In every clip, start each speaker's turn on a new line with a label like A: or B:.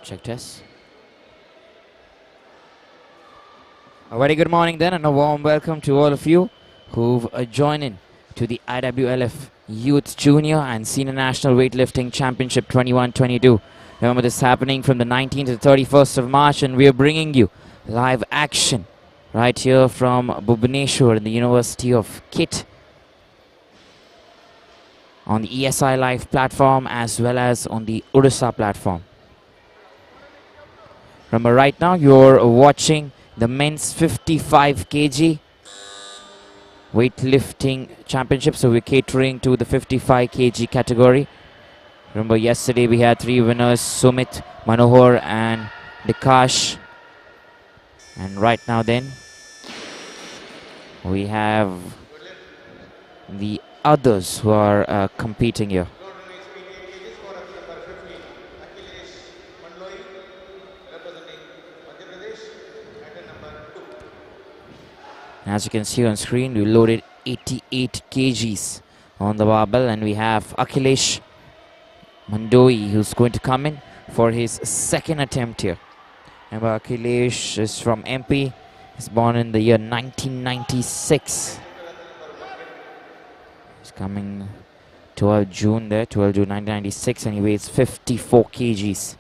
A: Check test. A very good morning then, and a warm welcome to all of you who've joined in to the IWLF Youth Junior and Senior National Weightlifting Championship 21-22. Remember, this is happening from the 19th to the 31st of March, and we are bringing you live action right here from Bhubaneswar in the University of Kit on the ESI Live platform as well as on the Odisha platform. Remember, right now you're watching the men's 55 kg weightlifting championship, so we're catering to the 55 kg category. Remember, yesterday we had 3 winners, Sumit, Manohar and Dikash, and right now then we have the others who are competing here. As you can see on screen, we loaded 88 kgs on the barbell, and we have Akhilesh Mandoi who's going to come in for his second attempt here. Remember, Akhilesh is from MP. He's born in the year 1996. He's coming 12 June 1996, and he weighs 54 kgs.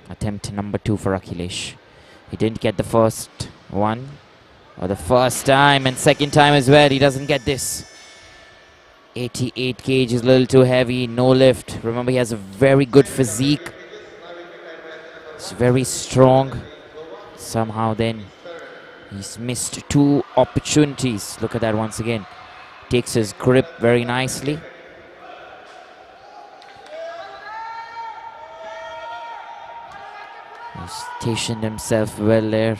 A: Attempt number 2 for Akhilesh. He didn't get the first one, or the first time, and second time as well. He doesn't get this. 88 kg is a little too heavy, no lift. Remember, he has a very good physique. He's very strong. Somehow then, he's missed 2 opportunities. Look at that once again. Takes his grip very nicely. Stationed himself well there,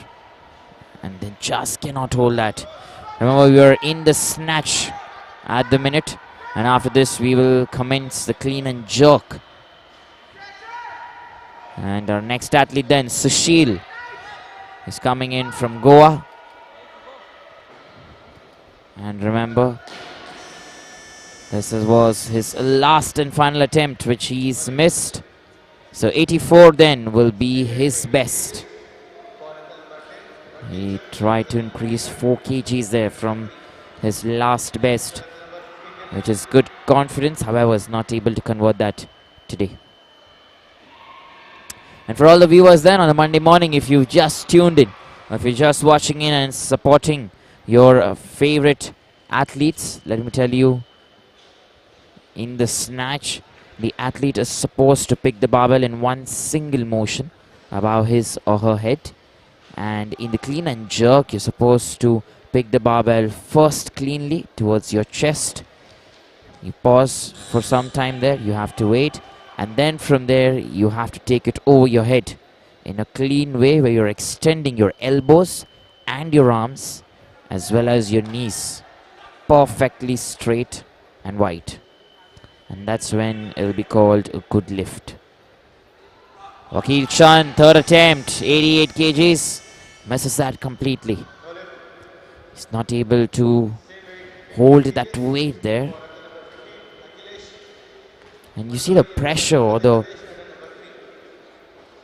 A: and then just cannot hold that. Remember, we are in the snatch at the minute, and after this we will commence the clean and jerk. And our next athlete then, Sushil, is coming in from Goa. And remember, this was his last and final attempt, which he's missed. So 84 then will be his best. He tried to increase 4 kgs there from his last best, which is good confidence. However, is not able to convert that today. And for all the viewers then on the Monday morning, if you've just tuned in, or if you're just watching in and supporting your favorite athletes, let me tell you, in the snatch, the athlete is supposed to pick the barbell in one single motion above his or her head. And in the clean and jerk, you're supposed to pick the barbell first cleanly towards your chest. You pause for some time there, you have to wait. And then from there, you have to take it over your head in a clean way where you're extending your elbows and your arms as well as your knees perfectly straight and wide. And that's when it will be called a good lift. Wakil Chand, third attempt, 88 kgs, misses that completely. He's not able to hold that weight there. And you see the pressure or the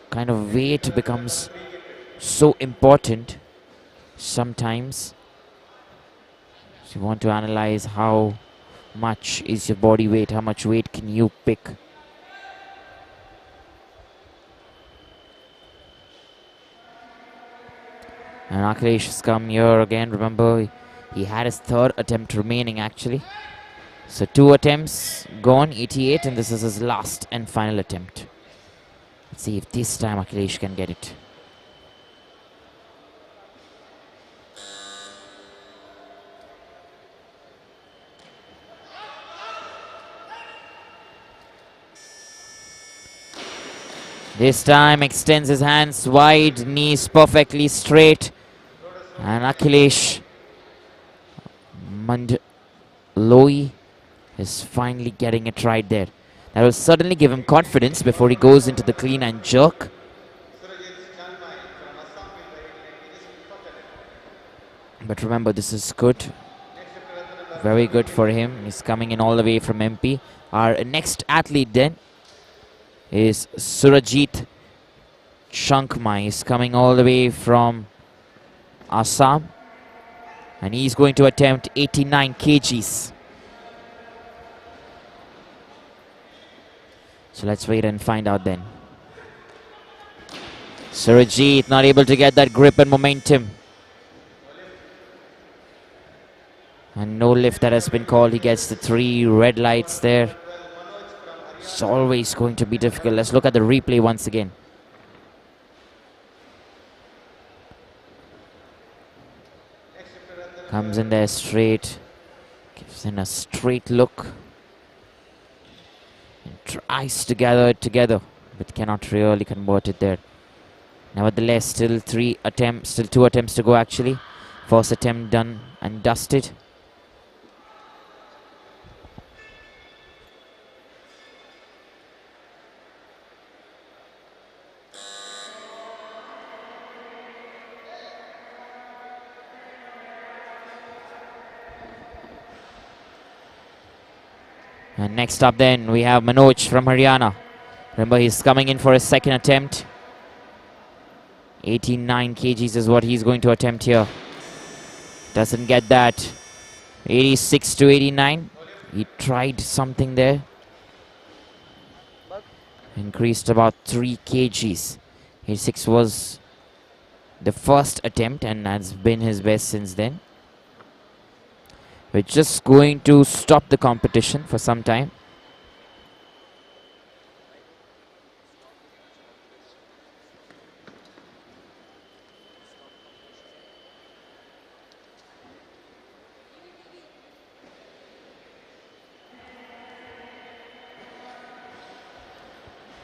A: kind of weight becomes so important sometimes. So you want to analyze how much is your body weight, how much weight can you pick. And Akhilesh has come here again. Remember, he had his third attempt remaining actually. So 2 attempts gone, 88, and this is his last and final attempt. Let's see if this time Akhilesh can get it. This time extends his hands wide, knees perfectly straight. And Akhilesh Mandoi is finally getting it right there. That will certainly give him confidence before he goes into the clean and jerk. But remember, this is good. Very good for him. He's coming in all the way from MP. Our next athlete then is Surajit Shankma. He's coming all the way from Assam, and he's going to attempt 89 kgs. So let's wait and find out then. Surajit not able to get that grip and momentum. And no lift that has been called. He gets the 3 red lights there. It's always going to be difficult. Let's look at the replay once again. Comes in there straight. Gives in a straight look. And tries to gather it together, but cannot really convert it there. Nevertheless, still 3 attempts, still 2 attempts to go actually. First attempt done and dusted. And next up then we have Manoj from Haryana. Remember, he's coming in for his second attempt. 89 kgs is what he's going to attempt here. Doesn't get that. 86 to 89. He tried something there. Increased about 3 kgs. 86 was the first attempt and has been his best since then. We're just going to stop the competition for some time.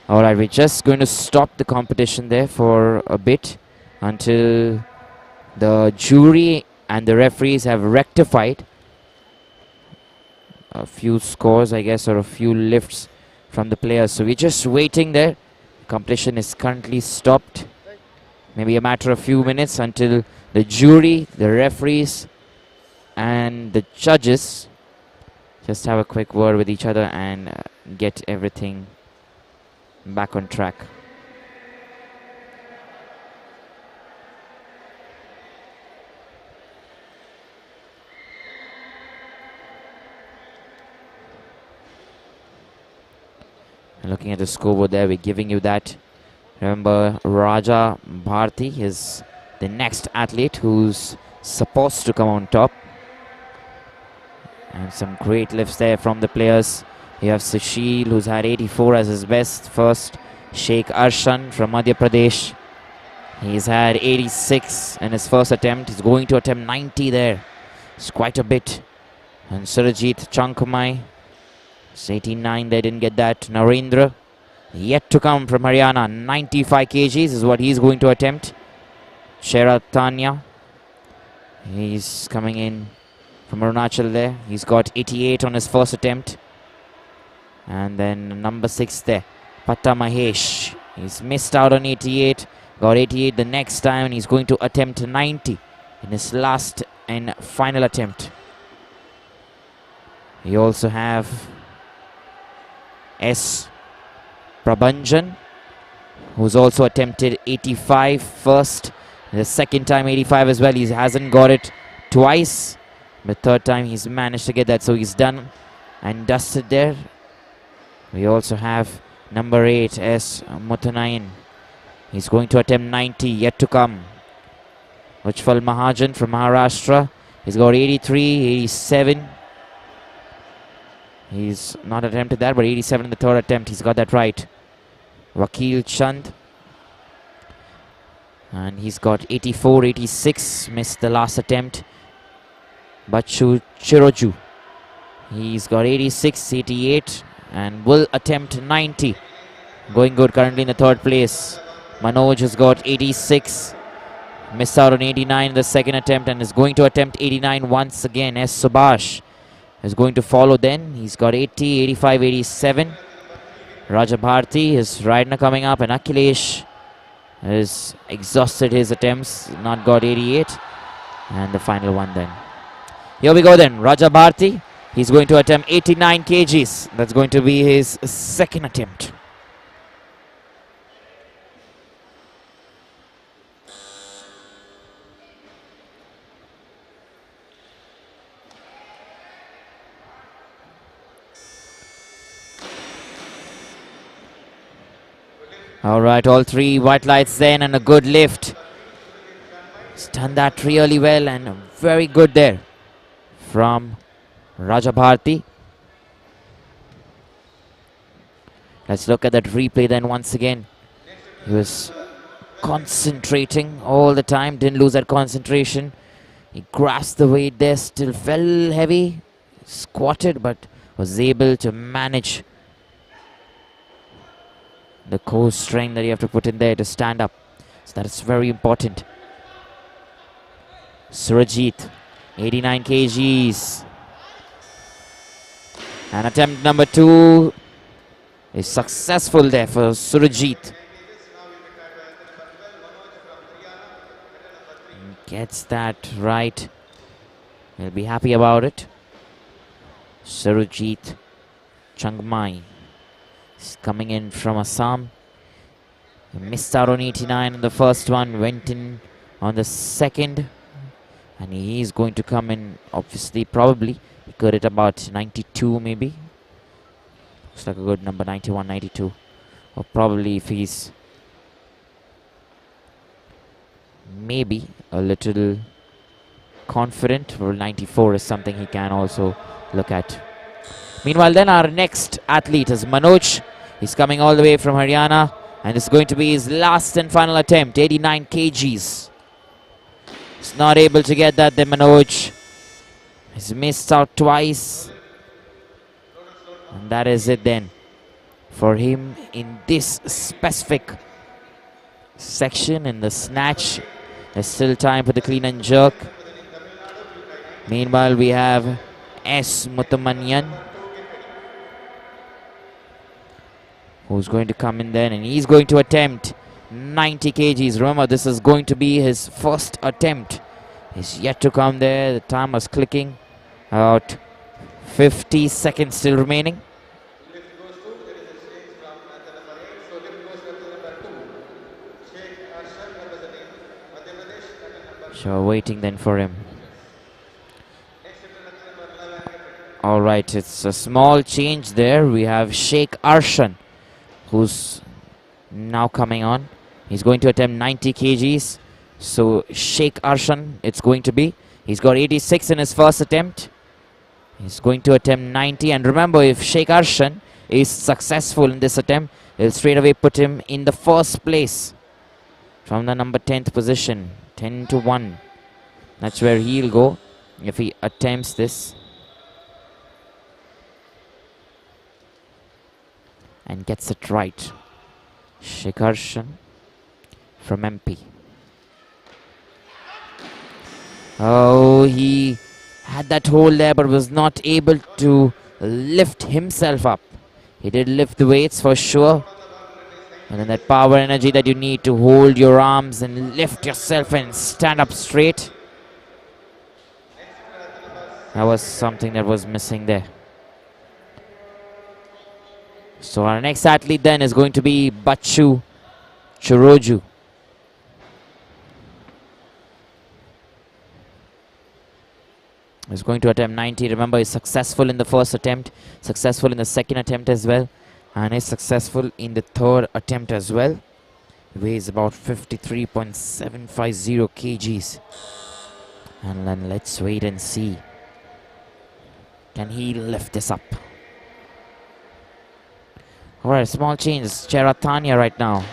A: Alright, we're just going to stop the competition there for a bit until the jury and the referees have rectified a few scores, I guess, or a few lifts from the players. So we're just waiting there. Competition is currently stopped. Maybe a matter of few minutes until the jury, the referees, and the judges just have a quick word with each other and get everything back on track. Looking at the scoreboard there, we're giving you that. Remember, Raja Bharti is the next athlete who's supposed to come on top. And some great lifts there from the players. You have Sushil, who's had 84 as his best first. Sheikh Arshan from Madhya Pradesh. He's had 86 in his first attempt. He's going to attempt 90 there. It's quite a bit. And Surajit Chankamai. It's 89, they didn't get that. Narendra, yet to come from Haryana. 95 kgs is what he's going to attempt. Sheratanya, he's coming in from Arunachal there. He's got 88 on his first attempt. And then number 6 there, Patta Mahesh. He's missed out on 88. Got 88 the next time, and he's going to attempt 90 in his last and final attempt. We also have S. Prabhanjan, who's also attempted 85 first. The second time 85 as well. He hasn't got it twice. The third time he's managed to get that, so he's done and dusted there. We also have number 8, S. Muthanayan. He's going to attempt 90, yet to come. Ujjwal Mahajan from Maharashtra. He's got 83, 87. He's not attempted that, but 87 in the third attempt. He's got that right. Vakil Chand. And he's got 84, 86. Missed the last attempt. Bachu Chiroju. He's got 86, 88. And will attempt 90. Going good currently in the third place. Manoj has got 86. Missed out on 89 in the second attempt and is going to attempt 89 once again. S. Subhash is going to follow then. He's got 80, 85, 87. Raja Bharti is right now coming up, and Akhilesh has exhausted his attempts, not got 88. And the final one then. Here we go then. Raja Bharti. He's going to attempt 89 kgs. That's going to be his second attempt. All right, all three white lights then, and a good lift. He's done that really well and very good there from Rajabharti. Let's look at that replay then once again. He was concentrating all the time, didn't lose that concentration. He grasped the weight there, still fell heavy, squatted, but was able to manage the core strength that you have to put in there to stand up. So that is very important. Surajit, 89 kgs. And attempt number 2 is successful there for Surajit. Gets that right. He'll be happy about it. Surajit Changmai is coming in from Assam. He missed out on 89 in the first one, went in on the second. And he's going to come in, obviously, probably. He could hit about 92 maybe. Looks like a good number, 91, 92. Or probably if he's maybe a little confident, well, 94 is something he can also look at. Meanwhile then, our next athlete is Manoj. He's coming all the way from Haryana, and it's going to be his last and final attempt, 89 kgs. He's not able to get that there, Manoj. He's missed out twice. And that is it then for him in this specific section in the snatch. There's still time for the clean and jerk. Meanwhile, we have S. Muthamanyan, who's going to come in then, and he's going to attempt 90 kgs. Remember, this is going to be his first attempt. He's yet to come there. The time was clicking. About 50 seconds still remaining. So waiting then for him. All right, it's a small change there. We have Sheikh Arshan, who's now coming on. He's going to attempt 90 kgs. So Sheikh Arshan, it's going to be. He's got 86 in his first attempt. He's going to attempt 90. And remember, if Sheikh Arshan is successful in this attempt, it'll straight away put him in the first place from the number 10th position. 10 to 1. That's where he'll go if he attempts this and gets it right. Sheikh Arshan from MP. Oh, he had that hold there but was not able to lift himself up. He did lift the weights for sure. And then that power energy that you need to hold your arms and lift yourself and stand up straight. That was something that was missing there. So our next athlete then is going to be Bachu Choroju. He's going to attempt 90. Remember, he's successful in the first attempt, successful in the second attempt as well, and is successful in the third attempt as well. He weighs about 53.750 kgs. And then let's wait and see. Can he lift this up? Alright, small change. It's Cheratanya right now.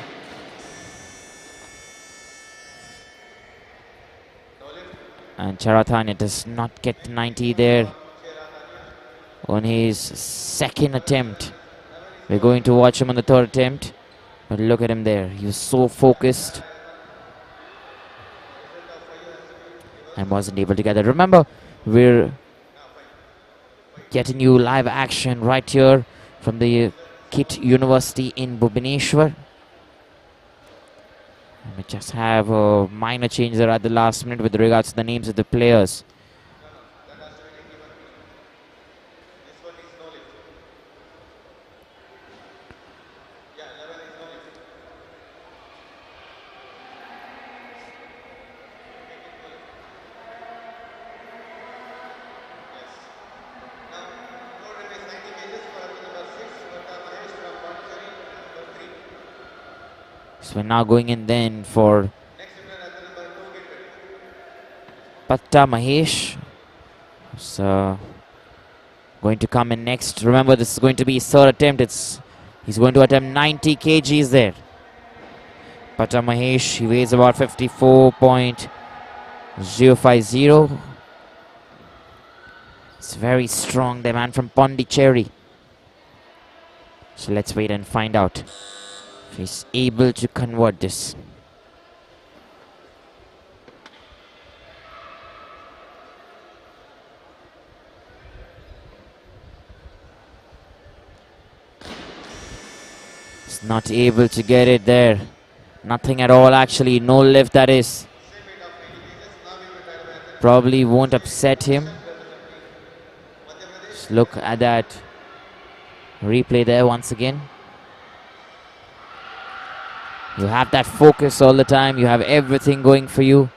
A: And Cheratanya does not get 90 there on his second attempt. We're going to watch him on the third attempt. But look at him there. He was so focused and wasn't able to get that. Remember, we're getting you live action right here from the KIT University in Bhubaneswar. We just have a minor change there at the last minute with regards to the names of the players. So we're now going in then for Patta Mahesh. So going to come in next. Remember, this is going to be his third attempt. He's going to attempt 90 kgs there. Patta Mahesh, he weighs about 54.050. It's very strong, the man from Pondicherry. So let's wait and find out if he's able to convert this. He's not able to get it there. Nothing at all actually, no lift that is. Probably won't upset him. Just look at that replay there once again. You have that focus all the time, you have everything going for you,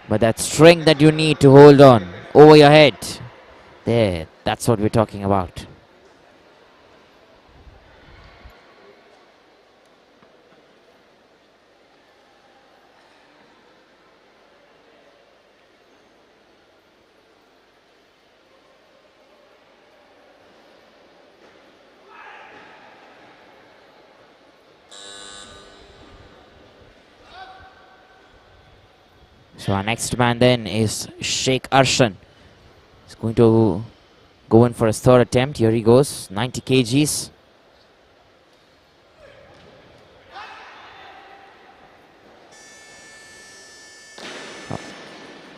A: but that strength that you need to hold on over your head, there, that's what we're talking about. So our next man then is Sheikh Arshan. He's going to go in for his third attempt. Here he goes, 90 kgs.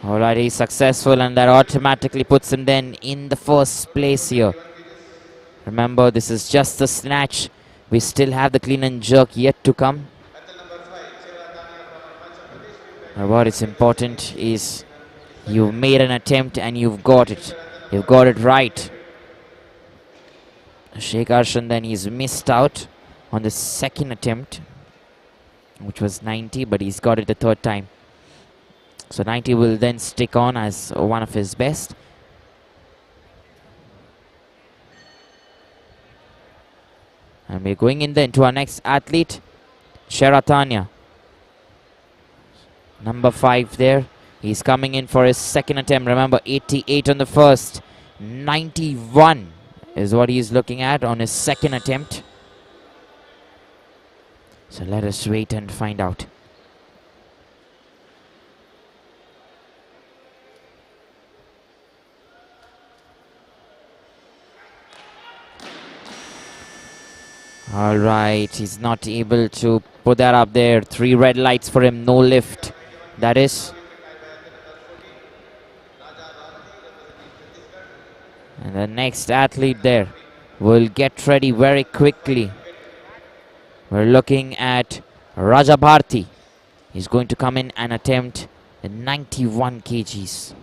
A: Alright, he's successful, and that automatically puts him then in the first place here. Remember, this is just the snatch. We still have the clean and jerk yet to come. What is important is you've made an attempt and you've got it. You've got it right. Sheikh Arshan then, he's missed out on the second attempt, which was 90, but he's got it the third time. So 90 will then stick on as one of his best. And we're going in then to our next athlete, Sharatanya. Number 5 there. He's coming in for his second attempt. Remember, 88 on the first. 91 is what he's looking at on his second attempt. So let us wait and find out. Alright, he's not able to put that up there. 3 red lights for him, no lift. That is. And the next athlete there will get ready very quickly. We're looking at Raja Bharti. He's going to come in and attempt the 91 kgs.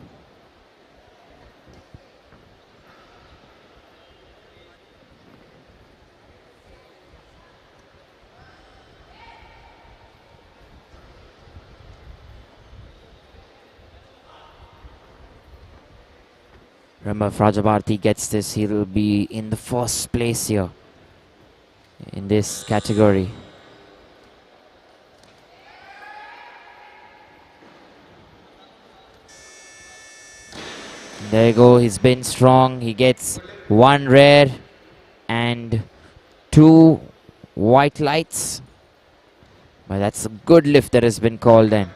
A: Remember, if Raja Bharti gets this, he'll be in the first place here in this category. There you go, he's been strong. He gets 1 red and 2 white lights. But that's a good lift that has been called in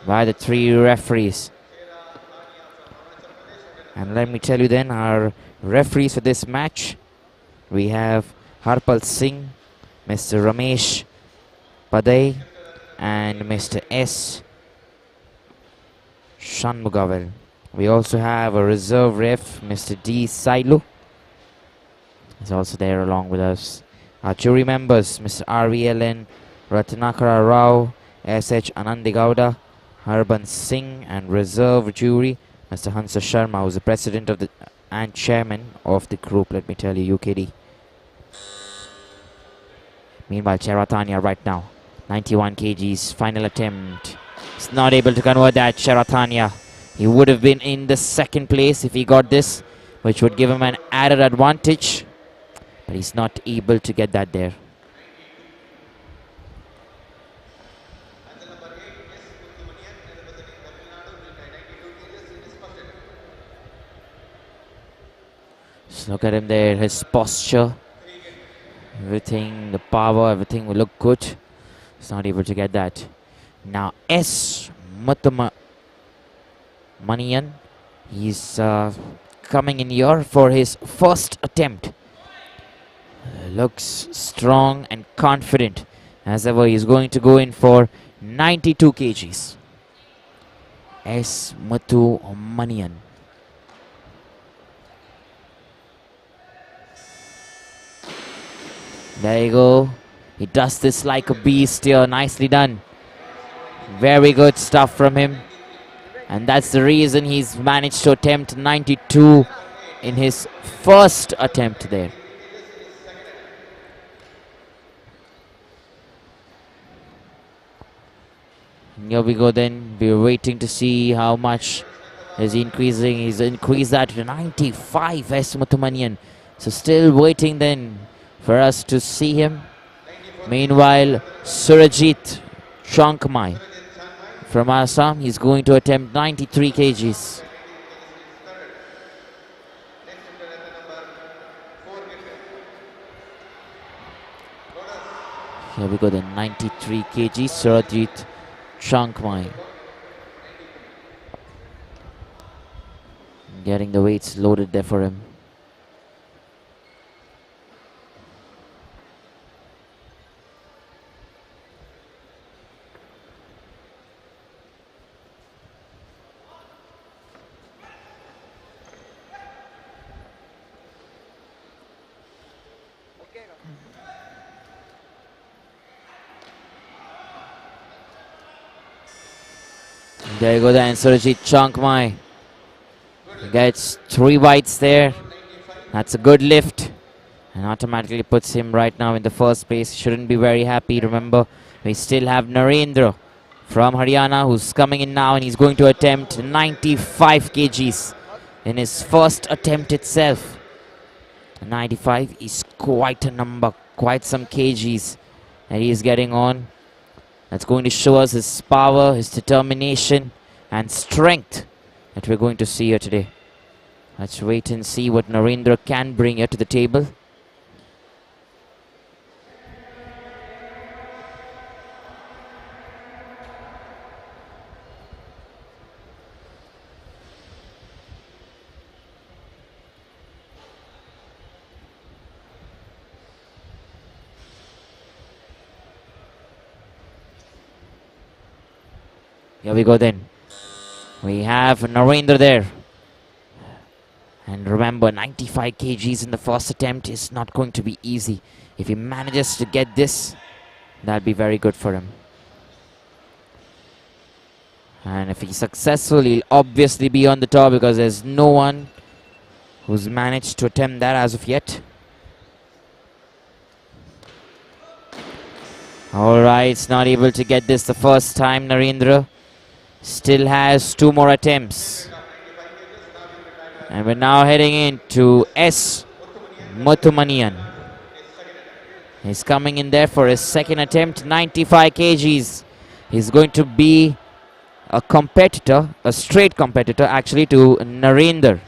A: by the 3 referees. And let me tell you then, our referees for this match, we have Harpal Singh, Mr. Ramesh Padai, and Mr. S. Shanmugavel. We also have a reserve ref, Mr. D. Sailu. He's also there along with us. Our jury members, Mr. RVLN Ratnakara Rao, S.H. Anandigowda, Harban Singh, and reserve jury, Mr. Hansa Sharma, who's the president of the and chairman of the group, let me tell you, UKD. Meanwhile, Charatanya right now, 91 kgs, final attempt. He's not able to convert that, Charatanya. He would have been in the second place if he got this, which would give him an added advantage. But he's not able to get that there. Just look at him there, his posture, everything, the power, everything will look good. He's not able to get that. Now S. Manian, he's coming in here for his first attempt. Looks strong and confident. As ever, he's going to go in for 92 kgs. S. Manian. There you go. He does this like a beast here. Nicely done. Very good stuff from him. And that's the reason he's managed to attempt 92 in his first attempt there. Here we go then. We're waiting to see how much is he increasing. He's increased that to 95, S. Muthumanian. So still waiting then for us to see him. Meanwhile, Surajit Chankmai from Assam, he's going to attempt 93 kgs. Here we go then, 93 kg, Surajit Chankmai. Getting the weights loaded there for him. There you go then, Surajit Chankmai gets 3 bites there. That's a good lift and automatically puts him right now in the first place. Shouldn't be very happy. Remember, we still have Narendra from Haryana who's coming in now, and he's going to attempt 95 kgs in his first attempt itself. 95 is quite a number, quite some kgs that he's getting on. That's going to show us his power, his determination and strength that we're going to see here today. Let's wait and see what Narendra can bring here to the table. Here we go then. We have Narendra there. And remember, 95 kgs in the first attempt is not going to be easy. If he manages to get this, that'll be very good for him. And if he's successful, he'll obviously be on the top because there's no one who's managed to attempt that as of yet. Alright, it's not able to get this the first time, Narendra. Still has 2 more attempts. And we're now heading into S. Muthumanian. He's coming in there for his second attempt, 95 kgs. He's going to be a competitor, a straight competitor actually, to Narendra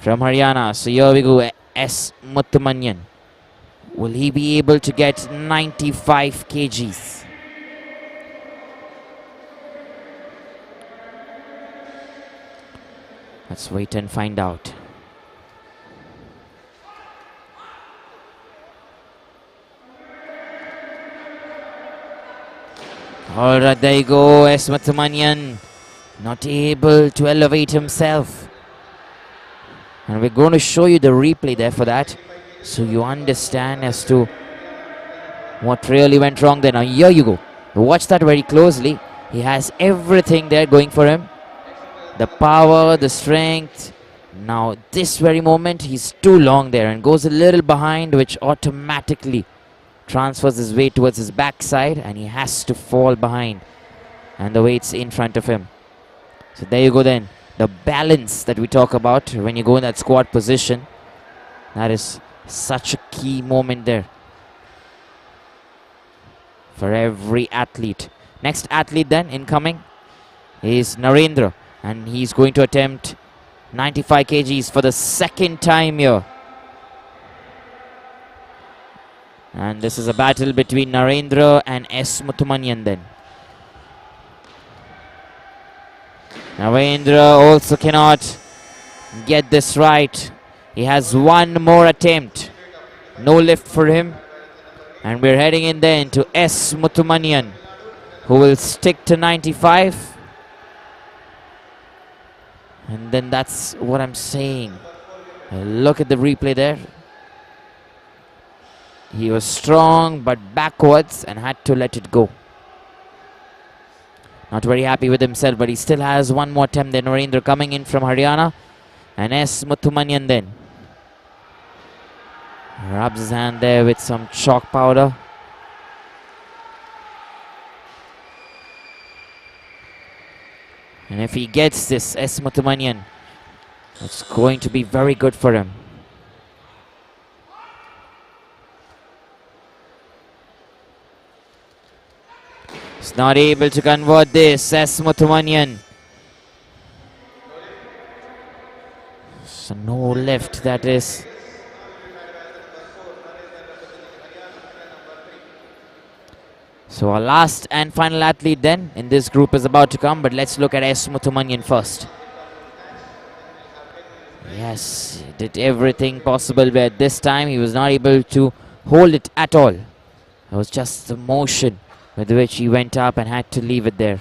A: from Haryana. So here we go, S. Muthumanian. Will he be able to get 95 kgs? Let's wait and find out. Alright, there you go, S. Muthumanian. Not able to elevate himself. And we're going to show you the replay there for that, so you understand as to what really went wrong there. Now here you go. Watch that very closely. He has everything there going for him. The power, the strength. Now this very moment he's too long there and goes a little behind, which automatically transfers his weight towards his backside and he has to fall behind. And the weight's in front of him. So there you go then. The balance that we talk about when you go in that squat position. That is such a key moment there for every athlete. Next athlete then incoming is Narendra. And he's going to attempt 95 kgs for the second time here. And this is a battle between Narendra and S. Muthumanyan then. Narendra also cannot get this right. He has one more attempt. No lift for him. And we're heading in then to S. Muthumanyan, who will stick to 95. And then that's what I'm saying. Look at the replay there. He was strong but backwards and had to let it go. Not very happy with himself, but he still has one more attempt. Then Narendra coming in from Haryana. And S. Muthumanyan then rubs his hand there with some chalk powder. And if he gets this, S. Muthumanyan, it's going to be very good for him. He's not able to convert this, S. Muthumanyan. So no lift, that is. So our last and final athlete then in this group is about to come, but let's look at S. Muthumanyan first. Yes, he did everything possible, but this time he was not able to hold it at all. It was just the motion with which he went up and had to leave it there.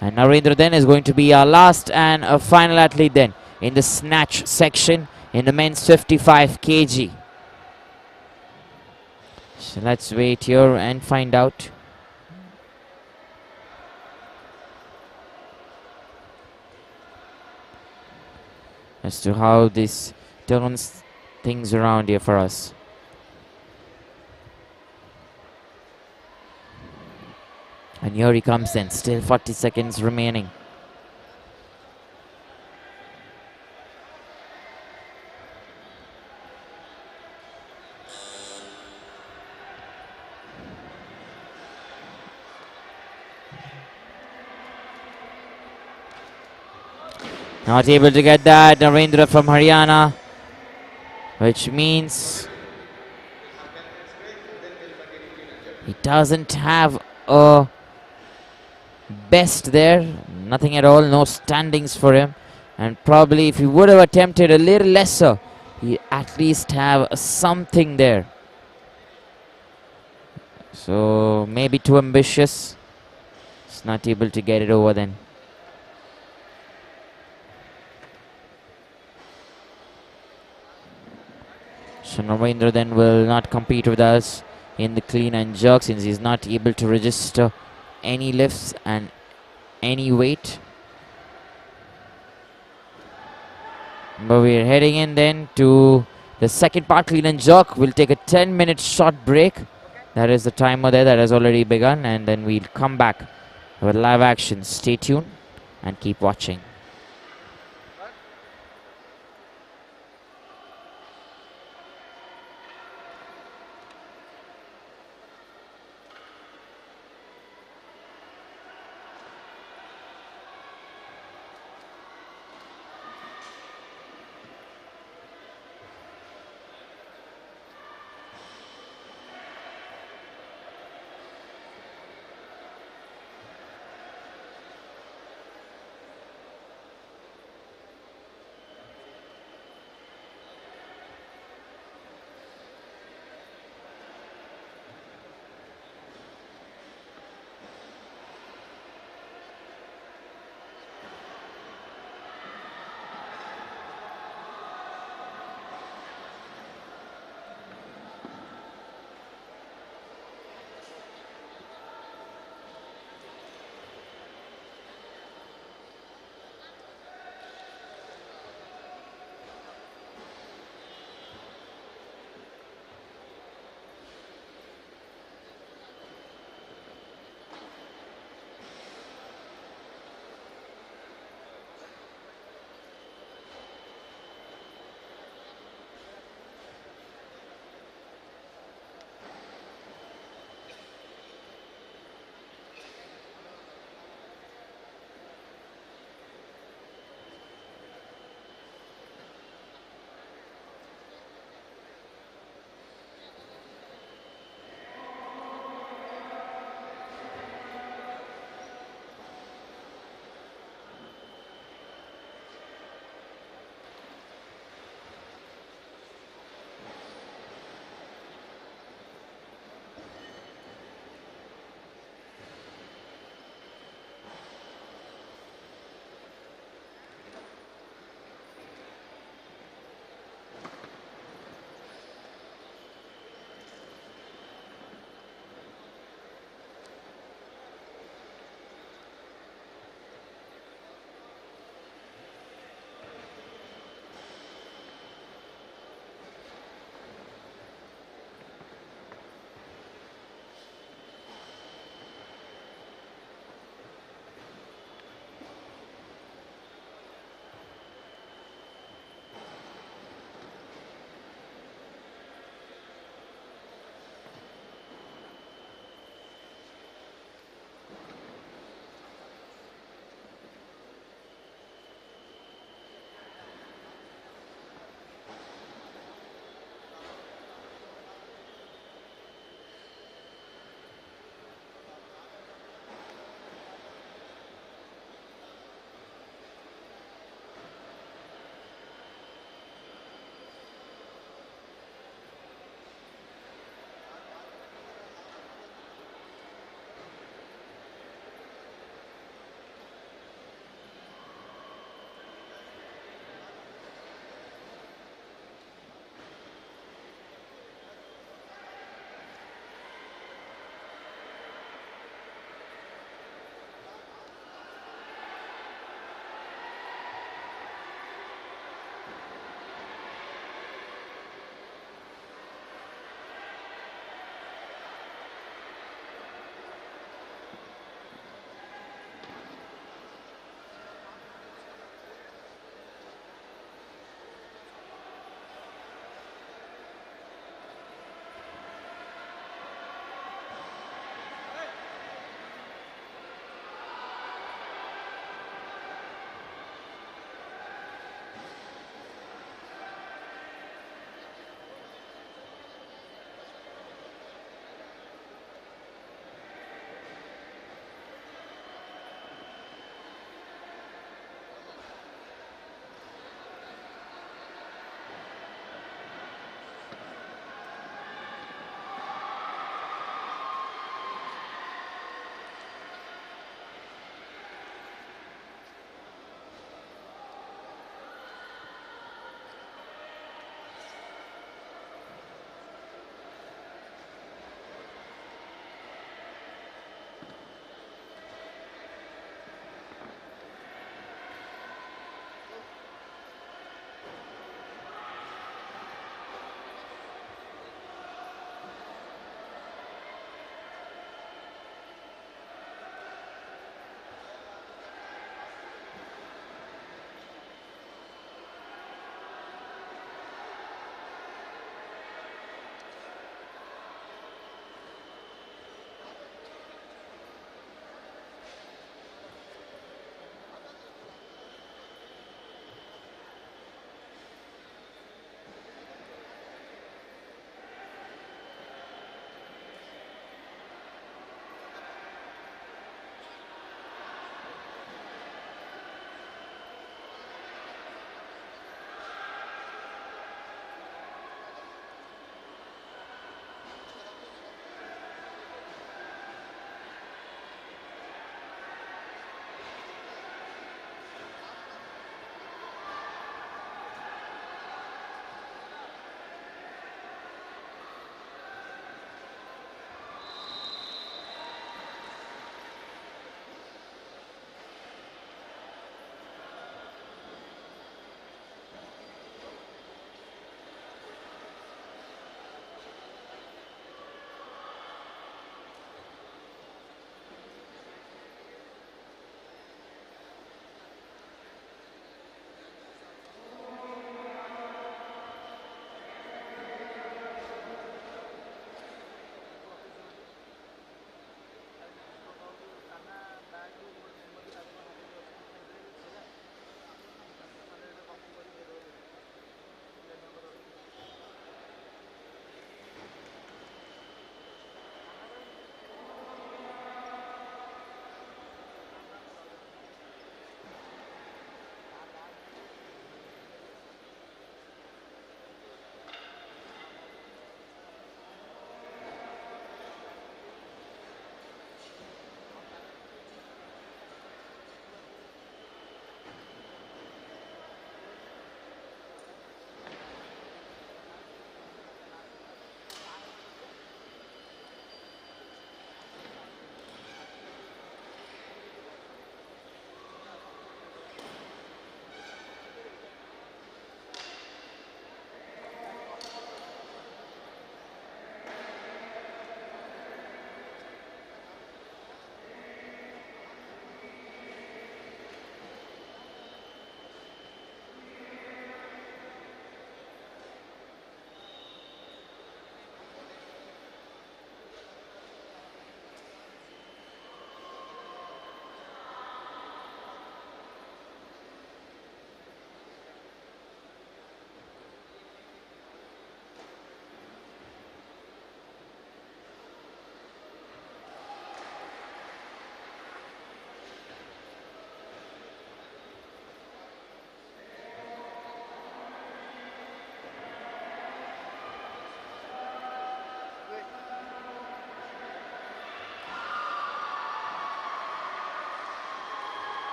A: And Narendra then is going to be our last and a final athlete then in the snatch section in the men's 55 kg. So let's wait here and find out. As to how this turns things around here for us. And here he comes then, still 40 seconds remaining. Not able to get that, Narendra from Haryana, which means he doesn't have a best there, nothing at all, no standings for him. And probably if he would have attempted a little lesser, he at least have something there. So maybe too ambitious. He's not able to get it over then. So Narendra then will not compete with us in the clean and jerk since he's not able to register any lifts and any weight. But we're heading in then to the second part, clean and jerk. We'll take a 10-minute short break. That is the timer there that has already begun, and then we'll come back with live action. Stay tuned and keep watching.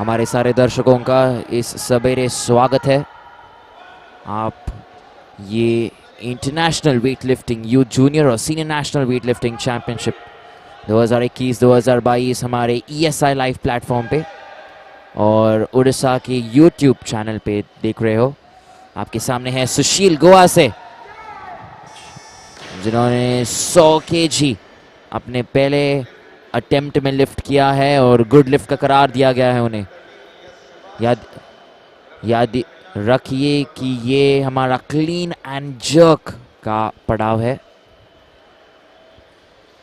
A: हमारे सारे दर्शकों का इस सवेरे स्वागत है। आप ये इंटरनेशनल वेटलिफ्टिंग यूथ जूनियर और सीनियर नेशनल वेटलिफ्टिंग चैंपियनशिप 2021-2022 हमारे ESI लाइव प्लेटफॉर्म पे और उड़ीसा के यूट्यूब चैनल पे देख रहे हो। आपके सामने है सुशील गोवा से, जिन्होंने 100 kg अपने पहले अटेम्प्ट में लिफ्ट किया है और गुड लिफ्ट का करार दिया गया है उन्हें। याद रखिए कि ये हमारा क्लीन एंड जर्क का पड़ाव है।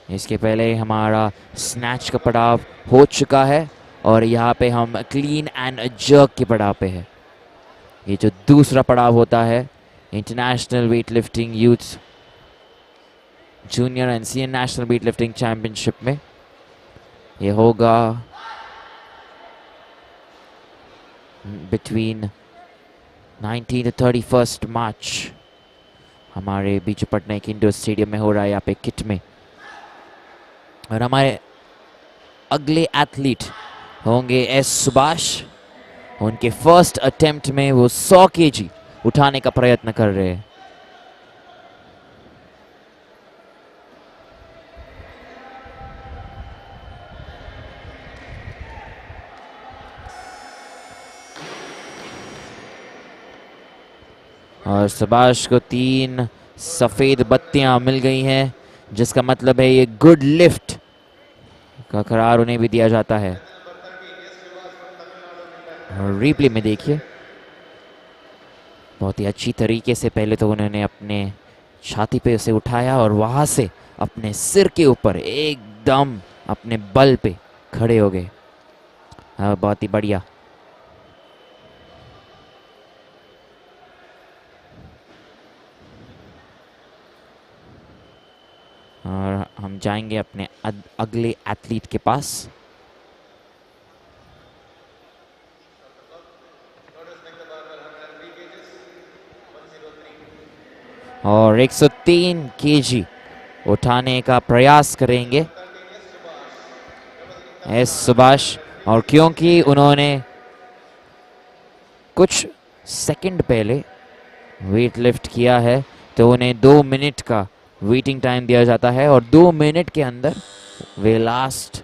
A: इसके पहले हमारा स्नैच का पड़ाव हो चुका है और यहाँ पे हम क्लीन एंड जर्क के पड़ाव पे है। ये जो दूसरा पड़ाव होता है international weightlifting youth junior and senior national weightlifting championship में, ये होगा बिटवीन 19 to 31 मार्च हमारे बीच पटना के इंडोर स्टेडियम में हो रहा है, यहाँ पे किट में। और हमारे अगले एथलीट होंगे एस सुभाष। उनके फर्स्ट अटेम्प्ट में वो 100 kg उठाने का प्रयत्न कर रहे हैं। और सुभाष को 3 सफेद बत्तियां मिल गई हैं, जिसका मतलब है ये गुड लिफ्ट का करार उन्हें भी दिया जाता है। रिप्ले में देखिए, बहुत ही अच्छी तरीके से पहले तो उन्होंने अपने छाती पे उसे उठाया और वहां से अपने सिर के ऊपर एकदम अपने बल पे खड़े हो गए। बहुत ही बढ़िया। और हम जाएंगे अपने अगले एथलीट के पास। और 103 kg उठाने का प्रयास करेंगे एस सुभाष। और क्योंकि उन्होंने कुछ सेकंड पहले वेट लिफ्ट किया है तो उन्हें 2 मिनट का वेटिंग टाइम दिया जाता है और 2 मिनट के अंदर वे लास्ट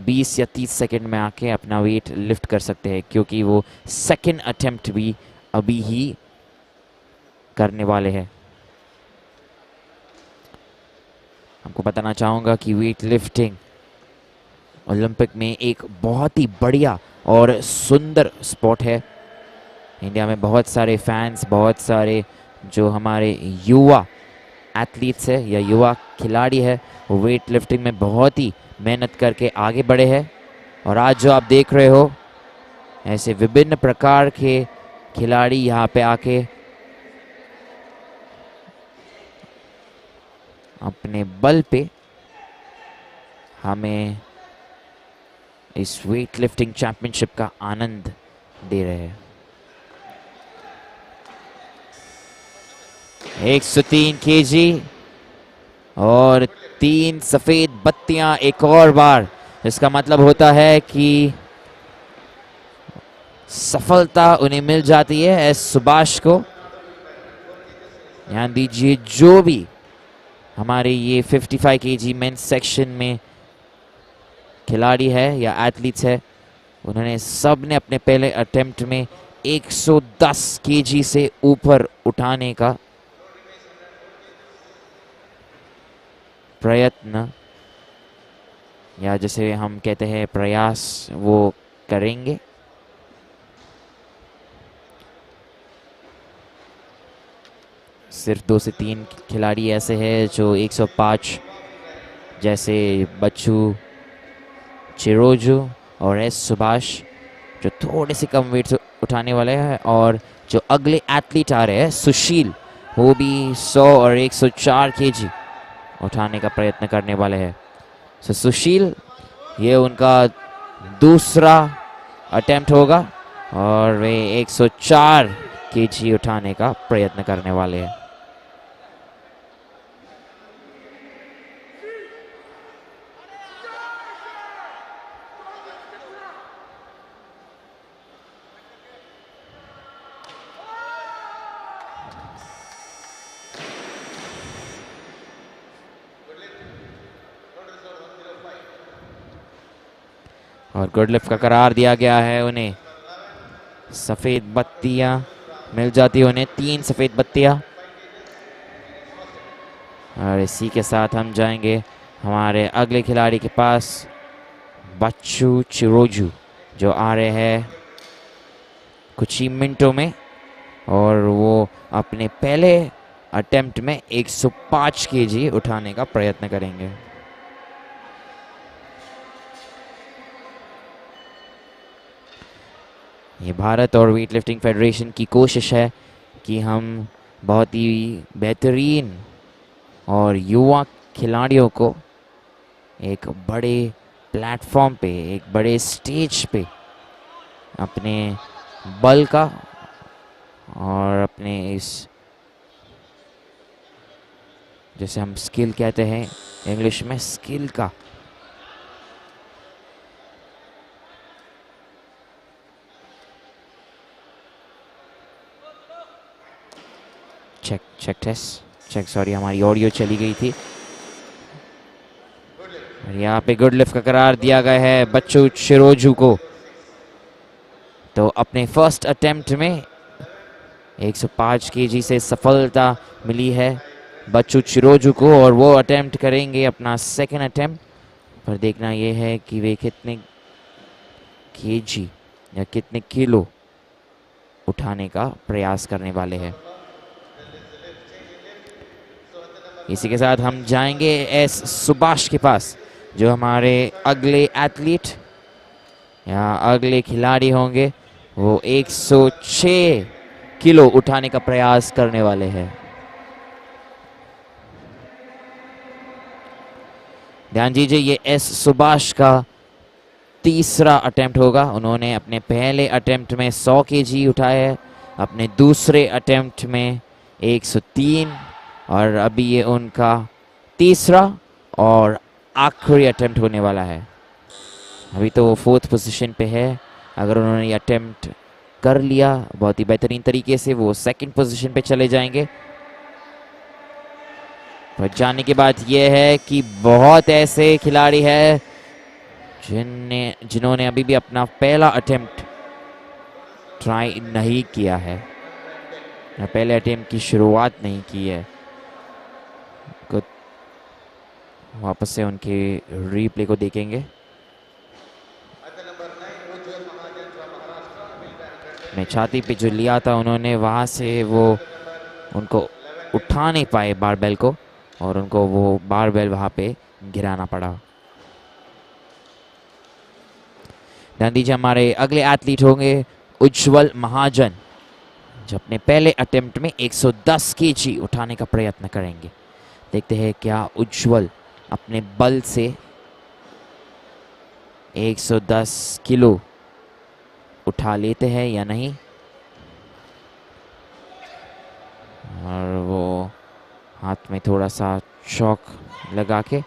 A: 20 या 30 सेकंड में आके अपना वेट लिफ्ट कर सकते हैं, क्योंकि वो सेकंड अटेम्प्ट भी अभी ही करने वाले हैं। आपको बताना चाहूँगा कि वेट लिफ्टिंग ओलंपिक में एक बहुत ही बढ़िया और सुंदर स्पोर्ट है। इंडिया में बहुत सारे फैंस, बहुत सारे जो हमारे युवा एथलीट्स है या युवा खिलाड़ी है, वो वेट लिफ्टिंग में बहुत ही मेहनत करके आगे बढ़े हैं। और आज जो आप देख रहे हो, ऐसे विभिन्न प्रकार के खिलाड़ी यहाँ पे आके अपने बल पे हमें इस वेट लिफ्टिंग चैंपियनशिप का आनंद दे रहे हैं। 103 kg और 3 सफेद बत्तियां एक और बार, इसका मतलब होता है कि सफलता उन्हें मिल जाती है एस सुभाष को। ध्यान दीजिए, जो भी हमारे ये 55 kg मेंस सेक्शन में खिलाड़ी है या एथलीट्स है, उन्होंने सब ने अपने पहले अटेम्प्ट में 110 kg से ऊपर उठाने का प्रयत्न, या जैसे हम कहते हैं प्रयास, वो करेंगे। सिर्फ 2 से 3 खिलाड़ी ऐसे हैं जो 105 जैसे बच्चू चिरोजू और एस सुभाष जो थोड़े से कम वेट उठाने वाले हैं, और जो अगले एथलीट आ रहे हैं सुशील, वो भी 100 और 104 kg उठाने का प्रयत्न करने वाले हैं। सो सुशील, ये उनका दूसरा अटेम्प्ट होगा और वे 104 kg उठाने का प्रयत्न करने वाले हैं। और गुड लिफ्ट का करार दिया गया है उन्हें। सफ़ेद बत्तियां मिल जाती है उन्हें, 3 सफ़ेद बत्तियां। और इसी के साथ हम जाएंगे हमारे अगले खिलाड़ी के पास, बच्चू चिरोजू, जो आ रहे हैं कुछ ही मिनटों में। और वो अपने पहले अटेम्प्ट में 105 केजी उठाने का प्रयत्न करेंगे। ये भारत और वेटलिफ्टिंग फेडरेशन की कोशिश है कि हम बहुत ही बेहतरीन और युवा खिलाड़ियों को एक बड़े प्लेटफॉर्म पे, एक बड़े स्टेज पे अपने बल का और अपने इस, जैसे हम स्किल कहते हैं इंग्लिश में, स्किल का चेक टेस्ट चेक, सॉरी हमारी ऑडियो चली गई थी। और यहाँ पे गुड लिफ्ट का करार दिया गया है बच्चू चिरोजू को। तो अपने फर्स्ट अटेम्प्ट में 105 केजी से सफलता मिली है बच्चू चिरोजू को, और वो अटेम्प्ट करेंगे अपना सेकंड अटेम्प्ट। पर देखना ये है कि वे कितने केजी या कितने किलो उठाने का प्रयास करने वाले हैं। इसी के साथ हम जाएंगे एस सुभाष के पास, जो हमारे अगले एथलीट या अगले खिलाड़ी होंगे। वो 106 किलो उठाने का प्रयास करने वाले हैं। ध्यान दीजिए, ये एस सुभाष का तीसरा अटेम्प्ट होगा। उन्होंने अपने पहले अटेम्प्ट में 100 केजी उठाए हैं, अपने दूसरे अटेम्प्ट में 103, और अभी ये उनका तीसरा और आखिरी अटेम्प्ट होने वाला है। अभी तो वो 4th पोजीशन पे है। अगर उन्होंने ये अटेम्प्ट कर लिया बहुत ही बेहतरीन तरीके से, वो 2nd पोजीशन पे चले जाएंगे। पर जानने की बात यह है कि बहुत ऐसे खिलाड़ी हैं जिन्होंने अभी भी अपना पहला अटेम्प्ट ट्राई नहीं किया है, या पहले अटेम्प्ट की शुरुआत नहीं की है। वापस से उनके रीप्ले को देखेंगे। अपने छाती पे जो लिया था उन्होंने, वहाँ से वो उनको उठा नहीं पाए बारबेल को, और उनको वो बारबेल वहाँ पे गिराना पड़ा। ध्यान दीजिए, हमारे अगले एथलीट होंगे उज्जवल महाजन, जो अपने पहले अटेम्प्ट में 110 केजी उठाने का प्रयत्न करेंगे। देखते हैं क्या उज्जवल अपने बल से 110 किलो उठा लेते हैं या नहीं। और वो हाथ में थोड़ा सा चौक लगा के,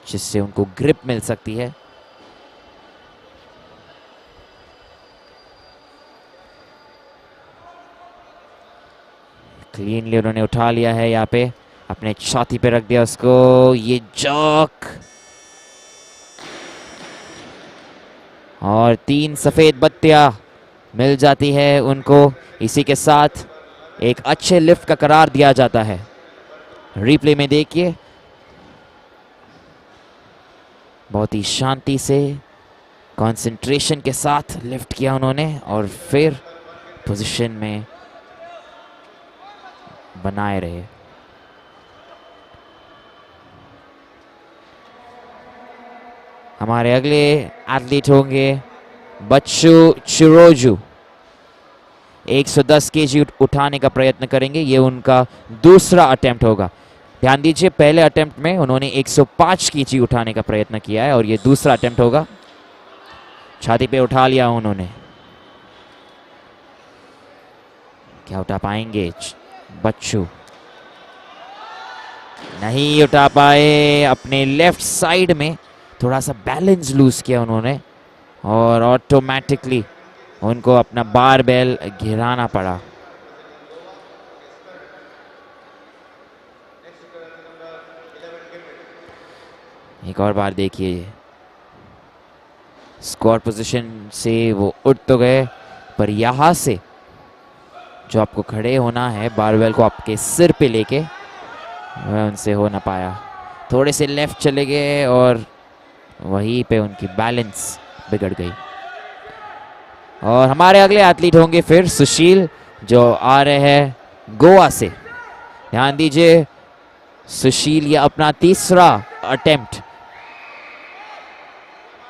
A: जिससे उनको ग्रिप मिल सकती है। क्लीनली उन्होंने उठा लिया है, यहाँ पे अपने छाती पे रख दिया उसको। ये जॉक और 3 सफेद बत्तियां मिल जाती है उनको। इसी के साथ एक अच्छे लिफ्ट का करार दिया जाता है। रिप्ले में देखिए, बहुत ही शांति से, कंसंट्रेशन के साथ लिफ्ट किया उन्होंने, और फिर पोजीशन में बनाए रहे। हमारे अगले एथलीट होंगे बच्चू चिरोजू। 110 केजी उठाने का प्रयत्न करेंगे। ये उनका दूसरा अटेम्प्ट होगा। ध्यान दीजिए, पहले अटेम्प्ट में उन्होंने 105 केजी उठाने का प्रयत्न किया है, और ये दूसरा अटेम्प्ट होगा। छाती पे उठा लिया उन्होंने। क्या उठा पाएंगे बच्चू? नहीं उठा पाए। अपने लेफ्ट साइड में थोड़ा सा बैलेंस लूज किया उन्होंने, और ऑटोमेटिकली उनको अपना बारबेल गिराना पड़ा। एक और बार देखिए, स्क्वाट पोजीशन से वो उठ तो गए, पर यहाँ से जो आपको खड़े होना है बारबेल को आपके सिर पे लेके, वह उनसे हो ना पाया। थोड़े से लेफ्ट चले गए और वहीं पे उनकी बैलेंस बिगड़ गई। और हमारे अगले एथलीट होंगे फिर सुशील, जो आ रहे हैं गोवा से। ध्यान दीजिए, सुशील ये अपना तीसरा अटेम्प्ट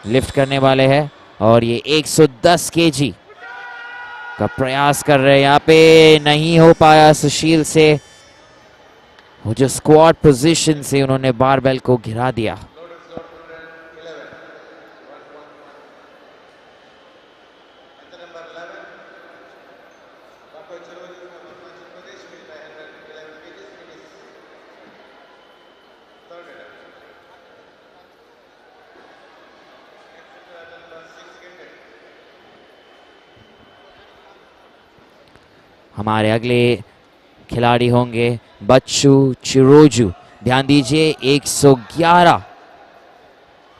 A: लिफ्ट करने वाले हैं और ये 110 केजी का प्रयास कर रहे हैं। यहाँ पे नहीं हो पाया सुशील से, वो जो स्क्वाट पोजीशन से उन्होंने बारबेल को गिरा दिया। हमारे अगले खिलाड़ी होंगे बच्चू चिरोजू। ध्यान दीजिए, 111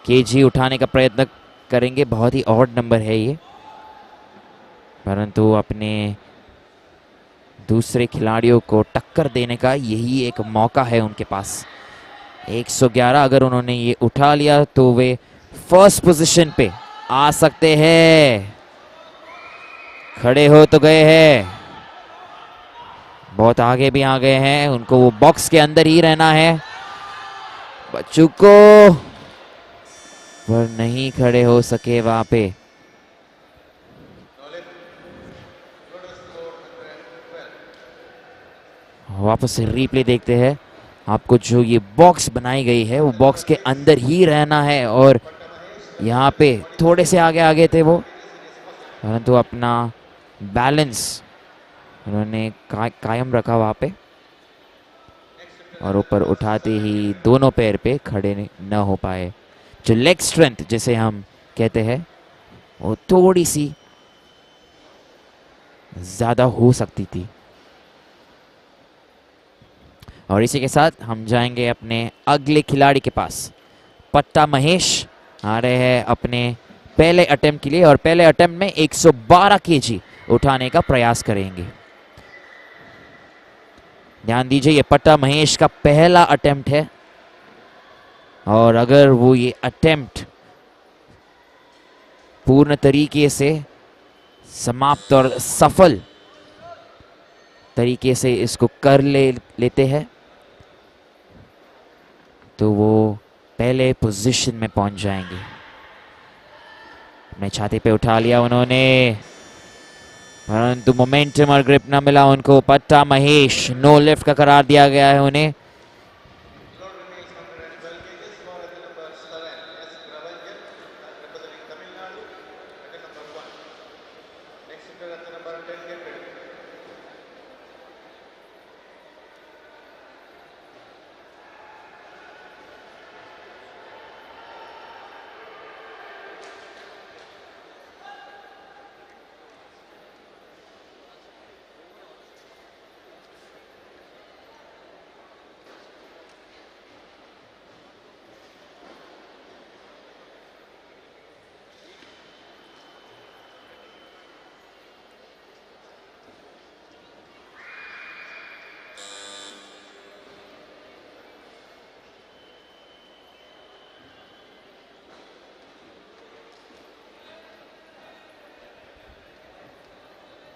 A: केजी उठाने का प्रयत्न करेंगे। बहुत ही ऑड नंबर है ये, परंतु अपने दूसरे खिलाड़ियों को टक्कर देने का यही एक मौका है उनके पास। 111 अगर उन्होंने ये उठा लिया तो वे फर्स्ट पोजीशन पे आ सकते हैं। खड़े हो तो गए हैं, बहुत आगे भी आ गए हैं, उनको वो बॉक्स के अंदर ही रहना है। बच्चू को पर नहीं खड़े हो सके वहां पे। वापस से रिप्ले देखते हैं। आपको जो ये बॉक्स बनाई गई है वो बॉक्स के अंदर ही रहना है और यहाँ पे थोड़े से आगे आगे थे वो, परंतु अपना बैलेंस उन्होंने कायम रखा वहाँ पे और ऊपर उठाते ही दोनों पैर पे खड़े न हो पाए। जो लेग स्ट्रेंथ जिसे हम कहते हैं वो थोड़ी सी ज़्यादा हो सकती थी। और इसी के साथ हम जाएंगे अपने अगले खिलाड़ी के पास। पट्टा महेश आ रहे हैं अपने पहले अटेम्प्ट के लिए और पहले अटेम्प्ट में 112 केजी उठाने का प्रयास करेंगे। ध्यान दीजिए, ये पट्टा महेश का पहला अटेम्प्ट है और अगर वो ये अटेम्प्ट पूर्ण तरीके से समाप्त और सफल तरीके से इसको कर लेते हैं तो वो पहले पोजीशन में पहुंच जाएंगे। अपने छाती पे उठा लिया उन्होंने, परंतु मोमेंटम और ग्रिप ना मिला उनको। पट्टा महेश नो लिफ्ट का करार दिया गया है उन्हें।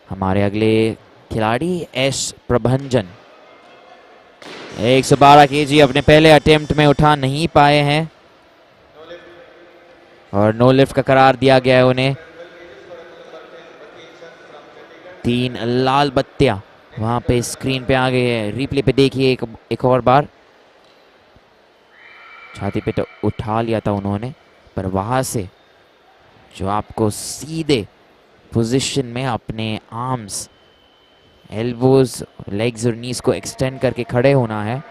A: हमारे अगले खिलाड़ी एस प्रभंजन 112 केजी अपने पहले अटेम्प्ट में उठा नहीं पाए हैं और नो लिफ्ट का करार दिया गया है उन्हें। 3 लाल बत्तियां वहां पे स्क्रीन पे आ गई है। रिप्ले पे देखिए एक और बार। छाती पे तो उठा लिया था उन्होंने, पर वहां से जो आपको सीधे पोजीशन में अपने आर्म्स, एल्बोज, लेग्स और नीज को एक्सटेंड करके खड़े होना है,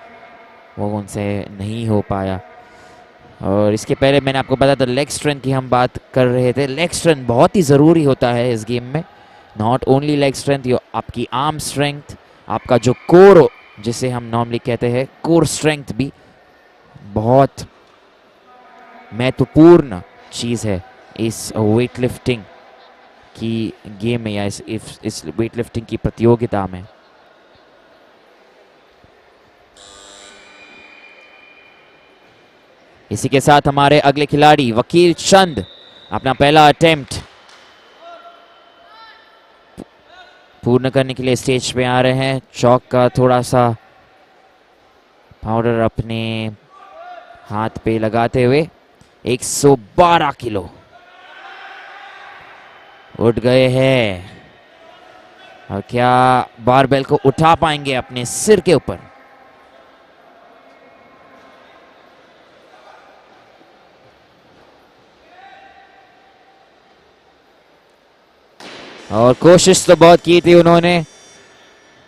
A: वो उनसे नहीं हो पाया। और इसके पहले मैंने आपको बताया था लेग स्ट्रेंथ की हम बात कर रहे थे। लेग स्ट्रेंथ बहुत ही ज़रूरी होता है इस गेम में। नॉट ओनली लेग स्ट्रेंथ, यो आपकी आर्म स्ट्रेंथ, आपका जो कोर जिसे हम नॉर्मली कहते हैं कोर स्ट्रेंथ भी बहुत महत्वपूर्ण चीज़ है इस वेट लिफ्टिंग की गेम में या इस वेट लिफ्टिंग की प्रतियोगिता में। इसी के साथ हमारे अगले खिलाड़ी वकील चंद अपना पहला अटेम्प्ट पूर्ण करने के लिए स्टेज पे आ रहे हैं। चौक का थोड़ा सा पाउडर अपने हाथ पे लगाते हुए 112 किलो उठ गए हैं। और क्या बारबेल को उठा पाएंगे अपने सिर के ऊपर? और कोशिश तो बहुत की थी उन्होंने,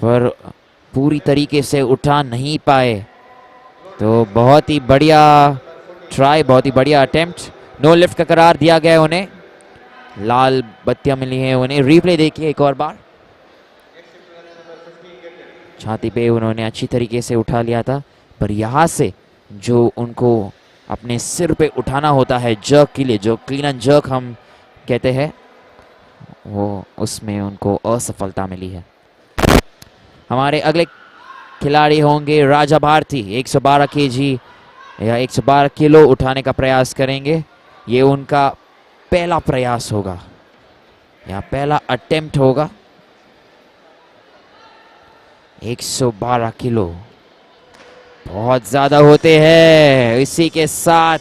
A: पर पूरी तरीके से उठा नहीं पाए। तो बहुत ही बढ़िया ट्राई, बहुत ही बढ़िया अटेम्प्ट। नो लिफ्ट का करार दिया गया है उन्हें। लाल बत्तियां मिली हैं उन्हें। रिप्ले देखिए एक और बार। छाती पे उन्होंने अच्छी तरीके से उठा लिया था, पर यहाँ से जो उनको अपने सिर पे उठाना होता है जर्क के लिए, जो क्लीन एंड जर्क हम कहते हैं, वो उसमें उनको असफलता मिली है। हमारे अगले खिलाड़ी होंगे राजा भारती। 112 केजी या 112 किलो उठाने का प्रयास करेंगे। ये उनका पहला प्रयास होगा या पहला अटेम्प्ट होगा। 112 किलो बहुत ज्यादा होते हैं। इसी के साथ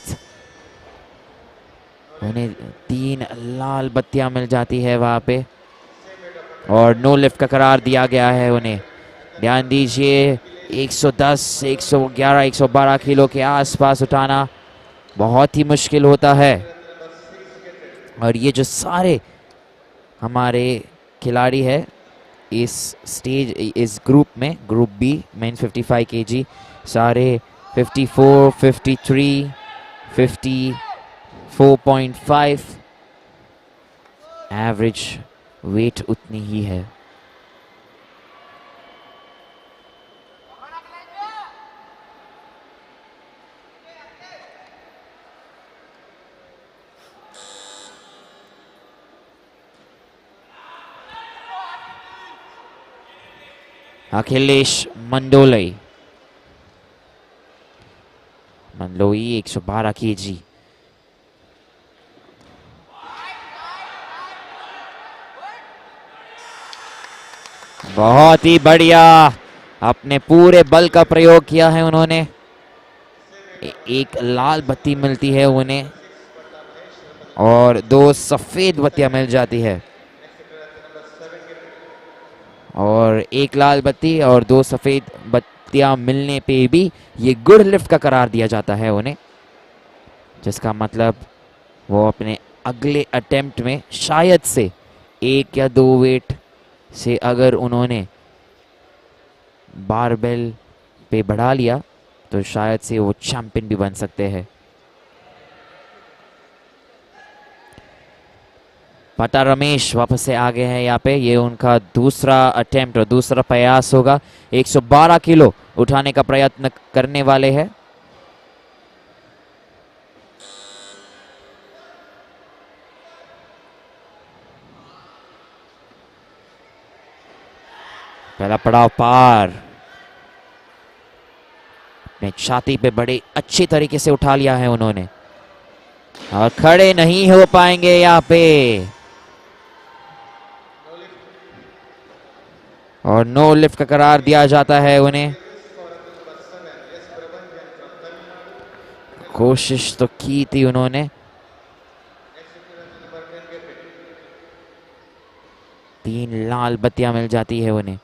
A: उन्हें 3 लाल बत्तियां मिल जाती है वहां पे और नो लिफ्ट का करार दिया गया है उन्हें। ध्यान दीजिए 110, 111, 112 किलो के आसपास उठाना बहुत ही मुश्किल होता है। और ये जो सारे हमारे खिलाड़ी है इस स्टेज, इस ग्रुप में, ग्रुप बी मेंस 55 केजी, सारे 54, 53, 54.5 एवरेज वेट उतनी ही है। अखिलेश मंडोई 112 केजी। बहुत ही बढ़िया, अपने पूरे बल का प्रयोग किया है उन्होंने। एक लाल बत्ती मिलती है उन्हें और 2 सफेद बत्तियां मिल जाती है। और एक लाल बत्ती और 2 सफेद बत्तियां मिलने पे भी ये गुड लिफ्ट का करार दिया जाता है उन्हें, जिसका मतलब वो अपने अगले अटेम्प्ट में शायद से 1 या 2 वेट से अगर उन्होंने बारबेल पे बढ़ा लिया तो शायद से वो चैंपियन भी बन सकते हैं। पटा रमेश वापस से आ गए हैं यहाँ पे। ये उनका दूसरा अटेम्प्ट और दूसरा प्रयास होगा। 112 किलो उठाने का प्रयत्न करने वाले हैं। पहला पड़ाव पार। अपने छाती पे बड़े अच्छी तरीके से उठा लिया है उन्होंने और खड़े नहीं हो पाएंगे यहाँ पे। और नो लिफ्ट का करार दिया जाता है उन्हें। कोशिश तो की थी उन्होंने। 3 लाल बत्तियां मिल जाती है उन्हें।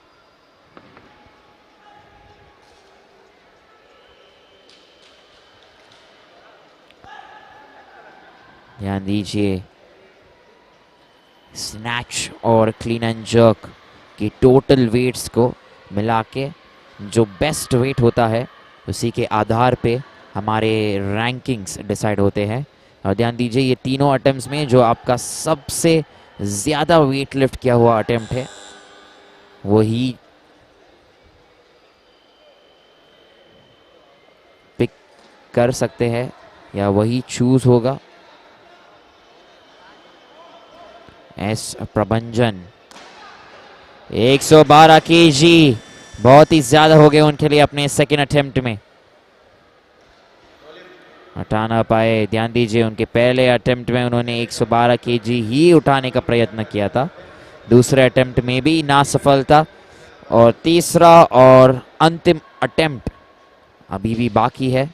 A: ध्यान दीजिए स्नैच और क्लीन एंड जर्क की टोटल वेट्स को मिला के जो बेस्ट वेट होता है उसी के आधार पे हमारे रैंकिंग्स डिसाइड होते हैं। और ध्यान दीजिए ये तीनों अटेम्प्ट्स में जो आपका सबसे ज़्यादा वेट लिफ्ट किया हुआ अटेम्प्ट है वही पिक कर सकते हैं या वही चूज होगा। एस प्रबंजन 112 केजी बहुत ही ज्यादा हो गए उनके लिए अपने सेकेंड अटेम्प्ट में। उठा ना पाए। ध्यान दीजिए उनके पहले अटेम्प्ट में उन्होंने 112 केजी ही उठाने का प्रयत्न किया था, दूसरे अटेम्प्ट में भी ना सफलता, और तीसरा और अंतिम अटेम्प्ट अभी भी बाकी है।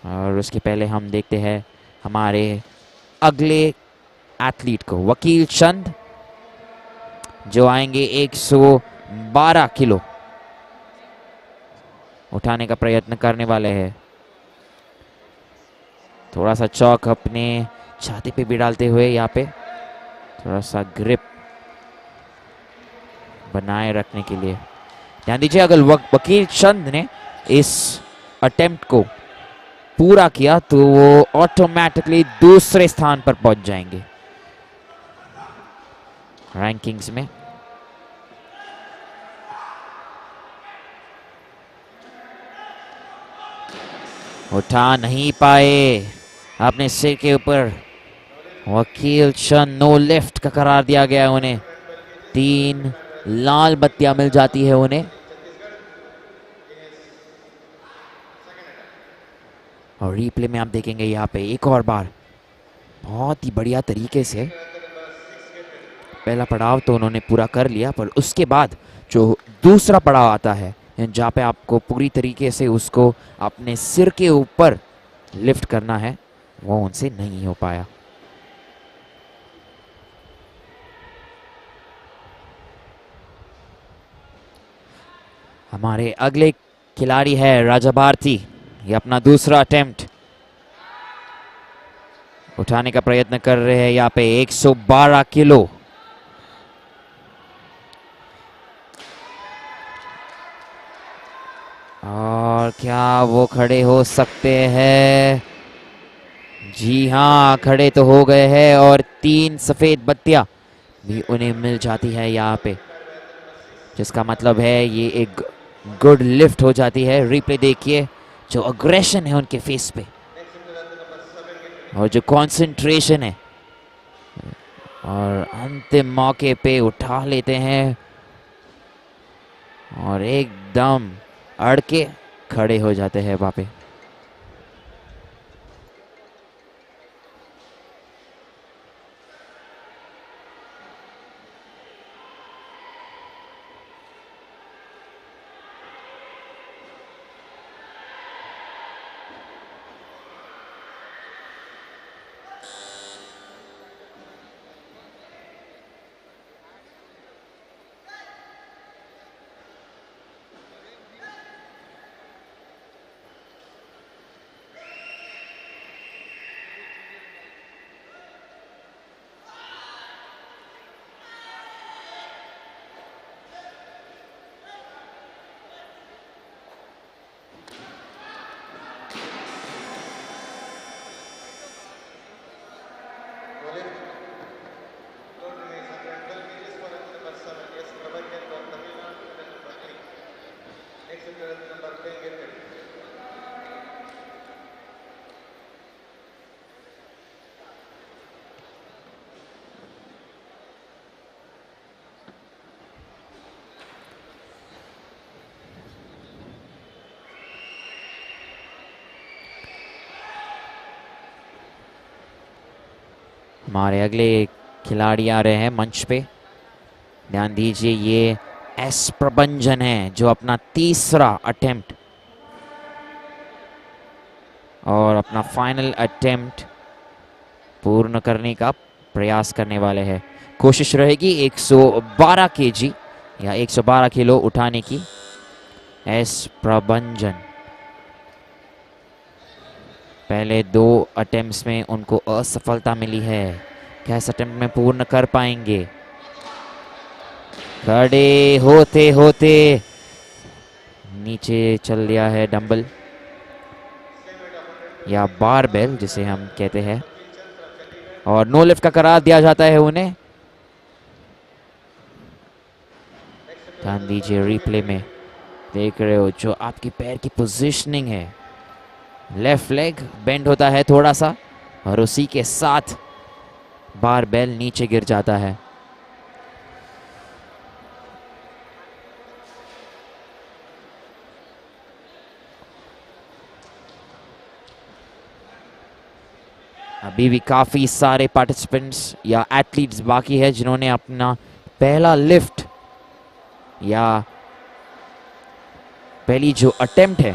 A: और उसके पहले हम देखते हैं हमारे अगले एथलीट को, वकील चंद, जो आएंगे 112 किलो उठाने का प्रयत्न करने वाले हैं। थोड़ा सा चौक अपने छाती पे भी डालते हुए यहाँ पे थोड़ा सा ग्रिप बनाए रखने के लिए। ध्यान दीजिए अगर वकील चंद ने इस अटेम्प्ट को पूरा किया तो वो ऑटोमेटिकली दूसरे स्थान पर पहुंच जाएंगे रैंकिंग्स में। उठा नहीं पाए अपने सिर के ऊपर। वकील चंद नो लिफ्ट का करार दिया गया उन्हें। 3 लाल बत्तियां मिल जाती है उन्हें। और रिप्ले में आप देखेंगे यहाँ पे एक और बार बहुत ही बढ़िया तरीके से पहला पड़ाव तो उन्होंने पूरा कर लिया, पर उसके बाद जो दूसरा पड़ाव आता है जहाँ पे आपको पूरी तरीके से उसको अपने सिर के ऊपर लिफ्ट करना है, वो उनसे नहीं हो पाया। हमारे अगले खिलाड़ी है राजा भारती। ये अपना दूसरा अटेम्प्ट उठाने का प्रयत्न कर रहे हैं यहाँ पे 112 किलो। और क्या वो खड़े हो सकते हैं? जी हाँ, खड़े तो हो गए हैं और 3 सफेद बत्तियां भी उन्हें मिल जाती है यहाँ पे, जिसका मतलब है ये एक गुड लिफ्ट हो जाती है। रिप्ले देखिए, जो अग्रेशन है उनके फेस पे और जो कंसंट्रेशन है, और अंतिम मौके पे उठा लेते हैं और एकदम अड़ के खड़े हो जाते हैं वहाँ पे। हमारे अगले खिलाड़ी आ रहे हैं मंच पे। ध्यान दीजिए, ये एस प्रबंजन है जो अपना तीसरा अटेम्प्ट और अपना फाइनल अटेम्प्ट पूर्ण करने का प्रयास करने वाले हैं। कोशिश रहेगी 112 केजी या 112 किलो उठाने की। एस प्रबंजन पहले 2 अटेम्प्ट्स में उनको असफलता मिली है, क्या इस अटेम्प्ट में पूर्ण कर पाएंगे? खड़े होते होते नीचे चल दिया है डंबल या बारबेल जिसे हम कहते हैं, और नो लिफ्ट का करार दिया जाता है उन्हें। ध्यान दीजिए, रिप्ले में देख रहे हो जो आपकी पैर की पोजीशनिंग है, लेफ्ट लेग बेंड होता है थोड़ा सा और उसी के साथ बारबेल नीचे गिर जाता है। अभी भी काफी सारे पार्टिसिपेंट्स या एथलीट्स बाकी है जिन्होंने अपना पहला लिफ्ट या पहली जो अटेम्प्ट है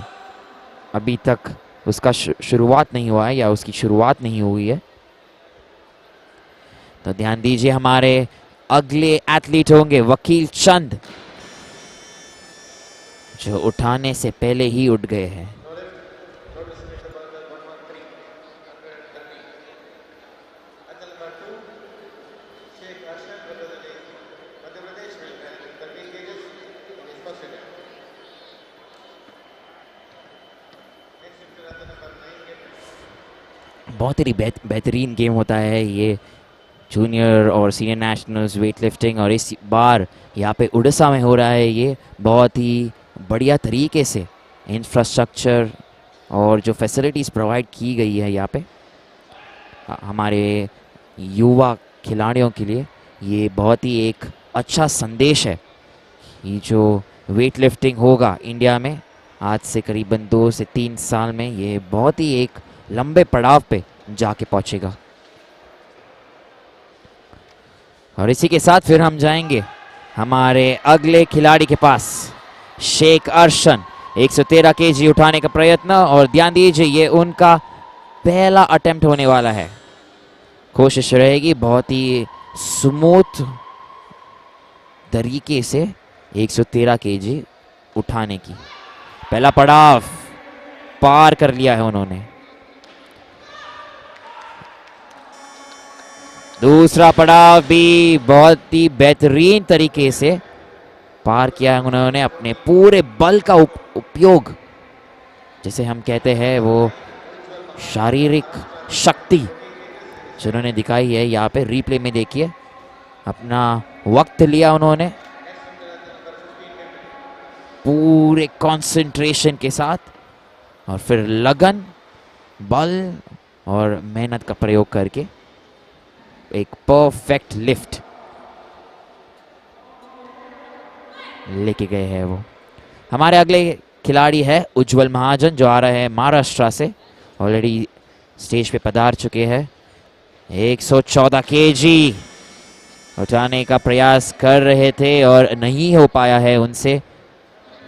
A: अभी तक उसका शुरुआत नहीं हुआ है या उसकी शुरुआत नहीं हुई है। तो ध्यान दीजिए, हमारे अगले एथलीट होंगे वकील चंद, जो उठाने से पहले ही उठ गए हैं। बहुत ही बेहतरीन गेम होता है ये जूनियर और सीनियर नेशनल्स वेट लिफ्टिंग, और इस बार यहाँ पे उड़ीसा में हो रहा है। ये बहुत ही बढ़िया तरीके से इंफ्रास्ट्रक्चर और जो फैसिलिटीज़ प्रोवाइड की गई है यहाँ पे हमारे युवा खिलाड़ियों के लिए, ये बहुत ही एक अच्छा संदेश है। ये जो वेट लिफ्टिंग होगा इंडिया में आज से करीबन 2 से 3 साल में, ये बहुत ही एक लंबे पड़ाव पे जाके पहुंचेगा। और इसी के साथ फिर हम जाएंगे हमारे अगले खिलाड़ी के पास, शेख अर्शन। 113 केजी उठाने का प्रयत्न, और ध्यान दीजिए ये उनका पहला अटेम्प्ट होने वाला है। कोशिश रहेगी बहुत ही स्मूथ तरीके से 113 केजी उठाने की। पहला पड़ाव पार कर लिया है उन्होंने। दूसरा पड़ाव भी बहुत ही बेहतरीन तरीके से पार किया है उन्होंने। अपने पूरे बल का उपयोग, जिसे हम कहते हैं वो शारीरिक शक्ति, जिन्होंने दिखाई है यहाँ पे रिप्ले में देखिए। अपना वक्त लिया उन्होंने पूरे कंसंट्रेशन के साथ, और फिर लगन, बल और मेहनत का प्रयोग करके एक परफेक्ट लिफ्ट लेके गए हैं वो। हमारे अगले खिलाड़ी है उज्जवल महाजन, जो आ रहे हैं महाराष्ट्र से, ऑलरेडी स्टेज पे पधार चुके हैं। 114 केजी उठाने का प्रयास कर रहे थे और नहीं हो पाया है उनसे।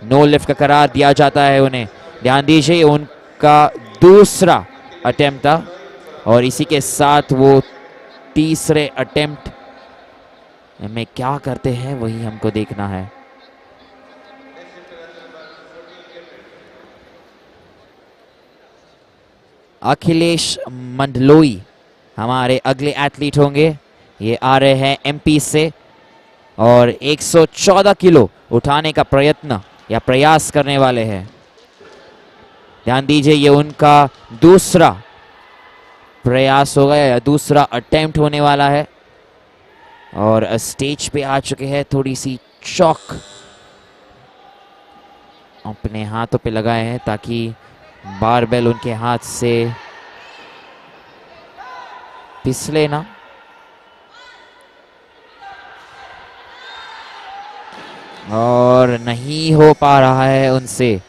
A: नो लिफ्ट का करार दिया जाता है उन्हें। ध्यान दीजिए उनका दूसरा अटेम्प्ट था, और इसी के साथ वो तीसरे अटेम्प्ट में क्या करते हैं वही हमको देखना है। अखिलेश मंडलोई हमारे अगले एथलीट होंगे। ये आ रहे हैं एमपी से, और 114 किलो उठाने का प्रयत्न या प्रयास करने वाले हैं। ध्यान दीजिए ये उनका दूसरा प्रयास होगा या दूसरा अटेम्प्ट होने वाला है, और स्टेज पे आ चुके हैं। थोड़ी सी चौक अपने हाथों पे लगाए हैं ताकि बारबेल उनके हाथ से फिसले ना। और नहीं हो पा रहा है उनसे,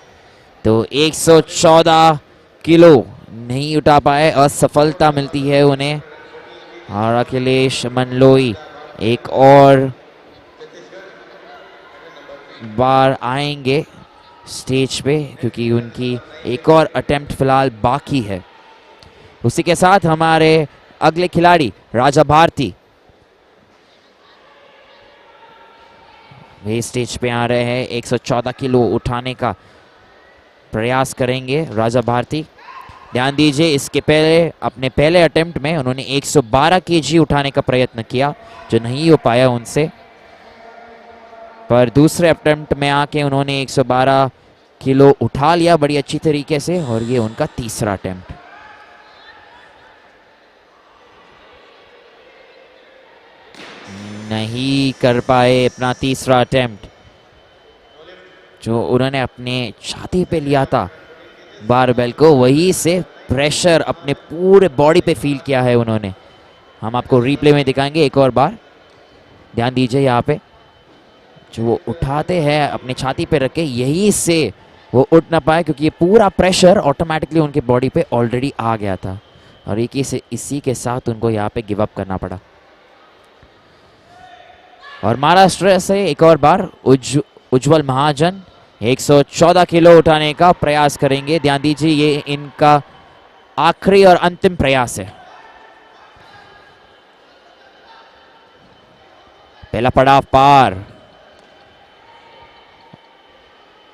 A: तो 114 किलो नहीं उठा पाए, असफलता मिलती है उन्हें। और अखिलेश मंडलोई एक और बार आएंगे स्टेज पे, क्योंकि उनकी एक और अटेम्प्ट फिलहाल बाकी है। उसी के साथ हमारे अगले खिलाड़ी राजा भारती वे स्टेज पे आ रहे हैं। 114 किलो उठाने का प्रयास करेंगे राजा भारती। ध्यान दीजिए इसके पहले अपने पहले अटेम्प्ट में उन्होंने 112 केजी उठाने का प्रयत्न किया, जो नहीं हो पाया उनसे। पर दूसरे अटेम्प्ट में आके उन्होंने 112 किलो उठा लिया बड़ी अच्छी तरीके से, और ये उनका तीसरा अटेम्प्ट। नहीं कर पाए अपना तीसरा अटेम्प्ट, जो उन्होंने अपने छाती पे लिया था बारबेल को, वही से प्रेशर अपने पूरे बॉडी पे फील किया है उन्होंने। हम आपको रिप्ले में दिखाएंगे एक और बार। ध्यान दीजिए यहाँ पे जो वो उठाते हैं अपनी छाती पे रख के, यही से वो उठ ना पाए क्योंकि ये पूरा प्रेशर ऑटोमेटिकली उनके बॉडी पे ऑलरेडी आ गया था और इसी के साथ उनको यहाँ पे गिव अप करना पड़ा। और महाराष्ट्र से एक और बार उज्जवल महाजन 114 किलो उठाने का प्रयास करेंगे। ध्यान दीजिए ये इनका आखिरी और अंतिम प्रयास है। पहला पड़ाव पार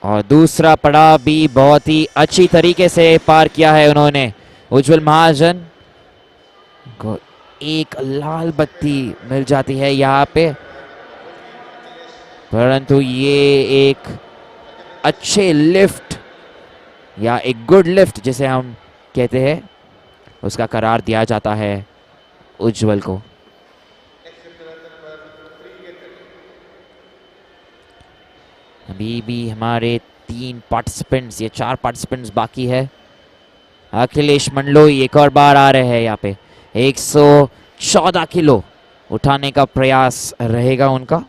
A: और दूसरा पड़ाव भी बहुत ही अच्छी तरीके से पार किया है उन्होंने। उज्जवल महाजन को एक लाल बत्ती मिल जाती है यहाँ पे, परंतु ये एक अच्छे लिफ्ट या एक गुड लिफ्ट जिसे हम कहते हैं उसका करार दिया जाता है उज्जवल को। अभी भी हमारे 3 पार्टिसिपेंट्स, ये 4 पार्टिसिपेंट्स बाकी है। अखिलेश मंडलोई एक और बार आ रहे हैं यहाँ पे। 114 किलो उठाने का प्रयास रहेगा उनका।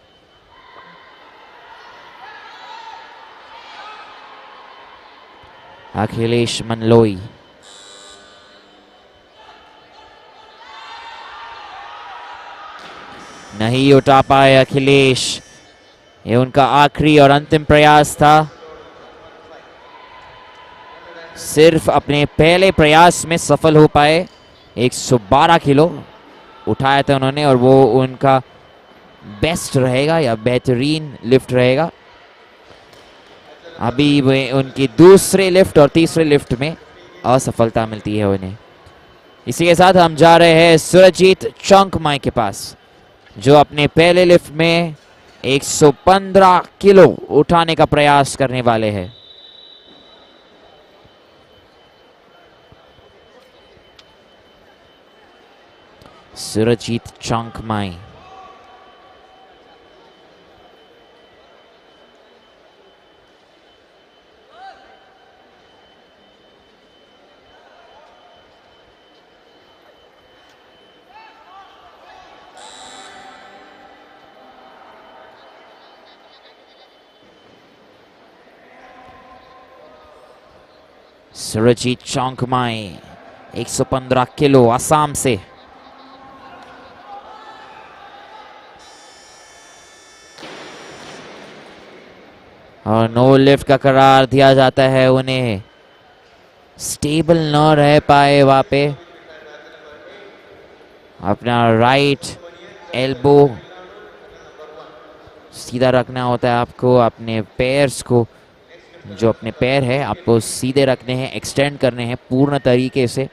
A: अखिलेश मंडलोई नहीं उठा पाए अखिलेश, ये उनका आखिरी और अंतिम प्रयास था। सिर्फ अपने पहले प्रयास में सफल हो पाए। 112 किलो उठाया था उन्होंने और वो उनका बेस्ट रहेगा या बेहतरीन लिफ्ट रहेगा। अभी वे उनकी दूसरे लिफ्ट और तीसरे लिफ्ट में असफलता मिलती है उन्हें। इसी के साथ हम जा रहे हैं सुरजीत चौंकमाई के पास जो अपने पहले लिफ्ट में 115 किलो उठाने का प्रयास करने वाले हैं। सुरजीत चौंकमाई सुरजीत चौंकमाई 115 किलो असम से। और नो लिफ्ट का करार दिया जाता है उन्हें। स्टेबल न रह पाए वहां पे, अपना राइट एल्बो सीधा रखना होता है आपको, अपने पैर्स को जो अपने पैर है आपको सीधे रखने हैं, एक्सटेंड करने हैं पूर्ण तरीके से।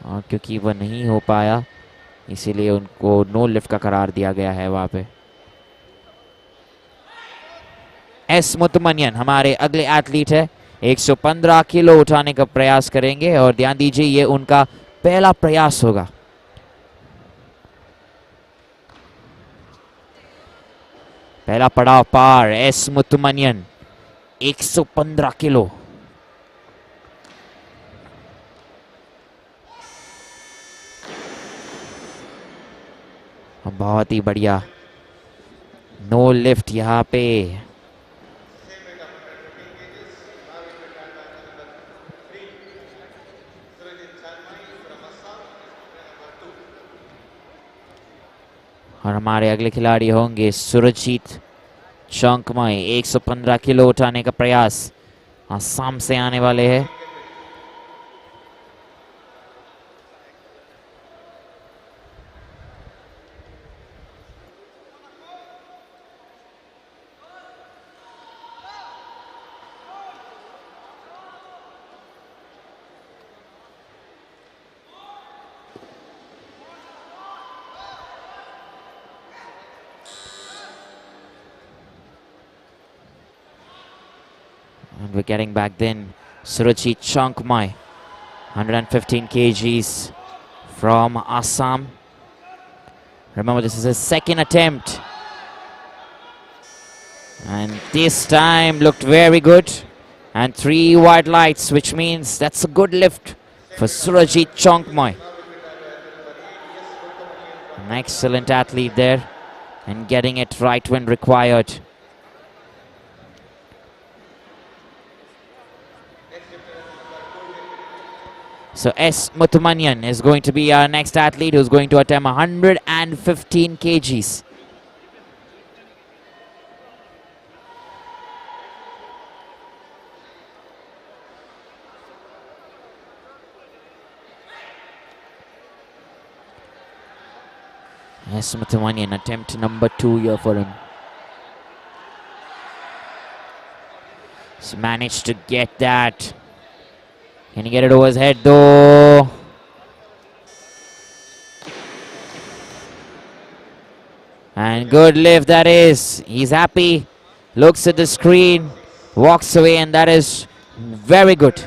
A: और क्योंकि वह नहीं हो पाया इसीलिए उनको नो लिफ्ट का करार दिया गया है वहां पे। एस मुतमनियन हमारे अगले एथलीट है, 115 किलो उठाने का प्रयास करेंगे और ध्यान दीजिए ये उनका पहला प्रयास होगा। पहला पड़ाव पार। S मुतमनियन 115 kilo. बहुत ही बढ़िया नो लिफ्ट यहाँ पे। और हमारे अगले खिलाड़ी होंगे सुरजीत चौंकमाई। 115 किलो उठाने का प्रयास असम से आने वाले हैं। And we're getting back then Surajit Chaunkmai, 115 kgs from Assam. Remember, this is his second attempt. And this time looked very good. And 3 white lights, which means that's a good lift for Surajit Chaunkmai. An excellent athlete there and getting it right when required. So S. Muthumanyan is going to be our next athlete who's going to attempt 115 kgs. S. Muthumanyan, attempt number 2 here for him. He's managed to get that. Can he get it over his head though? And good lift that is. He's happy. Looks at the screen. Walks away, and that is very good.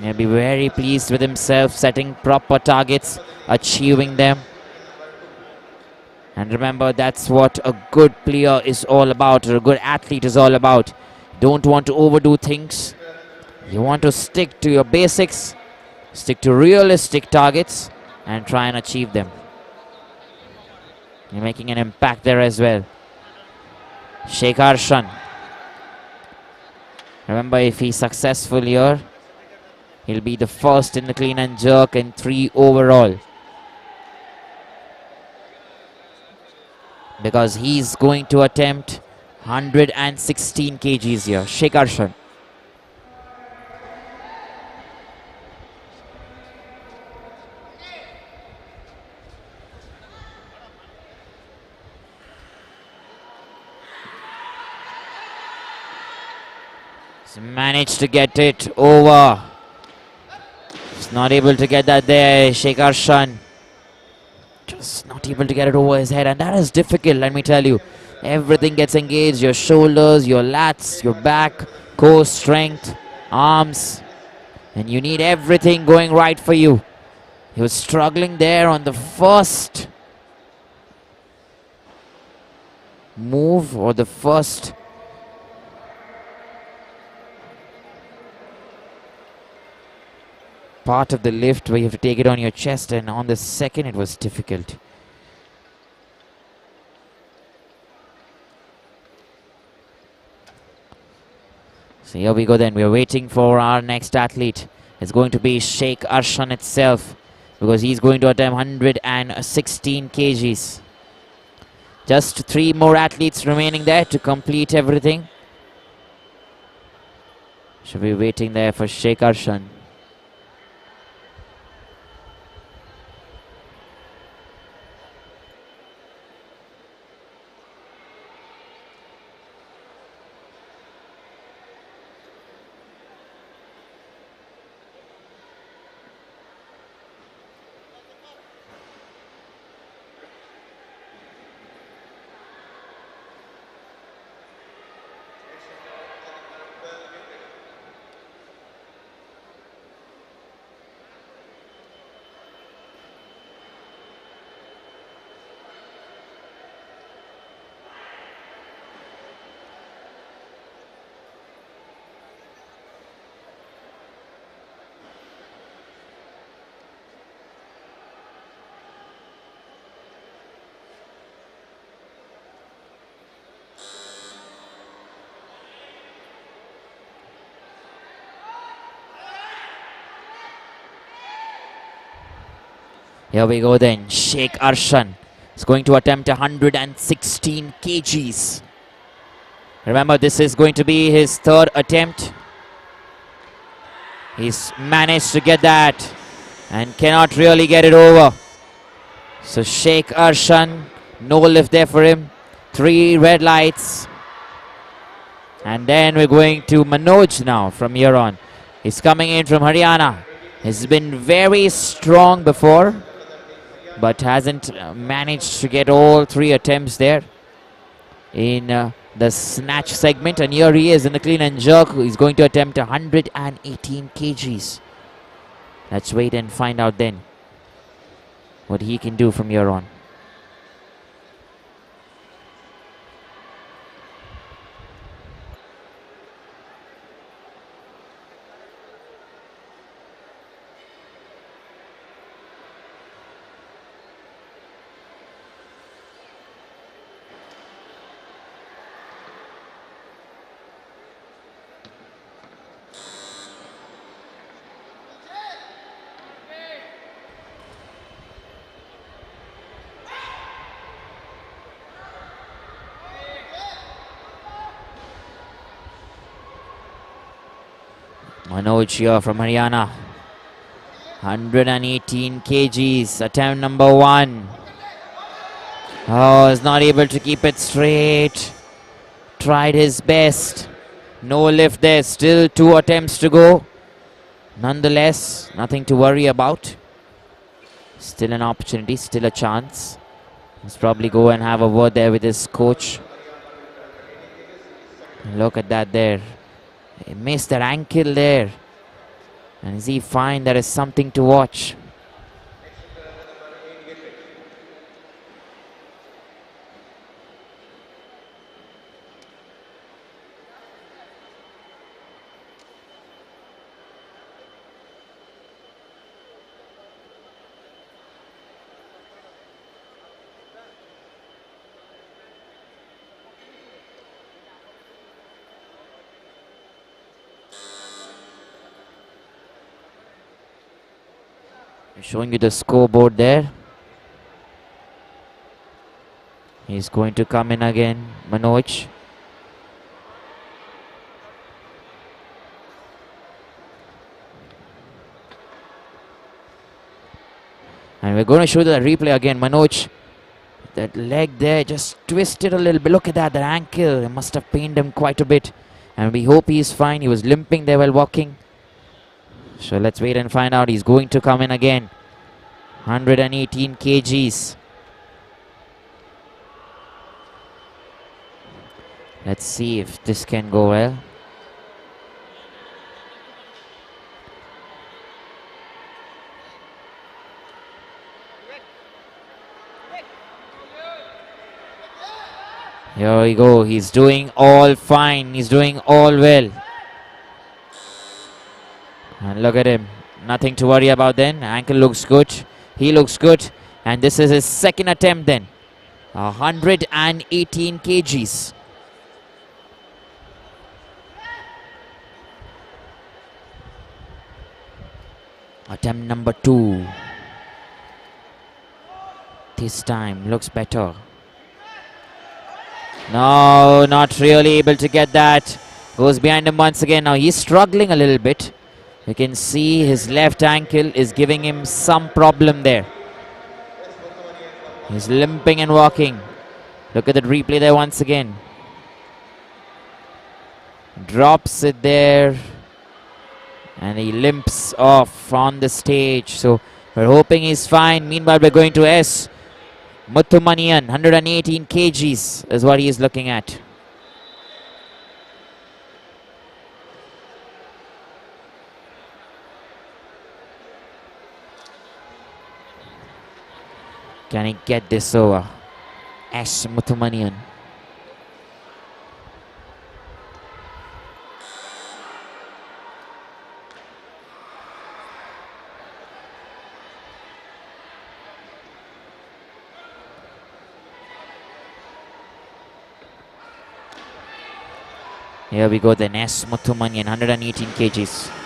A: He'll be very pleased with himself, setting proper targets, achieving them. And remember, that's what a good player is all about, or a good athlete is all about. Don't want to overdo things. You want to stick to your basics, stick to realistic targets, and try and achieve them. You're making an impact there as well. Sheikh Arshan. Remember, if he's successful here, he'll be the first in the clean and jerk and 3 overall. Because he's going to attempt 116 kgs here. Sheikh Arshan. He's managed to get it over. He's not able to get that there. Sheikh Arshan just not able to get it over his head, and that is difficult, let me tell you. Everything gets engaged, your shoulders, your lats, your back, core strength, arms, and you need everything going right for you. He was struggling there on the first move, or the first part of the lift where you have to take it on your chest, and on the second it was difficult. So here we go then. We are waiting for our next athlete. It's going to be Sheikh Arshan itself, because he's going to attempt 116 kgs. Just 3 more athletes remaining there to complete everything. Should be waiting there for Sheikh Arshan. Here we go then. Sheikh Arshan is going to attempt 116 kgs. Remember, this is going to be his 3rd attempt. He's managed to get that and cannot really get it over. So Sheikh Arshan, no lift there for him. 3 red lights. And then we're going to Manoj now from here on. He's coming in from Haryana. He's been very strong before, but hasn't managed to get all 3 attempts there in the snatch segment. And here he is in the clean and jerk. He's going to attempt 118 kgs. Let's wait and find out then what he can do from here on. Manoj here from Haryana. 118 kgs, attempt number 1. Oh, is not able to keep it straight. Tried his best. No lift there, still 2 attempts to go. Nonetheless, nothing to worry about. Still an opportunity, still a chance. Let's probably go and have a word there with his coach. Look at that there. He missed that ankle there. And is he fine? That is something to watch. Showing you the scoreboard there. He's going to come in again, Manoj. And we're going to show the replay again. Manoj, that leg there just twisted a little bit. Look at that, the ankle. It must have pained him quite a bit. And we hope he's fine. He was limping there while walking. So let's wait and find out. He's going to come in again. 118 kgs. Let's see if this can go well. Here we go. He's doing all fine. He's doing all well. And look at him. Nothing to worry about then. Ankle looks good. He looks good. And this is his second attempt then. 118 kgs. Attempt number 2. This time looks better. No, not really able to get that. Goes behind him once again. Now he's struggling a little bit. You can see his left ankle is giving him some problem there. He's limping and walking. Look at the replay there once again. Drops it there. And he limps off on the stage. So we're hoping he's fine. Meanwhile, we're going to S. Muthumanian, 118 kgs is what he is looking at. Can he get this over? S. Muthumanian. Here we go then, S. Muthumanian, 118 kgs.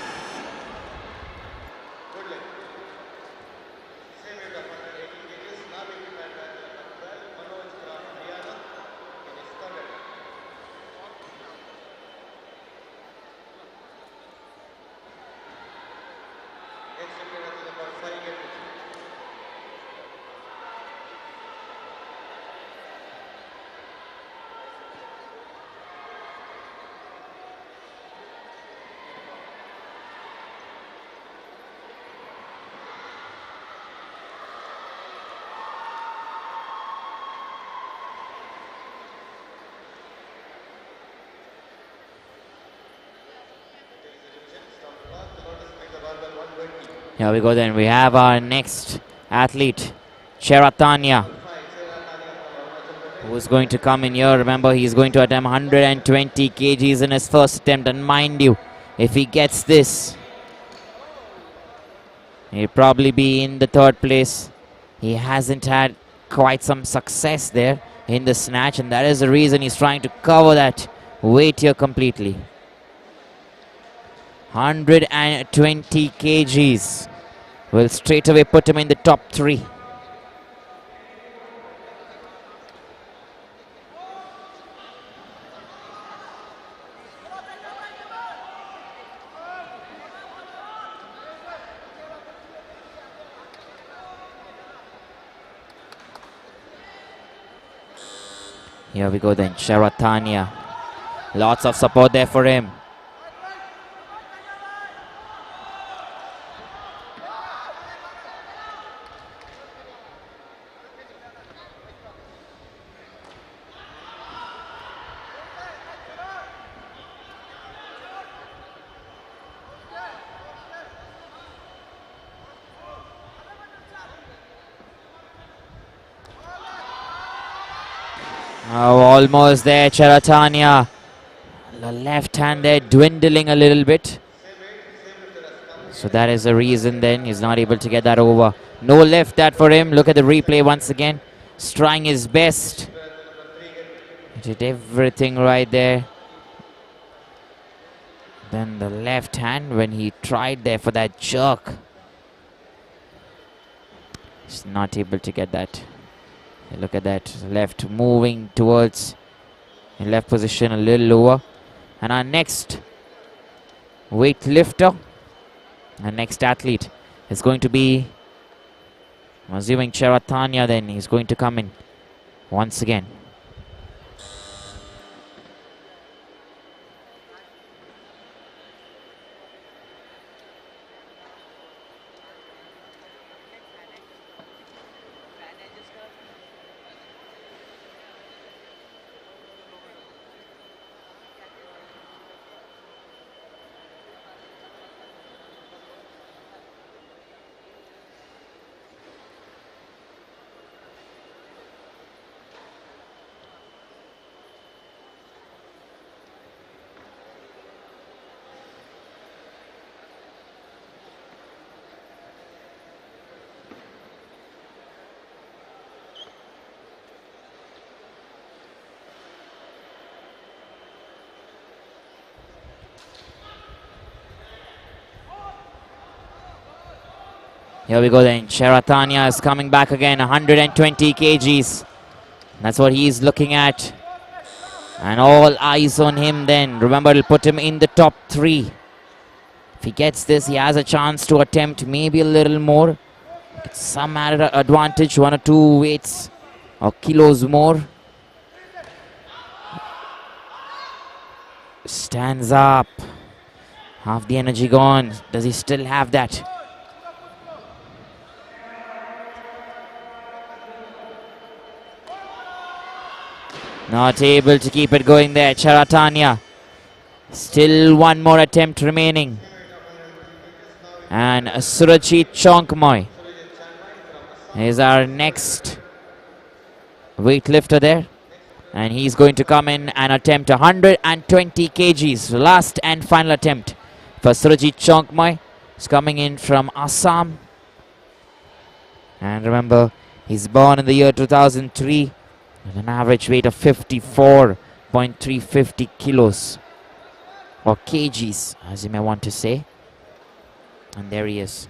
A: Here we go then. We have our next athlete, Cheratanya, who is going to come in here. Remember, he's going to attempt 120 kgs in his first attempt. And mind you, if he gets this, he'll probably be in the 3rd place. He hasn't had quite some success there in the snatch, and that is the reason he's trying to cover that weight here completely. 120 kgs will straight away put him in the top 3. Here we go then, Charatanya. Lots of support there for him. Oh, almost there, Charatanya. The left hand there dwindling a little bit. So that is the reason then he's not able to get that over. No left that for him. Look at the replay once again. He's trying his best. He did everything right there. Then the left hand when he tried there for that jerk. He's not able to get that. Look at that, left moving towards in left position a little lower. And our next weightlifter, our next athlete is going to be, I'm assuming Charatanya then, he's going to come in once again. Here we go then, Charatanya is coming back again, 120 kgs. That's what he's looking at. And all eyes on him then. Remember, it'll put him in the top 3. If he gets this, he has a chance to attempt maybe a little more. Get some added advantage, 1 or 2 weights or kilos more. Stands up. Half the energy gone. Does he still have that? Not able to keep it going there, Charatanya. Still 1 more attempt remaining. And Surajit Chonkmoy is our next weightlifter there. And he's going to come in and attempt 120 kgs. Last and final attempt for Surajit Chonkmoy. He's coming in from Assam. And remember, he's born in the year 2003. With an average weight of 54.350 kilos or kgs, as you may want to say. And there he is.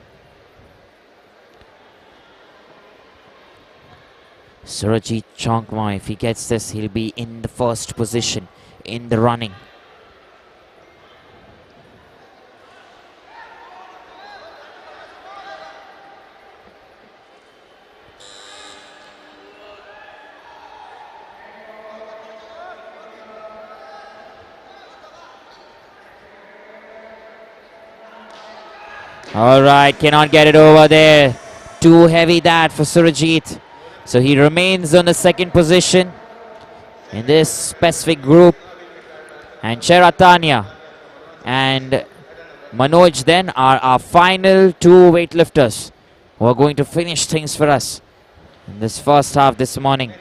A: Surajit Chonkmoy, if he gets this, he'll be in the first position in the running. All right, cannot get it over there. Too heavy that for Surajit. So he remains on the second position in this specific group. And Charatanya and Manoj then are our final 2 weightlifters who are going to finish things for us in this first half this morning.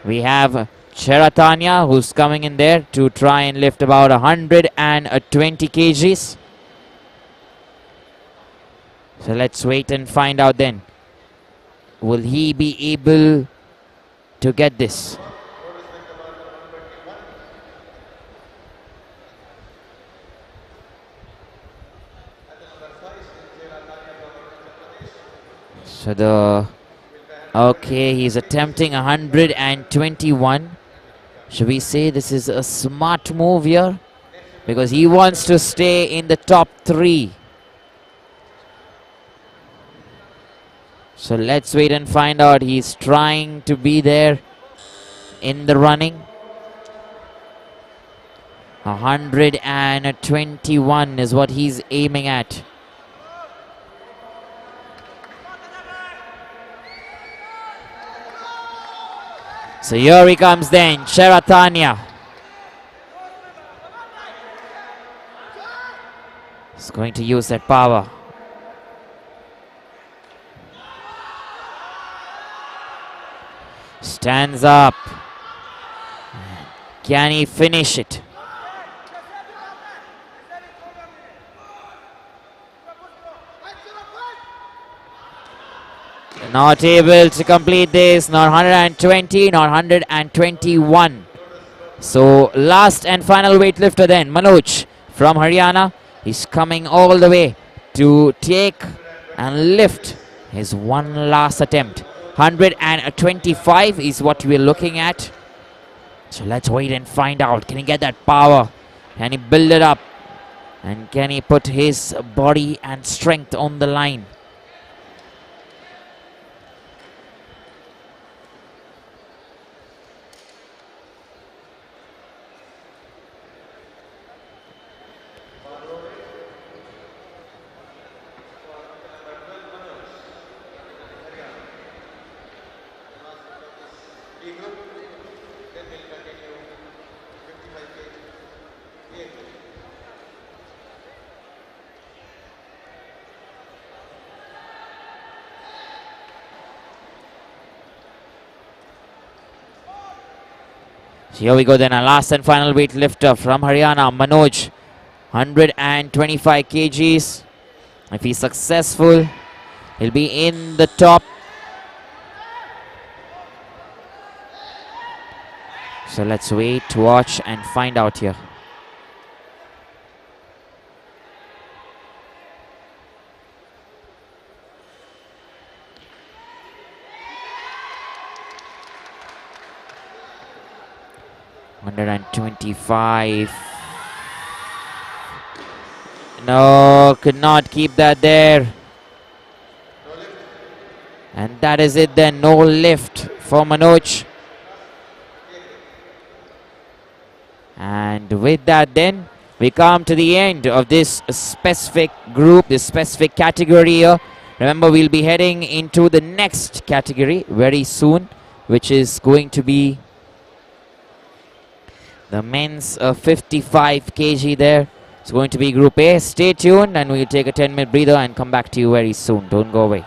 A: We have Charatanya who's coming in there to try and lift about 120 kgs. So let's wait and find out then. Will he be able to get this? So okay, he's attempting 121. Should we say this is a smart move here? Because he wants to stay in the top 3. So let's wait and find out. He's trying to be there in the running. 121 is what he's aiming at. So here he comes then, Cheratanya. He's going to use that power. Stands up. Can he finish it? Not able to complete this. Not 120, not 121. So last and final weightlifter then, Manoj from Haryana. He's coming all the way to take and lift his one last attempt. 125 is what we're looking at. So let's wait and find out. Can he get that power? Can he build it up? And can he put his body and strength on the line? So here we go then, a last and final weightlifter from Haryana, Manoj. 125 kgs. If he's successful, he'll be in the top. So let's wait, watch and find out here. $125. No, could not keep that there. And that is it then, no lift for Manoj. And with that then, we come to the end of this specific group, this specific category here. Remember, we'll be heading into the next category very soon, which is going to be the men's 55 kg there. It's going to be Group A. Stay tuned and we'll take a 10-minute breather and come back to you very soon. Don't go away.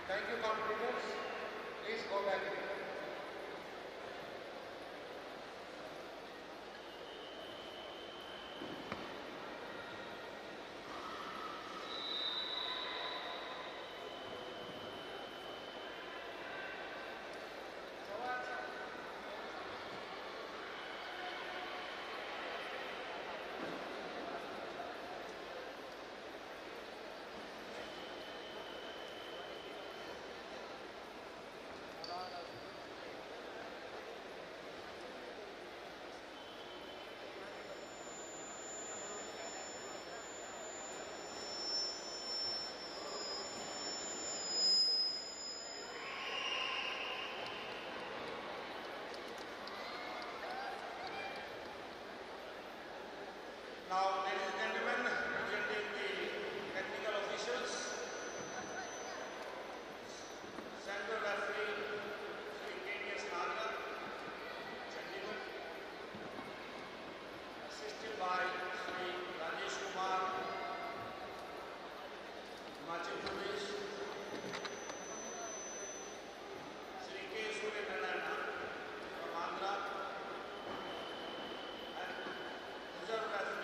B: Thank you, competitors. Please go back. Now, ladies and gentlemen, presenting the technical officials, Central Referee Sri K.S. Nagar, Chandigarh, assisted by Sri Rajesh Kumar, Himachal Pradesh, Sri K. Suryanarayana from Andhra, and reserve referee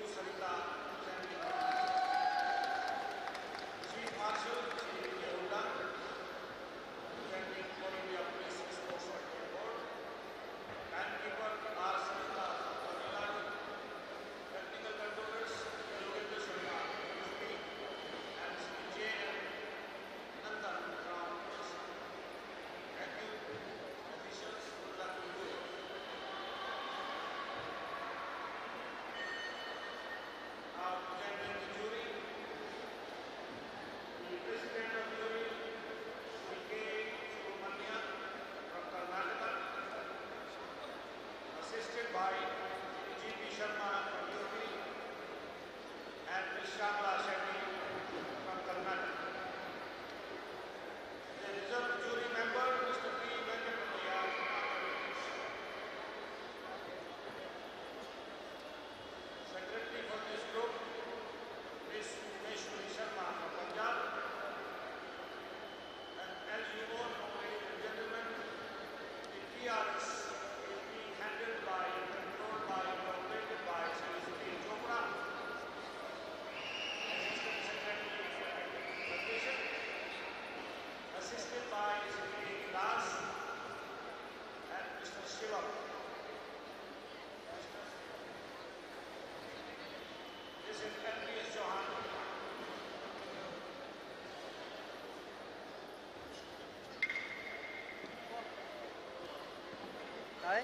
B: Sarita, Chief Marshal Sri Yehuda, representing All India Police Sports Control Board, Timekeeper R. Sarita from Tamil Nadu, Technical Controllers Yogendra Sharma, UP, and Sri J. M. Nandan from Odisha. Thank you, officials. Good luck to you. Now, presenting the jury, the President of the jury, Sri K. Subramania from Karnataka, assisted by G. P. Sharma from UP and Ms. Shamla Shetty from Karnataka. The reserve jury member, Mr. P. Venkatramaya from Andhra Pradesh. Secretary for this group, Ms. Bhubaneswar Sharma from Punjab, and as you all know, ladies and gentlemen, the TRS is being handled by, controlled by, and operated by Sri Sukhdev Chopra, Assistant Secretary for Federation, assisted by Sri Das and Mr. Shivam. This is LPS Johan.
C: Hi.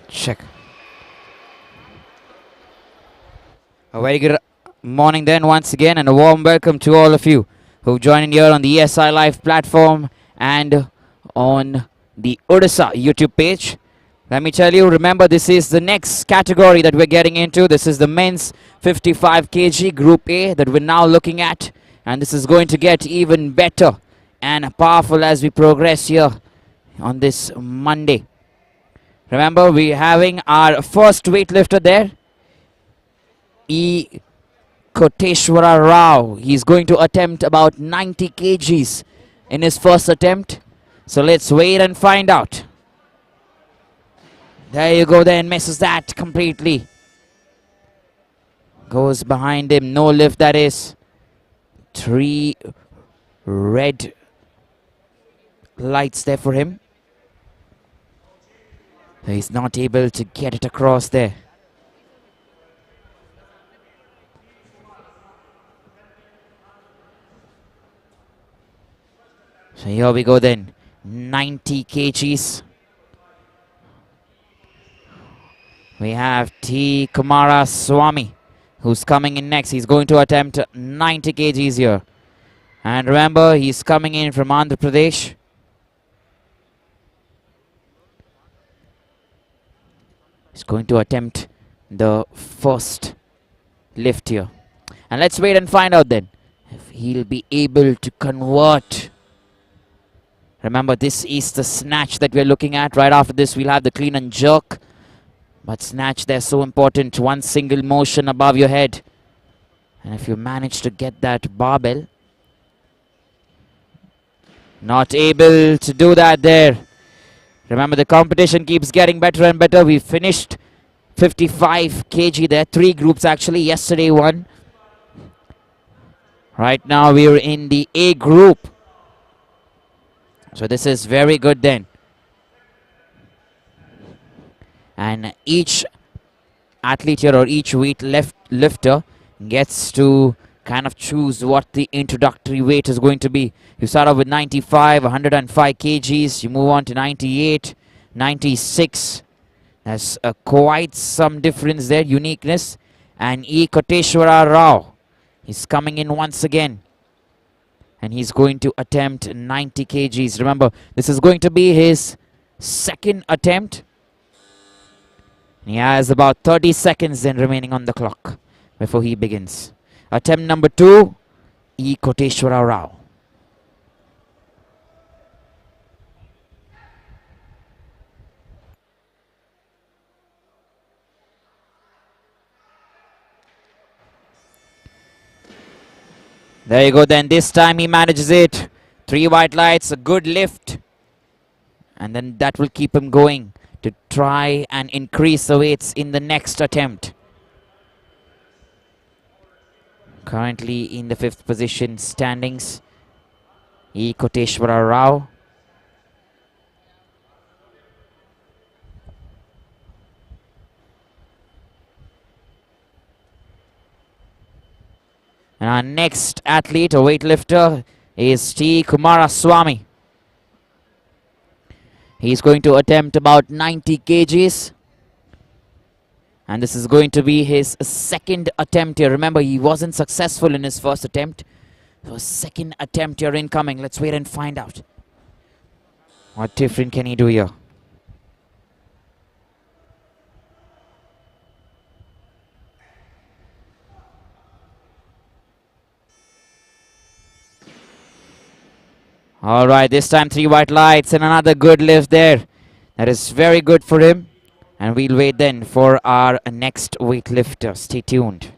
A: Check. A very good morning then once again, and a warm welcome to all of you who've joined in here on the ESI Live platform and on the Odisha YouTube page. Let me tell you, remember, this is the next category that we're getting into. This is the men's 55 kg Group A that we're now looking at, and this is going to get even better and powerful as we progress here on this Monday. Remember, we're having our first weightlifter there, E. Koteshwara Rao. He's going to attempt about 90 kgs in his first attempt. So let's wait and find out. There you go then, misses that completely. Goes behind him, no lift that is. 3 red lights there for him. He's not able to get it across there. So here we go then, 90 kgs. We have T. Kumara Swami, who's coming in next. He's going to attempt 90 kgs here. And remember, he's coming in from Andhra Pradesh. He's going to attempt the first lift here. And let's wait and find out then if he'll be able to convert. Remember, this is the snatch that we're looking at. Right after this, we'll have the clean and jerk. But snatch, they're so important. One single motion above your head. And if you manage to get that barbell, not able to do that there. Remember, the competition keeps getting better and better. We finished 55 kg there. 3 groups actually. Yesterday one. Right now we're in the A group. So this is very good then. And each athlete here or each lifter gets to kind of choose what the introductory weight is going to be. You start off with 95, 105 kgs. You move on to 98, 96. There's quite some difference there, uniqueness. And E. Koteshwara Rao is coming in once again. And he's going to attempt 90 kgs. Remember, this is going to be his second attempt. He has about 30 seconds then remaining on the clock before he begins. Attempt number 2, E. Koteshwara Rao. There you go then. This time he manages it. 3 white lights, a good lift. And then that will keep him going to try and increase the weights in the next attempt. Currently in the 5th position standings, E. Koteshwara Rao. And our next athlete, a weightlifter, is T. Kumaraswamy. He's going to attempt about 90 kgs. And this is going to be his second attempt here. Remember, he wasn't successful in his first attempt. So second attempt here incoming. Let's wait and find out. What different can he do here? All right, this time 3 white lights and another good lift there. That is very good for him. And we'll wait then for our next weightlifter. Stay tuned.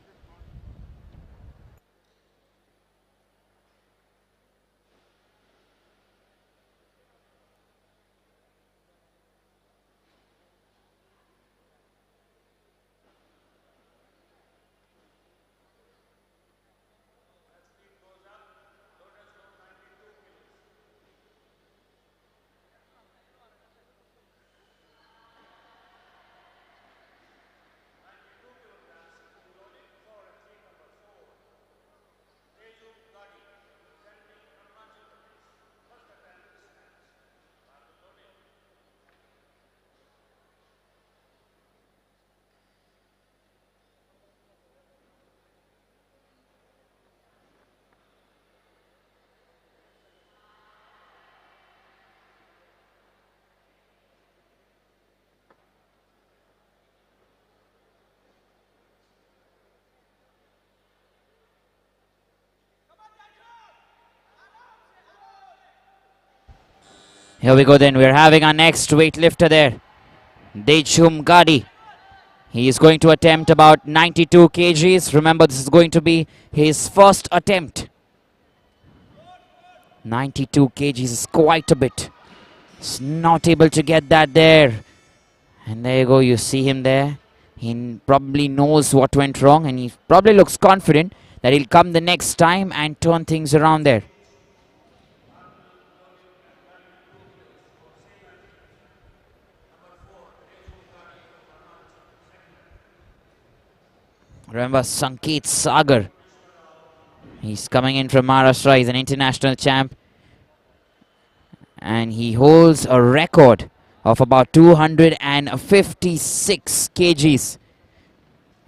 A: Here we go then. We're having our next weightlifter there. Dejum Gadi. He is going to attempt about 92 kgs. Remember, this is going to be his first attempt. 92 kgs is quite a bit. He's not able to get that there. And there you go, you see him there. He probably knows what went wrong and he probably looks confident that he'll come the next time and turn things around there. Remember Sanket Sagar. He's coming in from Maharashtra. He's an international champ. And he holds a record of about 256 kgs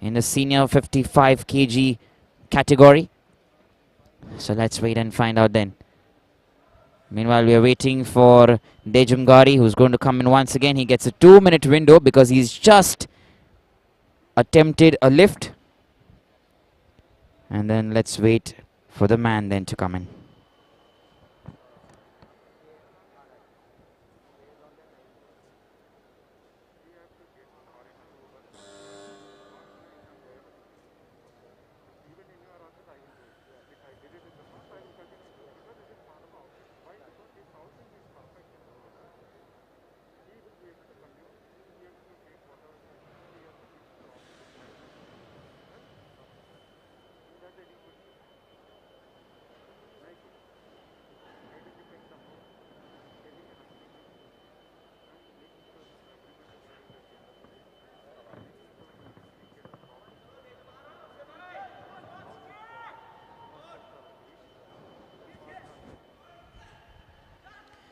A: in the senior 55 kg category. So let's wait and find out then. Meanwhile, we are waiting for Dejum Gadi, who's going to come in once again. He gets a 2-minute window because he's just attempted a lift. And then let's wait for the man then to come in.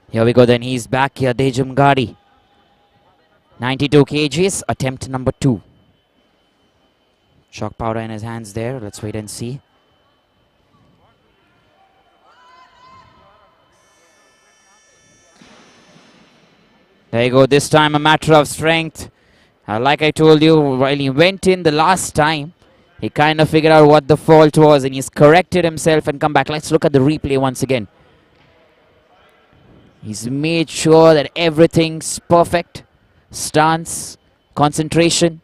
A: Here we go then, he's back here, Dejum Gadi. 92 kgs, attempt number 2. Chalk powder in his hands there, let's wait and see. There you go, this time a matter of strength. Like I told you, while he went in the last time, he kind of figured out what the fault was and he's corrected himself and come back. Let's look at the replay once again. He's made sure that everything's perfect. Stance, concentration.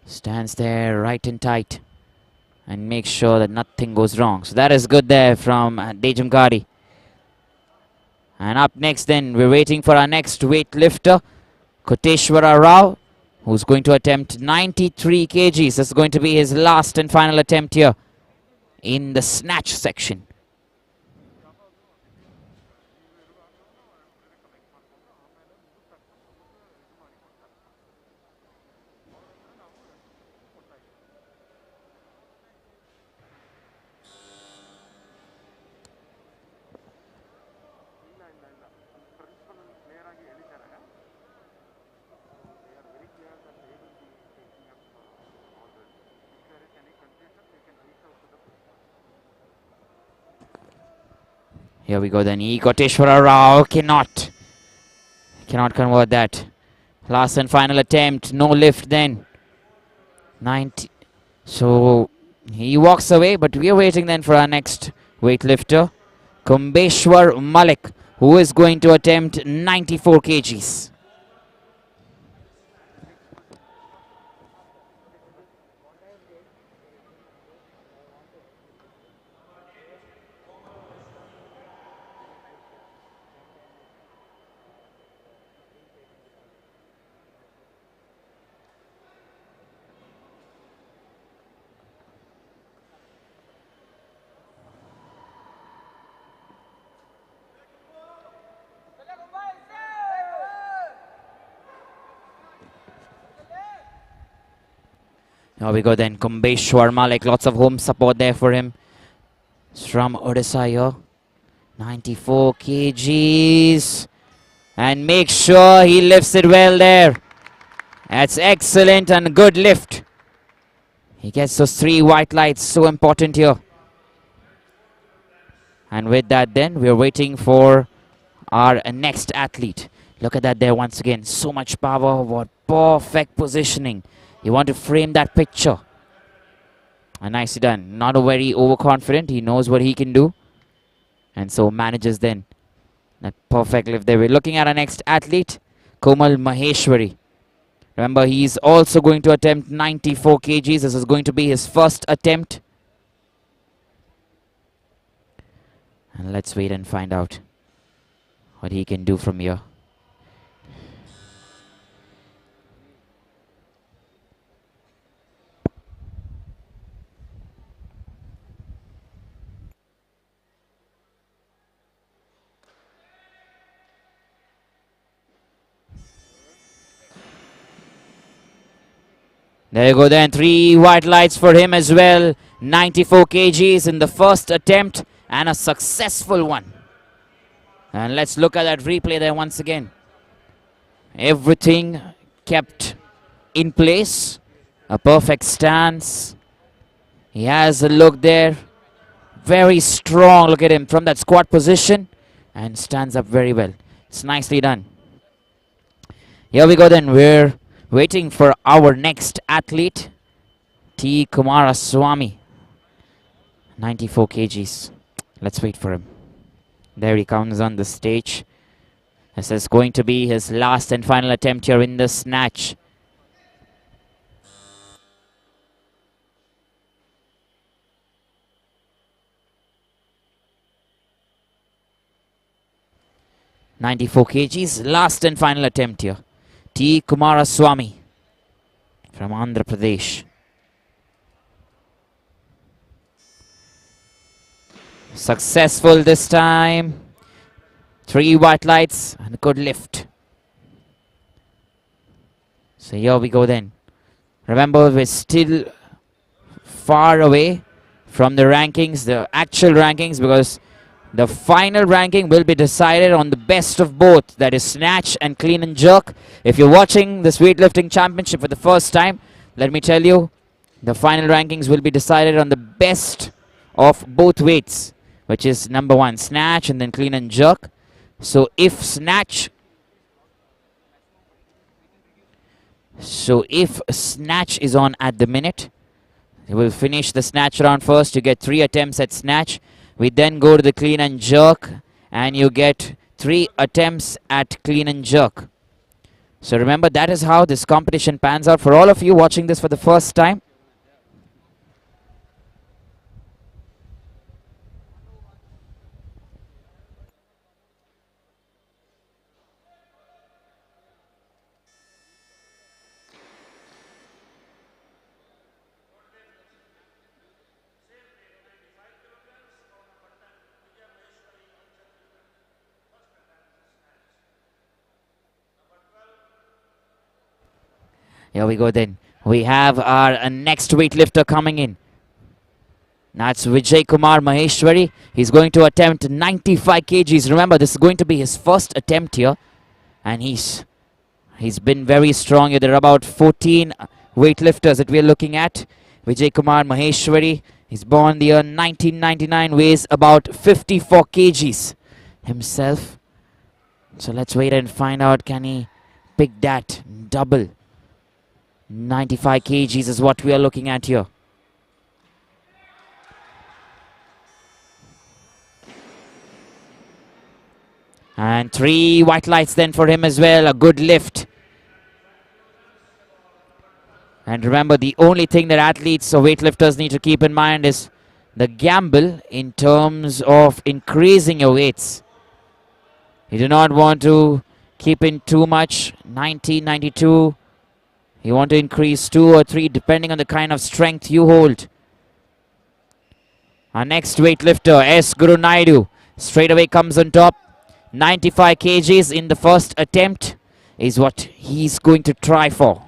A: Stands there right and tight and makes sure that nothing goes wrong. So that is good there from Dejum Gadi. And up next then, we're waiting for our next weightlifter, Koteshwara Rao, who's going to attempt 93 kgs. This is going to be his last and final attempt here in the snatch section. Here we go then, Koteshwara Rao cannot convert that. Last and final attempt, no lift then. 90. So he walks away, but we are waiting then for our next weightlifter, Kumbeshwar Malik, who is going to attempt 94 kgs. Here we go then, Kumbeshwar Malik, lots of home support there for him. It's from Odisha here. 94 kgs. And make sure he lifts it well there. That's excellent and good lift. He gets those 3 white lights, so important here. And with that then, we're waiting for our next athlete. Look at that there once again, so much power, what perfect positioning. You want to frame that picture. And nicely done. Not a very overconfident. He knows what he can do. And so manages then That perfect lift there. We're looking at our next athlete, Komal Maheshwari. Remember, he's also going to attempt 94 kgs. This is going to be his first attempt. And let's wait and find out what he can do from here. There you go then, 3 white lights for him as well. 94 kgs in the first attempt and a successful one. And let's look at that replay there once again. Everything kept in place. A perfect stance. He has a look there. Very strong. Look at him from that squat position. And stands up very well. It's nicely done. Here we go then. We're waiting for our next athlete. T. Kumaraswamy. 94 kgs. Let's wait for him. There he comes on the stage. This is going to be his last and final attempt here in the snatch. (94 kgs), last and final attempt here. T. Kumaraswamy from Andhra Pradesh. Successful this time. 3 white lights and a good lift. So here we go then. Remember, we're still far away from the rankings, the actual rankings, because the final ranking will be decided on the best of both, that is snatch and clean and jerk. If you're watching this weightlifting championship for the first time, let me tell you, the final rankings will be decided on the best of both weights, which is number 1 snatch and then clean and jerk. So if snatch is on at the minute, you will finish the snatch round first. You get 3 attempts at snatch. We then go to the clean and jerk, and you get 3 attempts at clean and jerk. So remember, that is how this competition pans out for all of you watching this for the first time. Here we go then. We have our next weightlifter coming in. That's Vijay Kumar Maheshwari. He's going to attempt 95 kgs. Remember, this is going to be his first attempt here. And he's been very strong here. There are about 14 weightlifters that we're looking at. Vijay Kumar Maheshwari. He's born the year 1999. Weighs about 54 kgs himself. So let's wait and find out. Can he pick that double? 95 kgs is what we are looking at here. And 3 white lights then for him as well. A good lift. And remember, the only thing that athletes or weightlifters need to keep in mind is the gamble in terms of increasing your weights. You do not want to keep in too much. 90, 92. You want to increase 2 or 3 depending on the kind of strength you hold. Our next weightlifter, S. Guru Naidu, straight away comes on top. 95 kgs in the first attempt is what he's going to try for.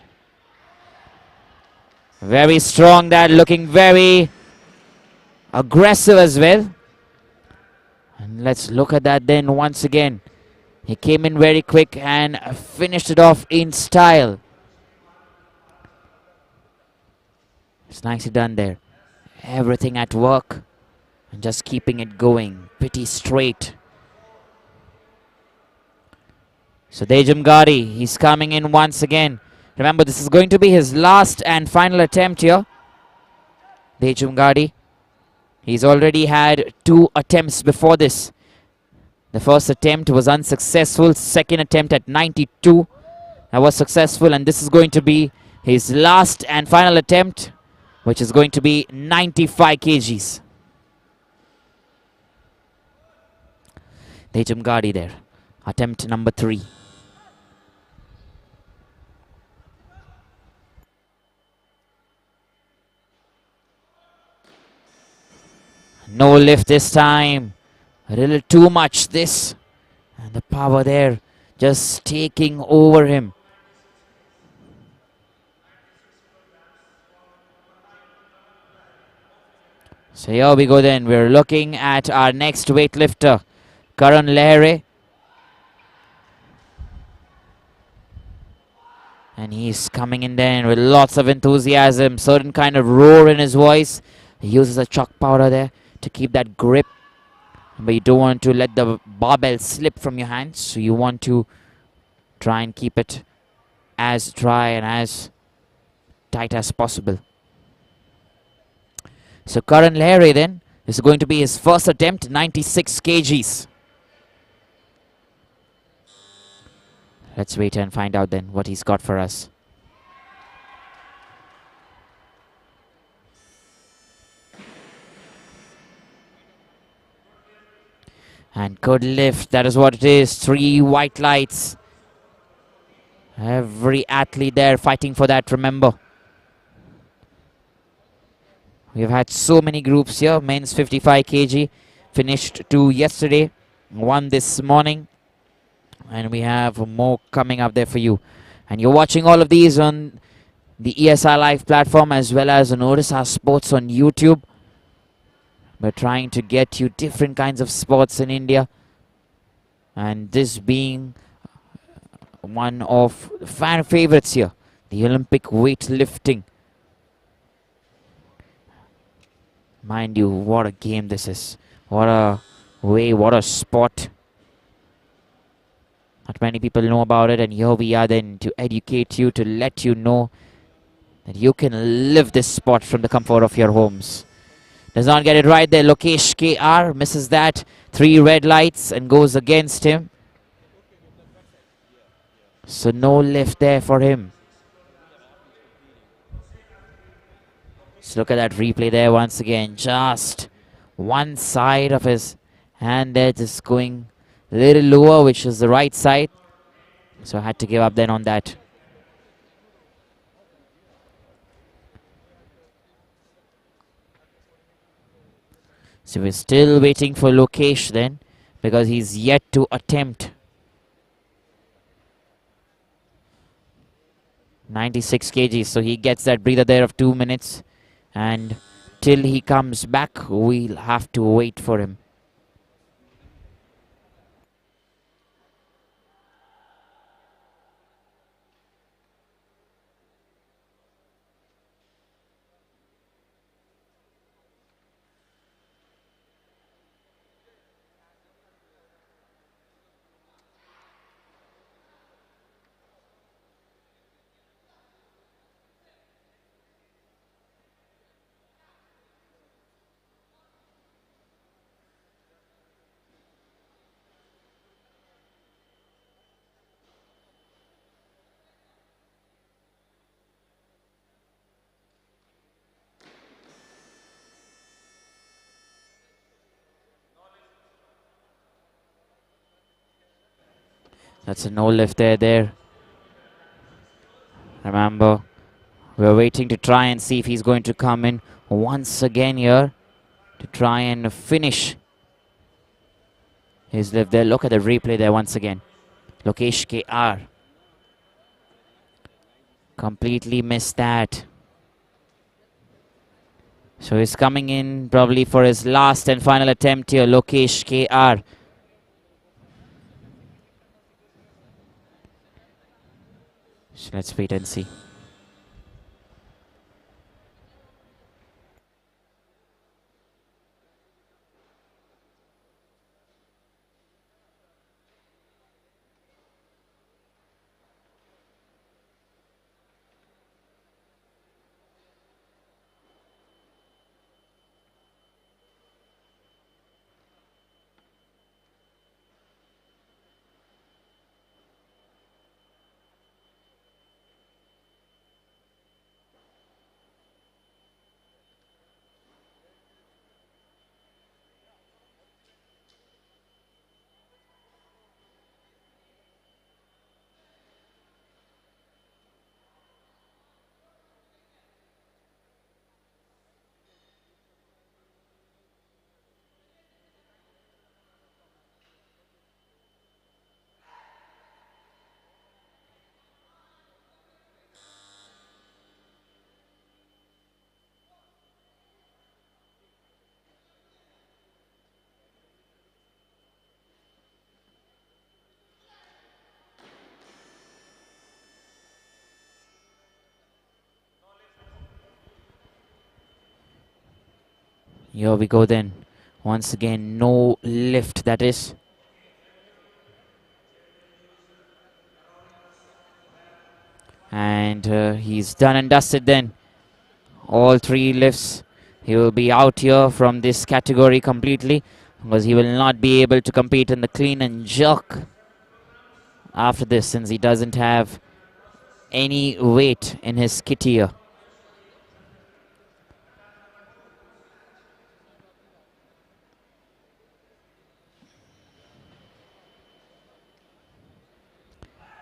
A: Very strong that, looking very aggressive as well. And let's look at that then once again. He came in very quick and finished it off in style. It's nicely done there. Everything at work and just keeping it going pretty straight. So Dejam Gadi, he's coming in once again. Remember, this is going to be his last and final attempt here. Dejam Gadi. He's already had 2 attempts before this. The first attempt was unsuccessful. Second attempt at 92. That was successful, and this is going to be his last and final attempt, which is going to be 95 kgs. Tejum Gadi there. Attempt number 3. No lift this time. A little too much this. And the power there just taking over him. So here we go then. We're looking at our next weightlifter, Karan Lehre. And he's coming in there with lots of enthusiasm, certain kind of roar in his voice. He uses a chalk powder there to keep that grip. But you don't want to let the barbell slip from your hands. So you want to try and keep it as dry and as tight as possible. So Karan Lehre then, this is going to be his first attempt, 96 kgs. Let's wait and find out then what he's got for us. And good lift, that is what it is. 3 white lights. Every athlete there fighting for that, remember. We've had so many groups here. Men's 55 kg finished 2 yesterday, 1 this morning. And we have more coming up there for you. And you're watching all of these on the ESI Live platform as well as on Odisha Sports on YouTube. We're trying to get you different kinds of sports in India. And this being one of fan favorites here, the Olympic weightlifting. Mind you, what a game this is. What a way, what a sport. Not many people know about it, and here we are then to educate you, to let you know that you can live this sport from the comfort of your homes. Does not get it right there. Lokesh KR misses that. 3 red lights and goes against him. So no lift there for him. Let's look at that replay there once again. Just one side of his hand there just going a little lower, which is the right side. So I had to give up then on that. So we're still waiting for Lokesh then, because he's yet to attempt. 96 kgs, so he gets that breather there of 2 minutes. And till he comes back, we'll have to wait for him. That's a no lift there. Remember, we're waiting to try and see if he's going to come in once again here to try and finish his lift there. Look at the replay there once again. Lokesh KR completely missed that. So he's coming in probably for his last and final attempt here, Lokesh KR. So let's wait and see. Here we go then. Once again, no lift, that is. And he's done and dusted then. All 3 lifts. He will be out here from this category completely because he will not be able to compete in the clean and jerk after this, since he doesn't have any weight in his kit here.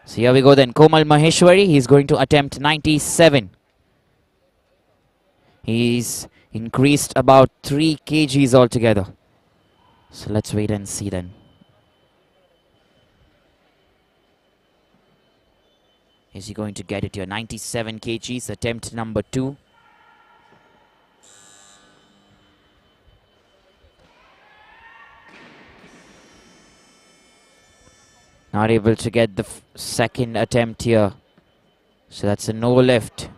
A: So here we go then. Komal Maheshwari, he's going to attempt 97. He's increased about 3 kgs altogether. So let's wait and see then. Is he going to get it here? 97 kgs, attempt number 2. Not able to get the second attempt here. So that's a no lift.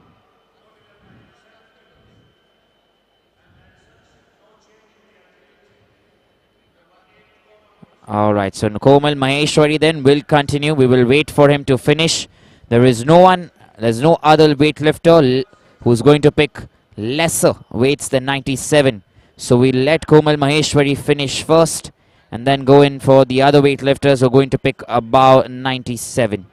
A: Alright, so Komal Maheshwari then will continue. We will wait for him to finish. There's no other weightlifter who's going to pick lesser weights than 97. So we'll let Komal Maheshwari finish first and then go in for the other weightlifters who are going to pick about 97.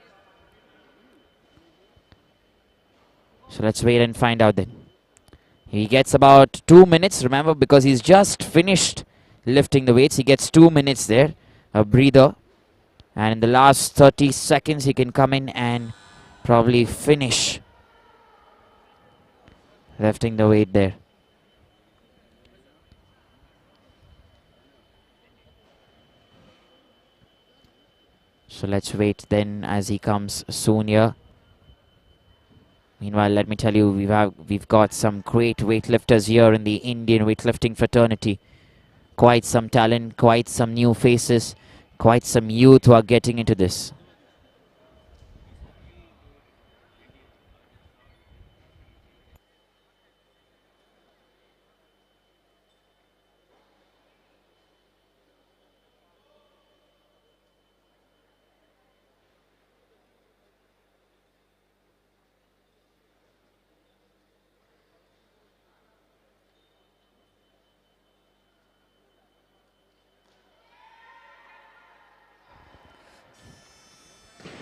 A: So let's wait and find out then. He gets about 2 minutes, remember, because he's just finished lifting the weights. He gets 2 minutes there, a breather. And in the last 30 seconds, he can come in and probably finish lifting the weight there. So let's wait then as he comes soon here. Meanwhile, let me tell you, we've got some great weightlifters here in the Indian weightlifting fraternity. Quite some talent, quite some new faces, quite some youth who are getting into this.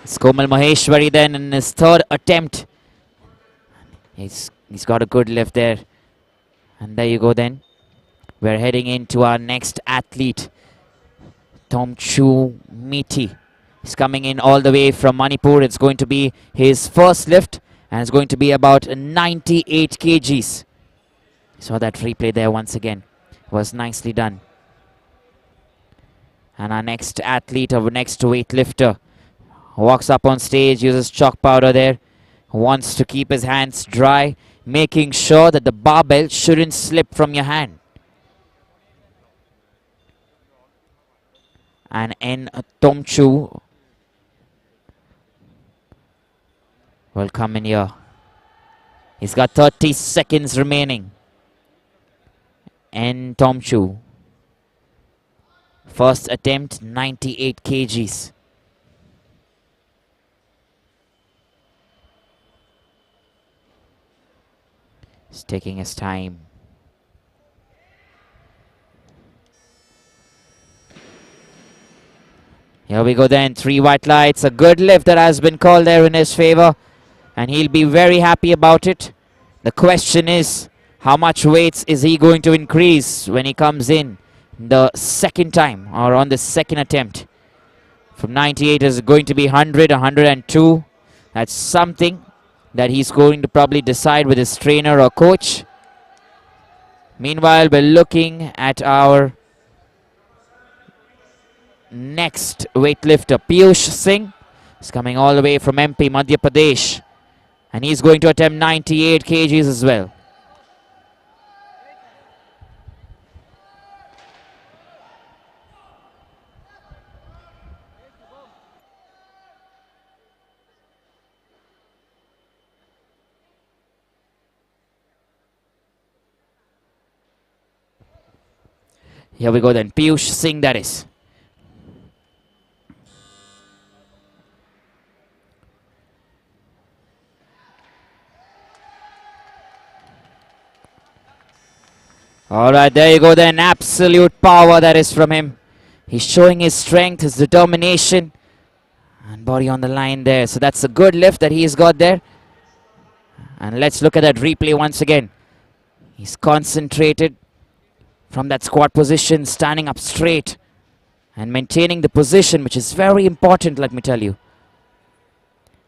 A: It's Komal Maheshwari then in his 3rd attempt. He's got a good lift there. And there you go then. We're heading into our next athlete, Tomchu Miti. He's coming in all the way from Manipur. It's going to be his first lift and it's going to be about 98 kgs. Saw that replay there once again. Was nicely done. And our next athlete, our next weightlifter, walks up on stage, uses chalk powder there, wants to keep his hands dry, making sure that the barbell shouldn't slip from your hand. And N. Tomchu will come in here. He's got 30 seconds remaining. N. Tomchu. First attempt, 98 kgs. He's taking his time. Here we go then, 3 white lights. A good lift that has been called there in his favor. And he'll be very happy about it. The question is, how much weights is he going to increase when he comes in the second time or on the second attempt? From 98 is going to be 100, 102. That's something that he's going to probably decide with his trainer or coach. Meanwhile, we're looking at our next weightlifter, Piyush Singh. He's coming all the way from MP, Madhya Pradesh. And he's going to attempt 98 kgs as well. Here we go then. Piyush Singh, that is. Alright, there you go then. Absolute power that is from him. He's showing his strength, his determination, and body on the line there. So that's a good lift that he's got there. And let's look at that replay once again. He's concentrated from that squat position, standing up straight and maintaining the position, which is very important, let me tell you.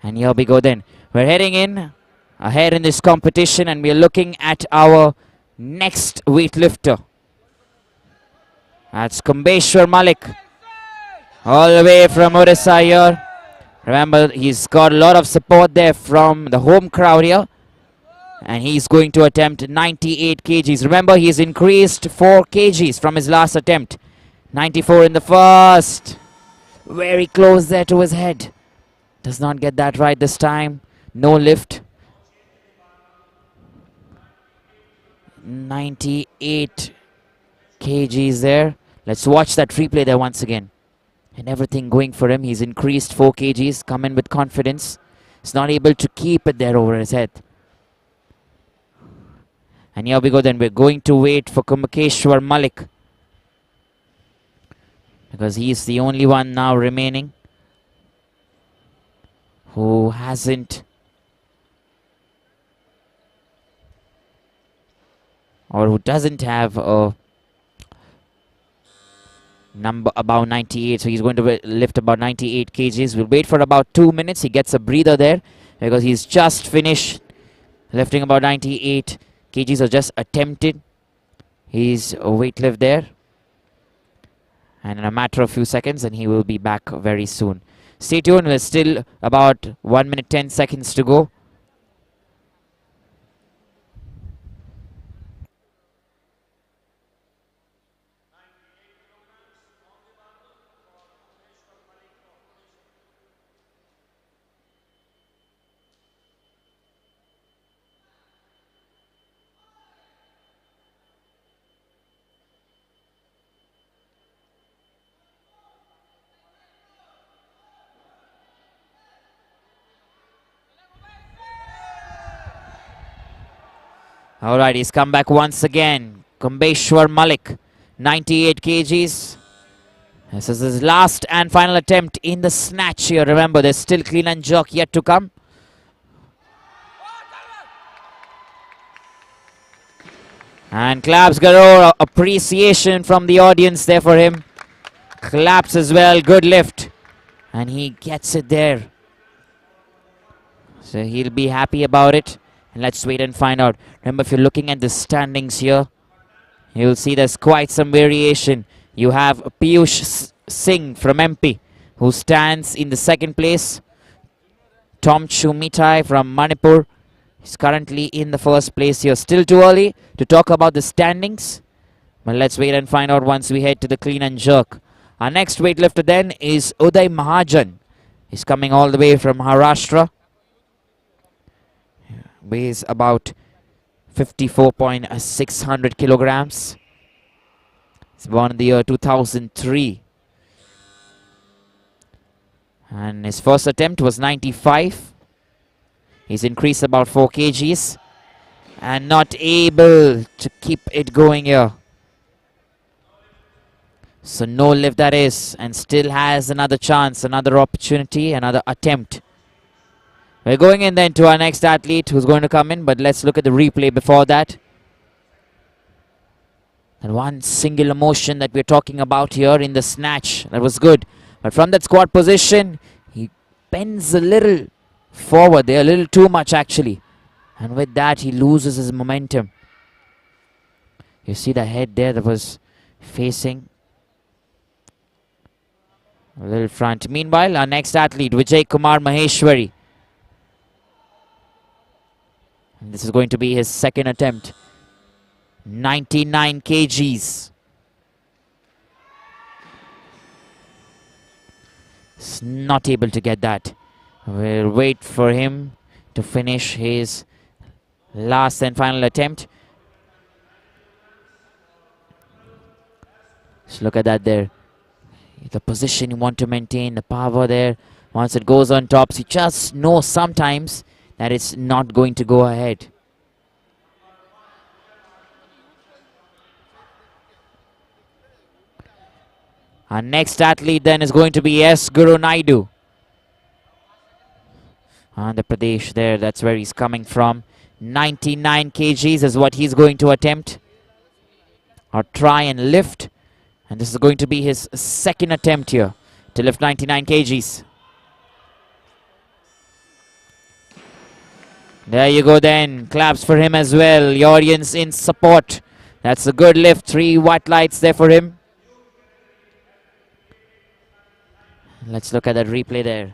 A: And here we go then. We're heading in ahead in this competition, and we're looking at our next weightlifter. That's Bhubaneswar Malik, all the way from Odisha here. Remember, he's got a lot of support there from the home crowd here. And he's going to attempt 98 kgs. Remember, he's increased 4 kgs from his last attempt. 94 in the first. Very close there to his head. Does not get that right this time. No lift. 98 kgs there. Let's watch that replay there once again. And everything going for him. He's increased 4 kgs. Come in with confidence. He's not able to keep it there over his head. And here we go then. We're going to wait for Bhubaneswar Malik, because he's the only one now remaining who hasn't or who doesn't have a number about 98. So he's going to lift about 98 kgs. We'll wait for about 2 minutes. He gets a breather there because he's just finished lifting about 98 kgs, or just attempted his weightlift there. And in a matter of few seconds, and he will be back very soon. Stay tuned. There's still about 1 minute 10 seconds to go. Alright, he's come back once again. Bhubaneswar Malik, 98 kgs. This is his last and final attempt in the snatch here. Remember, there's still clean and jerk yet to come. And claps galore. Appreciation from the audience there for him. Claps as well. Good lift. And he gets it there. So he'll be happy about it. And let's wait and find out. Remember, if you're looking at the standings here, you'll see there's quite some variation. You have Piyush Singh from MP, who stands in the second place. Tom Chumitai from Manipur is currently in the first place here. Still too early to talk about the standings, but let's wait and find out once we head to the clean and jerk. Our next weightlifter then is Uday Mahajan. He's coming all the way from Maharashtra. Weighs about 54,600 kilograms. He's born in the year 2003. And his first attempt was 95. He's increased about 4 kgs. And not able to keep it going here. So no lift that is. And still has another chance, another opportunity, another attempt. We're going in then to our next athlete who's going to come in, but let's look at the replay before that. And one singular motion that we're talking about here in the snatch, that was good. But from that squat position, he bends a little forward there, a little too much actually. And with that, he loses his momentum. You see the head there that was facing a little front. Meanwhile, our next athlete, Vijay Kumar Maheshwari. And this is going to be his second attempt. 99 kgs. He's not able to get that. We'll wait for him to finish his last and final attempt. Just look at that there. The position you want to maintain, the power there. Once it goes on tops, you just know sometimes that it's not going to go ahead. Our next athlete then is going to be S. Guru Naidu. Andhra Pradesh there, that's where he's coming from. 99 kgs is what he's going to attempt or try and lift. And this is going to be his second attempt here to lift 99 kgs. There you go then. Claps for him as well. The audience in support. That's a good lift. 3 white lights there for him. Let's look at that replay there.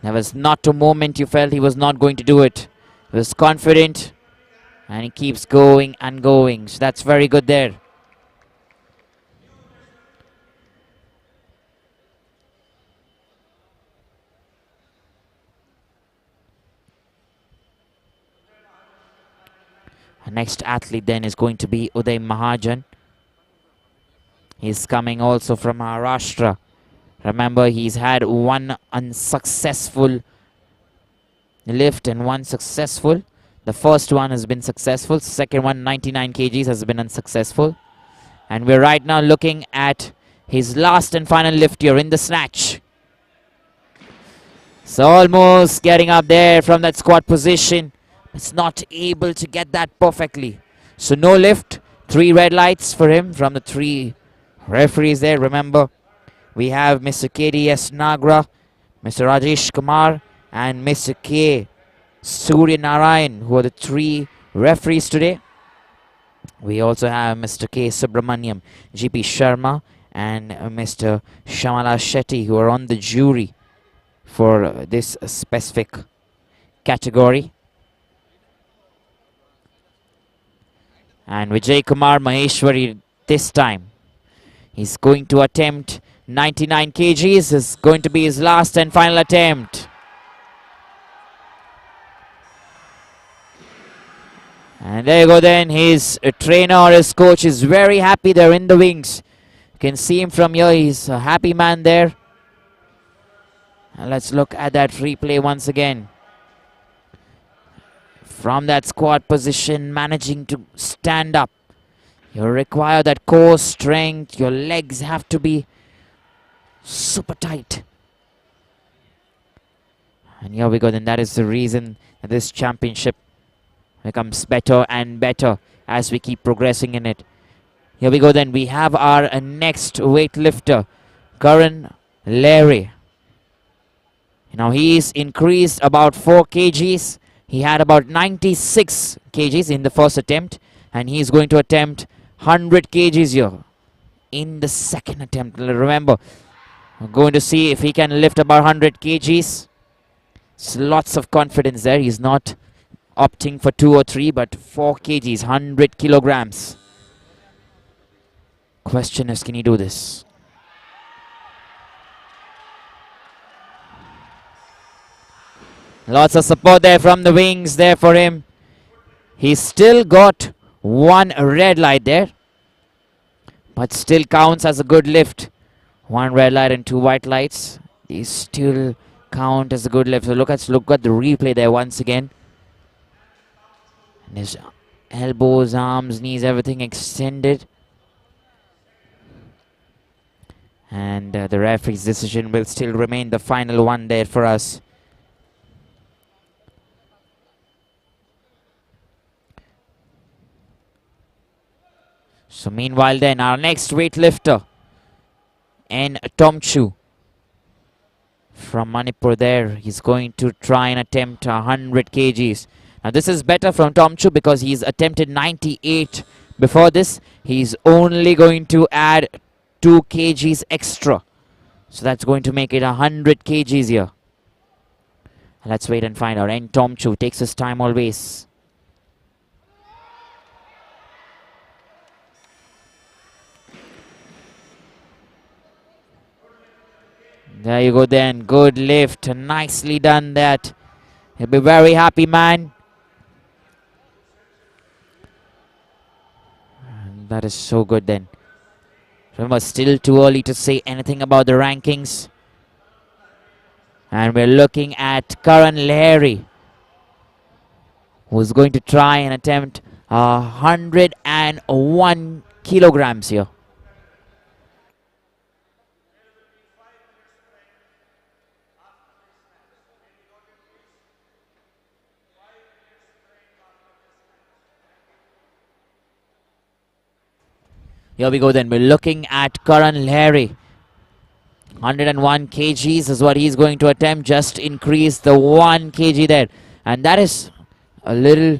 A: There was not a moment you felt he was not going to do it. He was confident and he keeps going and going. So that's very good there. Our next athlete then is going to be Uday Mahajan. He's coming also from Maharashtra. Remember, he's had one unsuccessful lift and one successful. The first one has been successful. Second one, 99 kgs, has been unsuccessful. And we're right now looking at his last and final lift here in the snatch. So almost getting up there from that squat position. It's not able to get that perfectly. So no lift. 3 red lights for him from the 3 referees there. Remember, we have Mr. KDS Nagra, Mr. Rajesh Kumar, and Mr. K. Surya Narayan, who are the 3 referees today. We also have Mr. K. Subramaniam, GP Sharma, and Mr. Shamala Shetty, who are on the jury for this specific category. And Vijay Kumar Maheshwari this time, he's going to attempt 99 kgs. Is going to be his last and final attempt. And there you go then. His trainer or his coach is very happy there in the wings. You can see him from here. He's a happy man there. And let's look at that replay once again. From that squat position, managing to stand up. You require that core strength. Your legs have to be super tight. And here we go then. That is the reason that this championship becomes better and better as we keep progressing in it. Here we go then. We have our next weightlifter, Karan Larry. Now he's increased about 4 kgs. He had about 96 kgs in the first attempt, and he's going to attempt 100 kgs here in the second attempt. Remember, we're going to see if he can lift about 100 kgs. It's lots of confidence there. He's not opting for 2 or 3, but 4 kgs, 100 kilograms. Question is, can he do this? Lots of support there from the wings there for him. He's still got 1 red light there, but still counts as a good lift. 1 red light and 2 white lights. These still count as a good lift. So look at the replay there once again. And his elbows, arms, knees, everything extended. And the referee's decision will still remain the final one there for us. So meanwhile then, our next weightlifter, N. Tomchu from Manipur there. He's going to try and attempt 100 kgs. Now this is better from Tomchu because he's attempted 98 before this. He's only going to add 2 kgs extra. So that's going to make it 100 kgs here. Let's wait and find out. N. Tomchu takes his time always. There you go then. Good lift. Nicely done that. He'll be very happy, man. And that is so good then. Remember, still too early to say anything about the rankings. And we're looking at Karan Lahiri, who's going to try and attempt 101 kilograms here. Here we go then. We're looking at Karan Lahiri. 101 kgs is what he's going to attempt. Just increase the 1 kg there. And that is a little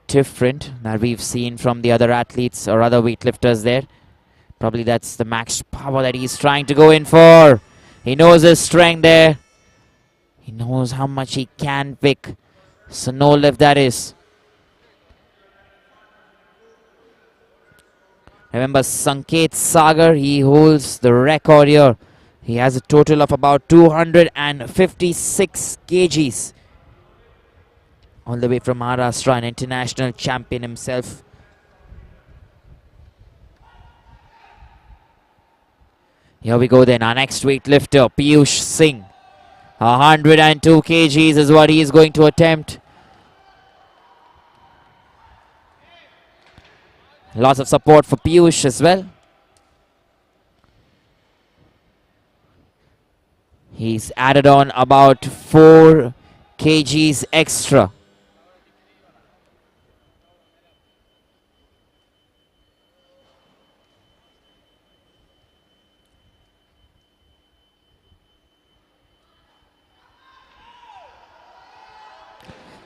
A: different that we've seen from the other athletes or other weightlifters there. Probably that's the max power that he's trying to go in for. He knows his strength there. He knows how much he can pick. So no lift that is. Remember, Sanket Sagar, he holds the record here. He has a total of about 256 kgs. All the way from Maharashtra, an international champion himself. Here we go then, our next weightlifter, Piyush Singh. 102 kgs is what he is going to attempt. Lots of support for Piyush as well. He's added on about 4 kgs extra.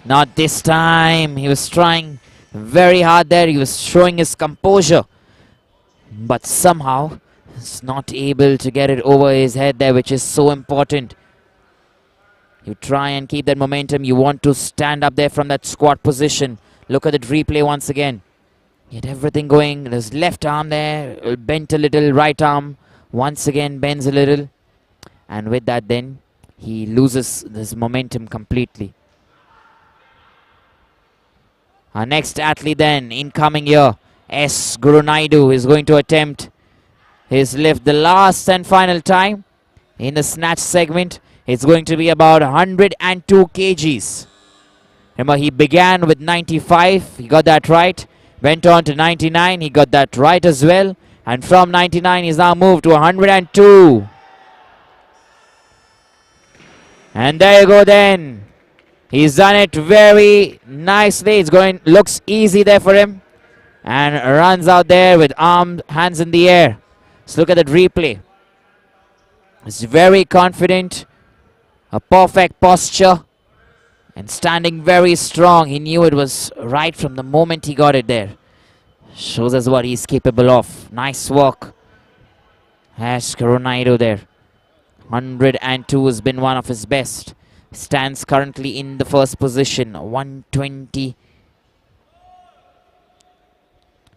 A: Not this time. He was trying very hard there. He was showing his composure. But somehow, he's not able to get it over his head there, which is so important. You try and keep that momentum. You want to stand up there from that squat position. Look at the replay once again. Get everything going. There's left arm there. Bent a little. Right arm once again bends a little. And with that then, he loses this momentum completely. Our next athlete then, incoming here, S. Guru Naidu is going to attempt his lift the last and final time in the snatch segment. It's going to be about 102 kgs. Remember, he began with 95. He got that right. Went on to 99. He got that right as well. And from 99, he's now moved to 102. And there you go then. He's done it very nicely. It's going, looks easy there for him. And runs out there with hands in the air. Let's look at that replay. He's very confident. A perfect posture. And standing very strong. He knew it was right from the moment he got it there. Shows us what he's capable of. Nice work. Has Naidu there. 102 has been one of his best. Stands currently in the first position. 120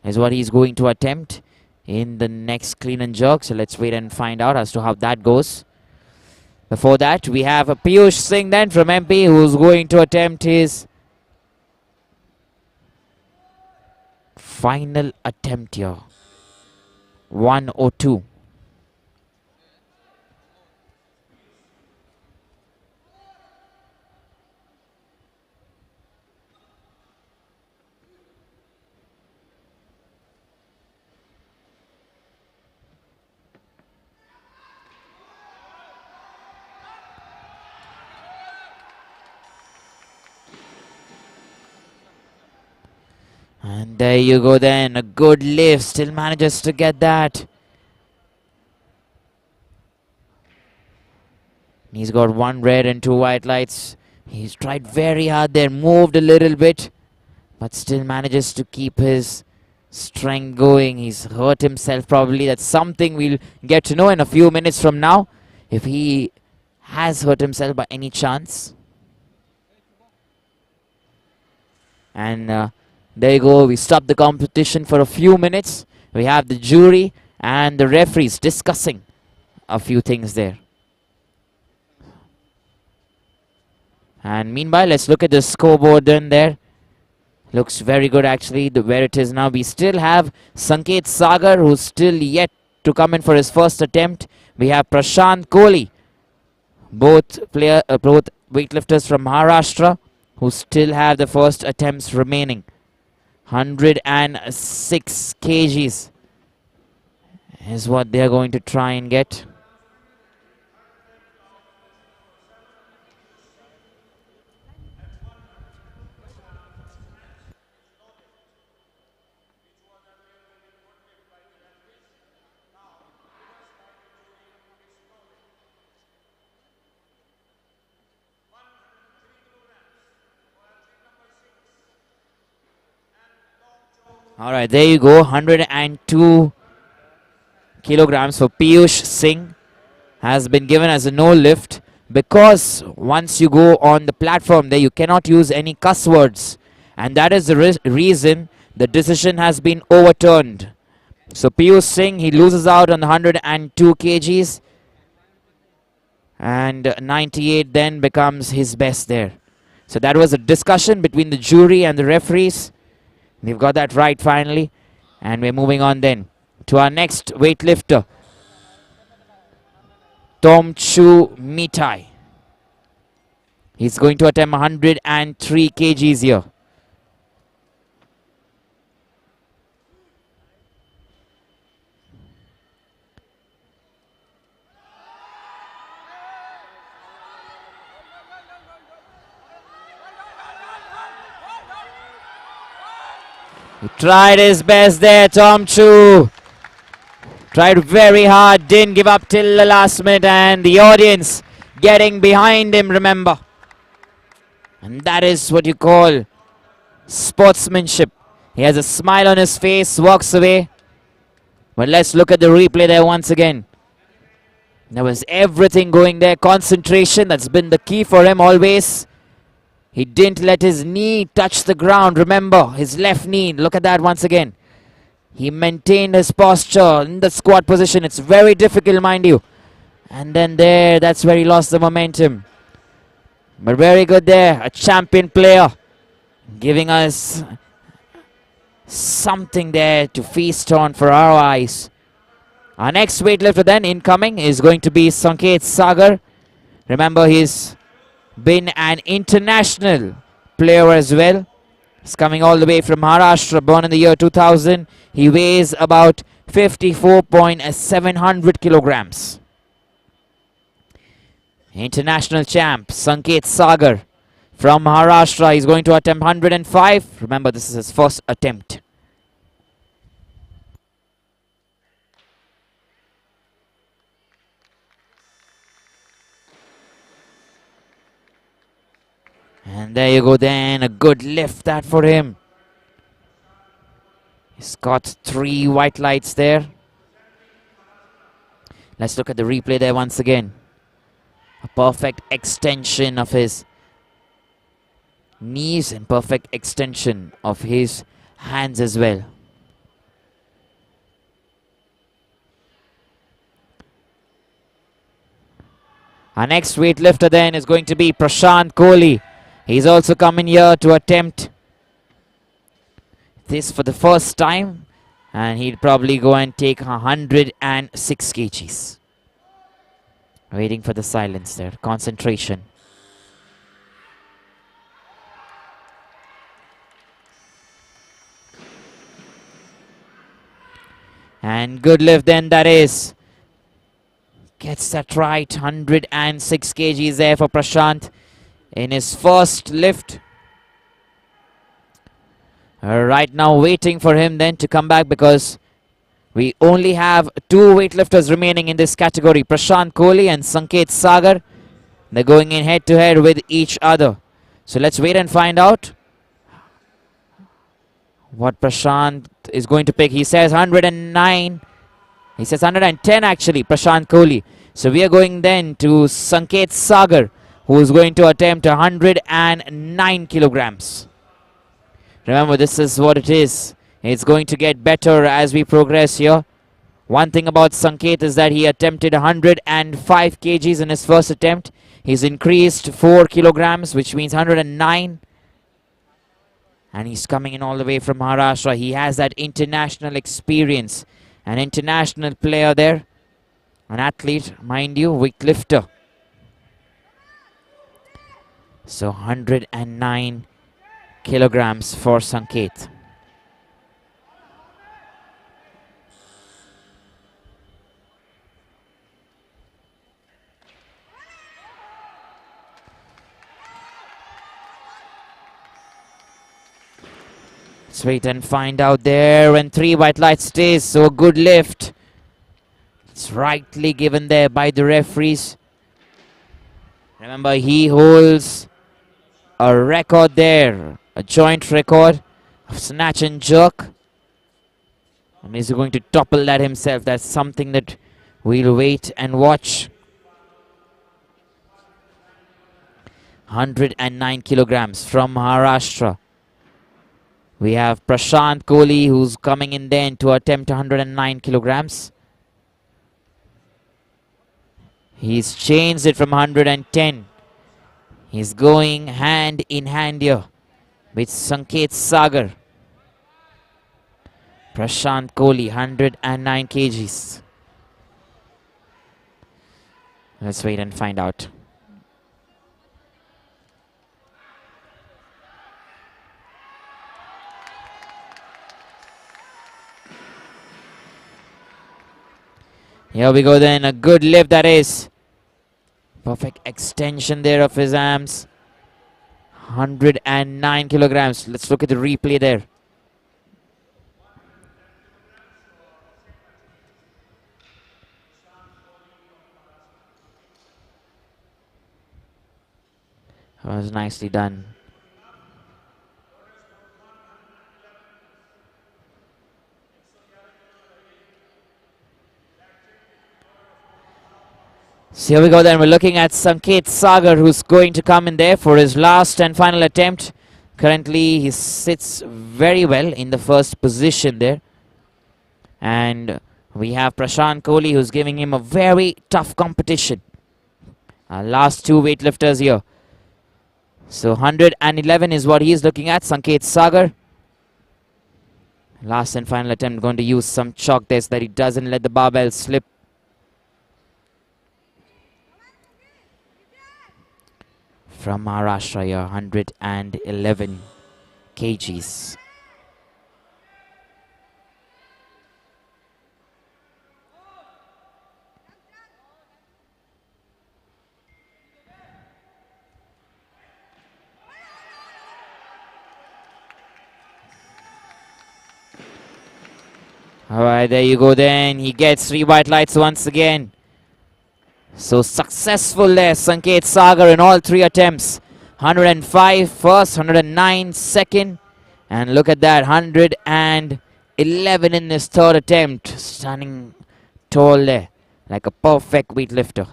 A: is what he's going to attempt in the next clean and jerk. So let's wait and find out as to how that goes. Before that, we have a Piyush Singh then from MP, who's going to attempt his final attempt here. 102. And there you go then, a good lift, still manages to get that. He's got 1 red and 2 white lights. He's tried very hard there, moved a little bit, but still manages to keep his strength going. He's hurt himself probably. That's something we'll get to know in a few minutes from now, if he has hurt himself by any chance. And there you go, we stop the competition for a few minutes. We have the jury and the referees discussing a few things there. And meanwhile, let's look at the scoreboard then there. Looks very good actually, where it is now. We still have Sanket Sagar, who's still yet to come in for his first attempt. We have Prashant Kohli, both weightlifters from Maharashtra, who still have the first attempts remaining. 106 kgs is what they are going to try and get. All right, there you go. 102 kilograms for Piyush Singh has been given as a no lift, because once you go on the platform there, you cannot use any cuss words, and that is the reason the decision has been overturned. So Piyush Singh, he loses out on the 102 kgs, and 98 then becomes his best there. So that was a discussion between the jury and the referees. They've got that right finally, and we're moving on then to our next weightlifter, Tomchu Mitai. He's going to attempt 103 kgs here. He tried his best there, Tomchu. Tried very hard, didn't give up till the last minute, and the audience getting behind him, remember. And that is what you call sportsmanship. He has a smile on his face, walks away. But let's look at the replay there once again. There was everything going there. Concentration, that's been the key for him always. He didn't let his knee touch the ground. Remember, his left knee. Look at that once again. He maintained his posture in the squat position. It's very difficult, mind you. And then there, that's where he lost the momentum. But very good there. A champion player. Giving us something there to feast on for our eyes. Our next weightlifter then incoming is going to be Sanket Sagar. Remember, he's been an international player as well. He's coming all the way from Maharashtra, born in the year 2000. He weighs about 54.700 kilograms. International champ Sanket Sagar from Maharashtra. He's going to attempt 105. Remember, this is his first attempt. And there you go then, a good lift that for him. He's got 3 white lights there. Let's look at the replay there once again. A perfect extension of his knees and perfect extension of his hands as well. Our next weightlifter then is going to be Prashant Kohli. He's also coming here to attempt this for the first time, and he'll probably go and take 106 kgs. Waiting for the silence there, concentration. And good lift then that is. Gets that right, 106 kgs there for Prashant in his first lift. Right now waiting for him then to come back, because we only have 2 weightlifters remaining in this category, Prashant Kohli and Sanket Sagar. They're going in head to head with each other. So let's wait and find out what Prashant is going to pick. He says 109. He says 110 actually, Prashant Kohli. So we are going then to Sanket Sagar, who is going to attempt 109 kilograms. Remember, this is what it is. It's going to get better as we progress here. One thing about Sanket is that he attempted 105 kgs in his first attempt. He's increased 4 kilograms, which means 109. And he's coming in all the way from Maharashtra. He has that international experience. An international player there. An athlete, mind you, weightlifter. So 109 kilograms for Sanket. Let's wait and find out there when 3 white lights stays. So a good lift. It's rightly given there by the referees. Remember, he holds a record there, a joint record of snatch and jerk. And he's going to topple that himself. That's something that we'll wait and watch. 109 kilograms from Maharashtra. We have Prashant Kohli, who's coming in then to attempt 109 kilograms. He's changed it from 110. He's going hand in hand here with Sanket Sagar. Prashant Kohli, 109 kgs. Let's wait and find out. Here we go then, a good lift that is. Perfect extension there of his arms. 109 kilograms. Let's look at the replay there. That was nicely done. So here we go then, we're looking at Sanket Sagar, who's going to come in there for his last and final attempt. Currently he sits very well in the first position there. And we have Prashant Kohli, who's giving him a very tough competition. Our last 2 weightlifters here. So 111 is what he's looking at, Sanket Sagar. Last and final attempt, going to use some chalk there so that he doesn't let the barbell slip. From Maharashtra here, 111 kgs. Alright, there you go then. He gets 3 white lights once again. So successful there, Sanket Sagar in all 3 attempts. 105 first, 109 second. And look at that, 111 in this 3rd attempt. Standing tall there, like a perfect weightlifter.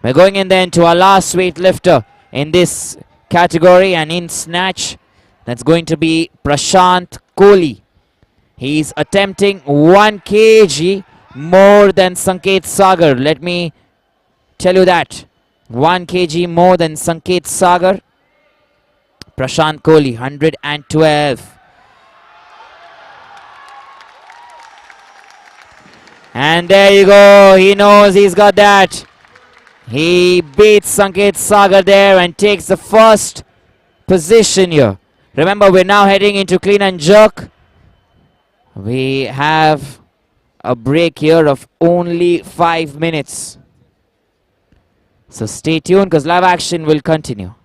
A: We're going in then to our last weightlifter in this category and in snatch. That's going to be Prashant Kohli. He's attempting 1 kg more than Sanket Sagar. Let me tell you that. 1 kg more than Sanket Sagar. Prashant Kohli, 112. And there you go. He knows he's got that. He beats Sanket Sagar there and takes the first position here. Remember, we're now heading into clean and jerk. We have a break here of only 5 minutes. So stay tuned because live action will continue.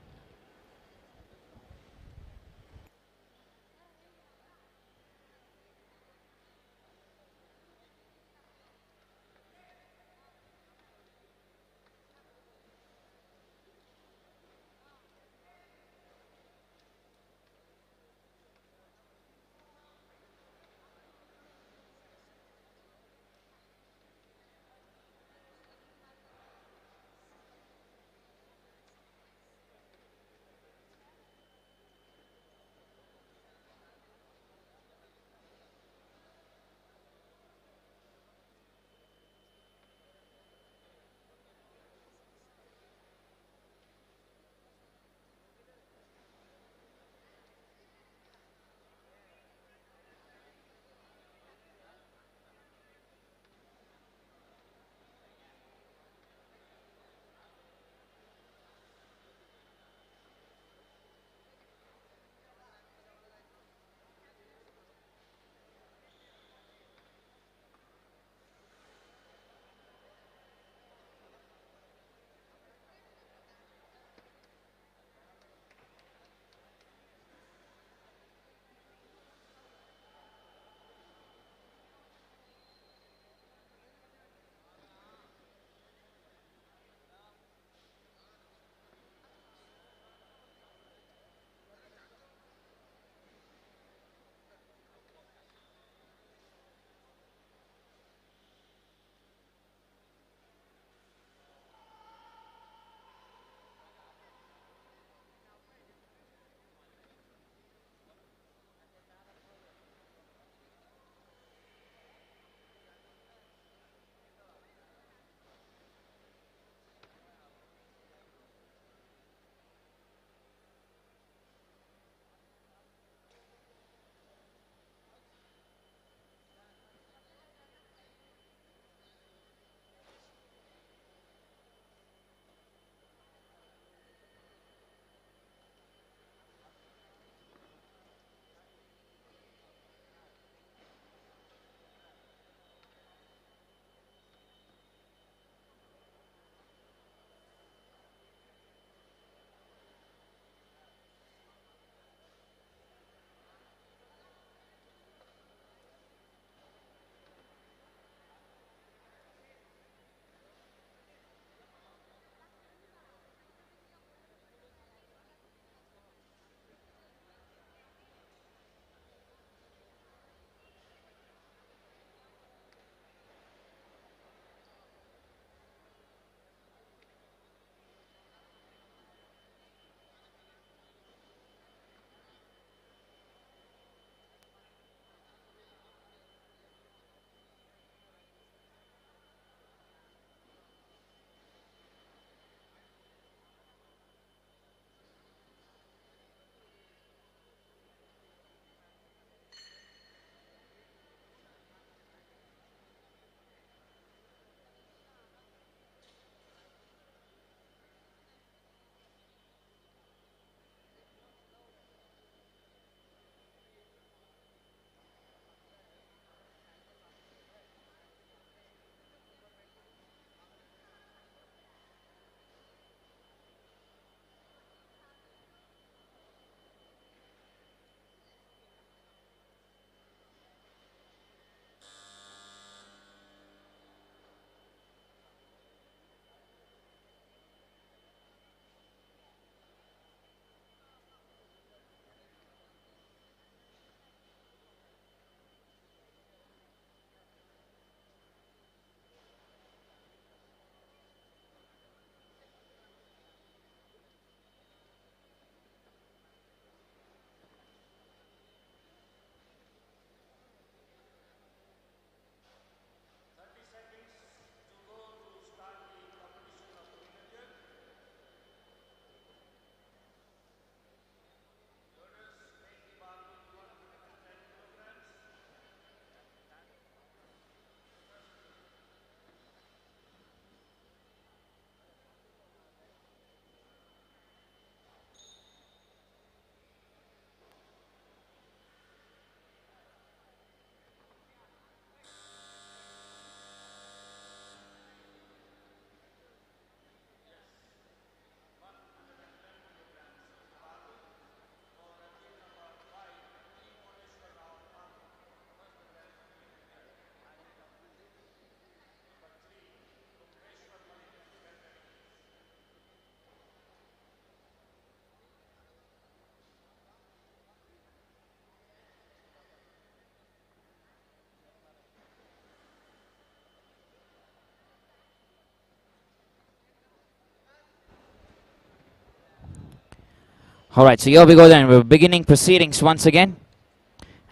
A: Alright, so here we go then. We're beginning proceedings once again.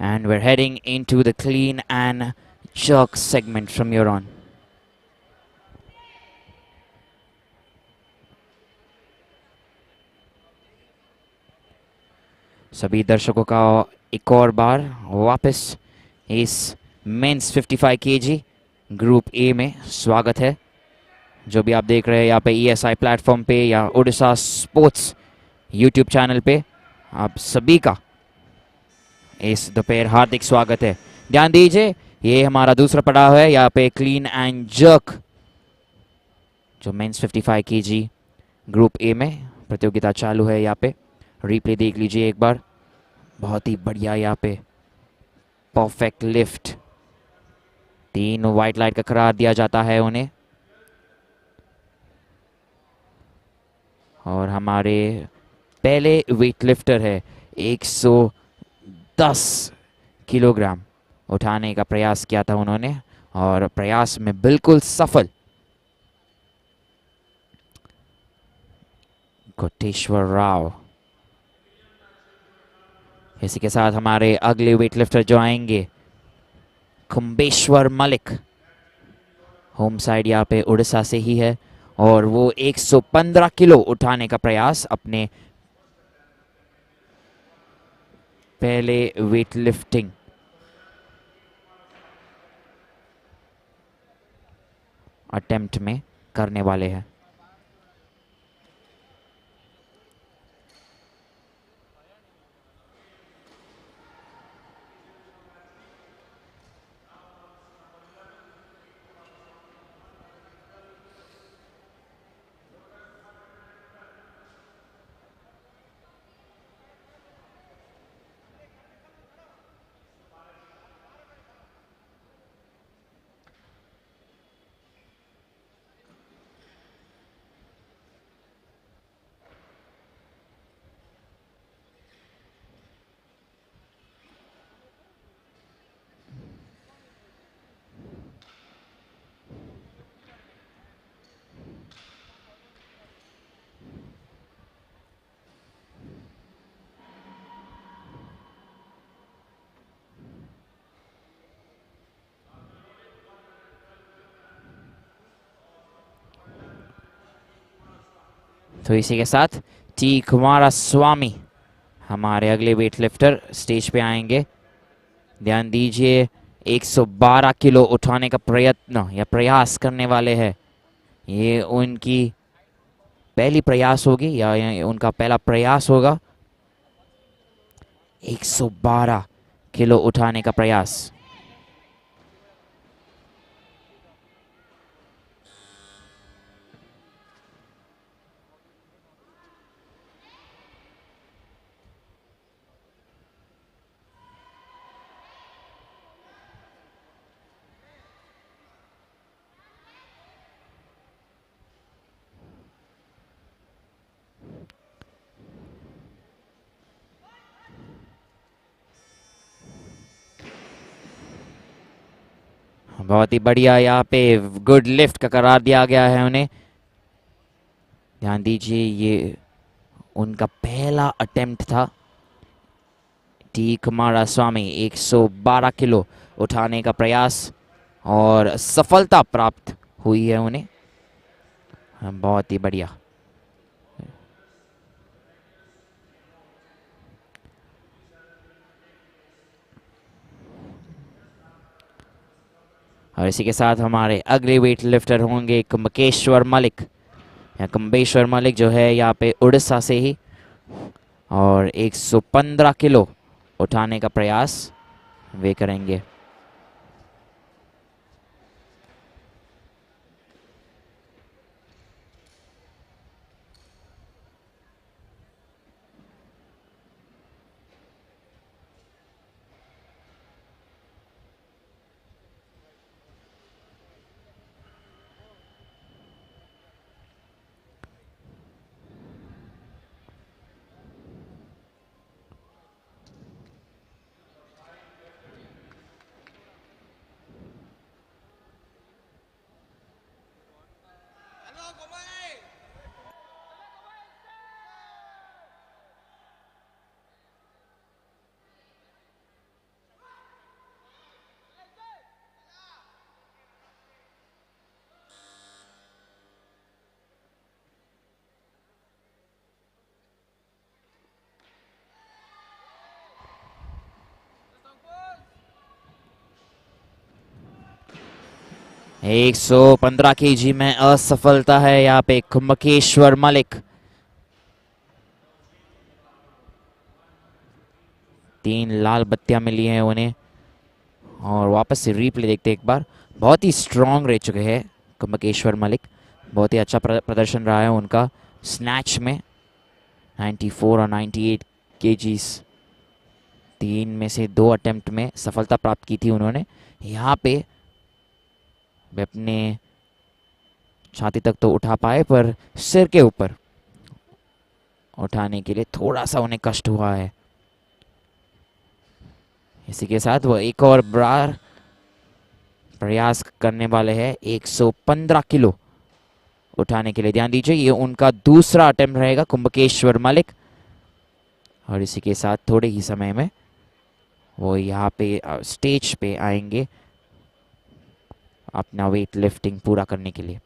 A: And we're heading into the clean and jerk segment from here on. सभी दर्शकों का एक और बार वापस इस mains 55 KG group A में स्वागत है. जो भी आप देख रहे हैं यहाँ पे ESI प्लेटफॉर्म पे या ओडिशा स्पोर्ट्स यूट्यूब चैनल पे, आप सभी का इस दोपहर हार्दिक स्वागत है. ध्यान दीजिए, ये हमारा दूसरा पड़ाव है. यहाँ पे क्लीन एंड जर्क जो मेंस 55 केजी ग्रुप ए में प्रतियोगिता चालू है. यहाँ पे रिप्ले देख लीजिए एक बार. बहुत ही बढ़िया यहाँ पे परफेक्ट लिफ्ट. 3 वाइट लाइट का करार दिया जाता है उन्हें. और हमारे पहले वेटलिफ्टर है 110 किलोग्राम उठाने का प्रयास किया था उन्होंने और प्रयास में बिल्कुल सफल. कोटेश्वर राव. इसी के साथ हमारे अगले वेटलिफ्टर जो आएंगे कुंबेश्वर मलिक. होम साइड यहाँ पे उड़ीसा से ही है और वो 115 किलो उठाने का प्रयास अपने पहले वेटलिफ्टिंग अटेम्प्ट में करने वाले हैं. तो इसी के साथ टी कुमारस्वामी हमारे अगले वेटलिफ्टर स्टेज पे आएंगे. ध्यान दीजिए, 112 किलो उठाने का प्रयत्न या प्रयास करने वाले हैं. ये उनकी पहली प्रयास होगी या उनका पहला प्रयास होगा. 112 किलो उठाने का प्रयास. बहुत ही बढ़िया यहाँ पे गुड लिफ्ट का करार दिया गया है उन्हें. ध्यान दीजिए, ये उनका पहला अटेम्प्ट था. टी कुमारस्वामी 112 किलो उठाने का प्रयास और सफलता प्राप्त हुई है उन्हें. बहुत ही बढ़िया. और इसी के साथ हमारे अगले वेट लिफ्टर होंगे कुंबेश्वर मलिक या कुंबेश्वर मलिक जो है यहाँ पे उड़ीसा से ही और 115 किलो उठाने का प्रयास वे करेंगे. 115 केजी में असफलता है यहाँ पे कुंभकेश्वर मलिक। 3 लाल बत्तियां मिली हैं उन्हें। और वापस से रीप्ले देखते एक बार। बहुत ही स्ट्रांग रह चुके हैं कुंभकेश्वर मलिक। बहुत ही अच्छा प्रदर्शन रहा है उनका स्नैच में। 94 और 98 केजीज, 3 में से 2 अटेम्प्ट में सफलता प्राप्त की थी उन्होंने। यहाँ पे वे अपने छाती तक तो उठा पाए, पर सिर के ऊपर उठाने के लिए थोड़ा सा उन्हें कष्ट हुआ है। इसी के साथ वो एक और बार प्रयास करने वाले हैं 115 किलो उठाने के लिए। ध्यान दीजिए, ये उनका दूसरा अटेम्प्ट रहेगा कुंभकेश्वर मलिक। और इसी के साथ थोड़े ही समय में वो यहाँ पे स्टेज पे आएंगे अपना वेट लिफ्टिंग पूरा करने के लिए।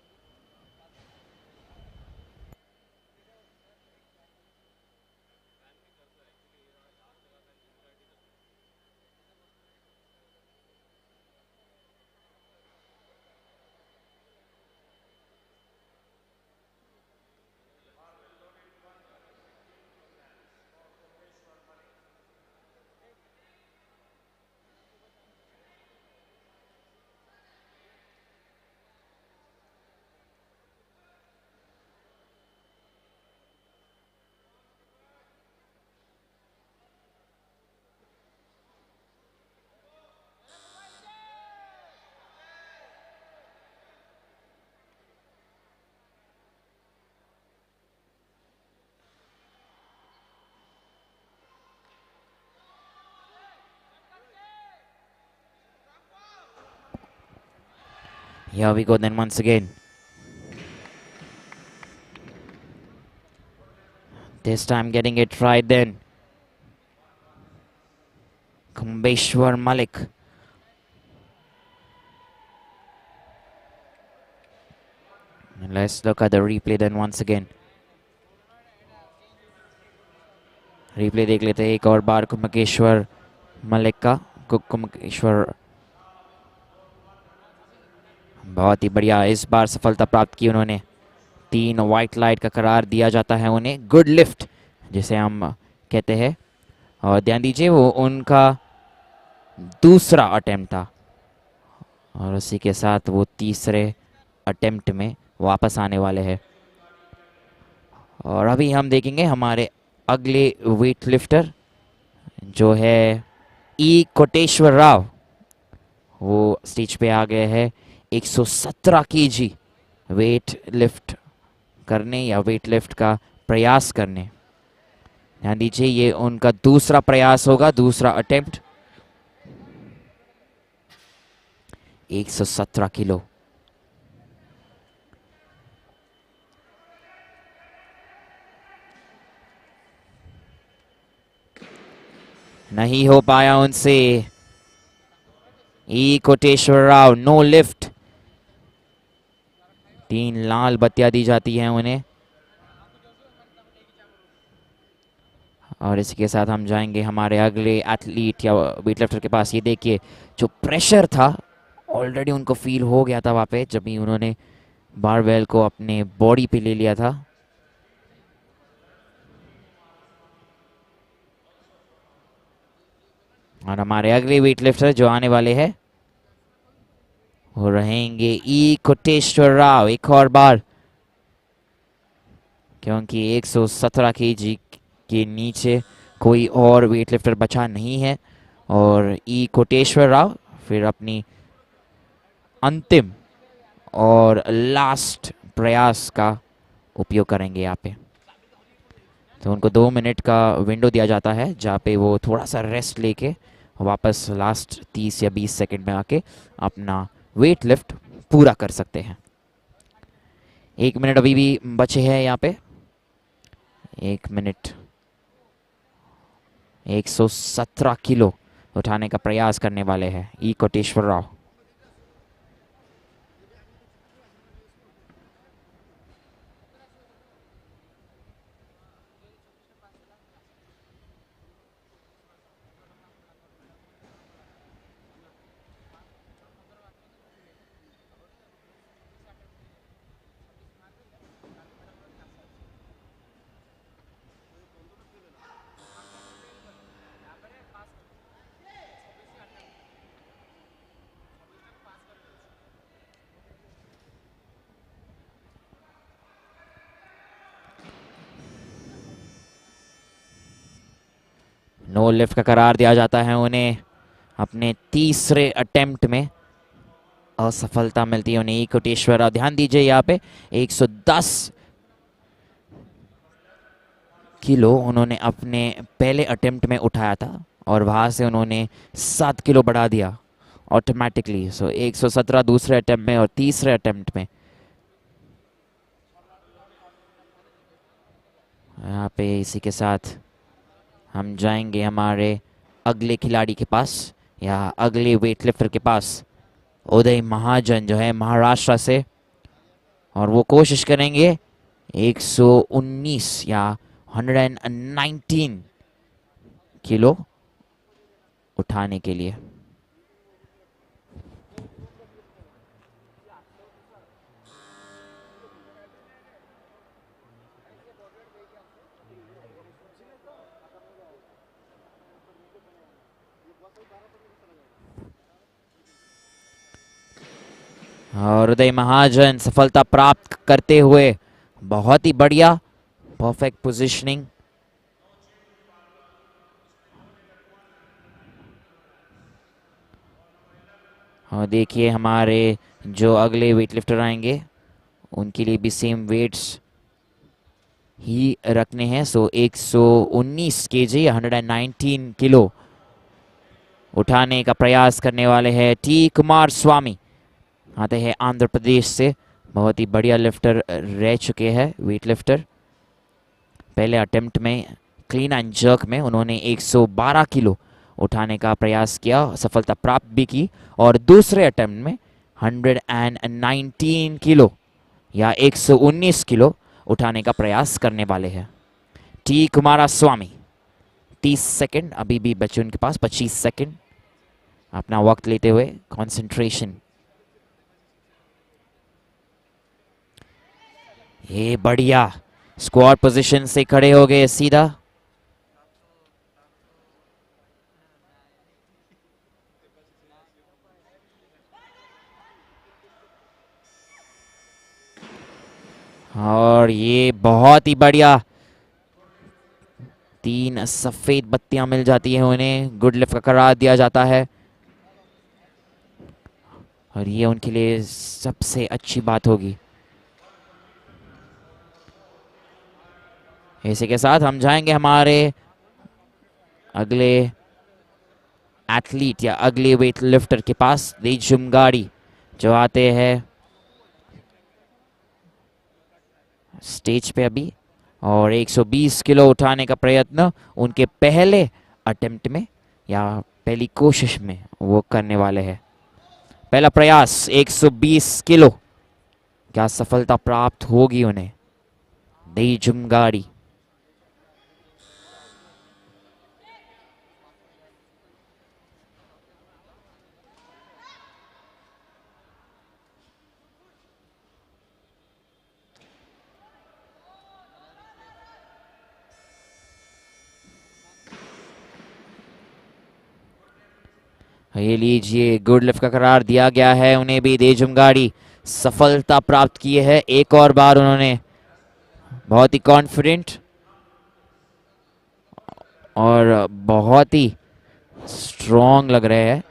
A: Here we go then once again. This time getting it right then. Kumbeshwar Malik. And let's look at the replay then once again. Replay देख लेते हैं एक और बार कुंभकेश्वर मलिक का। कुंभकेश्वर बहुत ही बढ़िया इस बार सफलता प्राप्त की उन्होंने। 3 वाइट लाइट का करार दिया जाता है उन्हें, गुड लिफ्ट जिसे हम कहते हैं। और ध्यान दीजिए, वो उनका दूसरा अटेम्प्ट था और उसी के साथ वो तीसरे अटेम्प्ट में वापस आने वाले हैं। और अभी हम देखेंगे हमारे अगले वेट लिफ्टर जो है ई कोटेश्वर राव। वो स्टेज पे आ गए हैं 117 केजी वेट लिफ्ट करने या वेट लिफ्ट का प्रयास करने। ध्यान दीजिए, ये उनका दूसरा प्रयास होगा, दूसरा अटेम्प्ट। 117 किलो। नहीं हो पाया उनसे। ई कोटेश्वर राव नो लिफ्ट। 3 लाल बत्तियां दी जाती हैं उन्हें। और इसी के साथ हम जाएंगे हमारे अगले एथलीट या वेटलिफ्टर के पास। ये देखिए, जो प्रेशर था ऑलरेडी उनको फील हो गया था वहाँ पे, जब भी उन्होंने बारबेल को अपने बॉडी पे ले लिया था। और हमारे अगले वेटलिफ्टर जो आने वाले हैं वो रहेंगे ई कोटेश्वर राव एक और बार, क्योंकि 117 केजी के नीचे कोई और वेटलिफ्टर बचा नहीं है। और ई कोटेश्वर राव फिर अपनी अंतिम और लास्ट प्रयास का उपयोग करेंगे यहाँ पे। तो उनको 2 मिनट का विंडो दिया जाता है जहाँ पे वो थोड़ा सा रेस्ट लेके वापस लास्ट 30 या 20 सेकंड में आके अपना वेट लिफ्ट पूरा कर सकते हैं। 1 मिनट अभी भी बचे हैं यहाँ पे। 1 मिनट। 117 किलो उठाने का प्रयास करने वाले हैं ई कोटेश्वर राव। नो लिफ्ट का करार दिया जाता है उन्हें। अपने तीसरे अटेम्प्ट में असफलता मिलती है उन्हें। कोटेश्वर, और ध्यान दीजिए यहाँ पे 110 किलो उन्होंने अपने पहले अटेम्प्ट में उठाया था और वहाँ से उन्होंने 7 किलो बढ़ा दिया ऑटोमेटिकली। सो 117 दूसरे अटेम्प्ट में और तीसरे अटेम्प्ट में। यहाँ पे इसी के साथ हम जाएंगे हमारे अगले खिलाड़ी के पास या अगले वेटलिफ्टर के पास, उदय महाजन जो है महाराष्ट्र से। और वो कोशिश करेंगे 119 या 119 किलो उठाने के लिए। और उदय महाजन सफलता प्राप्त करते हुए, बहुत ही बढ़िया, परफेक्ट पोजीशनिंग। और देखिए हमारे जो अगले वेटलिफ्टर आएंगे उनके लिए भी सेम वेट्स ही रखने हैं। सो 119 केजी 119 किलो उठाने का प्रयास करने वाले हैं टी कुमार स्वामी, आते हैं आंध्र प्रदेश से। बहुत ही बढ़िया लिफ्टर रह चुके हैं वेट लिफ्टर। पहले अटेम्प्ट में क्लीन एंड जर्क में उन्होंने 112 किलो उठाने का प्रयास किया, सफलता प्राप्त भी की। और दूसरे अटेम्प्ट में 119 किलो या 119 किलो उठाने का प्रयास करने वाले हैं टी कुमारा स्वामी। 30 सेकंड अभी भी बचे उनके पास, 25 सेकंड अपना वक्त लेते हुए कंसंट्रेशन। ये बढ़िया स्क्वाड पोजीशन से खड़े हो गए सीधा। और ये बहुत ही बढ़िया, 3 सफेद बत्तियां मिल जाती हैं उन्हें, गुड लिफ्ट का करार दिया जाता है। और ये उनके लिए सबसे अच्छी बात होगी। इसी के साथ हम जाएंगे हमारे अगले एथलीट या अगले वेट लिफ्टर के पास, देजुमगाड़ी, जो आते हैं स्टेज पे अभी। और 120 किलो उठाने का प्रयत्न उनके पहले अटेम्प्ट में या पहली कोशिश में वो करने वाले हैं। पहला प्रयास 120 किलो, क्या सफलता प्राप्त होगी उन्हें? देजुमगाड़ी। ये लीजिए, गुड लिफ्ट का करार दिया गया है उन्हें भी। देजुमगाड़ी सफलता प्राप्त की है एक और बार उन्होंने, बहुत ही कॉन्फिडेंट और बहुत ही स्ट्रॉन्ग लग रहे हैं।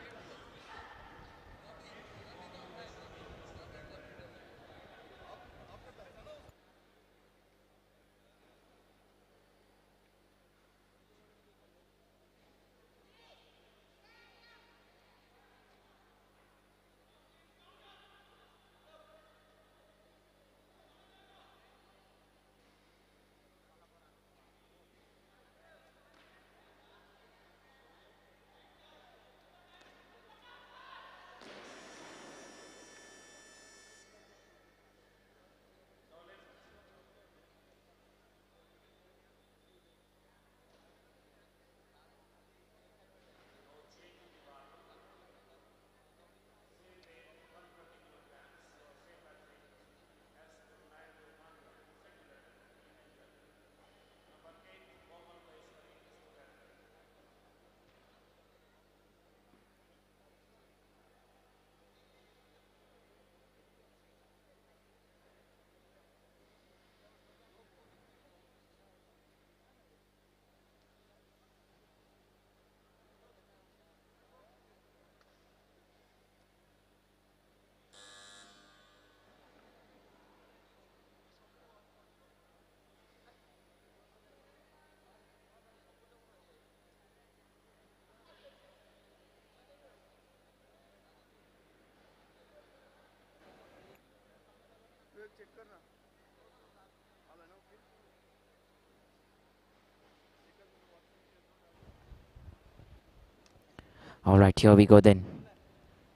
A: Alright, here we go then.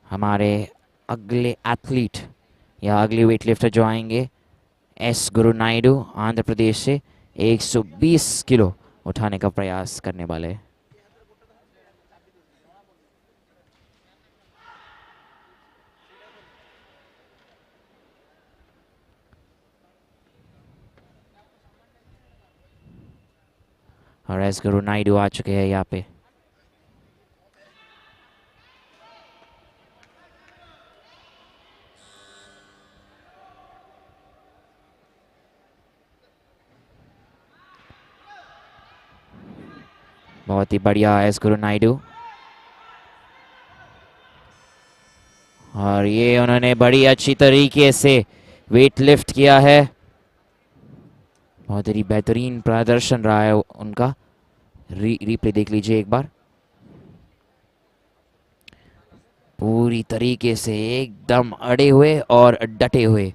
A: हमारे अगले एथलीट या अगले वेटलिफ्टर जो आएंगे, एस गुरु नायडू आंध्र प्रदेश से 120 किलो उठाने का प्रयास करने वाले हैं। और एस गुरु नायडू आ चुके हैं यहाँ पे। बहुत ही बढ़िया एस गुरु नायडू। और ये उन्होंने बड़ी अच्छी तरीके से वेट लिफ्ट किया है। बहुत ही बेहतरीन प्रदर्शन रहा है उनका। रिप्ले देख लीजिए एक बार। पूरी तरीके से एकदम अड़े हुए और डटे हुए।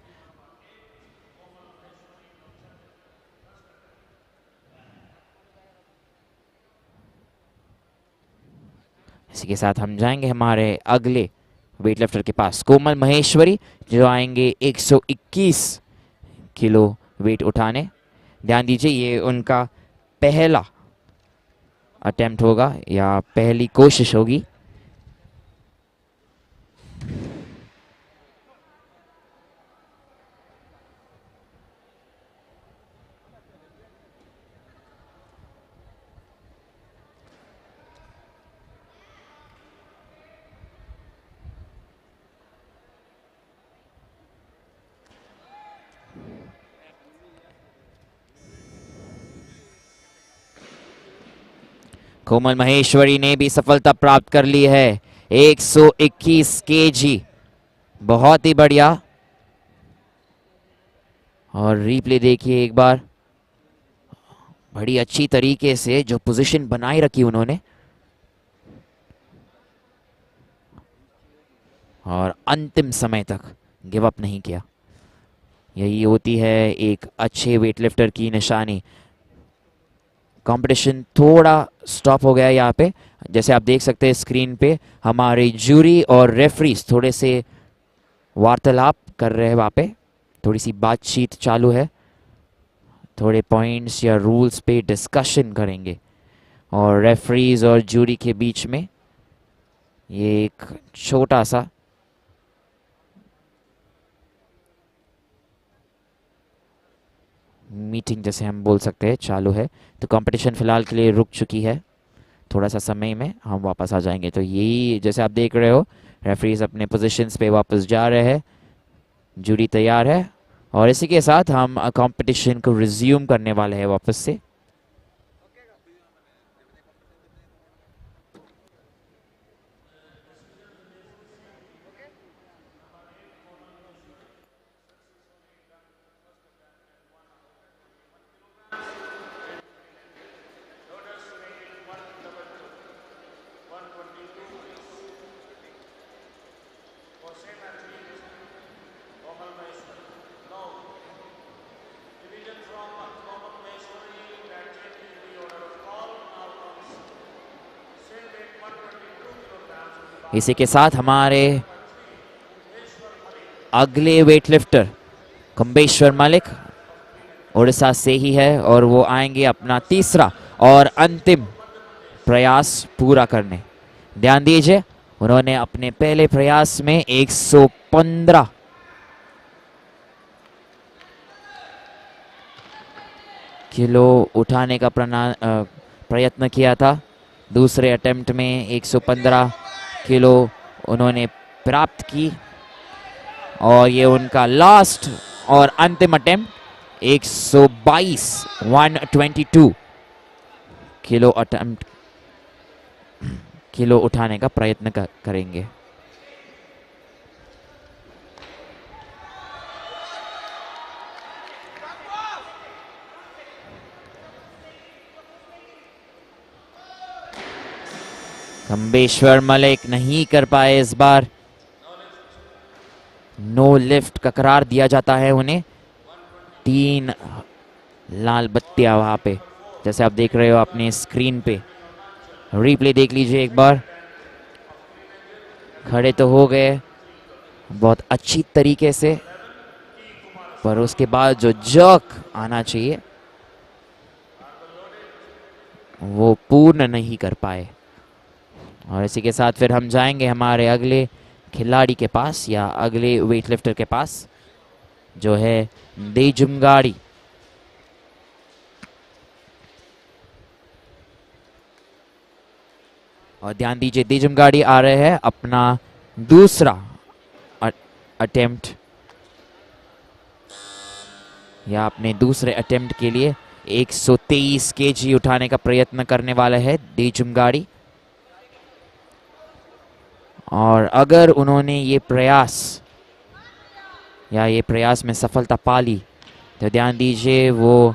A: इसी के साथ हम जाएंगे हमारे अगले वेटलिफ्टर के पास, कोमल महेश्वरी, जो आएंगे 121 किलो वेट उठाने। ध्यान दीजिए, ये उनका पहला अटेम्प्ट होगा या पहली कोशिश होगी। कोमल महेश्वरी ने भी सफलता प्राप्त कर ली है, 121 केजी। बहुत ही बढ़िया। और रिप्ले देखिए एक बार। बड़ी अच्छी तरीके से जो पोजीशन बनाए रखी उन्होंने, और अंतिम समय तक गिव अप नहीं किया। यही होती है एक अच्छे वेटलिफ्टर की निशानी। कंपटीशन थोड़ा स्टॉप हो गया यहाँ पे। जैसे आप देख सकते हैं स्क्रीन पे, हमारे जूरी और रेफरीज थोड़े से वार्तालाप कर रहे हैं वहाँ पे। थोड़ी सी बातचीत चालू है। थोड़े पॉइंट्स या रूल्स पे डिस्कशन करेंगे। और रेफरीज और जूरी के बीच में ये एक छोटा सा मीटिंग जैसे हम बोल सकते हैं चालू है। तो कंपटीशन फिलहाल के लिए रुक चुकी है। थोड़ा सा समय में हम वापस आ जाएंगे। तो यही जैसे आप देख रहे हो, रेफरीज अपने पोजीशंस पे वापस जा रहे हैं, जूरी तैयार है, और इसी के साथ हम कंपटीशन को रिज्यूम करने वाले हैं वापस से। इसी के साथ हमारे अगले वेटलिफ्टर कुंबेश्वर मलिक उड़ीसा से ही है, और वो आएंगे अपना तीसरा और अंतिम प्रयास पूरा करने। ध्यान दीजिए, उन्होंने अपने पहले प्रयास में 115 किलो उठाने का प्रयत्न किया था। दूसरे अटेम्प्ट में 115 किलो उन्होंने प्राप्त की, और ये उनका लास्ट और अंतिम अटेम्प्ट 122 किलो उठाने का प्रयत्न करेंगे। कुंबेश्वर मलिक नहीं कर पाए इस बार। नो लिफ्ट का करार दिया जाता है उन्हें। 3 लाल बत्तियां वहां पे, जैसे आप देख रहे हो अपने स्क्रीन पे। रिप्ले देख लीजिए एक बार। खड़े तो हो गए बहुत अच्छी तरीके से, पर उसके बाद जो जर्क आना चाहिए वो पूर्ण नहीं कर पाए। और इसी के साथ फिर हम जाएंगे हमारे अगले खिलाड़ी के पास, या अगले वेटलिफ्टर के पास, जो है देजुमगाड़ी। और ध्यान दीजिए, देजुमगाड़ी आ रहे हैं अपना दूसरा अटेम्प्ट, या अपने दूसरे अटेम्प्ट के लिए 123 केजी उठाने का प्रयत्न करने वाला है देजुमगाड़ी। और अगर उन्होंने ये प्रयास में सफलता पा ली तो ध्यान दीजिए वो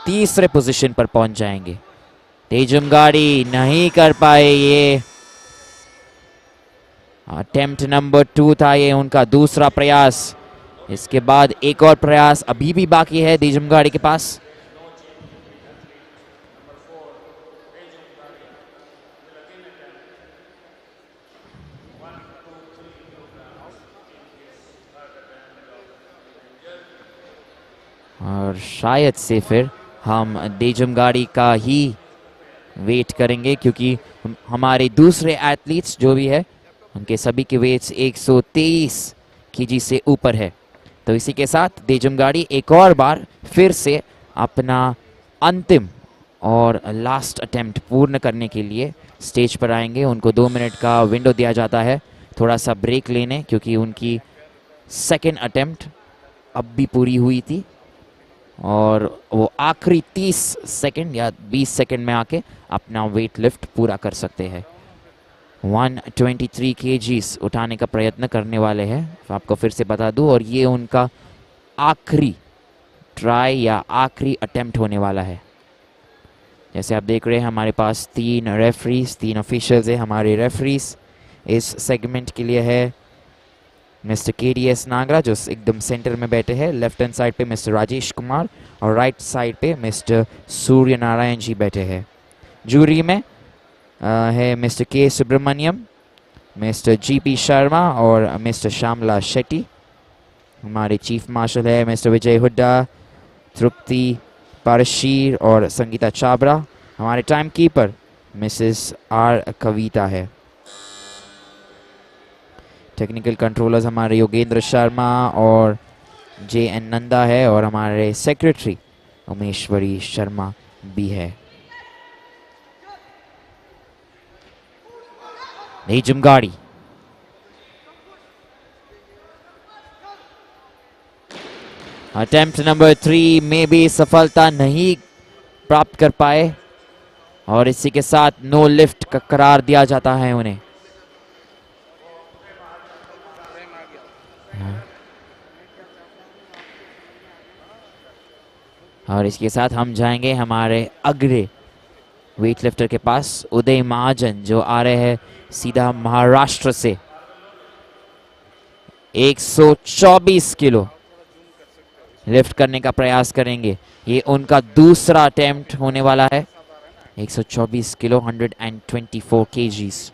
A: तीसरे पोजीशन पर पहुंच जाएंगे। देजुमगाड़ी नहीं कर पाए, ये अटेम्प्ट नंबर 2 था, ये उनका दूसरा प्रयास। इसके बाद एक और प्रयास अभी भी बाकी है देजुमगाड़ी के पास। और शायद से फिर हम देजुमगाड़ी का ही वेट करेंगे, क्योंकि हमारे दूसरे एथलीट्स जो भी है उनके सभी के वेट्स 123 केजी से ऊपर है। तो इसी के साथ देजुमगाड़ी एक और बार फिर से अपना अंतिम और लास्ट अटेम्प्ट पूर्ण करने के लिए स्टेज पर आएंगे। उनको 2 मिनट का विंडो दिया जाता है थोड़ा सा ब्रेक लेने, क्योंकि उनकी सेकेंड अटेम्प्ट अब भी पूरी हुई थी और वो आखिरी 30 सेकंड या 20 सेकंड में आके अपना वेट लिफ्ट पूरा कर सकते हैं। 123 केजीज उठाने का प्रयत्न करने वाले हैं, आपको फिर से बता दूं, और ये उनका आखिरी ट्राई या आखिरी अटेम्प्ट होने वाला है। जैसे आप देख रहे हैं हमारे पास 3 रेफरीज, 3 ऑफिशियल्स हैं। हमारे रेफरीज इस सेगमेंट के लिए है मिस्टर KDS नागरा, जो एकदम सेंटर में बैठे हैं। लेफ्ट हैंड साइड पे मिस्टर राजेश कुमार और राइट साइड पे मिस्टर सूर्य नारायण जी बैठे हैं। जूरी में है mister K Subramaniam, mister GP Sharma और मिस्टर श्यामला शेट्टी। हमारे चीफ मार्शल है मिस्टर विजय हुड्डा, तृप्ति पारशीर और संगीता चाबरा। हमारे time keeper Mrs R Kavita है। टेक्निकल कंट्रोलर्स हमारे योगेंद्र शर्मा और JN नंदा है, और हमारे सेक्रेटरी उमेश्वरी शर्मा भी है। देजुमगाड़ी अटेम्प्ट नंबर 3 में भी सफलता नहीं प्राप्त कर पाए, और इसी के साथ नो लिफ्ट का करार दिया जाता है उन्हें। और इसके साथ हम जाएंगे हमारे अगले वेटलिफ्टर के पास, उदय महाजन, जो आ रहे हैं सीधा महाराष्ट्र से। 124 किलो लिफ्ट करने का प्रयास करेंगे। ये उनका दूसरा अटेम्प्ट होने वाला है। 124 किलो, 124 केजीज।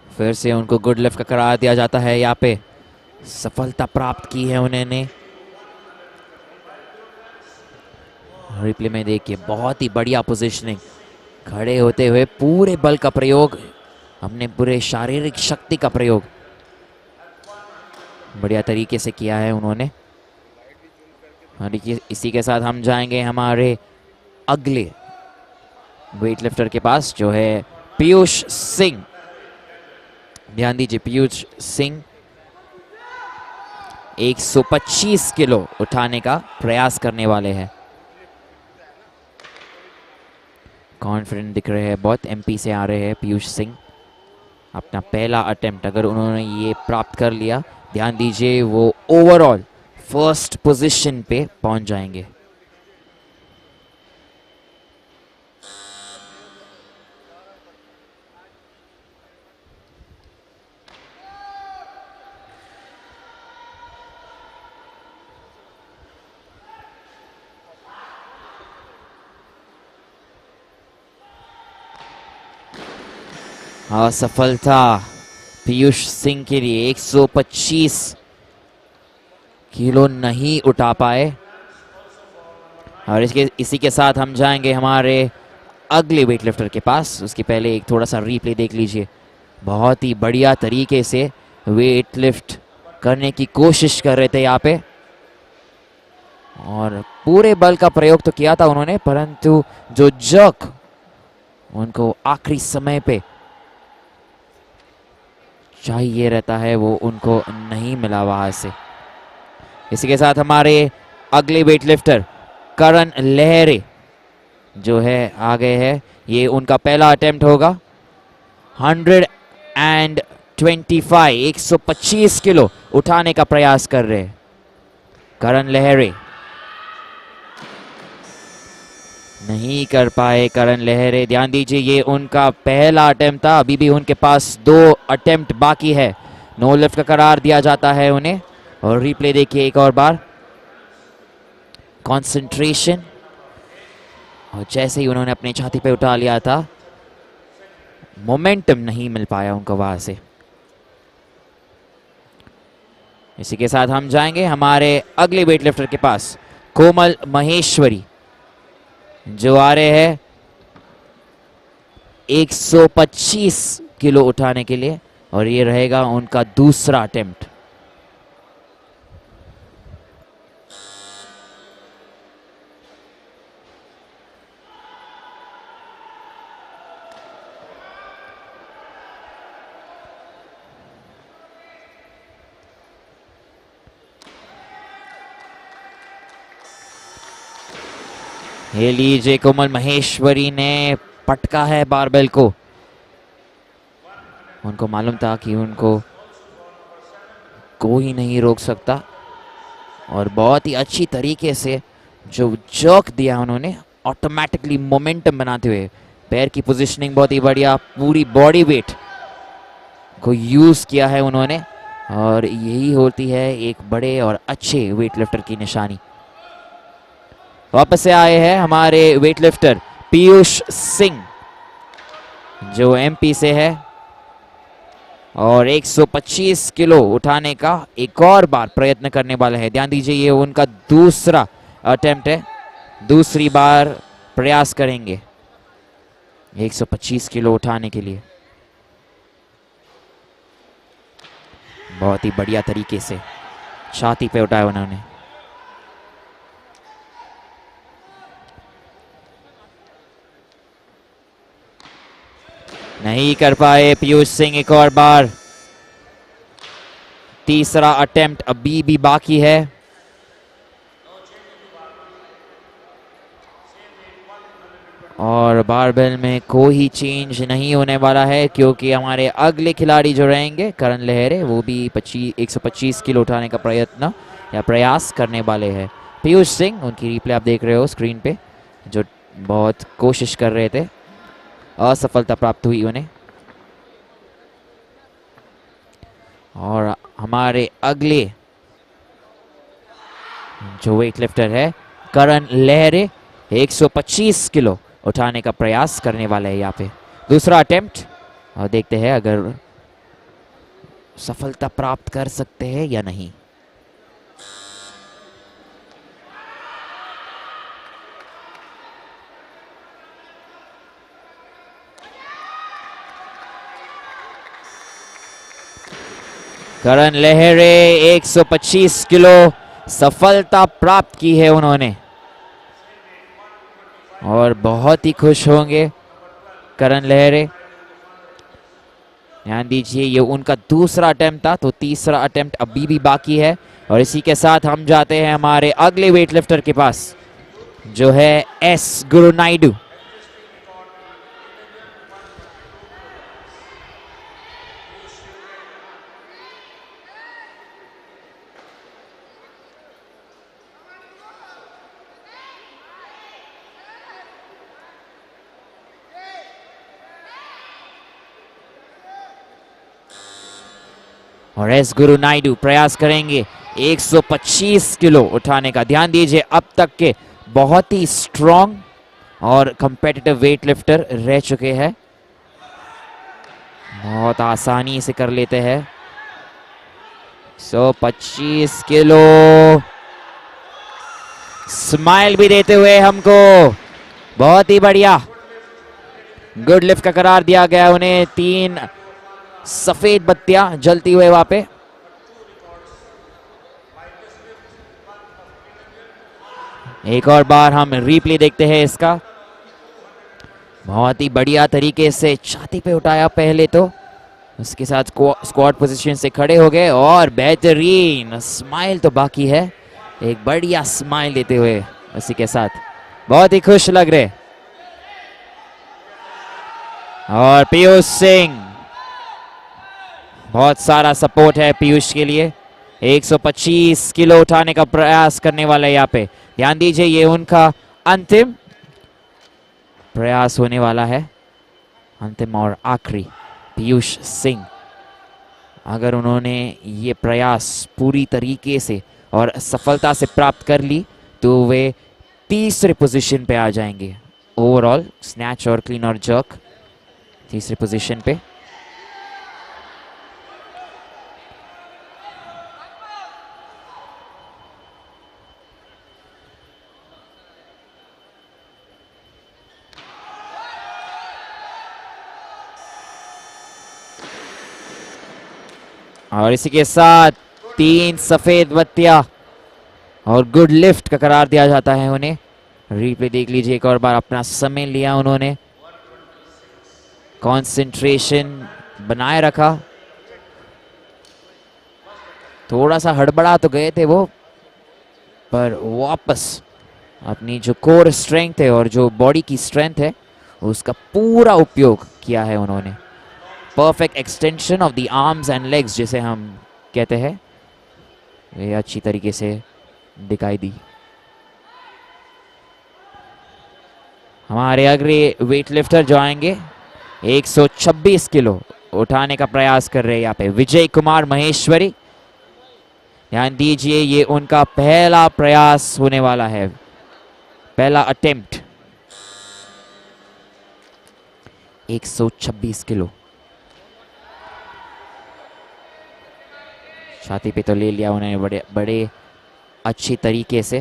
A: फिर से उनको गुड लिफ्ट का करार दिया जाता है। यहाँ पे सफलता प्राप्त की है उन्होंने। रिप्ले में देखिए, बहुत ही बढ़िया पोजीशनिंग, खड़े होते हुए पूरे बल का प्रयोग, अपने पूरे शारीरिक शक्ति का प्रयोग बढ़िया तरीके से किया है उन्होंने। और इसी के साथ हम जाएंगे हमारे अगले वेटलिफ्टर के पास, जो है पीयूष सिंह, ध्यान दीजिए, पीयूष सिंह 125 किलो उठाने का प्रयास करने वाले हैं। कॉन्फिडेंट दिख रहे हैं बहुत, एमपी से आ रहे हैं पीयूष सिंह। अपना पहला अटेम्प्ट अगर उन्होंने ये प्राप्त कर लिया, ध्यान दीजिए, वो ओवरऑल फर्स्ट पोजीशन पे पहुंच जाएंगे। असफलता पीयूष सिंह के लिए, 125 किलो नहीं उठा पाए। और इसी के साथ हम जाएंगे हमारे अगले वेटलिफ्टर के पास। उसके पहले एक थोड़ा सा रीप्ले देख लीजिए। बहुत ही बढ़िया तरीके से वेट लिफ्ट करने की कोशिश कर रहे थे यहाँ पे, और पूरे बल का प्रयोग तो किया था उन्होंने, परंतु जो जर्क उनको आखिरी समय पे चाहिए रहता है वो उनको नहीं मिला वहां से। इसी के साथ हमारे अगले वेटलिफ्टर करण लहरे जो है आ गए हैं। ये उनका पहला अटेम्प्ट होगा। 125 किलो उठाने का प्रयास कर रहे हैं करण लहरे। नहीं कर पाए करण लहरे। ध्यान दीजिए, ये उनका पहला अटेम्प्ट था, अभी भी उनके पास 2 अटेम्प्ट बाकी है। नो लिफ्ट का करार दिया जाता है उन्हें। और रिप्ले देखिए एक और बार, कंसंट्रेशन, और जैसे ही उन्होंने अपनी छाती पे उठा लिया था, मोमेंटम नहीं मिल पाया उनको वहां से। इसी के साथ हम जाएंगे हमारे अगले वेटलिफ्टर के पास, कोमल महेश्वरी, जो आ रहे हैं 125 किलो उठाने के लिए, और ये रहेगा उनका दूसरा अटेम्प्ट। ये लीजिए, कोमल महेश्वरी ने पटका है बारबेल को। उनको मालूम था कि उनको कोई नहीं रोक सकता, और बहुत ही अच्छी तरीके से जो जर्क दिया उन्होंने, ऑटोमेटिकली मोमेंटम बनाते हुए, पैर की पोजीशनिंग बहुत ही बढ़िया, पूरी बॉडी वेट को यूज किया है उन्होंने, और यही होती है एक बड़े और अच्छे वेटलिफ्टर की निशानी। वापस से आए हैं हमारे वेटलिफ्टर पीयूष सिंह, जो एमपी से है, और 125 किलो उठाने का एक और बार प्रयत्न करने वाले हैं। ध्यान दीजिए, ये उनका दूसरा अटेम्प्ट है, दूसरी बार प्रयास करेंगे 125 किलो उठाने के लिए। बहुत ही बढ़िया तरीके से छाती पे उठाया उन्होंने। नहीं कर पाए पीयूष सिंह एक और बार। तीसरा अटेम्प्ट अभी भी बाकी है। और बारबेल में कोई चेंज नहीं होने वाला है, क्योंकि हमारे अगले खिलाड़ी जो रहेंगे करण लहरे, वो भी 125 किलो उठाने का प्रयत्न या प्रयास करने वाले हैं। पीयूष सिंह, उनकी रिप्ले आप देख रहे हो स्क्रीन पे, जो बहुत कोशिश कर रहे थे, असफलता प्राप्त हुई उन्हें। और हमारे अगले जो वेटलिफ्टर है करण लहरे, 125 किलो उठाने का प्रयास करने वाले हैं यहाँ पे। दूसरा अटेम्प्ट, और देखते हैं अगर सफलता प्राप्त कर सकते हैं या नहीं। करण लहरे 125 किलो सफलता प्राप्त की है उन्होंने, और बहुत ही खुश होंगे करण लहरे। ध्यान दीजिए ये उनका दूसरा अटेम्प्ट था, तो तीसरा अटेम्प्ट अभी भी बाकी है। और इसी के साथ हम जाते हैं हमारे अगले वेटलिफ्टर के पास, जो है एस गुरु नायडू। और एस गुरु नायडू प्रयास करेंगे 125 किलो उठाने का। ध्यान दीजिए अब तक के बहुत ही स्ट्रॉन्ग और कंपेटिटिव वेट लिफ्टर रह चुके हैं, बहुत आसानी से कर लेते हैं 125 किलो। स्माइल भी देते हुए हमको, बहुत ही बढ़िया गुड लिफ्ट का करार दिया गया उन्हें। 3 सफेद बत्तियां जलती हुए वहां पे। एक और बार हम रिप्ले देखते हैं इसका। बहुत ही बढ़िया तरीके से छाती पे उठाया पहले, तो उसके साथ स्क्वाट पोजीशन से खड़े हो गए और बेहतरीन स्माइल तो बाकी है, एक बढ़िया स्माइल देते हुए उसी के साथ बहुत ही खुश लग रहे। और पीयूष सिंह, बहुत सारा सपोर्ट है पीयूष के लिए। 125 किलो उठाने का प्रयास करने वाला है यहाँ पे। ध्यान दीजिए ये उनका अंतिम प्रयास होने वाला है, अंतिम और आखिरी। पीयूष सिंह, अगर उन्होंने ये प्रयास पूरी तरीके से और सफलता से प्राप्त कर ली तो वे तीसरे पोजीशन पे आ जाएंगे ओवरऑल स्नैच और क्लीन और जर्क, तीसरे पोजीशन पे। और इसी के साथ 3 सफेद बत्तियां और गुड लिफ्ट का करार दिया जाता है उन्हें। रिप्ले देख लीजिए एक और बार, अपना समय लिया उन्होंने, कंसंट्रेशन बनाए रखा। थोड़ा सा हड़बड़ा तो गए थे वो, पर वापस अपनी जो कोर स्ट्रेंथ है और जो बॉडी की स्ट्रेंथ है उसका पूरा उपयोग किया है उन्होंने। Perfect extension of the arms and legs जिसे हम कहते हैं, ये अच्छी तरीके से दिखाई दी। हमारे अगले वेटलिफ्टर जो आएंगे 126 किलो उठाने का प्रयास कर रहे हैं यहाँ पे विजय कुमार महेश्वरी। ध्यान दीजिए ये उनका पहला प्रयास होने वाला है, पहला अटेम्प्ट। 126 किलो छाती पे तो ले लिया उन्होंने बड़े बड़े अच्छी तरीके से।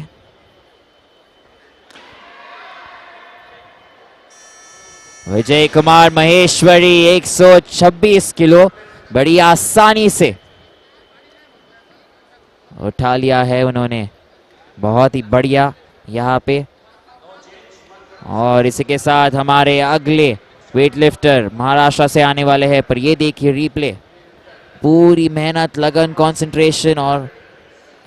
A: विजय कुमार महेश्वरी 126 किलो बड़ी आसानी से उठा लिया है उन्होंने, बहुत ही बढ़िया यहाँ पे। और इसी के साथ हमारे अगले वेटलिफ्टर महाराष्ट्र से आने वाले हैं, पर ये देखिए रिप्ले, पूरी मेहनत, लगन, कंसंट्रेशन, और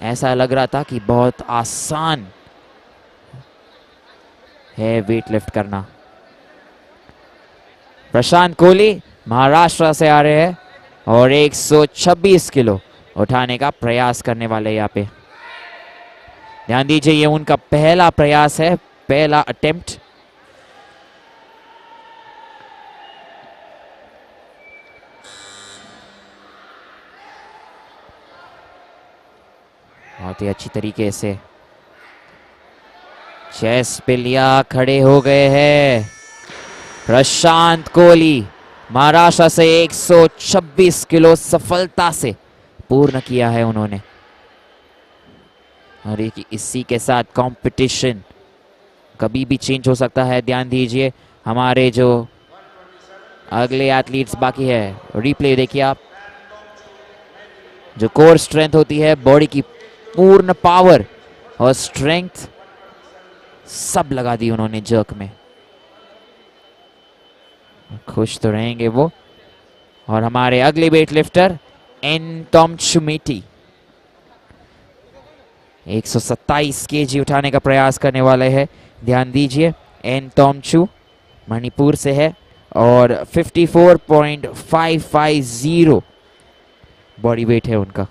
A: ऐसा लग रहा था कि बहुत आसान है वेट लिफ्ट करना। प्रशांत कोहली महाराष्ट्र से आ रहे हैं और 126 किलो उठाने का प्रयास करने वाले यहाँ पे। ध्यान दीजिए ये उनका पहला प्रयास है, पहला अटेम्प्ट। बहुत ही अच्छी तरीके से चेस्ट पे लिया, खड़े हो गए हैं प्रशांत कोहली। महाराष्ट्र से 126 किलो सफलता से पूर्ण किया है उन्होंने। और इसी के साथ कंपटीशन कभी भी चेंज हो सकता है। ध्यान दीजिए हमारे जो अगले एथलीट्स बाकी है, रिप्ले देखिए आप, जो कोर स्ट्रेंथ होती है, बॉडी की पूर्ण पावर और स्ट्रेंथ सब लगा दी उन्होंने जर्क में। खुश तो रहेंगे वो। और हमारे अगले वेट लिफ्टर एन टॉमचुमेटी 127 केजी उठाने का प्रयास करने वाले हैं। ध्यान दीजिए, एन टॉमचू मणिपुर से है और 54.550 बॉडी वेट है उनका।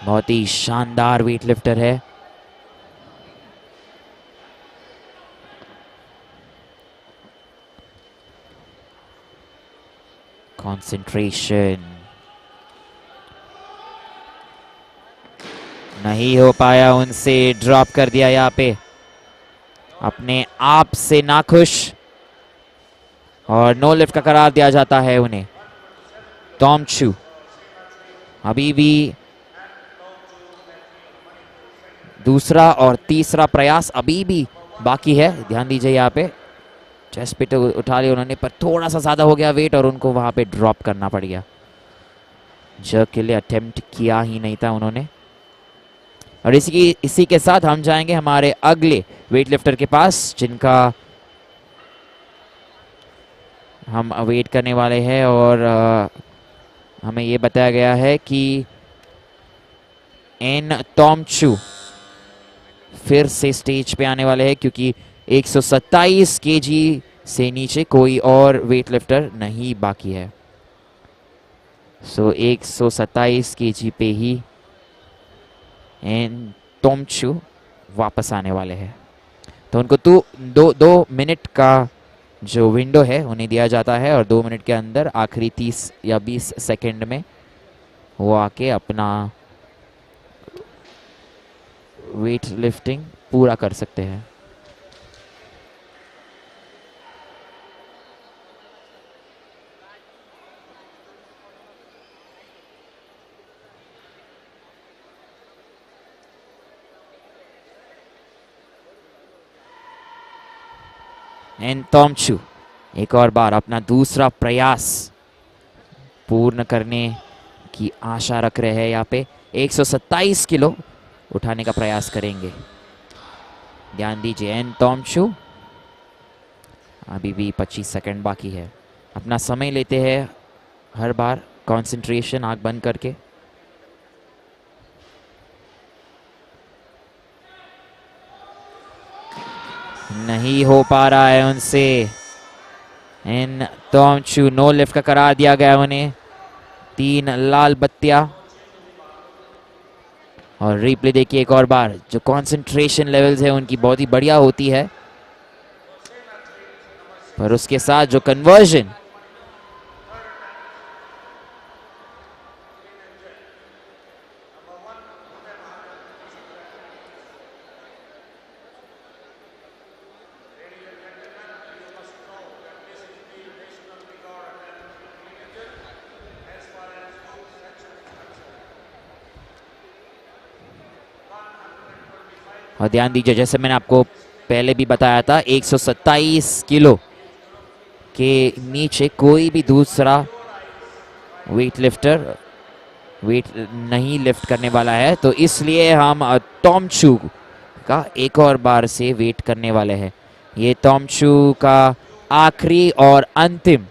A: बहुत ही शानदार वेट लिफ्टर है। कंसंट्रेशन नहीं हो पाया उनसे, ड्रॉप कर दिया यहाँ पे, अपने आप से नाखुश, और नो लिफ्ट का करार दिया जाता है उन्हें। टॉमचू अभी भी दूसरा और तीसरा प्रयास अभी भी बाकी है। ध्यान दीजिए यहाँ पे चेस्ट पे तो उठा लिया उन्होंने, पर थोड़ा सा ज़्यादा हो गया वेट और उनको वहाँ पे ड्रॉप करना पड़ गया। जर्क के लिए अटेम्प्ट किया ही नहीं था उन्होंने। और इसी के साथ हम जाएंगे हमारे अगले वेट लिफ्टर के पास, जिनका हम वेट करने वाले हैं। और हमें ये बताया गया है कि एन टॉमचू फिर से स्टेज पे आने वाले हैं, क्योंकि 127 केजी से नीचे कोई और वेट लिफ्टर नहीं बाकी है। सो 127 केजी पे ही एन टॉमचू वापस आने वाले हैं। तो उनको दो मिनट का जो विंडो है उन्हें दिया जाता है, और 2 मिनट के अंदर आखिरी 30 या 20 सेकंड में वो आके अपना वेट लिफ्टिंग पूरा कर सकते हैं। एन टॉमचू एक और बार अपना दूसरा प्रयास पूर्ण करने की आशा रख रहे हैं। यहाँ पे 127 किलो उठाने का प्रयास करेंगे। ध्यान दीजिए, एन टॉमचू अभी भी 25 सेकंड बाकी है। अपना समय लेते हैं हर बार, कंसंट्रेशन आंख बंद करके। नहीं हो पा रहा है उनसे। एन टॉमचू नो लिफ्ट का करार दिया गया उन्हें, 3 लाल बत्तियां। और रिप्ले देखिए एक और बार, जो कंसंट्रेशन लेवल्स है उनकी बहुत ही बढ़िया होती है, पर उसके साथ जो कन्वर्जन और ध्यान दीजिए, जैसे मैंने आपको पहले भी बताया था, 127 किलो के नीचे कोई भी दूसरा वेट लिफ्टर वेट नहीं लिफ्ट करने वाला है। तो इसलिए हम टॉमचू का एक और बार से वेट करने वाले हैं। ये टॉमचू का आखिरी और अंतिम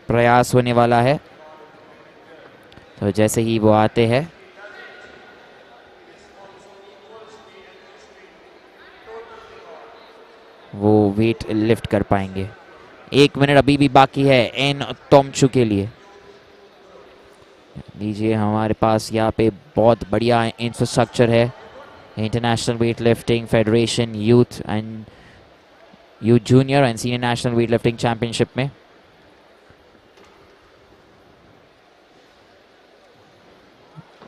A: प्रयास होने वाला है। तो जैसे ही वो आते हैं, वो वेट लिफ्ट कर पाएंगे। 1 मिनट अभी भी बाकी है एन टॉमचू के लिए। लीजिए, हमारे पास यहाँ पे बहुत बढ़िया इंफ्रास्ट्रक्चर है, international weight lifting federation youth junior and senior national weight lifting championship में।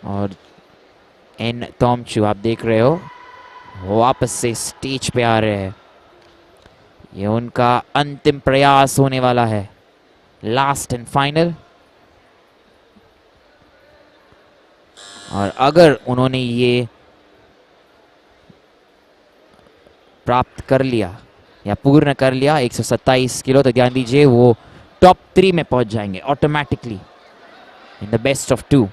A: और एन टॉमचू आप देख रहे हो वापस से स्टेज पे आ रहे हैं। ये उनका अंतिम प्रयास होने वाला है, लास्ट एंड फाइनल। और अगर उन्होंने ये प्राप्त कर लिया या पूर्ण कर लिया 127 किलो, तो ध्यान दीजिए वो टॉप 3 में पहुंच जाएंगे automatically in the best of 2।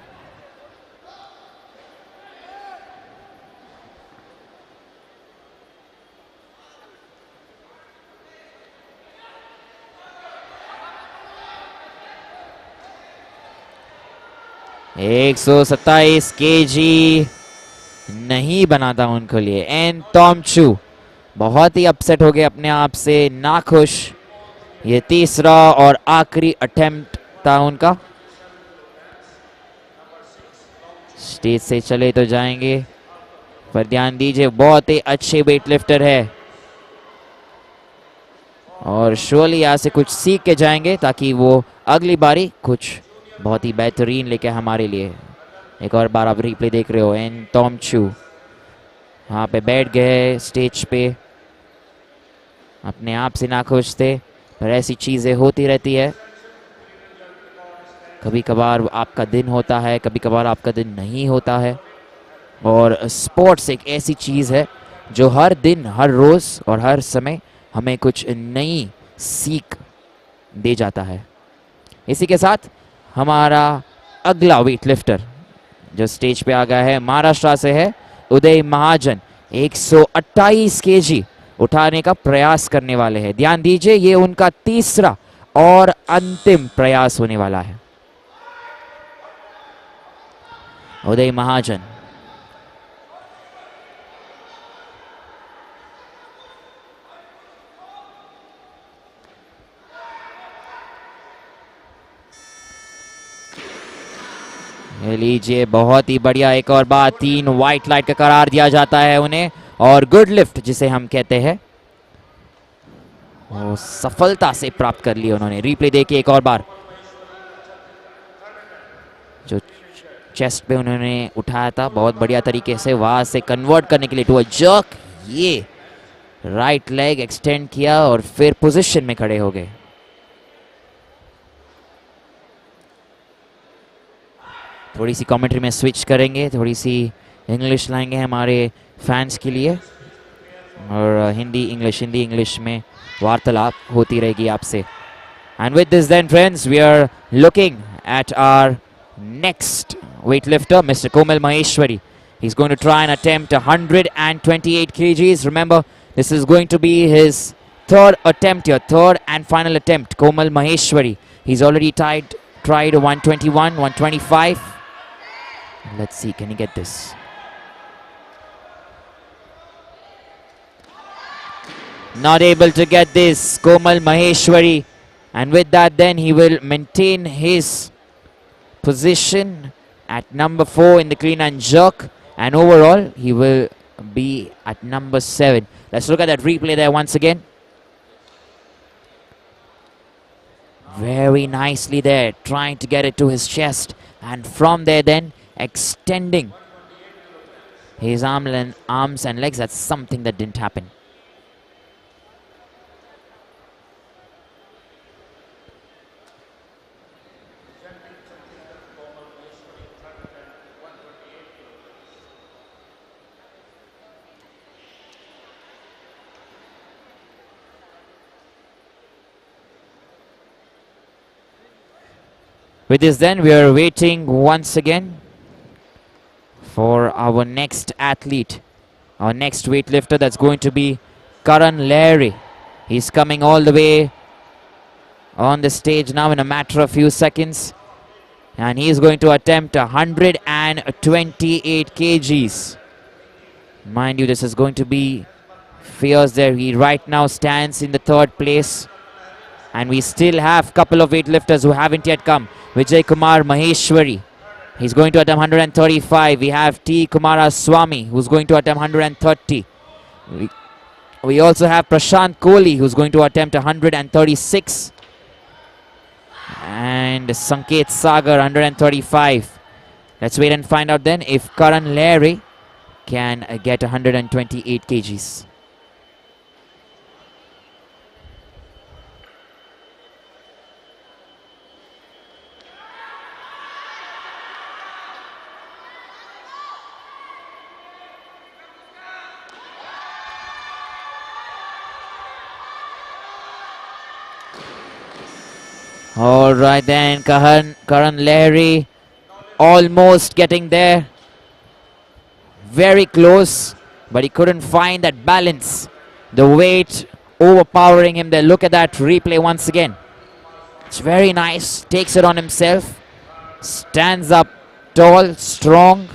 A: 127 kg नहीं बना था उनके लिए। एन तोमचू बहुत ही अपसेट हो गए अपने आप से, नाखुश। ये तीसरा और आखिरी अटेम्प्ट था उनका। स्टेज से चले तो जाएंगे, पर ध्यान दीजिए बहुत ही अच्छे वेटलिफ्टर है और श्योरली यहाँ से कुछ सीख के जाएंगे ताकि वो अगली बारी कुछ बहुत ही बेहतरीन लेके हमारे लिए। एक और बार आप रिप्ले देख रहे हो, एन तोमचू वहाँ पे बैठ गए स्टेज पे, अपने आप से नाखुश थे, पर ऐसी चीज़ें होती रहती है। कभी कभार आपका दिन होता है, कभी कभार आपका दिन नहीं होता है, और स्पोर्ट्स एक ऐसी चीज़ है जो हर दिन, हर रोज़ और हर समय हमें कुछ नई सीख दे जाता है। इसी के साथ हमारा अगला वेटलिफ्टर जो स्टेज पे आ गया है, महाराष्ट्र से है उदय महाजन। 128 केजी उठाने का प्रयास करने वाले हैं। ध्यान दीजिए ये उनका तीसरा और अंतिम प्रयास होने वाला है। उदय महाजन ये लीजिए, बहुत ही बढ़िया। एक और बार 3 व्हाइट लाइट का करार दिया जाता है उन्हें, और गुड लिफ्ट जिसे हम कहते हैं वो सफलता से प्राप्त कर लिया उन्होंने। रिप्ले देखिए एक और बार, जो चेस्ट पे उन्होंने उठाया था बहुत बढ़िया तरीके से, वहां से कन्वर्ट करने के लिए टू अ जर्क, ये राइट लेग एक्सटेंड किया और फिर पोजीशन में खड़े हो गए। थोड़ी सी कमेंट्री में स्विच करेंगे, थोड़ी सी इंग्लिश लाएंगे हमारे फैंस के लिए, और हिंदी इंग्लिश में वार्तालाप होती रहेगी आपसे। And with this then friends, we are looking at our next weightlifter, Mr. Komal Maheshwari. He's going to try and attempt 128 kgs. Remember, this is going to be his third attempt here, third and final attempt. Komal Maheshwari. He's already tried 121, 125. Let's see, can he get this? Not able to get this, Komal Maheshwari. And with that, then he will maintain his position at number 4 in the clean and jerk, and overall he will be at number 7. Let's look at that replay there once again. Very nicely there, trying to get it to his chest, and from there then extending his arms and legs. That's something that didn't happen. With this then, we are waiting once again for our next athlete, our next weightlifter. That's going to be Karan Larry. He's coming all the way on the stage now in a matter of few seconds, and he's going to attempt 128 kgs. Mind you, this is going to be fierce there. He right now stands in the 3rd place, and we still have a couple of weightlifters who haven't yet come. Vijay Kumar Maheshwari, he's going to attempt 135. We have T. Kumara Swami, who's going to attempt 130. We also have Prashant Kohli, who's going to attempt 136. And Sanket Sagar, 135. Let's wait and find out then if Karan Larry can get 128 kgs. All right then, Karan Larry almost getting there. Very close, but he couldn't find that balance. The weight overpowering him there. Look at that replay once again. It's very nice. Takes it on himself. Stands up tall, strong.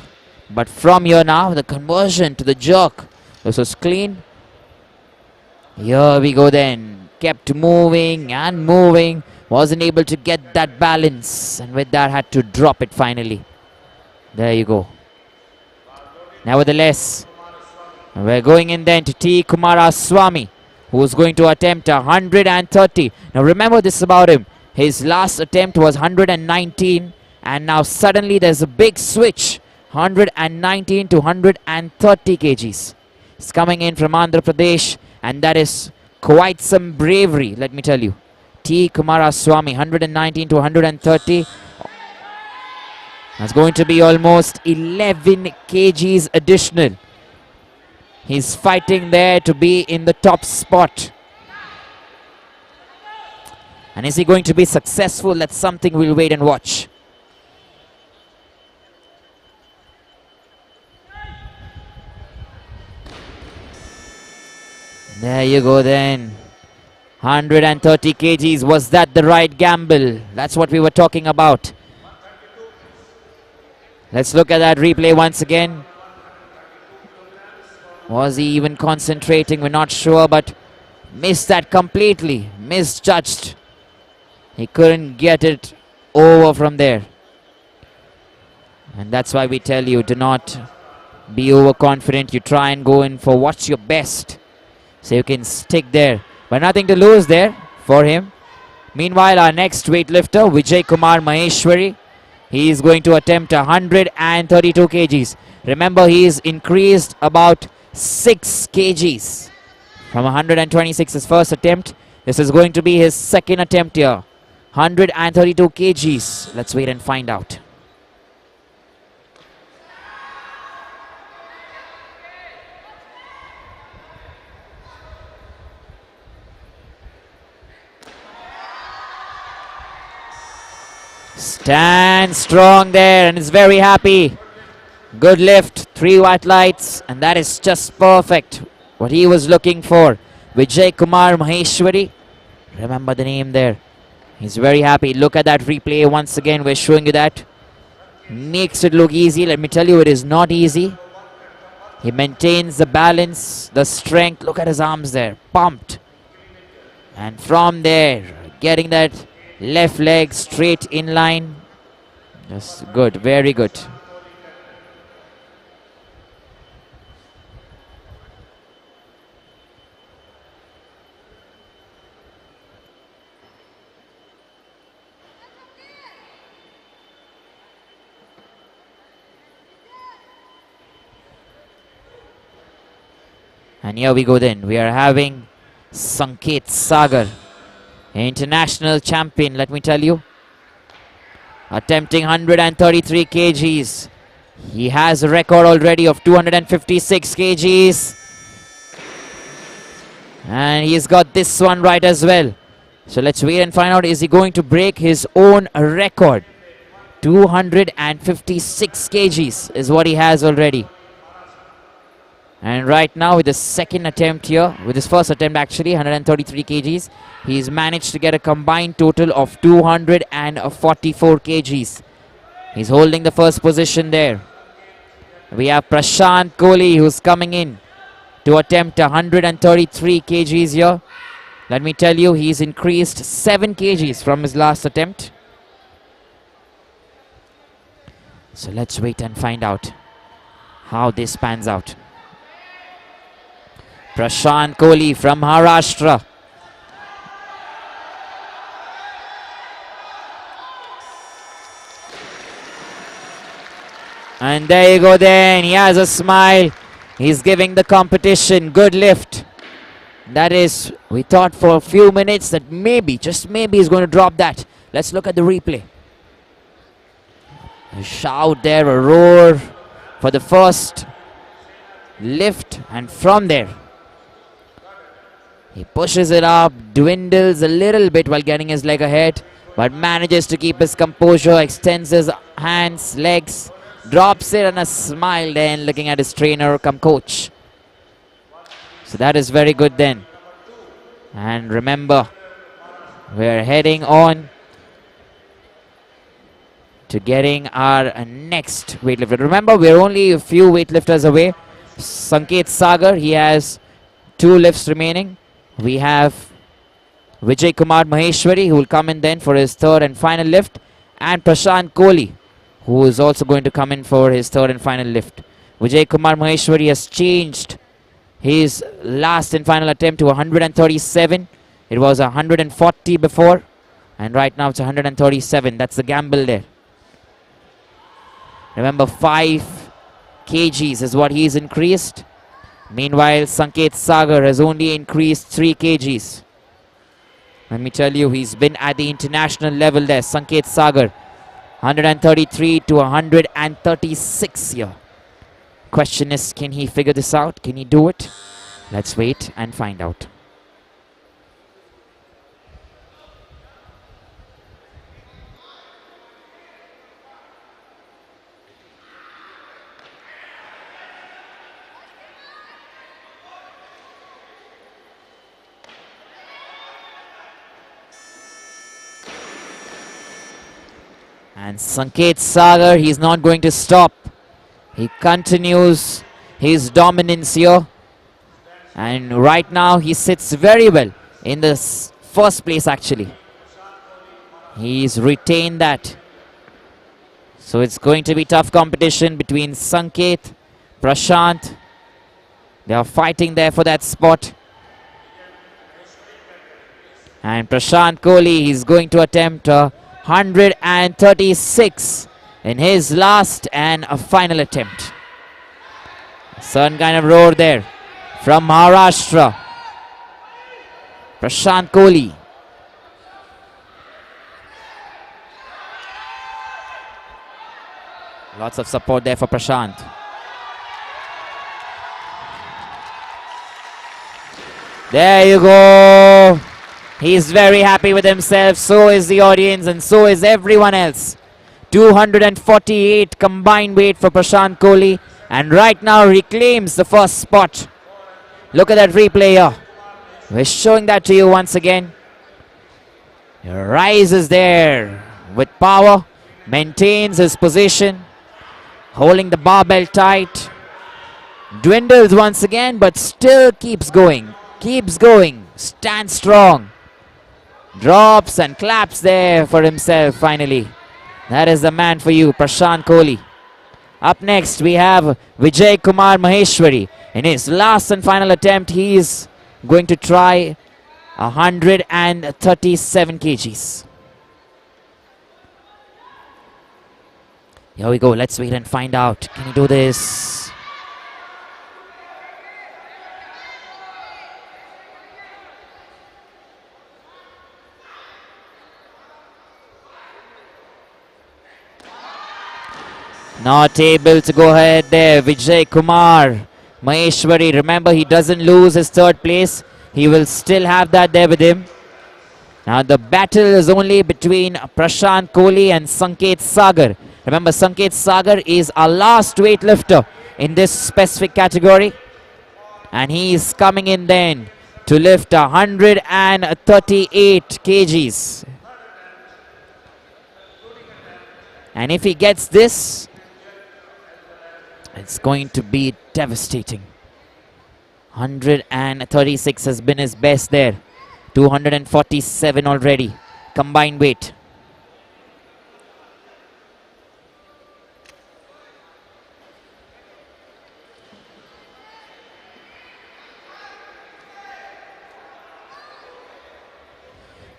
A: But from here now, the conversion to the jerk. This was clean. Here we go then. Kept moving and moving. Wasn't able to get that balance. And with that, had to drop it finally. There you go. Nevertheless, we're going in then to T. Kumaraswamy, who's going to attempt 130. Now remember this about him. His last attempt was 119. And now suddenly there's a big switch. 119 to 130 kgs. It's coming in from Andhra Pradesh. And that is quite some bravery, let me tell you. T. Kumaraswamy, 119 to 130. That's going to be almost 11 kgs additional. He's fighting there to be in the top spot. And is he going to be successful? That's something we'll wait and watch. There you go then. 130 kgs. Was that the right gamble? That's what we were talking about. Let's look at that replay once again. Was he even concentrating? We're not sure, but missed that completely. Misjudged. He couldn't get it over from there. And that's why we tell you, do not be overconfident. You try and go in for what's your best, so you can stick there. But nothing to lose there for him. Meanwhile, our next weightlifter, Vijay Kumar Maheshwari, he is going to attempt 132 kgs. Remember, he is increased about 6 kgs from 126 his first attempt. This is going to be his second attempt here. 132 kgs. Let's wait and find out. Stand strong there and is very happy. Good lift, 3 white lights, and that is just perfect. What he was looking for. Vijay Kumar Maheshwari. Remember the name there. He's very happy. Look at that replay once again. We're showing you that. Makes it look easy. Let me tell you, it is not easy. He maintains the balance, the strength. Look at his arms there. Pumped. And from there, getting that left leg straight in line. Just good. Very good. And here we go then. We are having Sanket Sagar, international champion, let me tell you. Attempting 133 kgs. He has a record already of 256 kgs. And he's got this one right as well. So let's wait and find out, is he going to break his own record? 256 kgs is what he has already. And right now with the second attempt here, with his first attempt actually, 133 kgs, he's managed to get a combined total of 244 kgs. He's holding the first position there. We have Prashant Kohli who's coming in to attempt 133 kgs here. Let me tell you, he's increased 7 kgs from his last attempt. So let's wait and find out how this pans out. Prashant Kohli from Maharashtra. And there you go then. He has a smile. He's giving the competition good lift. That is, we thought for a few minutes that maybe, just maybe, he's going to drop that. Let's look at the replay. A shout there, a roar for the first lift, and from there he pushes it up, dwindles a little bit while getting his leg ahead, but manages to keep his composure, extends his hands, legs, drops it, and a smile then looking at his trainer come coach. So that is very good then. And remember, we're heading on to getting our next weightlifter. Remember, we're only a few weightlifters away. Sanket Sagar, he has 2 lifts remaining. We have Vijay Kumar Maheshwari, who will come in then for his 3rd and final lift, and Prashant Kohli, who is also going to come in for his 3rd and final lift. Vijay Kumar Maheshwari has changed his last and final attempt to 137. It was 140 before, and right now it's 137. That's the gamble there. Remember, 5 kgs is what he's increased. Meanwhile, Sanket Sagar has only increased 3 kgs. Let me tell you, he's been at the international level there. Sanket Sagar, 133 to 136 here. Question is, can he figure this out? Can he do it? Let's wait and find out. And Sanket Sagar, he's not going to stop. He continues his dominance here. And right now he sits very well in the first place actually. He's retained that. So it's going to be tough competition between Sanket, Prashant. They are fighting there for that spot. And Prashant Kohli, he's going to attempt 136 in his last and a final attempt. Certain kind of roar there from Maharashtra. Prashant Kohli. Lots of support there for Prashant. There you go. He's very happy with himself. So is the audience and so is everyone else. 248 combined weight for Prashant Kohli. And right now reclaims the first spot. Look at that replay here. We're showing that to you once again. He rises there with power. Maintains his position. Holding the barbell tight. Dwindles once again but still keeps going. Keeps going. Stands strong. Drops and claps there for himself finally. That is the man for you, Prashant Kohli. Up next we have Vijay Kumar Maheshwari. In his last and final attempt, he is going to try 137 kgs. Here we go. Let's wait and find out. Can he do this? Not able to go ahead there. Vijay Kumar Maheshwari. Remember, he doesn't lose his 3rd place. He will still have that there with him. Now the battle is only between Prashant Kohli and Sanket Sagar. Remember, Sanket Sagar is our last weightlifter in this specific category. And he is coming in then to lift 138 kgs. And if he gets this, it's going to be devastating. 136 has been his best there. 247 already. Combined weight.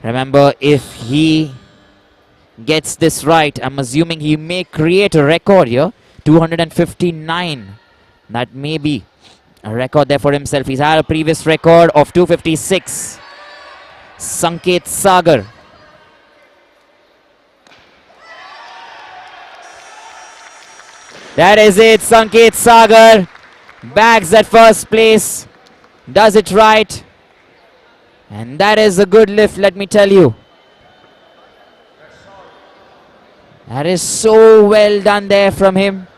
A: Remember, if he gets this right, I'm assuming he may create a record here. 259. That may be a record there for himself. He's had a previous record of 256. Sanket Sagar. That is it. Sanket Sagar bags at first place. Does it right. And that is a good lift, let me tell you. That is so well done there from him.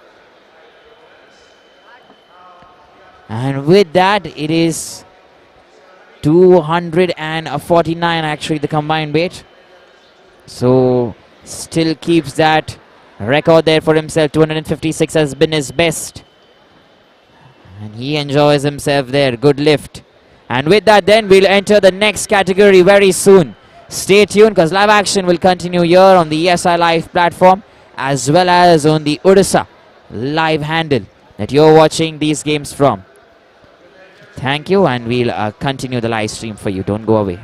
A: And with that, it is 249 actually the combined weight. So still keeps that record there for himself. 256 has been his best. And he enjoys himself there. Good lift. And with that, then we'll enter the next category very soon. Stay tuned because live action will continue here on the ESI Live platform as well as on the Odisha live handle that you're watching these games from. Thank you, and we'll continue the live stream for you. Don't go away.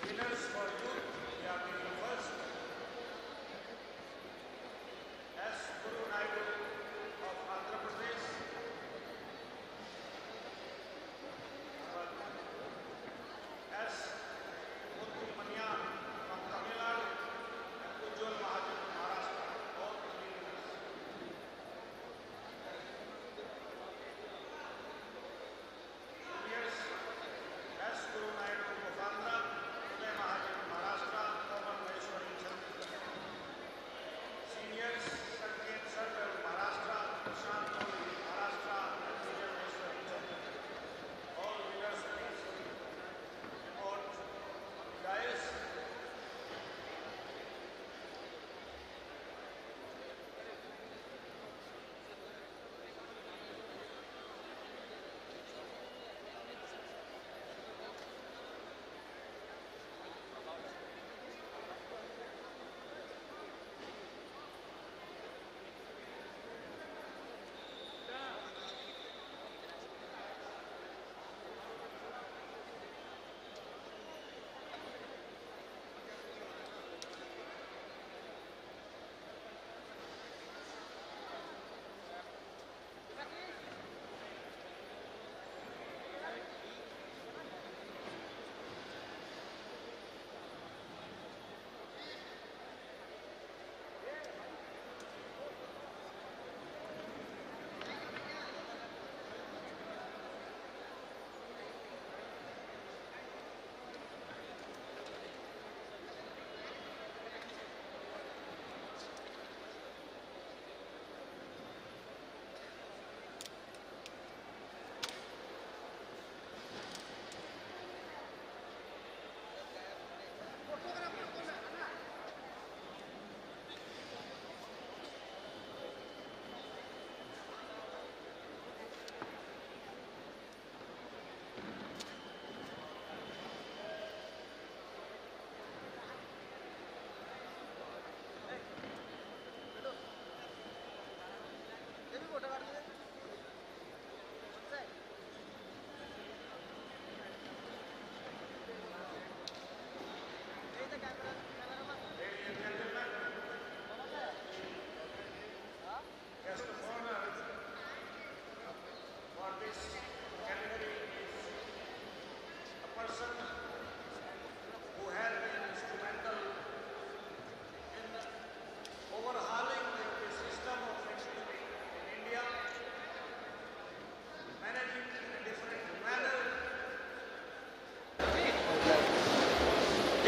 B: Winners for youth, we are taking first. S. Guru Naidu of Andhra Pradesh. S. Murthy Manian from Tamil Nadu. And Ujjwal Mahajan from Maharashtra. All three winners. Juniors, S. Guru Naidu of Andhra. Mahajan Maharashtra, Bhubaneswar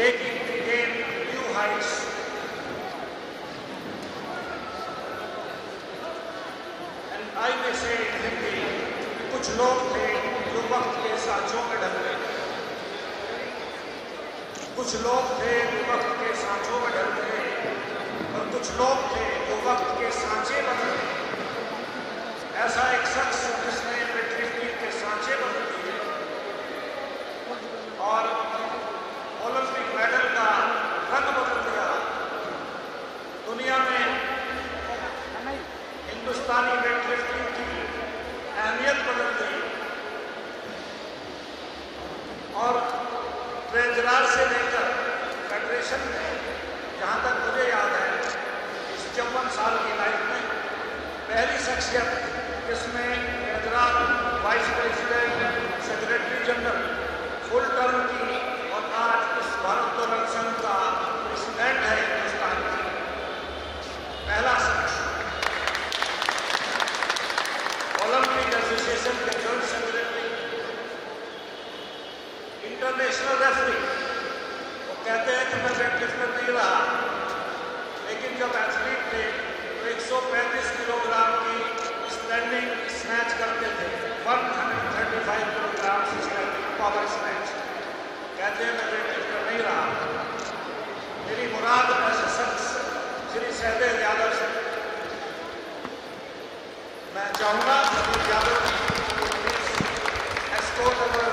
B: taking the game new heights. And I may say in Hindi, कुछ लोग थे जो वक्त के सांचों में ढल गए, कुछ लोग थे जो वक्त के सांचों में ढल गए, और कुछ लोग थे जो वक्त के सांचे बदल गए। ऐसा एक शख्स जिसने वेटलिफ्टिंग के सांचे बदल दिए और ओलंपिक मेडल का रंग बदल दिया, दुनिया में हिंदुस्तानी वेटलिफ्टिंग की अहमियत बदल गई। और ट्रेजरार से लेकर फेडरेशन में, जहाँ तक मुझे याद है, इस 54 साल की लाइफ में पहली शख्सियत जिसमें treasurer, vice president, secretary general full term की और आज इस भारोत्तोलन संघ का प्रेसिडेंट है हिंदुस्तान की, पहला शख्स। ओलंपिक एसोसिएशन के जॉइंट सेक्रेटरी, इंटरनेशनल रेफरी। वो कहते हैं कि मैं वेटलिफ्टर नहीं रहा, लेकिन जब एथलीट थे तो 135 किलोग्राम की स्टैंडिंग स्नैच करते थे, 135 किलोग्राम स्टैंडिंग पावर स्नैच। कहते हैं मैं वेटलिफ्टर नहीं रहा। मेरी मुराद ऐसे शख्स श्री सहदेव यादव से। मैं चाहूँगा कि Yadav ji escort our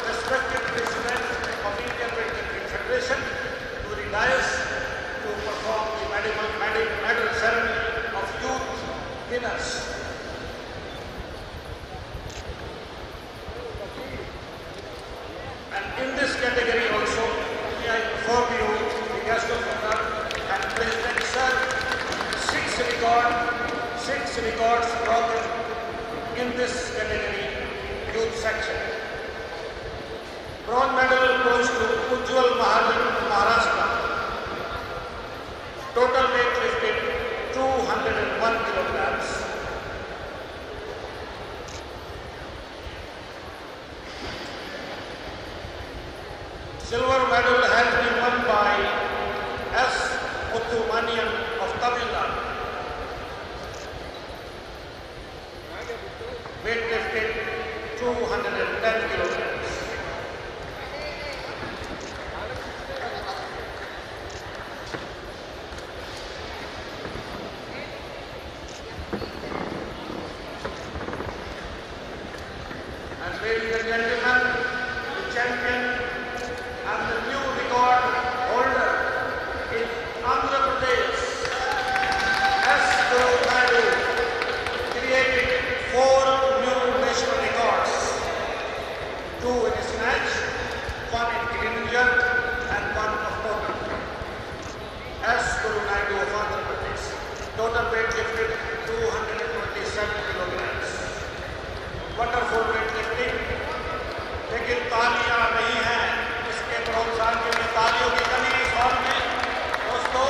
B: respected president of Indian Weightlifting Federation to the dais to perform the medal ceremony of youth winners. And in this category also, may I inform you, the guest of honor and President Sir, six records broken in this category, youth section. Bronze medal goes to Ujjwal Maharashtra. Total weight lifted 201 kilograms. Silver medal has been won by S. Muthumanian of Tamil Nadu. Weight lifted 210 kilograms. And ladies and gentlemen, the champion and the new record holder is Andhra Pradesh. S. Naidu created 4 new national records, 2 in snatch, 1 in clean and jerk, and 1 of total. S. Naidu of Andhra Pradesh. Total weight lifted 227 kilograms. Wonderful weightlifting, लेकिन तालियां नहीं हैं, इसके प्रोत्साहन के लिए तालियों की कमी इस हॉल में। दोस्तों,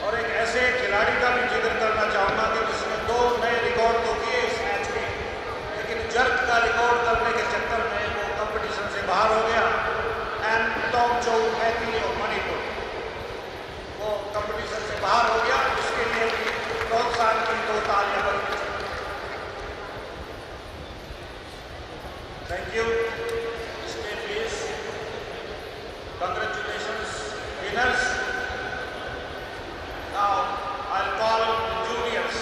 B: और एक ऐसे खिलाड़ी का भी जिक्र करना चाहूँगा कि जिसने 2 नए रिकॉर्ड तो किए इस मैच के, लेकिन जर्क का रिकॉर्ड करने के चक्कर में वो कंपटीशन से बाहर हो गया। एंड टॉम चौ मैथिली और मणिपुर, वो कंपटीशन से बाहर हो गया। उसके लिए भी प्रोत्साहन की 2 तालियां बनी। Thank you. Stay please. Congratulations, winners. Now I'll call juniors.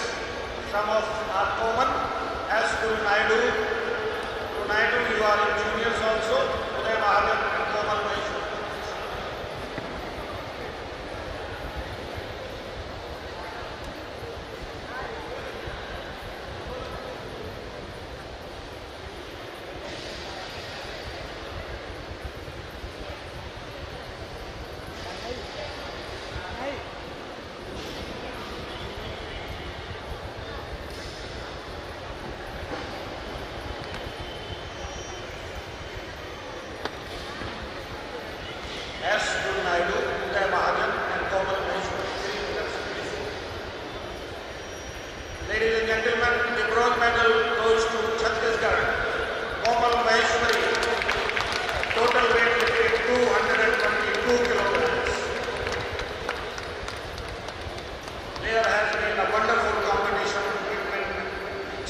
B: Some of are common as Guru Naidu. Guru Naidu, you are in juniors also. Uday Mahadev and Komal Maheshwar.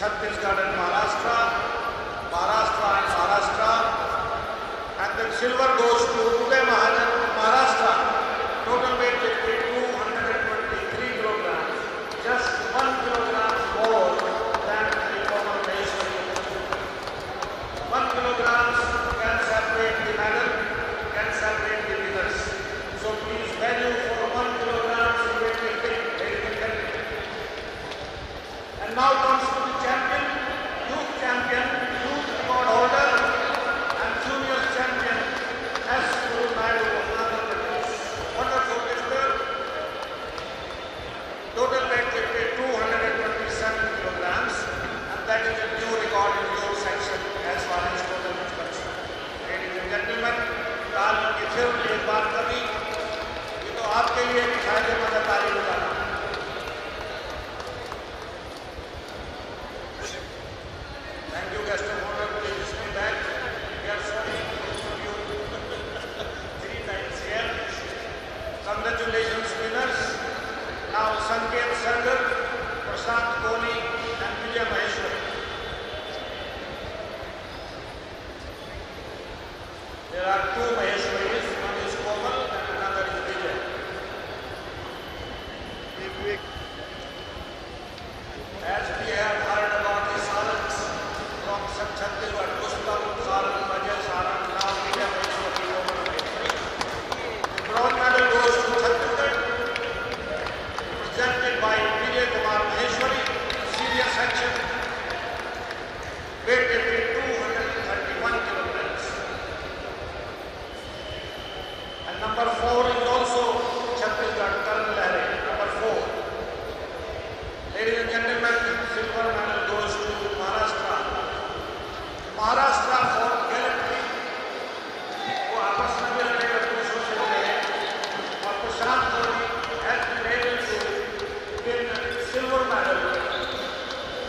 B: Chhattisgarh and Maharashtra, Maharashtra and Maharashtra, and then silver goes to Uday Mahajan, Maharashtra. Total weight will be 223 kilograms, just 1 kilogram more than the former Maheshwari. 1 kilogram can separate the medal, can separate the winners. So please value for 1 kilogram weightlifting, ladies and gentlemen. And now comes to the youth record holder, and junior champion, S. Guru Naidu of Andhra Pradesh. Wonderful lifter. Total weight will be 227 kilograms, and that is a new record in your section as far as total is concerned. Ladies and gentlemen, ताल की फिर एक बात कभी, ये तो आपके लिए भी फायदेमंद तालीम होगा। Thank you, guest of honor, for taking me back. We are sorry for you 3 times here. Congratulations, winners. Now, Sanket Sargar, Prashant Kohli, and Vijay Maheshwari. There are 2 Maheshwaris, one is Komal and another is Vijay. As we have heard about the Sarans from Chhattisgarh, Pushpam, Saran, Vijay Saran, now Vijay Maheshwari, Komal Maheshwari. The bronze medal goes to Chhattisgarh, presented by Vijay Kumar Maheshwari, senior section, weight will be 231 kilograms. And number 4 is also Chhattisgarh, Karan Lahare, number 4. Ladies and gentlemen, silver medal goes to Maharashtra. Maharashtra for gallantry. वो आपस में भी लड़े हैं, दूसरों से लड़े हैं, और प्रशांत Kohli has been able to win silver medal.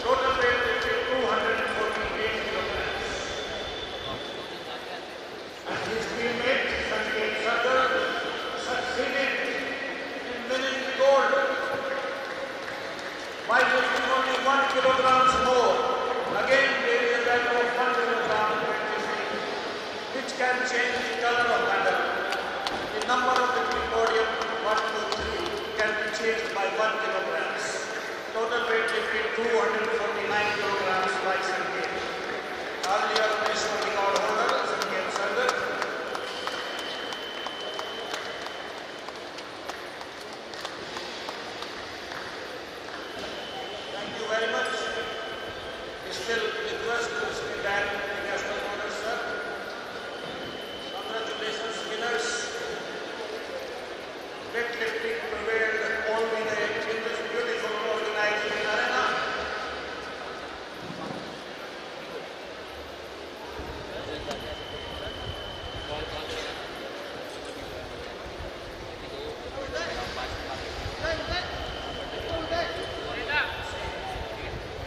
B: Total weight will be 248 kilograms. And his teammate Sanket Sargar succeeded in winning the gold by lifting only 1 kilogram more. Again, there is a value of 1 kilogram weightlifting, which can change the color of medal. The number of the podium 1, 2, 3 can be changed by 1 kilogram. Total weight will be 249 kilograms by Sanket. Earlier national record holder Sanket Sargar. Thank you very much. Still request to stay back in national honor, sir. Congratulations, winners. Weightlifting prevailed only in this beautiful organized arena.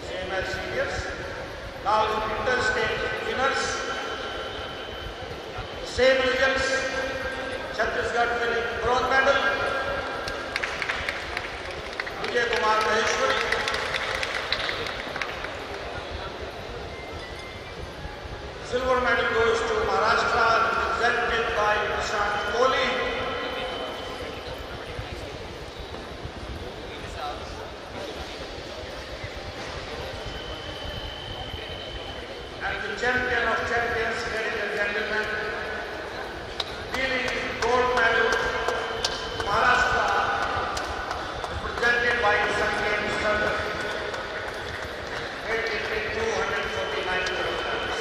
B: Same as seniors. Now interstate winners. Same regions. Chhattisgarh winning bronze medal. Vijay Kumar Maheshwari. Silver medal goes to Maharashtra, represented by Prashant Kohli. And the champion of champions, ladies and gentlemen, winning gold medal, Maharashtra, represented by Sanket Sargar. Weight will be 249 kilograms.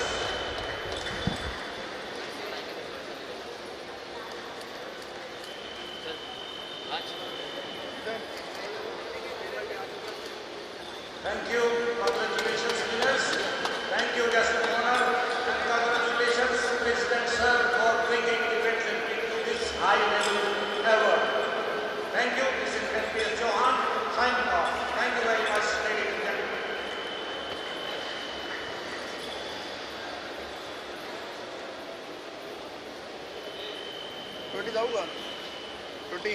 B: Thank you. Congratulations, winners. Thank you, guest of honor. And congratulations, President Sir, for bringing the weightlifting to this high level ever. Thank you. This is FPS Chauhan signing off. Thank you very much, ladies and gentlemen.
C: रोटी जाऊंगा रोटी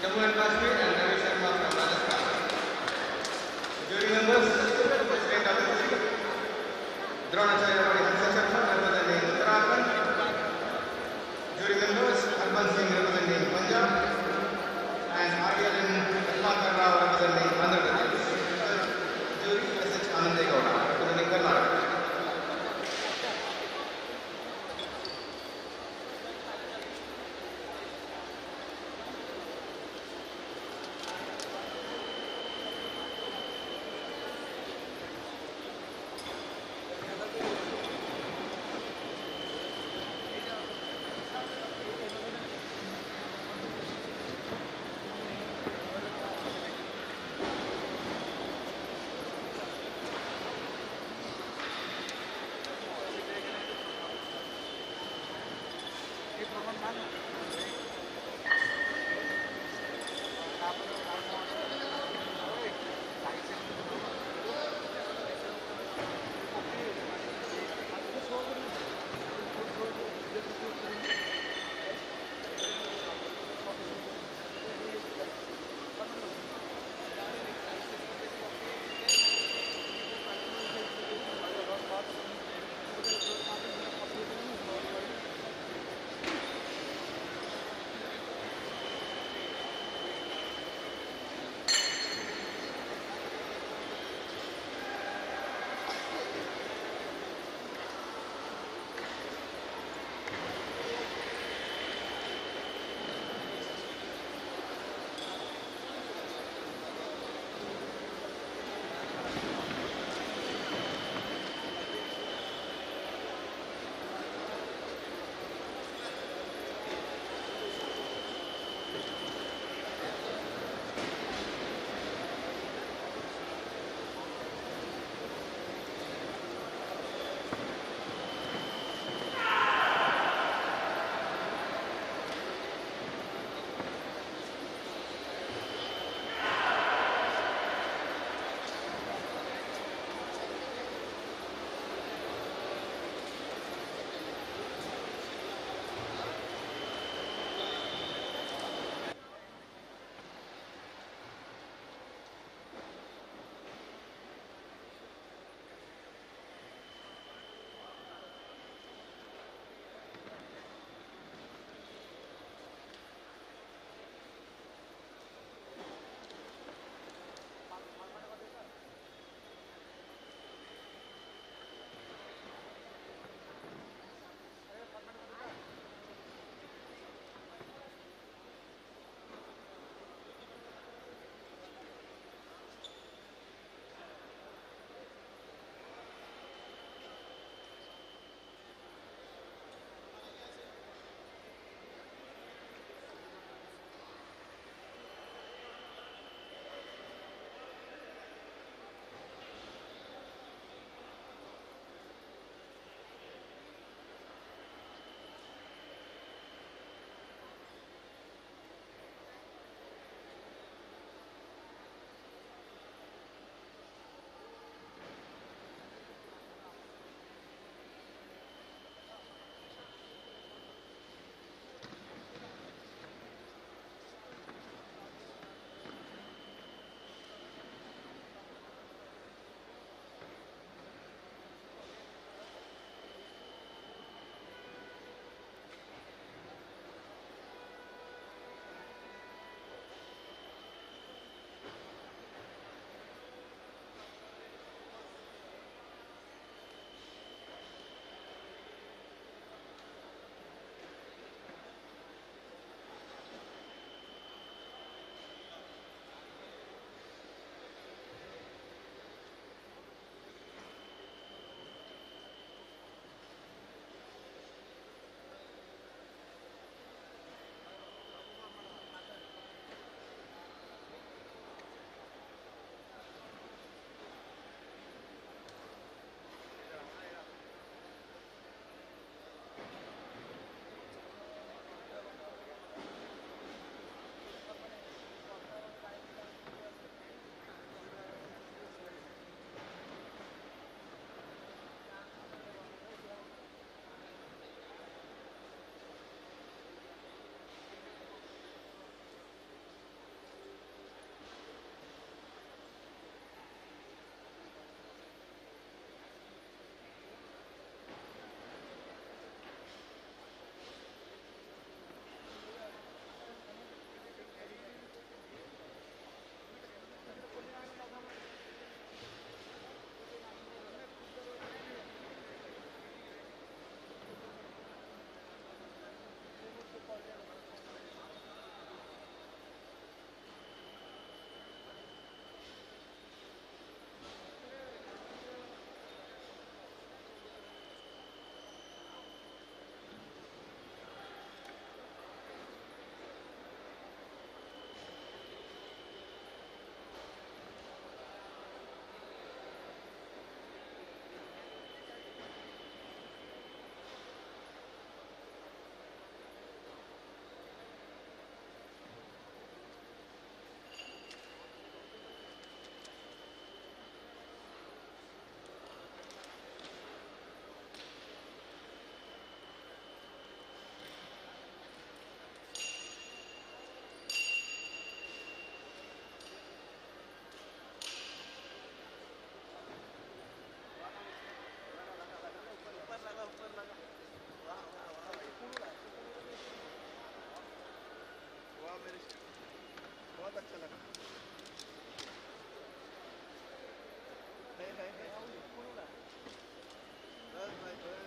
B: Jammu and Kashmir and Ravi Sharma from Rajasthan. Jury members, State Authority, Dronacharya Hansa Sharma representing Uttarakhand. Jury members, Harban Singh representing Punjab and RDLN Ratnakar Rao representing Andhra Pradesh. Jury S.H. Anandegowda representing Karnataka.
C: बहुत अच्छा लगा नहीं नहीं नहीं बस भाई बस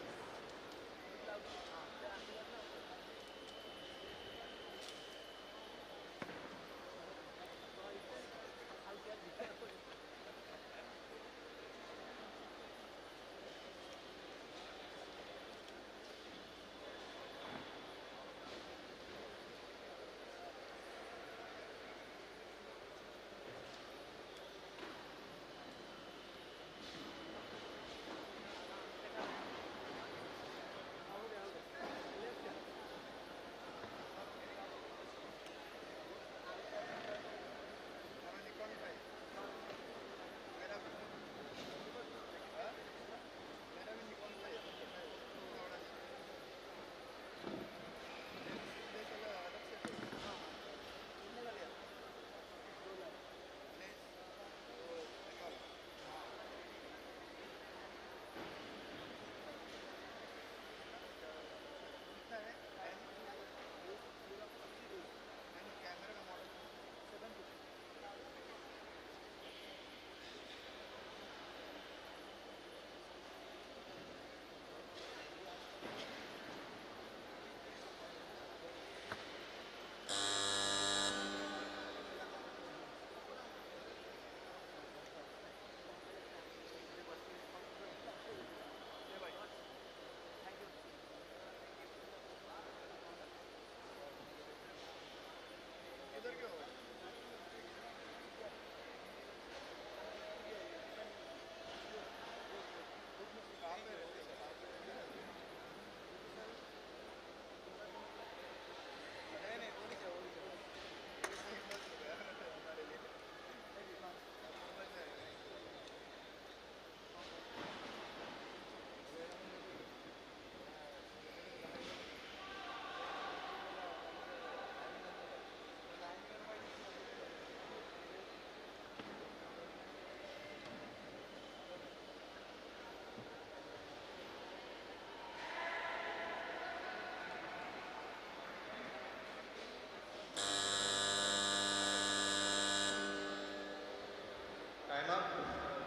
B: Time up.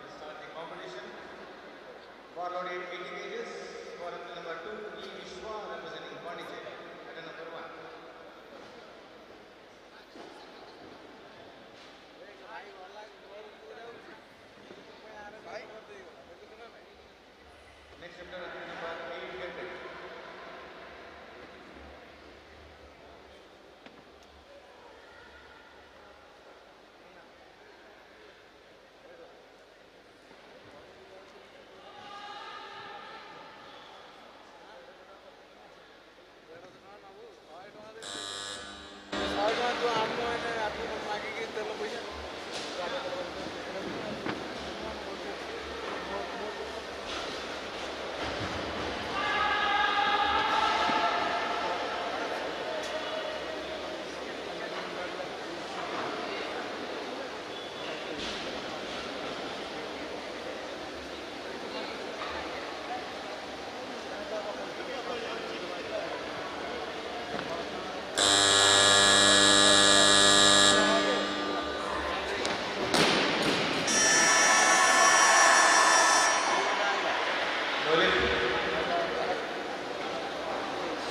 B: We start the competition. For load 80 kgs. For number 2, E. Vishwa representing Pondicherry. At number 1. Next chapter number 8, get ready.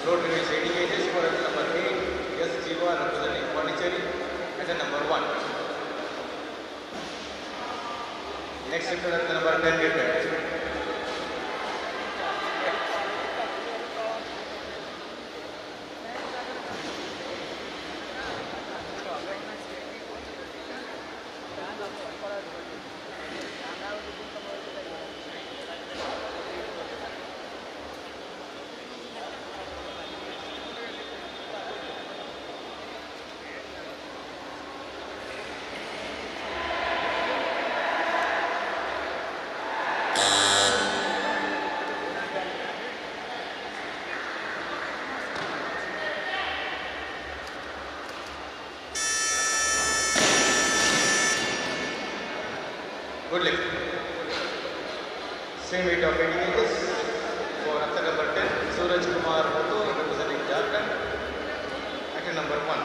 B: Load remains 80 kgs for number 8, S. Jiva representing Pondicherry at number 1. Next sector at number 10, get ready. Good lift. Same weight of 80 kgs for after number 10, Suraj Kumar Bhattu representing Jharkhand at number 1.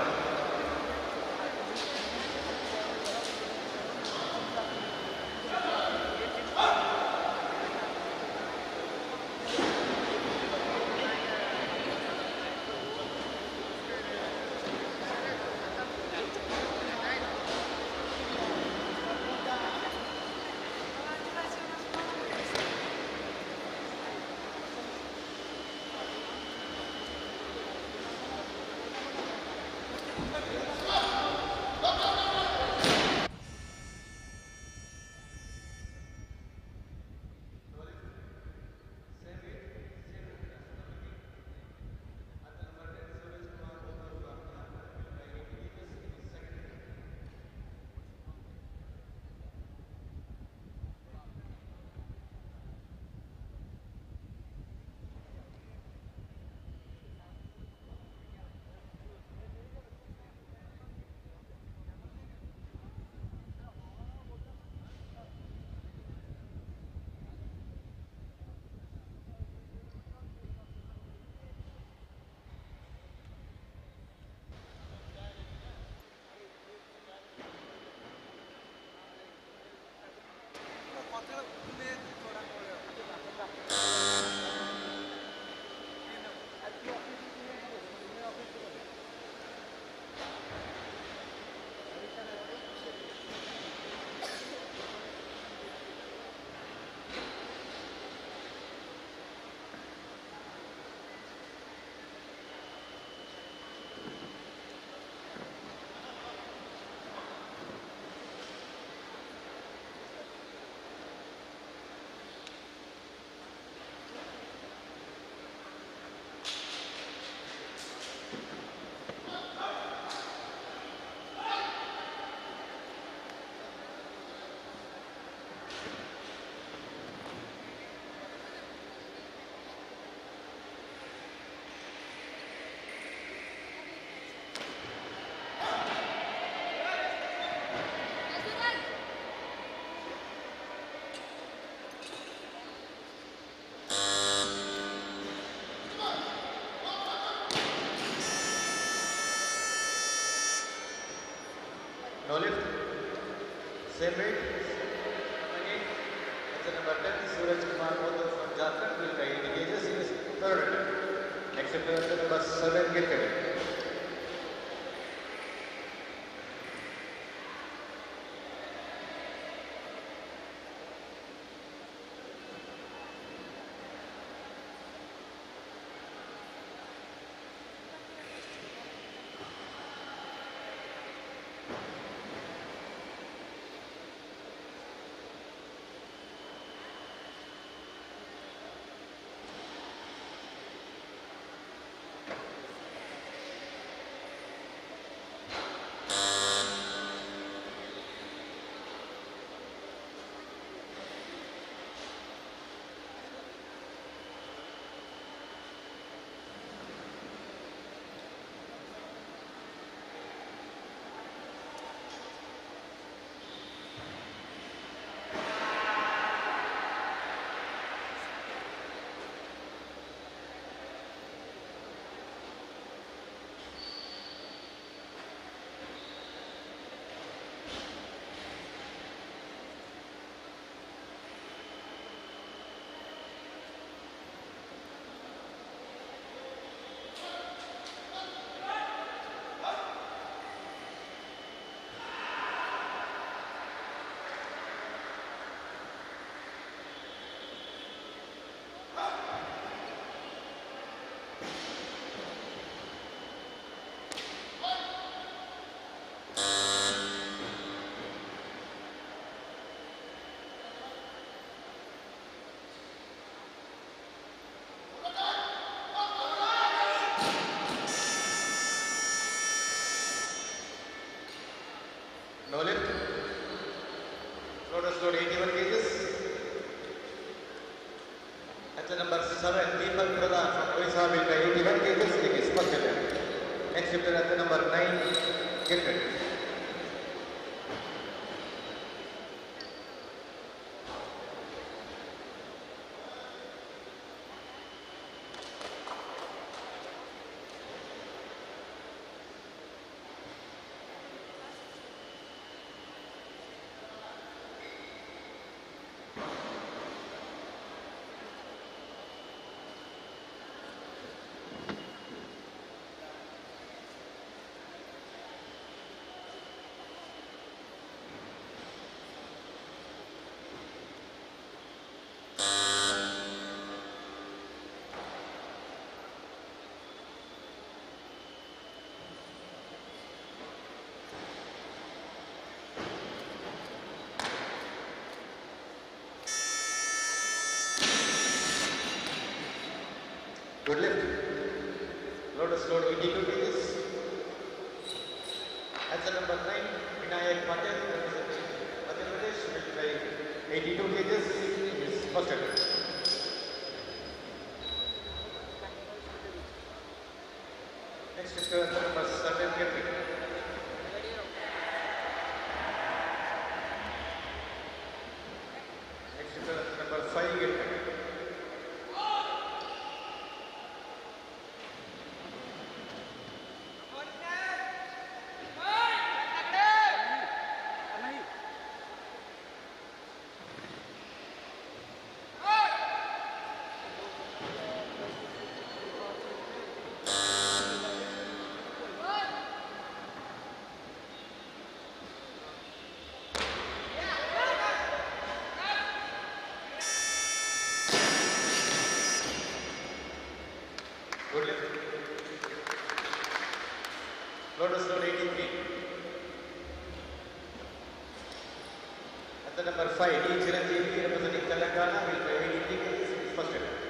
B: No lift. Same weight. Again. That's the number 10. Suraj Kumar Moto from Jharkhand will try 80 kgs in his third attempt. Next attempt is number 7. Get ready. No lift. Floaters load 81 kgs. That's the number 7. Deepak Pradhan from Odisha will try 81 kgs in his first attempt. Next lifter at the number 9. Get ready. load 82 kgs. Athlete number 9, Vinayak Patel, representing Madhya Pradesh, will weigh 82 kgs in his first attempt. Next is athlete number 7, Kendrick. Next is athlete number 5, Kendrick. Good lift. Lotus load 83. At the number 5, D. Chiranjeevi, representing Telangana, will weigh 83 kg in his first attempt.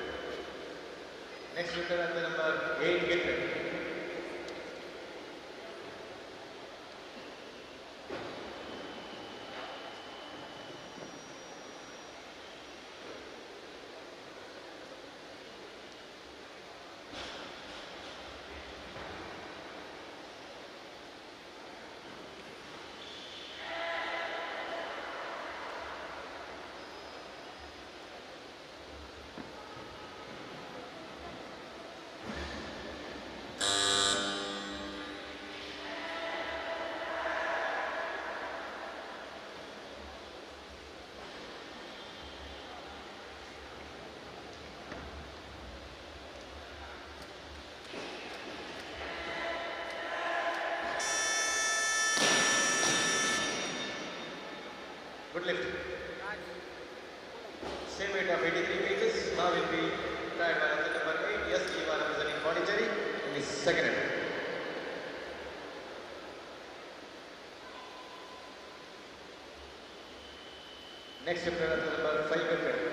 B: Next lifter at the number 8, get ready. Good lift. Same weight of 83 kgs. Now will be tried by athlete number 8. Yes, Eva representing Pondicherry in his second attempt. Next lifter athlete number 5 athlete.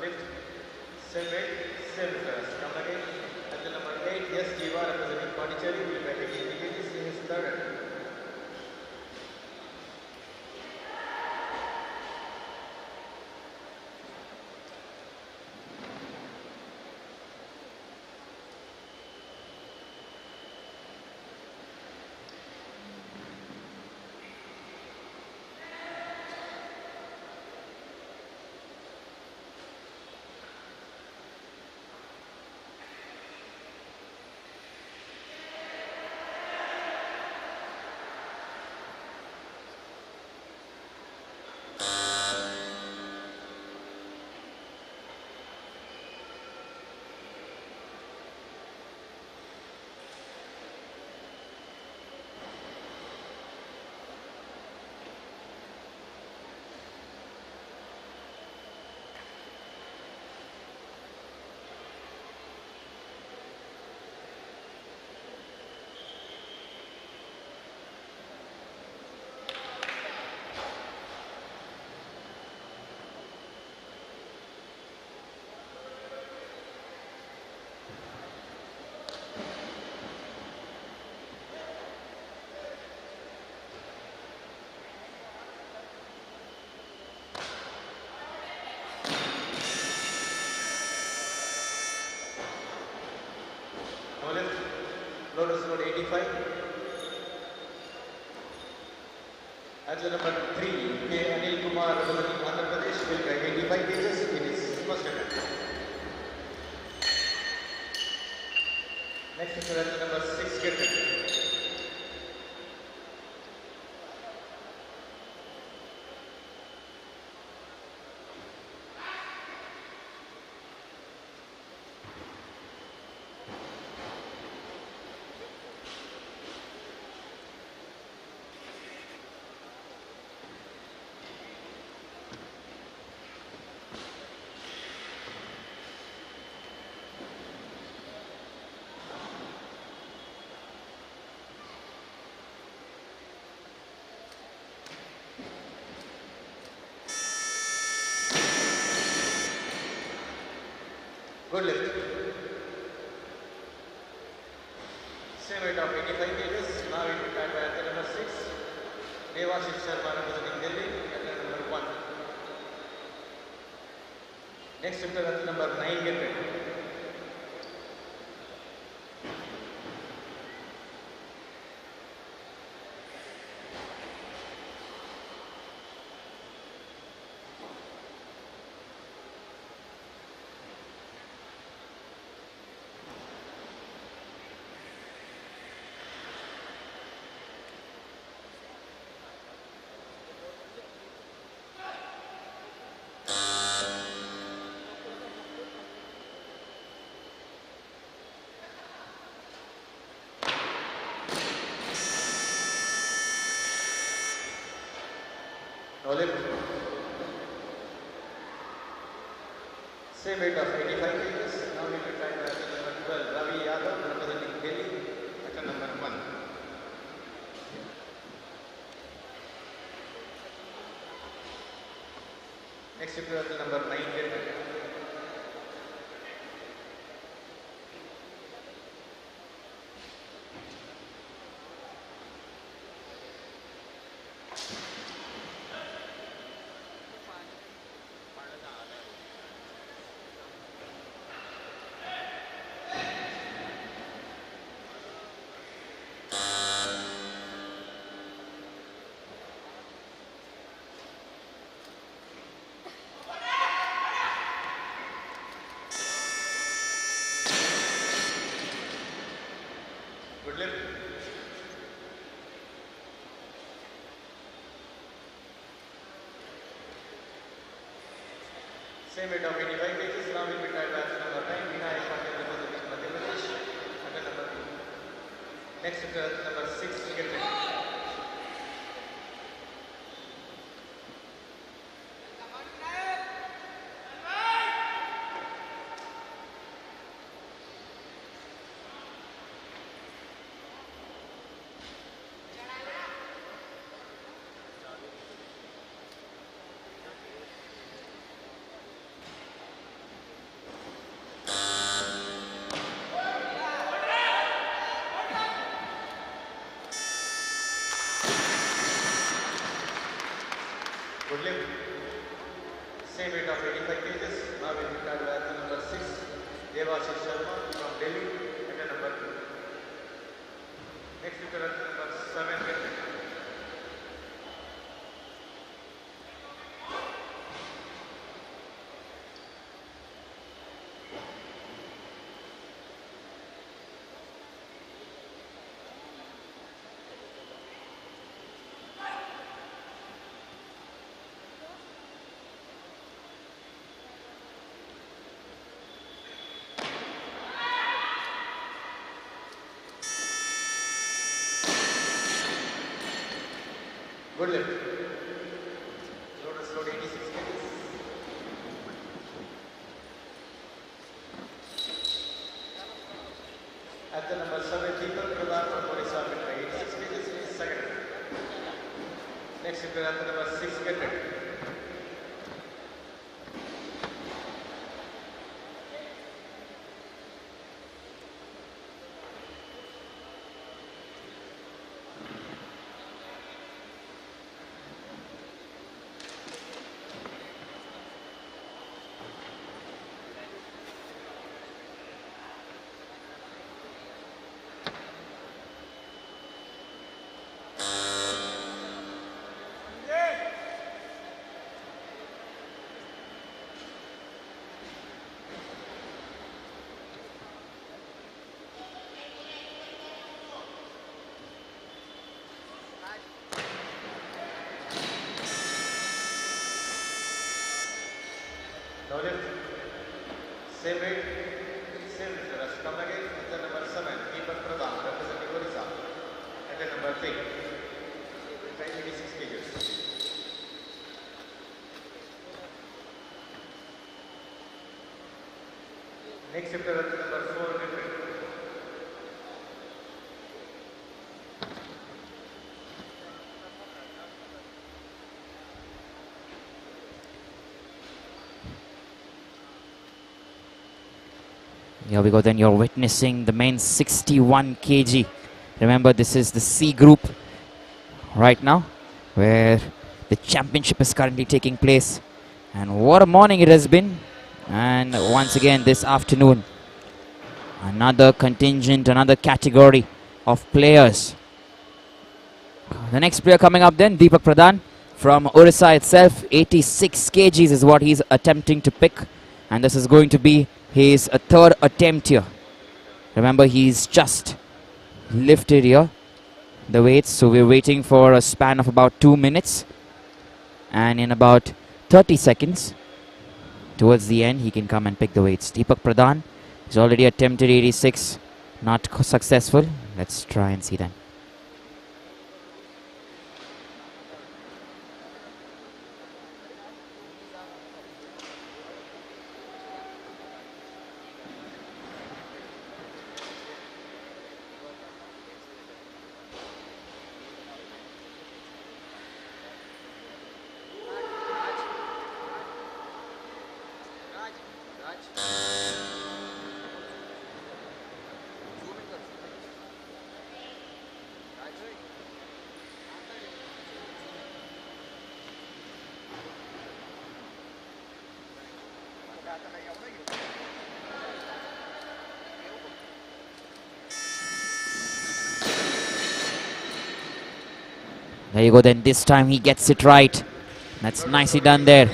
B: Lift, same weight, same reference. Come again. At the number 8, yes, Jiva representing Pondicherry will weigh 80 kgs in his third attempt. Now lift, lotus load 85. Athlete number 3, K. Anil Kumar representing Andhra Pradesh will weigh 85 kgs in his first attempt. Next is athlete number 6, get ready. Good lift. Same weight of 85 kgs. Now it will start by athlete number 6. Devashish Sharma representing Delhi, athlete number 1. Next lifter athlete number 9, get ready. Now lift. Same weight of 85 kgs. Now we will try by athlete number 12, Ravi Yadav representing Delhi, athlete number 1. Next lifter athlete number 9, get ready. Good lift. Same weight of 85 kgs. Now we will be tried by athlete number 9, Vinayak Patel representing Madhya Pradesh, athlete number 2. Next lifter athlete number 6, get ready. Good lift. Same weight of 85 kgs. Now we will start by athlete number 6, Devashish Sharma from Delhi, athlete number 2. Next lifter athlete number 7, get ready. Good lift. Load 86 kgs. At the number 7, Deepak Pradhan from Odisha, 86 kgs is second. Next lifter at the number 6, get ready. Now lift. Same weight, same rest. Come again. At the number 7, Deepak Pradhan representing Odisha. At the number 3, 86 kgs. Next lifter at the number 4, get ready.
A: Here we go then. You're witnessing the men's 61 kg. Remember, this is the C group right now, where the championship is currently taking place. And what a morning it has been. And once again this afternoon, another contingent, another category of players. The next player coming up then, Deepak Pradhan from Odisha itself. 86 kgs is what he's attempting to pick. And this is going to be his third attempt here. Remember, he's just lifted here the weights, so we're waiting for a span of about 2 minutes, and in about 30 seconds towards the end he can come and pick the weights. Deepak Pradhan has already attempted 86, not successful. Let's try and see then. There you go then. This time he gets it right. That's nicely done there.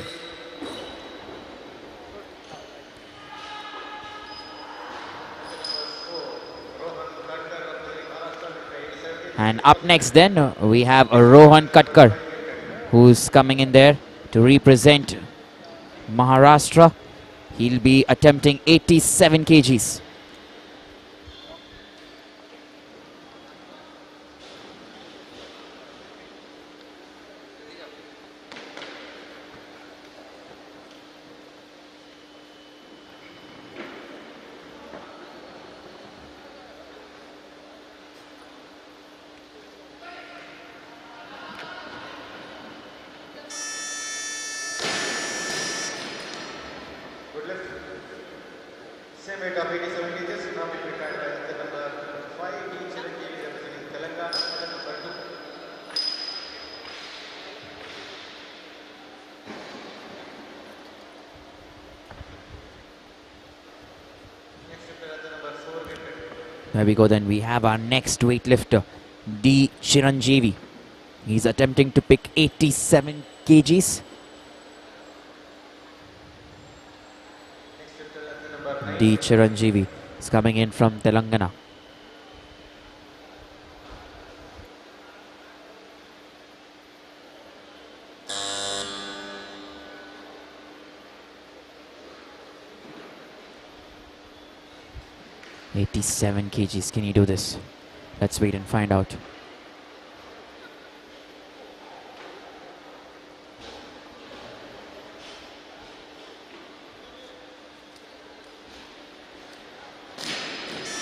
A: And up next then we have a Rohan Katkar, who's coming in there to represent Maharashtra. He'll be attempting 87 kgs.
B: Same weight of 87 kgs, now we prepare the number 5, each and kg representing Telangana, and number 2. Next representative number 4 weightlifter.
A: There we go then. We have our next weightlifter, D. Chiranjeevi. He's attempting to pick 87 kgs. D. Chiranjeevi is coming in from Telangana. "87 kgs. Can you do this? Let's wait and find out."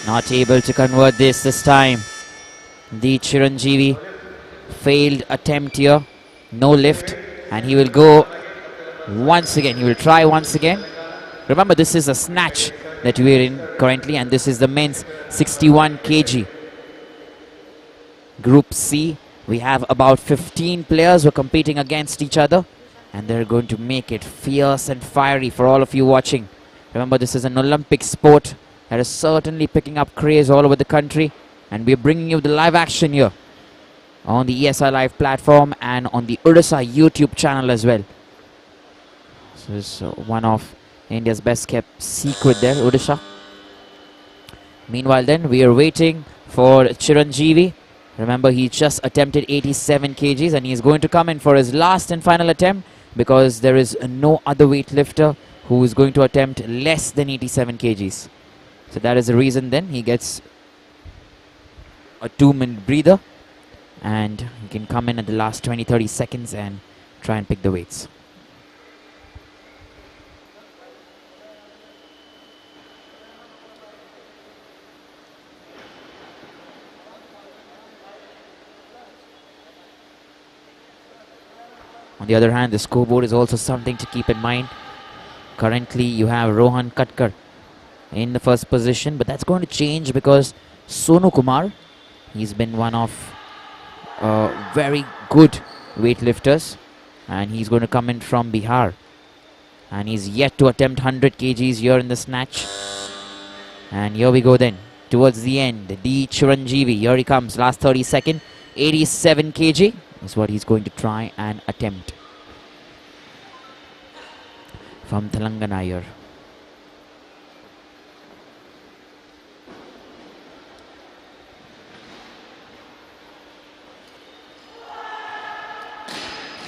A: Not able to convert this time. The Chiranjeevi failed attempt here. No lift. And he will go once again. He will try once again. Remember, this is a snatch that we're in currently, and this is the men's 61 kg. Group C. We have about 15 players who are competing against each other, and they're going to make it fierce and fiery for all of you watching. Remember, this is an Olympic sport that is certainly picking up craze all over the country, and we're bringing you the live action here on the ESI Live platform and on the Odisha YouTube channel as well. So this is one of India's best kept secret there, Odisha. Meanwhile then, we are waiting for Chiranjeevi. Remember, he just attempted 87 kgs and he's going to come in for his last and final attempt, because there is no other weightlifter who is going to attempt less than 87 kgs. So that is the reason then he gets a 2-minute breather, and he can come in at the last 20-30 seconds and try and pick the weights. On the other hand, the scoreboard is also something to keep in mind. Currently you have Rohan Katkar in the first position, but that's going to change because Sonu Kumar, he's been one of very good weightlifters, and he's going to come in from Bihar, and he's yet to attempt 100 kgs here in the snatch. And here we go then, towards the end, D. Chiranjeevi, here he comes, last 30 seconds, 87 kg is what he's going to try and attempt. From Telangana here.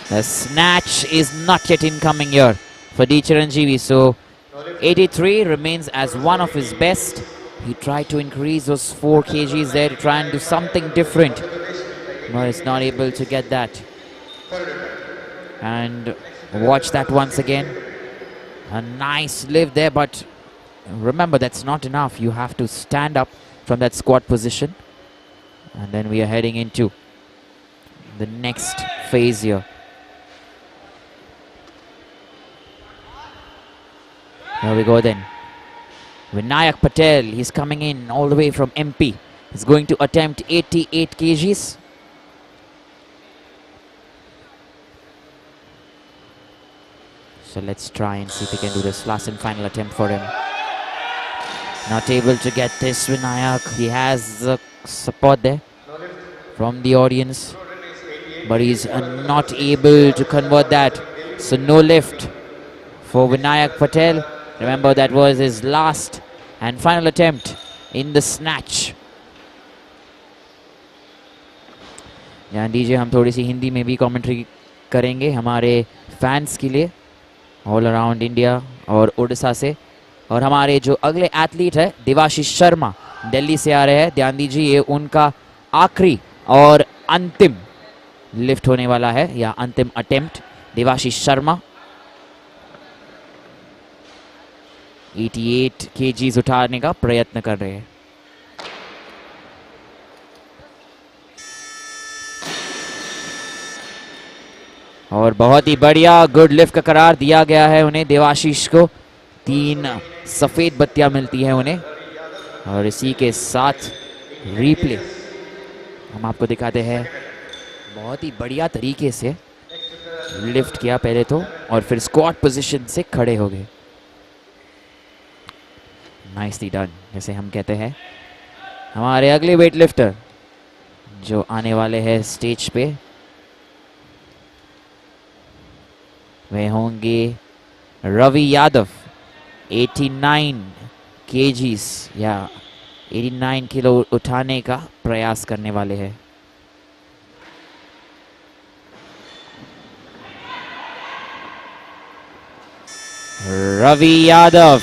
A: The snatch is not yet incoming here for D. Chiranjeevi, so 83 remains as one of his best. He tried to increase those 4 kgs there to try and do something different, but it's not able to get that. And watch that once again. A nice lift there, but remember, that's not enough. You have to stand up from that squat position. And then we are heading into the next phase here. Here we go then. Vinayak Patel, he's coming in all the way from MP. He's going to attempt 88 kgs. So let's try and see if we can do this last and final attempt for him. Not able to get this, Vinayak. He has the support there from the audience, but he's not able to convert that. So no lift for Vinayak Patel. Remember, that was his last and final attempt in the snatch. यहाँ दीजिए, हम थोड़ी सी हिंदी में भी commentary करेंगे हमारे fans के लिए ऑल अराउंड इंडिया और उड़ीसा से. और हमारे जो अगले एथलीट है देवाशीष शर्मा, दिल्ली से आ रहे हैं. ध्यान दीजिए, ये उनका आखिरी और अंतिम लिफ्ट होने वाला है या अंतिम अटेम्प्ट. देवाशीष शर्मा 88 kgs उठाने का प्रयत्न कर रहे हैं. और बहुत ही बढ़िया गुड लिफ्ट का करार दिया गया है उन्हें. देवाशीष को 3 सफेद बत्तियां मिलती हैं उन्हें. और इसी के साथ रिप्ले हम आपको दिखाते हैं. बहुत ही बढ़िया तरीके से लिफ्ट किया पहले तो, और फिर स्क्वाट पोजीशन से खड़े हो गए. नाइसली डन, जैसे हम कहते हैं. हमारे अगले वेटलिफ्टर जो आने वाले हैं स्टेज पे, वे होंगे रवि यादव. 89 kgs या 89 किलो उठाने का प्रयास करने वाले हैं. रवि यादव,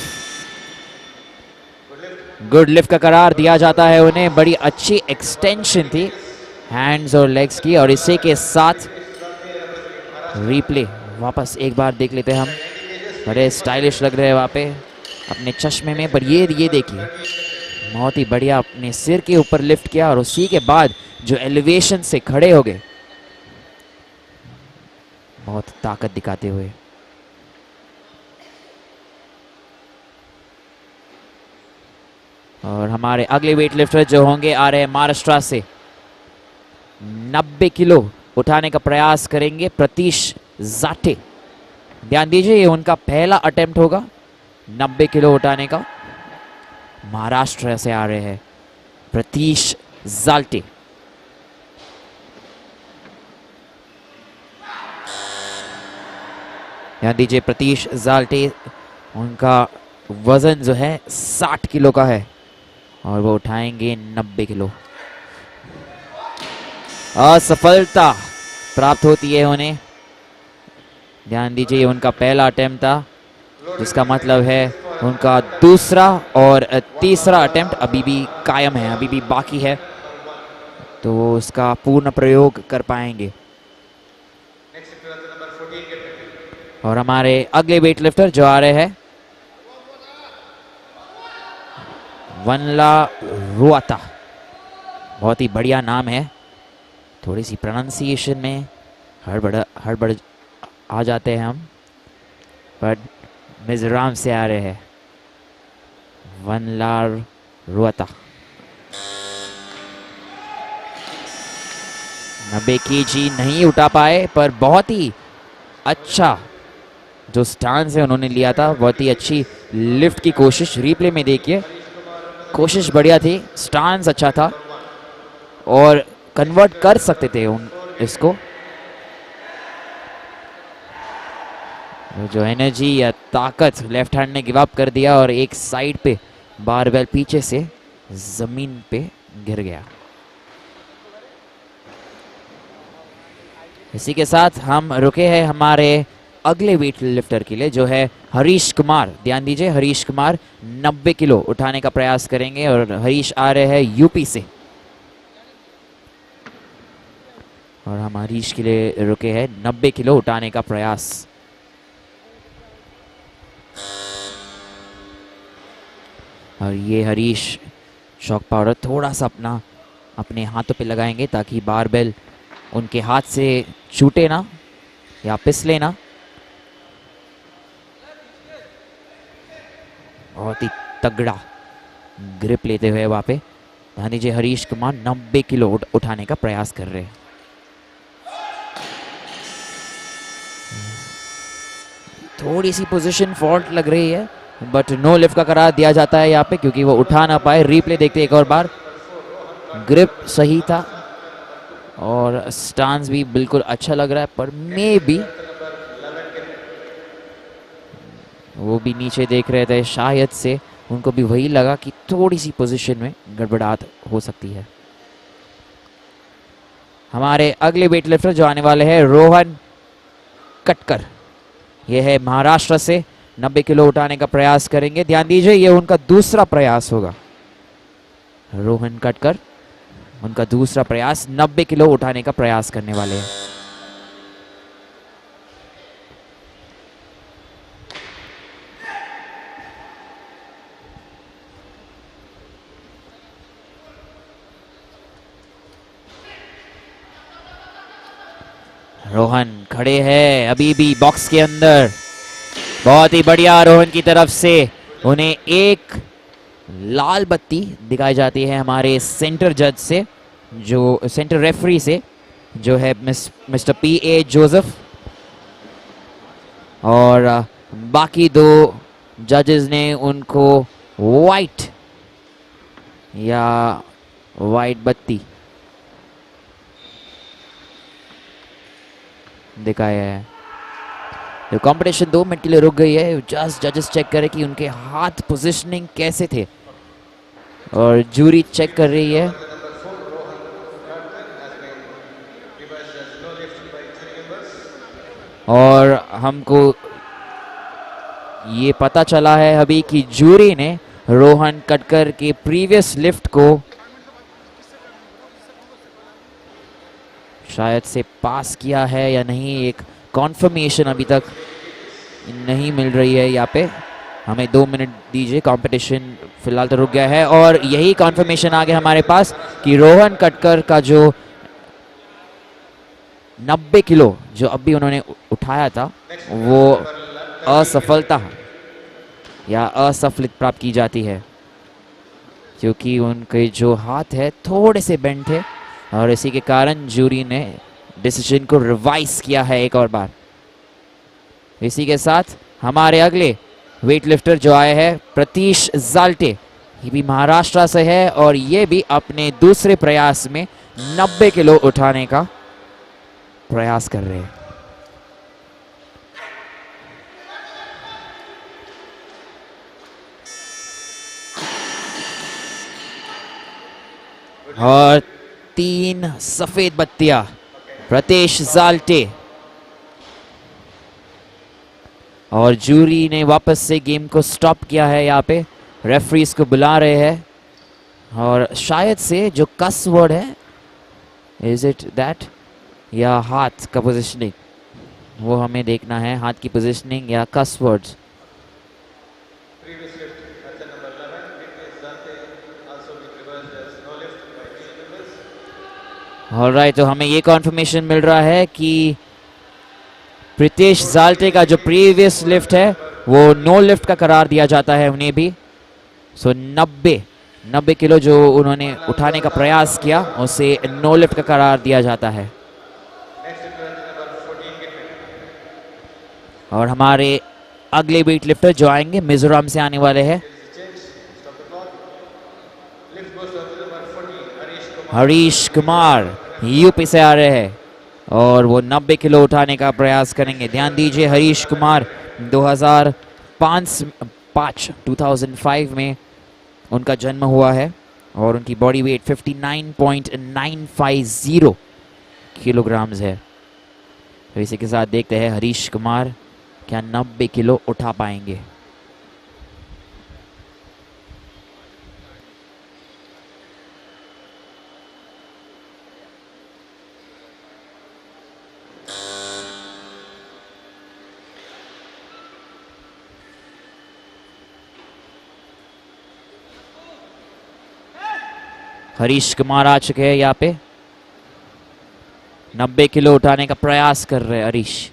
A: गुड लिफ्ट का करार दिया जाता है उन्हें. बड़ी अच्छी एक्सटेंशन थी हैंड्स और लेग्स की. और इसी के साथ रिप्ले वापस एक बार देख लेते हैं हम. बड़े स्टाइलिश लग रहे हैं वहाँ पे अपने चश्मे में. पर ये देखिए, बहुत ही बढ़िया अपने सिर के ऊपर लिफ्ट किया और उसी के बाद जो एलिवेशन से खड़े हो गए, बहुत ताकत दिखाते हुए. और हमारे अगले वेटलिफ्टर जो होंगे आ रहे हैं महाराष्ट्र से. 90 किलो उठाने का प्रयास करेंगे प्रतीश जाटे. ध्यान दीजिए, ये उनका पहला अटेम्प्ट होगा 90 किलो उठाने का. महाराष्ट्र से आ रहे हैं प्रतीश जाटे. ध्यान दीजिए, प्रतीश जाटे, उनका वजन जो है 60 किलो का है और वो उठाएंगे 90 किलो. असफलता प्राप्त होती है उन्हें. ध्यान दीजिए, ये उनका पहला अटेम्प्ट था, जिसका मतलब है उनका दूसरा और तीसरा अटेम्प्ट अभी भी कायम है, अभी भी बाकी है, तो वो उसका पूर्ण प्रयोग कर पाएंगे. और हमारे अगले वेटलिफ्टर जो आ रहे हैं वनला रुआता. बहुत ही बढ़िया नाम है. थोड़ी सी प्रोनाउंसिएशन में हड़बड़ आ जाते हैं हम, बट मिजोरम से आ रहे हैं वनलार रुआता 90 kg नहीं उठा पाए, पर बहुत ही अच्छा जो स्टांस है उन्होंने लिया था, बहुत ही अच्छी लिफ्ट की कोशिश। रिप्ले में देखिए, कोशिश बढ़िया थी, स्टांस अच्छा था और कन्वर्ट कर सकते थे उन इसको। जो एनर्जी या ताकत लेफ्ट हैंड ने गिव अप कर दिया और एक साइड पे बारबेल पीछे से जमीन पे गिर गया। इसी के साथ हम रुके हैं हमारे अगले वेट लिफ्टर के लिए, जो है हरीश कुमार। ध्यान दीजिए, हरीश कुमार 90 किलो उठाने का प्रयास करेंगे और हरीश आ रहे हैं यूपी से। और हम हरीश के लिए रुके हैं 90 किलो उठाने का प्रयास। और ये हरीश शॉक पाउडर थोड़ा सा अपने हाथों पे लगाएंगे ताकि बारबेल उनके हाथ से छूटे ना या फिसले ना। बहुत ही तगड़ा ग्रिप लेते हुए वहां पे ध्यान दीजिए, हरीश कुमार 90 किलो उठाने का प्रयास कर रहे हैं। थोड़ी सी पोजीशन फॉल्ट लग रही है, बट नो लिफ्ट का करार दिया जाता है यहाँ पे क्योंकि वो उठा ना पाए। रिप्ले देखते एक और बार, ग्रिप सही था और स्टांस भी बिल्कुल अच्छा लग रहा है, पर मे बी वो भी नीचे देख रहे थे, शायद से उनको भी वही लगा कि थोड़ी सी पोजीशन में गड़बड़ाहट हो सकती है। हमारे अगले वेट लिफ्टर जो आने वाले हैं रोहन कटकर, ये है महाराष्ट्र से, 90 किलो उठाने का प्रयास करेंगे। ध्यान दीजिए, ये उनका दूसरा प्रयास होगा। रोहन कटकर उनका दूसरा प्रयास, 90 किलो उठाने का प्रयास करने वाले हैं। रोहन खड़े हैं अभी भी बॉक्स के अंदर। बहुत ही बढ़िया रोहन की तरफ से। उन्हें एक लाल बत्ती दिखाई जाती है हमारे सेंटर जज से, जो सेंटर रेफरी से, जो है मिस्टर P.A. जोसेफ। और बाकी दो जजेस ने उनको वाइट बत्ती दिखाया है। तो कंपटीशन 2 मिनट के लिए रुक गई है। जस्ट जजेस चेक करें कि उनके हाथ पोजीशनिंग कैसे थे और जूरी चेक कर रही है। और हमको ये पता चला है अभी कि जूरी ने रोहन कटकर के प्रीवियस लिफ्ट को शायद से पास किया है या नहीं, एक कॉन्फर्मेशन अभी तक नहीं मिल रही है। यहाँ पे हमें 2 मिनट दीजिए, कंपटीशन फिलहाल तो रुक गया है। और यही कॉन्फर्मेशन आ गया हमारे पास कि रोहन कटकर का जो 90 किलो जो अभी उन्होंने उठाया था वो असफलता या असफलित प्राप्त की जाती है, क्योंकि उनके जो हाथ है थोड़े से बेंड थे और इसी के कारण जूरी ने डिसीजन को रिवाइज किया है एक और बार। इसी के साथ हमारे अगले वेट लिफ्टर जो आए हैं प्रतीश जाल्टे, ये भी महाराष्ट्र से है और ये भी अपने दूसरे प्रयास में 90 किलो उठाने का प्रयास कर रहे हैं। और 3 सफेद बत्तियां प्रतीश जाल्टे। और जूरी ने वापस से गेम को स्टॉप किया है। यहाँ पे रेफरीज को बुला रहे हैं और शायद से जो कस वर्ड है, इज इट दैट, या हाथ का पोजिशनिंग, वो हमें देखना है, हाथ की पोजिशनिंग या कस वर्ड्स। ऑलराइट, तो हमें ये कॉन्फर्मेशन मिल रहा है कि प्रीतेश जाल्टे का जो प्रीवियस लिफ्ट है वो नो लिफ्ट का करार दिया जाता है उन्हें भी। सो 90 किलो जो उन्होंने उठाने का प्रयास किया उसे नो लिफ्ट का करार दिया जाता है। और हमारे अगले वेट लिफ्टर जो आएंगे मिजोरम से आने वाले हैं, हरीश कुमार यूपी से आ रहे हैं और वो 90 किलो उठाने का प्रयास करेंगे। ध्यान दीजिए, हरीश कुमार 2005 में उनका जन्म हुआ है और उनकी बॉडी वेट 59.950 किलोग्राम्स है। तो इसी के साथ देखते हैं हरीश कुमार क्या 90 किलो उठा पाएंगे। हरीश कुमार आ चुके हैं यहाँ पे, 90 किलो उठाने का प्रयास कर रहे हैं हरीश।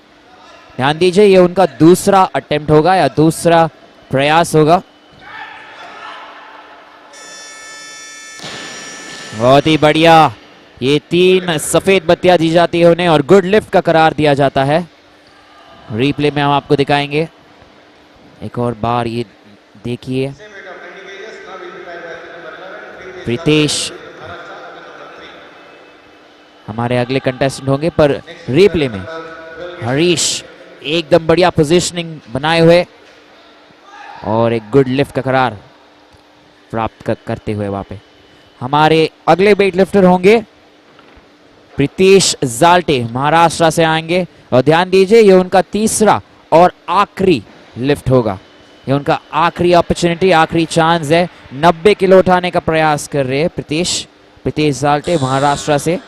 A: ध्यान दीजिए, ये उनका दूसरा अटेम्प्ट होगा या दूसरा प्रयास होगा। बहुत ही बढ़िया, ये 3 सफेद बत्तियां दी जाती है उन्हें और गुड लिफ्ट का करार दिया जाता है। रिप्ले में हम आपको दिखाएंगे एक और बार, ये देखिए प्रीतेश हमारे अगले कंटेस्टेंट होंगे, पर रिप्ले में हरीश एकदम बढ़िया पोजीशनिंग बनाए हुए और एक गुड लिफ्ट का करार प्राप्त करते हुए वहां पे। हमारे अगले वेट लिफ्टर होंगे प्रीतेश जाल्टे, महाराष्ट्र से आएंगे और ध्यान दीजिए ये उनका तीसरा और आखिरी लिफ्ट होगा। ये उनका आखिरी अपॉर्चुनिटी, आखिरी चांस है। 90 किलो उठाने का प्रयास कर रहे हैं प्रीतेश जाल्टे महाराष्ट्र से।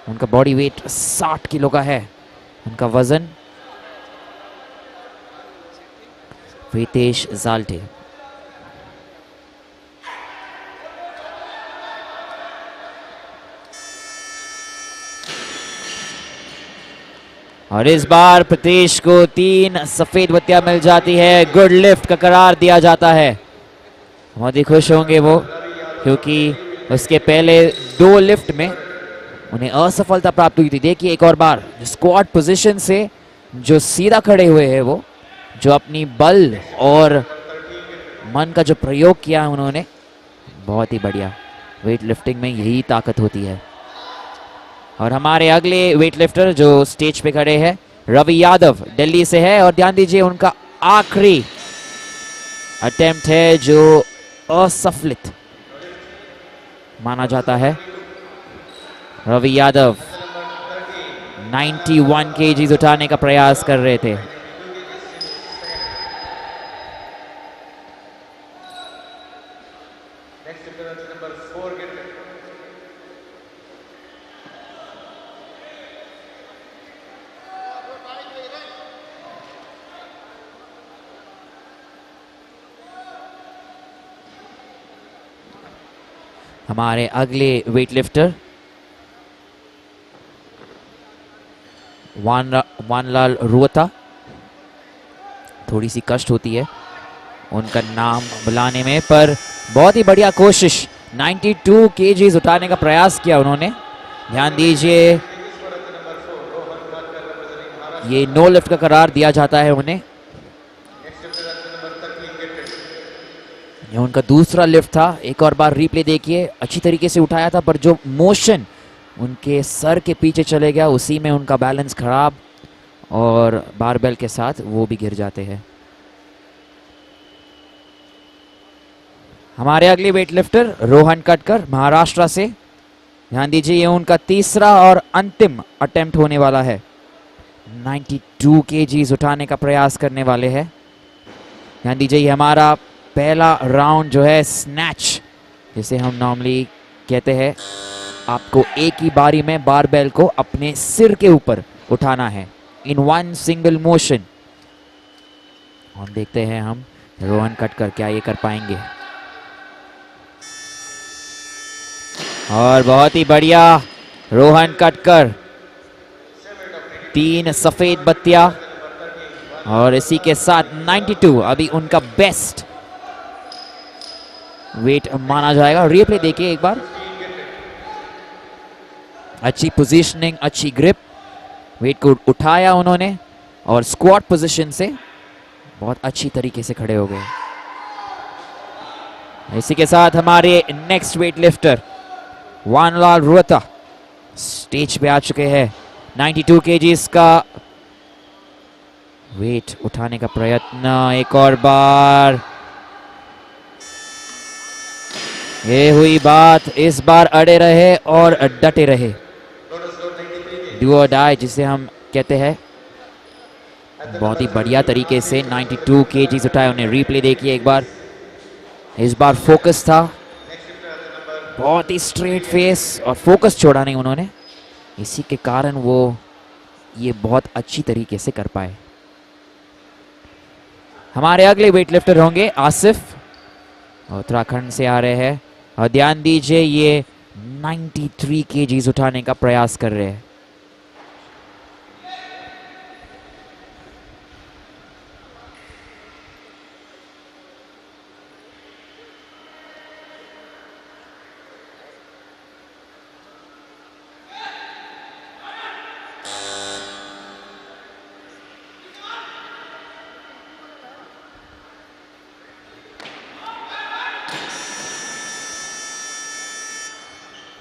A: उनका बॉडी वेट 60 किलो का है, उनका वजन। प्रीतेश जाल्टे और इस बार प्रीतेश को 3 सफेद बत्तियां मिल जाती है, गुड लिफ्ट का करार दिया जाता है। बहुत ही खुश होंगे वो, क्योंकि उसके पहले 2 लिफ्ट में उन्हें असफलता प्राप्त हुई थी। देखिए एक और बार स्क्वाट पोजीशन से जो सीधा खड़े हुए हैं, वो जो अपनी बल और मन का जो प्रयोग किया उन्होंने, बहुत ही बढ़िया। वेट लिफ्टिंग में यही ताकत होती है। और हमारे अगले वेट लिफ्टर जो स्टेज पे खड़े हैं रवि यादव दिल्ली से है और ध्यान दीजिए उनका आखिरी अटेम्प्ट है जो असफलित माना जाता है। रवि यादव 91 केजीज उठाने का प्रयास कर रहे थे। हमारे अगले वेट लिफ्टर वानलाल रुआता, थोड़ी सी कष्ट होती है उनका नाम बुलाने में, पर बहुत ही बढ़िया कोशिश। 92 केजीज उठाने का प्रयास किया उन्होंने। ध्यान दीजिए ये नो लिफ्ट का करार दिया जाता है उन्हें। ये उनका दूसरा लिफ्ट था। एक और बार रिप्ले देखिए, अच्छी तरीके से उठाया था, पर जो मोशन उनके सर के पीछे चले गया उसी में उनका बैलेंस खराब और बारबेल के साथ वो भी गिर जाते हैं। हमारे अगले वेट लिफ्टर रोहन कटकर महाराष्ट्र से। ध्यान दीजिए ये उनका तीसरा और अंतिम अटेम्प्ट होने वाला है। 92 केजीज उठाने का प्रयास करने वाले हैं। ध्यान दीजिए ये हमारा पहला राउंड जो है स्नैच, जिसे हम नॉर्मली कहते हैं, आपको एक ही बारी में बारबेल को अपने सिर के ऊपर उठाना है इन वन सिंगल मोशन। और देखते हैं हम रोहन कटकर क्या ये कर पाएंगे। और बहुत ही बढ़िया रोहन कटकर, 3 सफेद बत्तियां और इसी के साथ 92 अभी उनका बेस्ट वेट माना जाएगा। रिप्ले देखिए एक बार। अच्छी पोजीशनिंग, अच्छी ग्रिप, वेट को उठाया उन्होंने और स्क्वाट पोजीशन से बहुत अच्छी तरीके से खड़े हो गए। इसी के साथ हमारे next weightlifter Vanlal Rohta stage पे आ चुके हैं। 92 केजीज का वेट उठाने का प्रयत्न, एक और बार। ये हुई बात, इस बार अड़े रहे और डटे रहे। डू और डाई जिसे हम कहते हैं। बहुत ही बढ़िया तरीके से 92 केजीज उठाए उन्हें। रिप्ले देखिए एक बार। इस बार फोकस था, बहुत ही स्ट्रेट फेस और फोकस छोड़ा नहीं उन्होंने। इसी के कारण वो ये बहुत अच्छी तरीके से कर पाए। हमारे अगले वेटलिफ्टर होंगे आसिफ, उत्तराखंड से आ रहे हैं। और ध्यान दीजिए ये 93 केजीज उठाने का प्रयास कर रहे हैं।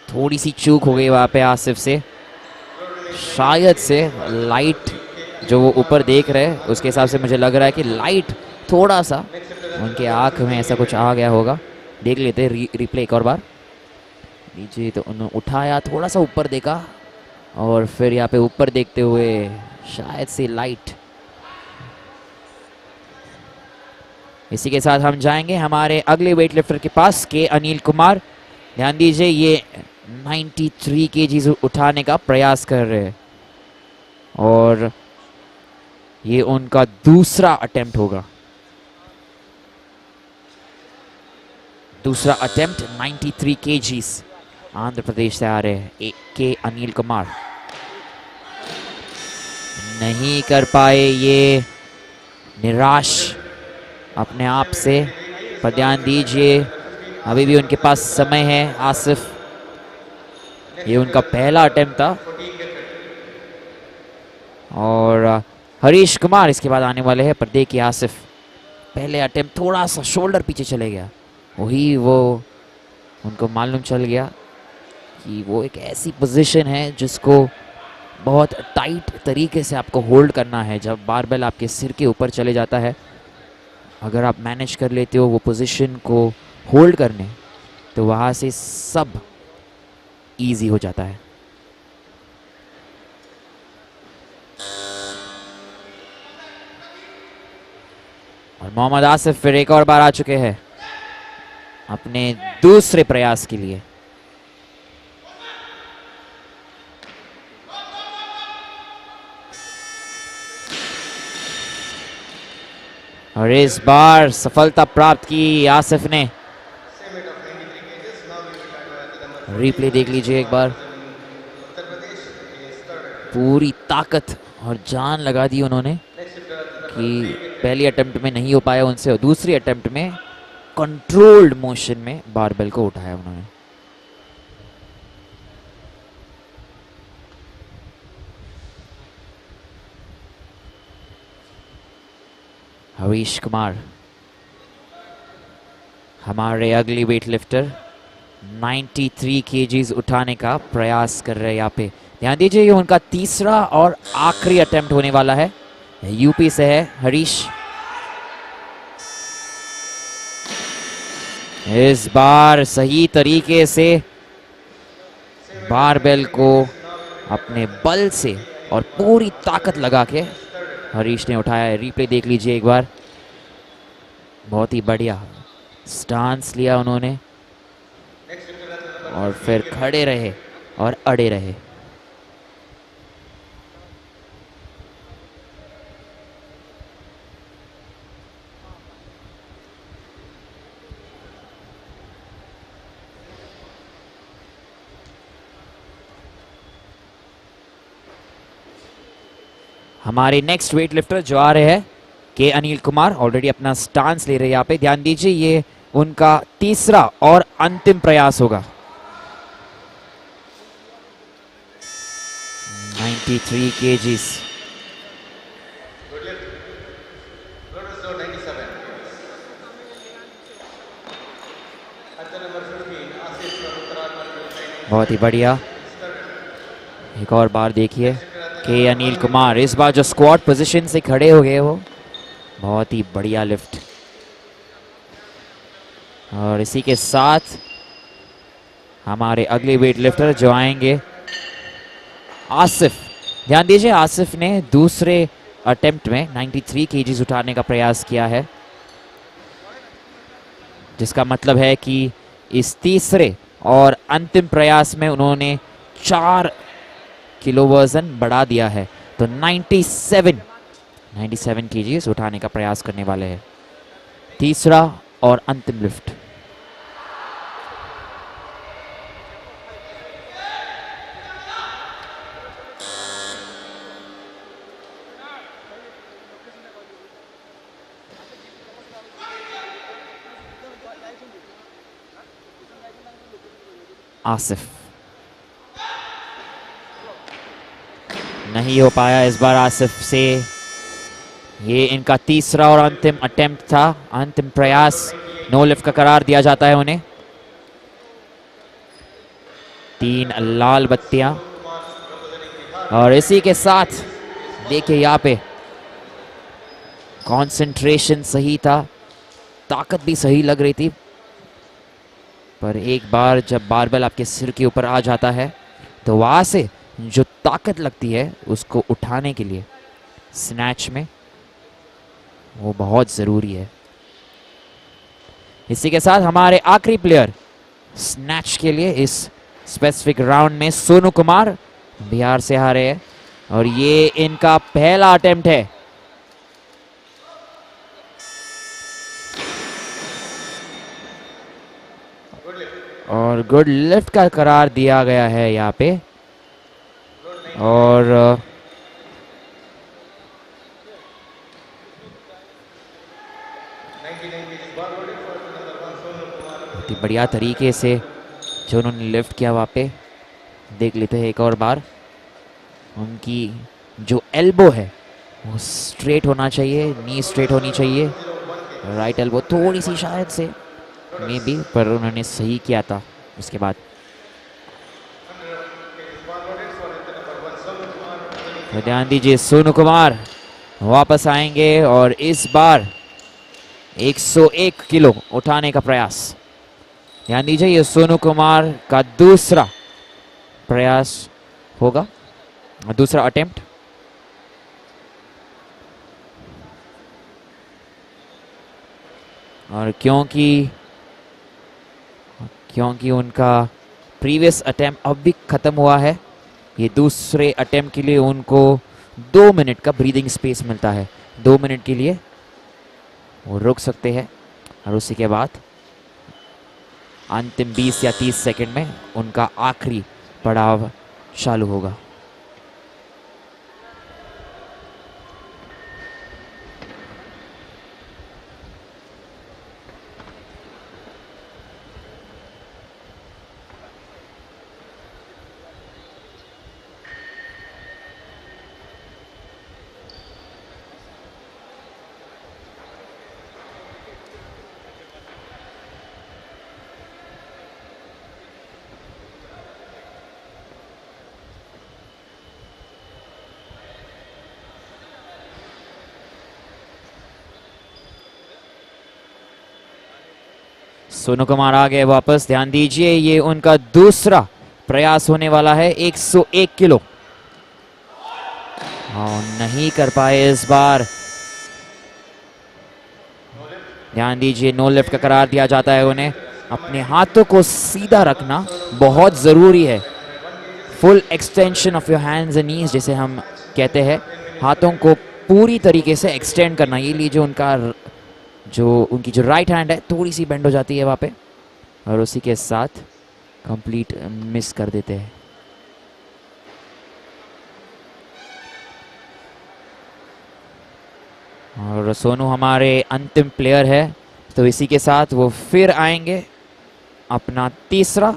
A: थोड़ी सी चूक हो गई वहाँ पे आसिफ से, शायद से लाइट जो वो ऊपर देख रहे हैं उसके हिसाब से मुझे लग रहा है कि लाइट थोड़ा सा उनके आँख में ऐसा कुछ आ गया होगा। देख लेते हैं रिप्ले एक और बार। नीचे तो उन्होंने उठाया, थोड़ा सा ऊपर देखा और फिर यहाँ पे ऊपर देखते हुए शायद से लाइट। इसी के साथ हम जाएंगे हमारे अगले वेटलिफ्टर के पास, के अनिल कुमार। ध्यान दीजिए ये 93 केजीज उठाने का प्रयास कर रहे हैं और ये उनका दूसरा अटेम्प्ट होगा। दूसरा अटेम्प्ट 93 केजीज आंध्र प्रदेश से आ रहे हैं के अनिल कुमार। नहीं कर पाए, ये निराश अपने आप से। पर ध्यान दीजिए अभी भी उनके पास समय है। आसिफ, ये उनका पहला अटेम्प्ट था और हरीश कुमार इसके बाद आने वाले हैं। पर देखिए आसिफ पहले अटेम्प्ट थोड़ा सा शोल्डर पीछे चले गया, वही वो उनको मालूम चल गया कि वो एक ऐसी पोजीशन है जिसको बहुत टाइट तरीके से आपको होल्ड करना है। जब बारबेल आपके सिर के ऊपर चले जाता है, अगर आप मैनेज कर लेते हो वो पोजीशन को होल्ड करने, तो वहाँ से सब इजी हो जाता है। और मोहम्मद आसिफ फिर एक और बार आ चुके हैं अपने दूसरे प्रयास के लिए। और इस बार सफलता प्राप्त की आसिफ ने। रिप्ले देख लीजिए एक बार। पूरी ताकत और जान लगा दी उन्होंने कि पहली अटेम्प्ट में नहीं हो पाया उनसे, और दूसरी अटेम्प्ट में कंट्रोल्ड मोशन में बारबेल को उठाया उन्होंने। हरीश कुमार हमारे अगली वेटलिफ्टर 93 केजीज उठाने का प्रयास कर रहे हैं यहाँ पे। ध्यान दीजिए ये उनका तीसरा और आखिरी अटेम्प्ट होने वाला है। यूपी से है हरीश। इस बार सही तरीके से बारबेल को अपने बल से और पूरी ताकत लगा के हरीश ने उठाया है। रिप्ले देख लीजिए एक बार। बहुत ही बढ़िया स्टांस लिया उन्होंने और फिर खड़े रहे और अड़े रहे। हमारे नेक्स्ट वेटलिफ्टर जो आ रहे हैं के अनिल कुमार, ऑलरेडी अपना स्टांस ले रहे हैं यहाँ पे। ध्यान दीजिए ये उनका तीसरा और अंतिम प्रयास होगा। 93 kgs।
B: Good lift. Lotus load 97. At the number 15, Asif from Uttarakhand will train.
A: बहुत ही बढ़िया। एक और बार देखिए के अनिल कुमार इस बार जो स्क्वाट पोजीशन से खड़े हो गए वो बहुत ही बढ़िया लिफ्ट। और इसी के साथ हमारे अगले वेट लिफ्टर जो आएंगे आसिफ। ध्यान दीजिए आसिफ ने दूसरे अटेम्प्ट में 93 kgs उठाने का प्रयास किया है, जिसका मतलब है कि इस तीसरे और अंतिम प्रयास में उन्होंने 4 किलो वजन बढ़ा दिया है। तो 97 kgs उठाने का प्रयास करने वाले हैं। तीसरा और अंतिम लिफ्ट। आसिफ नहीं हो पाया इस बार आसिफ से। ये इनका तीसरा और अंतिम अटेम्प्ट था, अंतिम प्रयास। नो लिफ्ट का करार दिया जाता है उन्हें। 3 लाल बत्तियां। और इसी के साथ देखिए यहाँ पे कंसंट्रेशन सही था, ताकत भी सही लग रही थी, पर एक बार जब बारबेल आपके सिर के ऊपर आ जाता है तो वहाँ से जो ताकत लगती है उसको उठाने के लिए स्नैच में वो बहुत ज़रूरी है। इसी के साथ हमारे आखिरी प्लेयर स्नैच के लिए इस स्पेसिफिक राउंड में सोनू कुमार बिहार से हारे हैं और ये इनका पहला अटेम्प्ट है। और गुड लिफ्ट का करार दिया गया है यहाँ पे। और बहुत ही बढ़िया तरीके से जो उन्होंने लिफ्ट किया वहाँ पे देख लेते हैं एक और बार। उनकी जो एल्बो है वो स्ट्रेट होना चाहिए, नी स्ट्रेट होनी चाहिए। राइट एल्बो थोड़ी सी शायद से मे बी, पर उन्होंने सही किया था उसके बाद। तो ध्यान दीजिए सोनू कुमार वापस आएंगे और इस बार 101 किलो उठाने का प्रयास। ध्यान दीजिए ये सोनू कुमार का दूसरा प्रयास होगा, दूसरा अटेम्प्ट। और क्योंकि उनका प्रीवियस अटेम्प्ट अब भी ख़त्म हुआ है, ये दूसरे अटेम्प्ट के लिए उनको 2 मिनट का ब्रीदिंग स्पेस मिलता है। 2 मिनट के लिए वो रुक सकते हैं और उसी के बाद अंतिम 20 या 30 सेकंड में उनका आखिरी पड़ाव चालू होगा। सोनू कुमार आ गए वापस। ध्यान दीजिए ये उनका दूसरा प्रयास होने वाला है। 101 किलो और नहीं कर पाए इस बार। ध्यान दीजिए नो लिफ्ट का करार दिया जाता है उन्हें। अपने हाथों को सीधा रखना बहुत ज़रूरी है। Full extension of your hands and knees जैसे हम कहते हैं, हाथों को पूरी तरीके से एक्सटेंड करना। ये लीजिए उनकी जो राइट हैंड है थोड़ी सी बेंड हो जाती है वहाँ पे और उसी के साथ कंप्लीट मिस कर देते हैं। और सोनू हमारे अंतिम प्लेयर है, तो इसी के साथ वो फिर आएंगे अपना तीसरा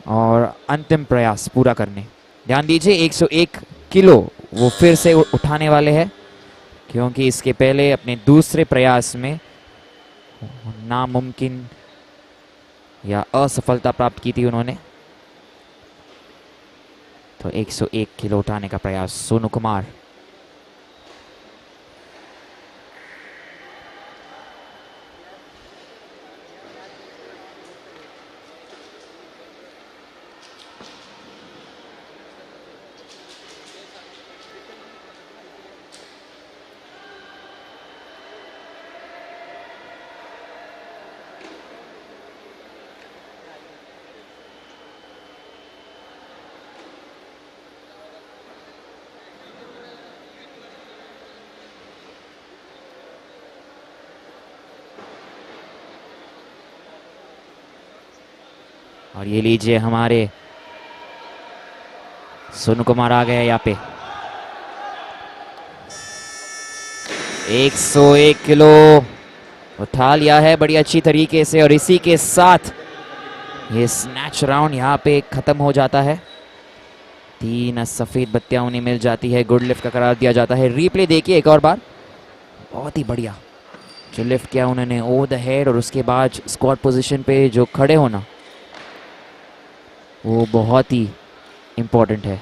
A: और अंतिम प्रयास पूरा करने। ध्यान दीजिए 101 किलो वो फिर से उठाने वाले हैं, क्योंकि इसके पहले अपने दूसरे प्रयास में नामुमकिन या असफलता प्राप्त की थी उन्होंने। तो 101 किलो उठाने का प्रयास सोनू कुमार। और ये लीजिए हमारे सोनू कुमार आ गए यहाँ पे। 101 किलो उठा लिया है बड़ी अच्छी तरीके से, और इसी के साथ ये स्नैच राउंड यहाँ पे खत्म हो जाता है। 3 सफेद बत्तियां उन्हें मिल जाती है, गुड लिफ्ट का करार दिया जाता है। रिप्ले देखिए एक और बार, बहुत ही बढ़िया जो लिफ्ट किया उन्होंने ओवर द हेड, और उसके बाद स्क्वाट पोजीशन पे जो खड़े होना वो बहुत ही इम्पोर्टेंट है।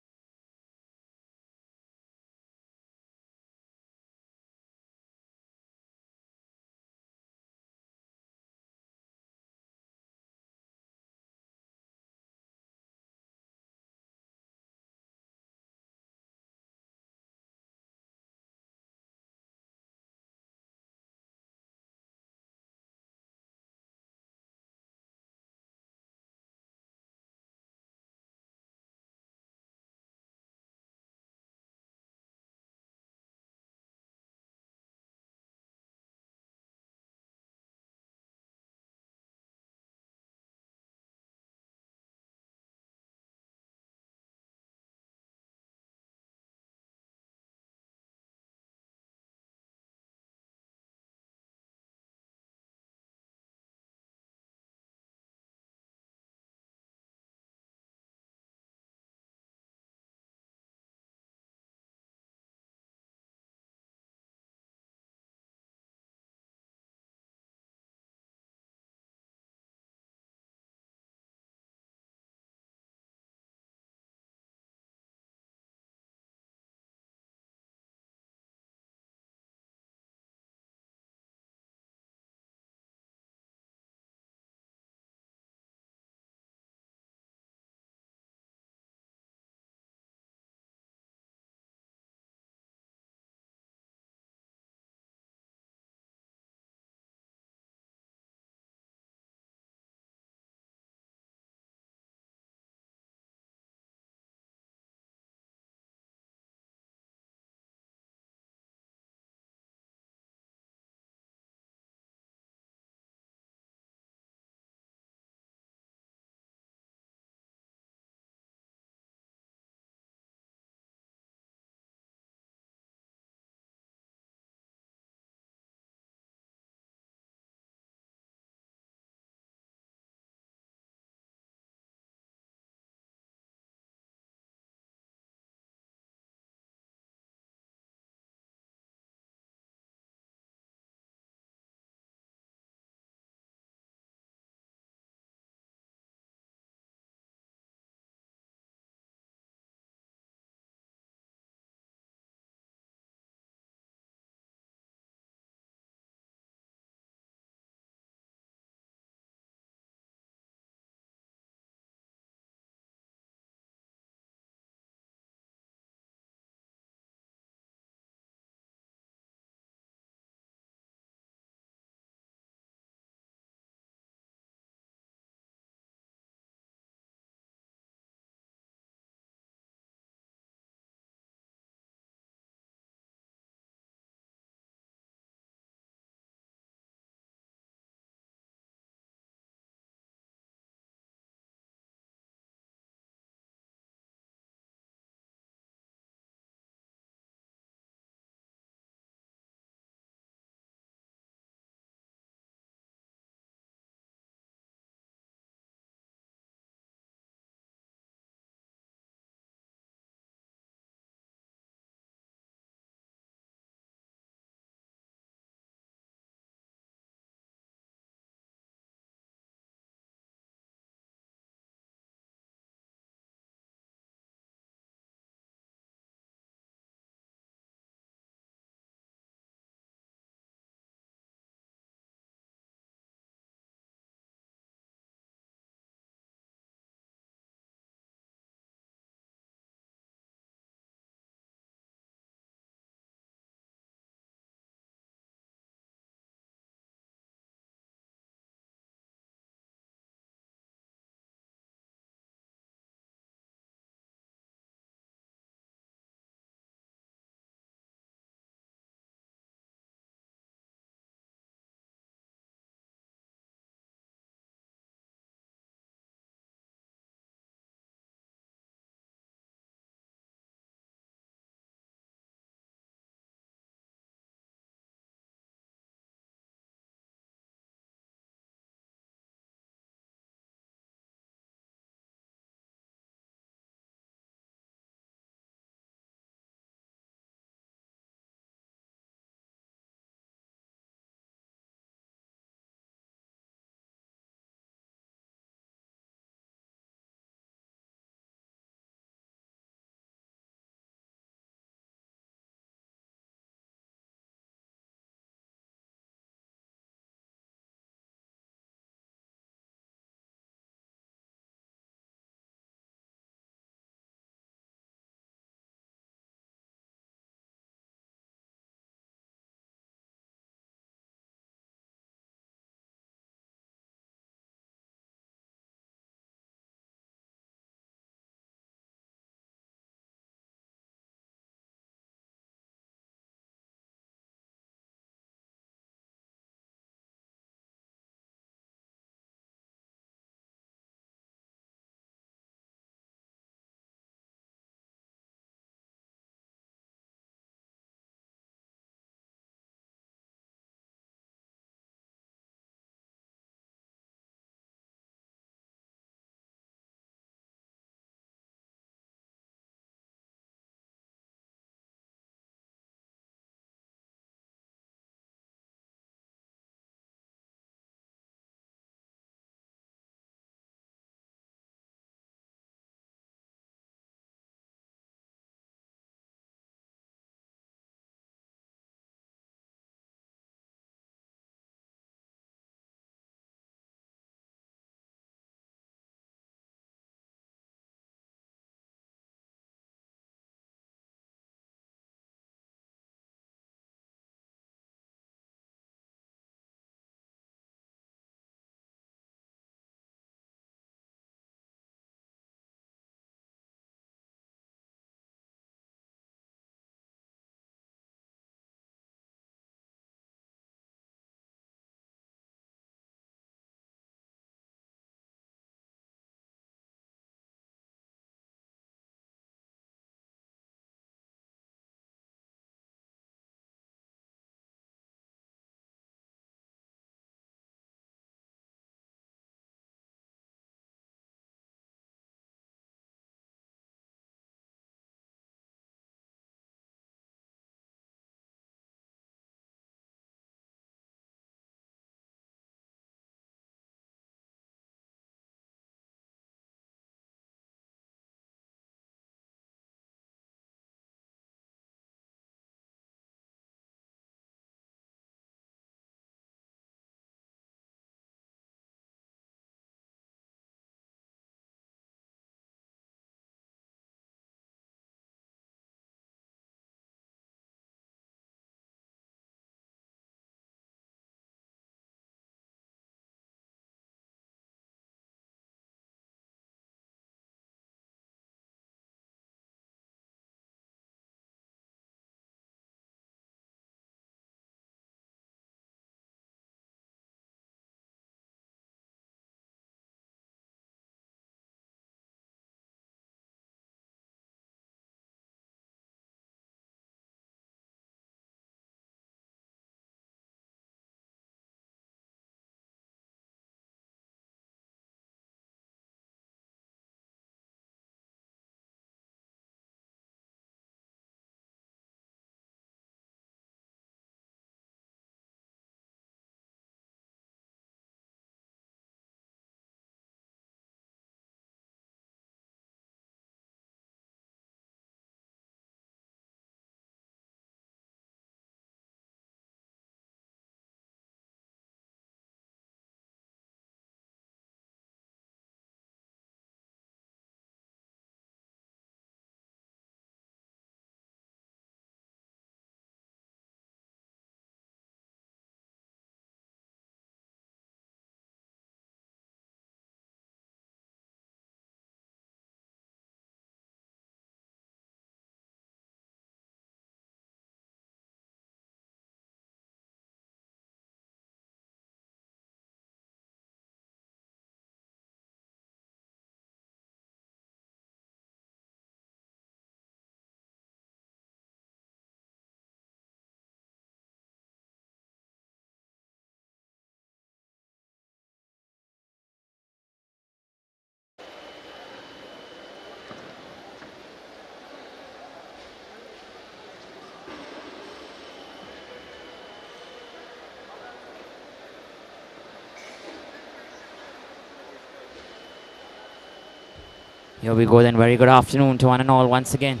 A: Here we go then. Very good afternoon to one and all once again.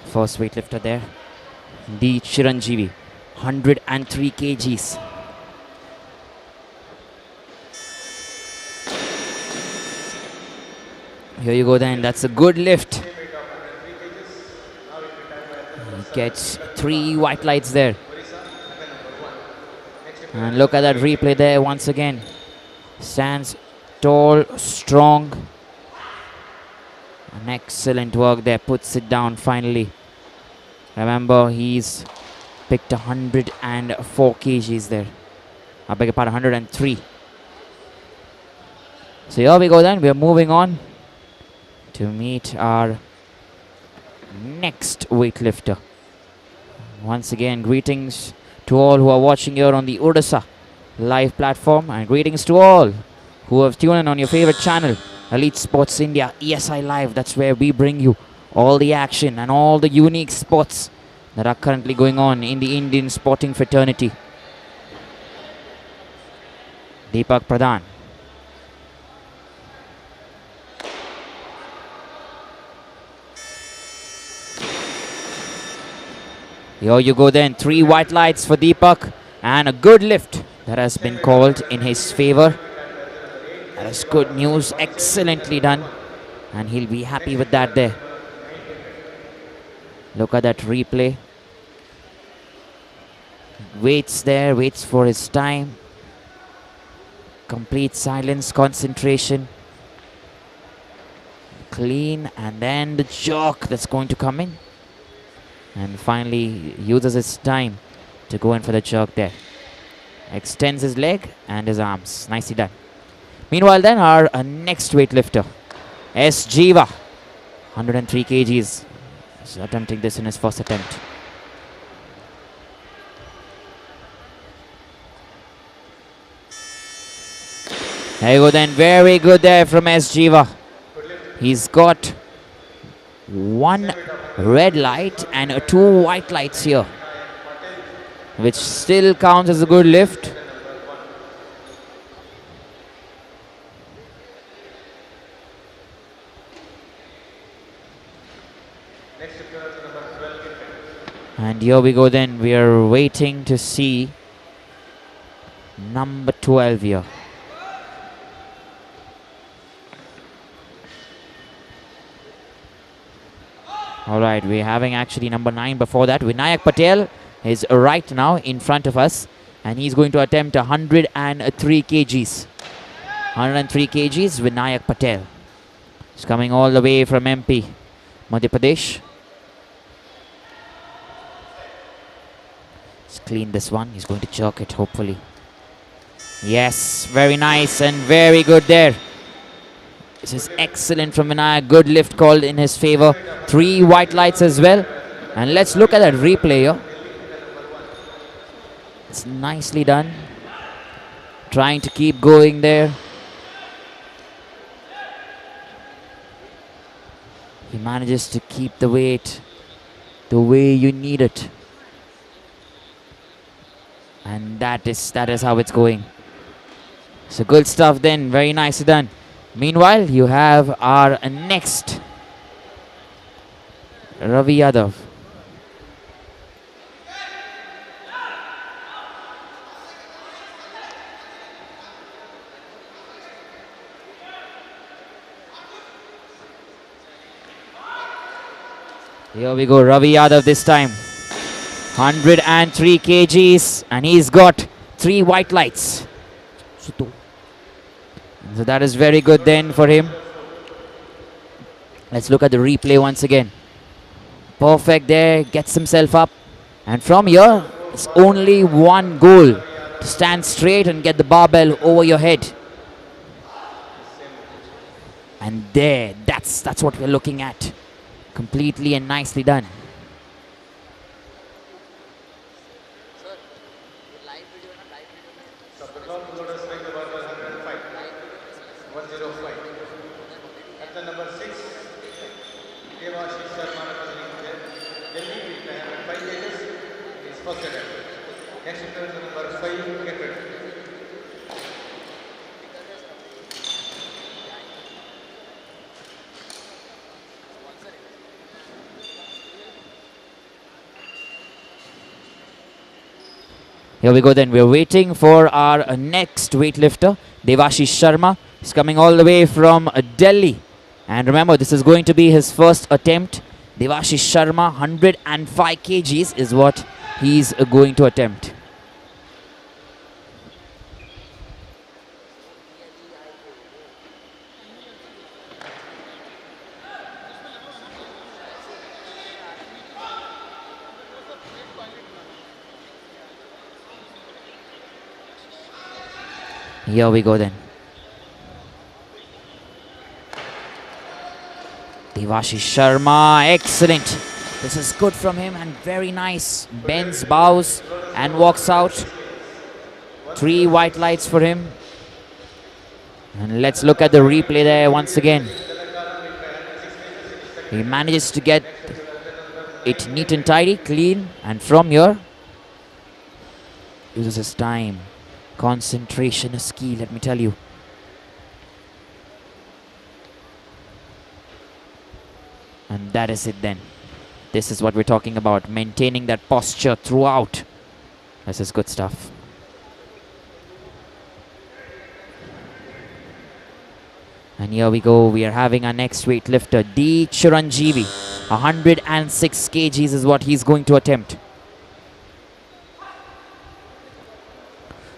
A: First weightlifter there. D. Chiranjeevi. 103 kgs. Here you go then. That's a good lift. He gets 3 white lights there. And look at that replay there once again. Stands tall, strong. An excellent work there. Puts it down finally. Remember, he's picked 104 kgs there. I beg your pardon, 103. So here we go then. We are moving on to meet our next weightlifter. Once again, greetings to all who are watching here on the Odisha live platform, and greetings to all who have tuned in on your favorite channel, Elite Sports India, ESI Live. That's where we bring you all the action and all the unique sports that are currently going on in the Indian sporting fraternity. Deepak Pradhan. Here you go then. 3 white lights for Deepak and a good lift that has been called in his favor. That is good news. Excellently done. And he'll be happy with that there. Look at that replay. Waits there, waits for his time. Complete silence, concentration. Clean, and then the jerk that's going to come in. And finally uses his time to go in for the jerk there. Extends his leg and his arms. Nicely done. Meanwhile then, our next weightlifter, S. Jiva, 103 kgs. He's attempting this in his first attempt. There you go then. Very good there from S. Jiva. He's got 1 red light and 2 white lights here, which still counts as a good lift. And here we go then. We are waiting to see number 12 here. Alright, we're having actually number 9 before that. Vinayak Patel is right now in front of us, and he's going to attempt 103 kgs. 103 kgs, Vinayak Patel. He's coming all the way from MP, Madhya Pradesh. Let's clean this one. He's going to jerk it, hopefully. Yes, very nice and very good there. This is excellent from Vinayak. Good lift called in his favor. 3 white lights as well. And let's look at that replay here. It's nicely done. Trying to keep going there. He manages to keep the weight the way you need it. And that is how it's going. So good stuff then. Very nicely done. Meanwhile, you have our next Ravi Yadav. Here we go, Ravi Yadav this time. 103 kgs, and he's got 3 white lights. So that is very good then for him. Let's look at the replay once again. Perfect there, gets himself up. And from here, it's only one goal: to stand straight and get the barbell over your head. And there, that's what we're looking at. Completely and nicely done. Here we go then. We're waiting for our next weightlifter. Devashish Sharma is coming all the way from Delhi. And remember, this is going to be his first attempt. Devashish Sharma, 105 kgs is what he's going to attempt. Here we go then. Devashish Sharma, excellent. This is good from him and very nice. Bends, bows and walks out. 3 white lights for him. And let's look at the replay there once again. He manages to get it neat and tidy, clean, and from here, uses his time. Concentration is key, let me tell you. And that is it then. This is what we're talking about. Maintaining that posture throughout. This is good stuff. And here we go. We are having our next weightlifter, D. Chiranjeevi. 106 kgs is what he's going to attempt.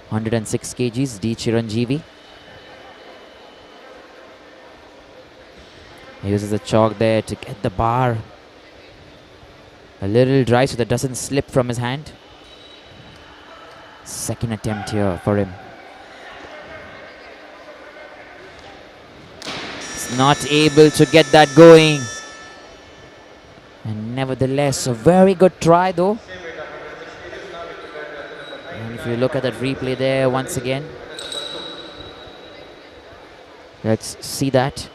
A: 106 kgs, D. Chiranjeevi. He uses the chalk there to get the bar a little dry so that it doesn't slip from his hand. Second attempt here for him. He's not able to get that going. And nevertheless, a very good try though. And if you look at that replay there once again, let's see that.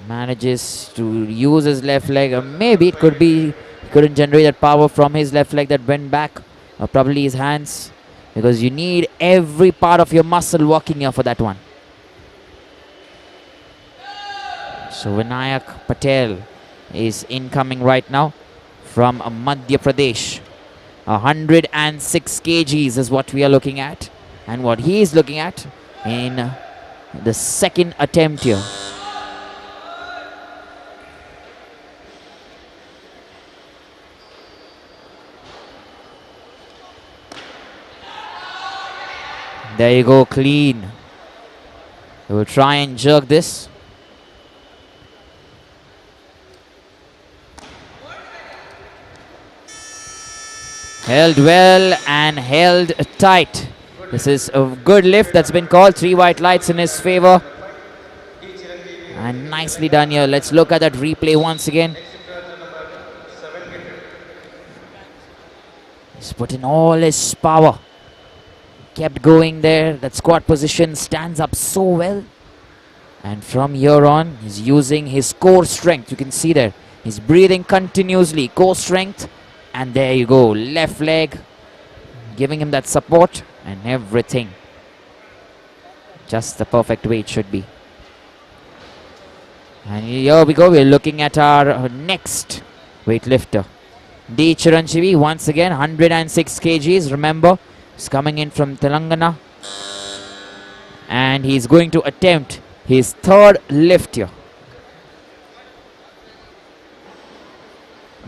A: Manages to use his left leg, or maybe it could be he couldn't generate that power from his left leg that went back, or probably his hands, because you need every part of your muscle working here for that one. So Vinayak Patel is incoming right now from Madhya Pradesh. 106 kgs is what we are looking at, and what he is looking at in the second attempt here. There you go, clean. We will try and jerk this. Held well and held tight. This is a good lift that's been called. 3 white lights in his favor. And nicely done here. Let's look at that replay once again. He's put in all his power. Kept going there. That squat position stands up so well. And from here on, he's using his core strength. You can see there. He's breathing continuously. Core strength. And there you go. Left leg. Giving him that support and everything. Just the perfect way it should be. And here we go. We're looking at our next weightlifter. D. Chiranjeevi. Once again, 106 kgs. Remember, he's coming in from Telangana. And he's going to attempt his third lift here.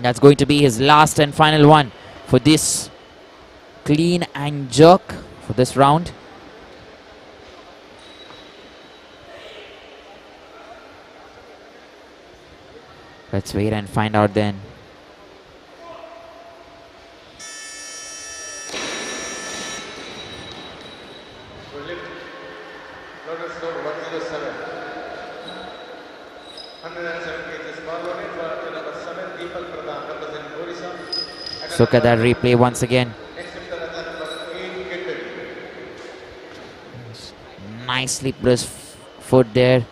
A: That's going to be his last and final one for this clean and jerk for this round. Let's wait and find out then. Let's look at that replay once again. Nicely put his foot there.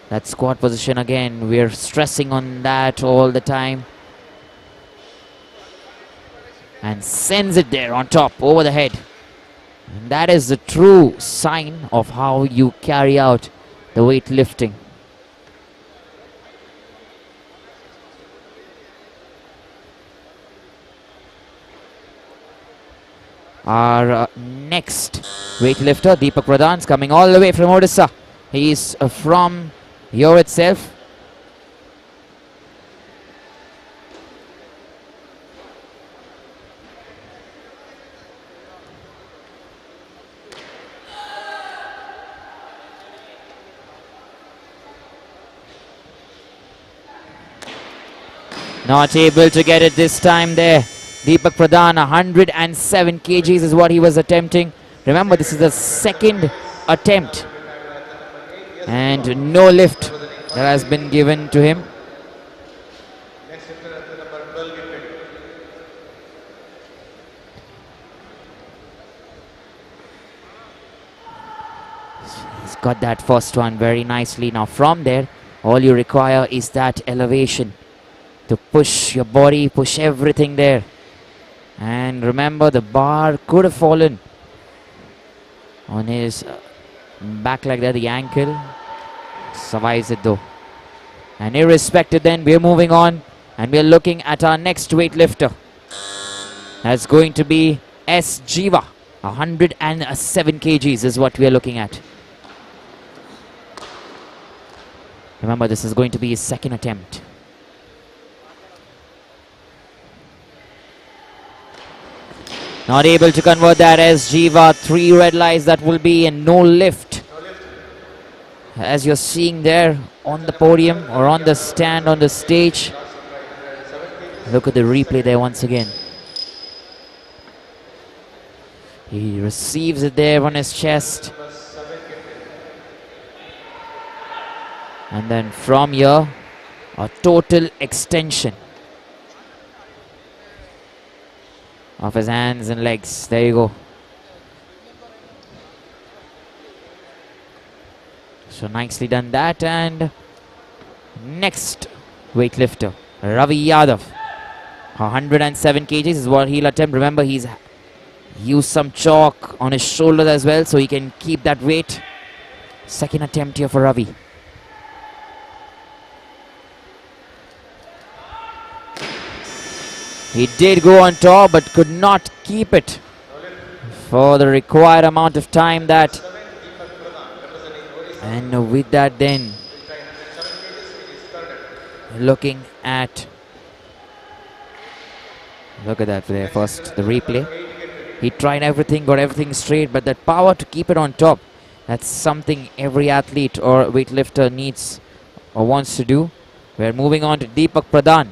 A: That squat position again. We're stressing on that all the time. And sends it there on top, over the head. And that is the true sign of how you carry out the weightlifting. Our next weightlifter, Deepak Pradhan, is coming all the way from Odisha. He is from here itself. Not able to get it this time there. Deepak Pradhan, 107 kgs is what he was attempting. Remember, this is the second attempt. And no lift that has been given to him.
B: Next lifter at the number 12 get ready.
A: He's got that first one very nicely. Now from there, all you require is that elevation to push your body, push everything there. And remember, the bar could have fallen on his back like that, the ankle. Survives it though. And irrespective then, we're moving on and we're looking at our next weightlifter. That's going to be S. Jiva. 107 kgs is what we are looking at. Remember, this is going to be his second attempt. Not able to convert that as Jiva. 3 red lights that will be, and no lift. As you're seeing there on the podium or on the stand on the stage. Look at the replay there once again. He receives it there on his chest. And then from here, a total extension of his hands and legs. There you go. So nicely done that. And next weightlifter, Ravi Yadav. 107 kgs is what he'll attempt. Remember, he's used some chalk on his shoulders as well, so he can keep that weight. Second attempt here for Ravi. He did go on top, but could not keep it for the required amount of time that. And with that then, looking at, look at that there first, the replay. He tried everything, got everything straight, but that power to keep it on top, that's something every athlete or weightlifter needs or wants to do. We're moving on to Deepak Pradhan.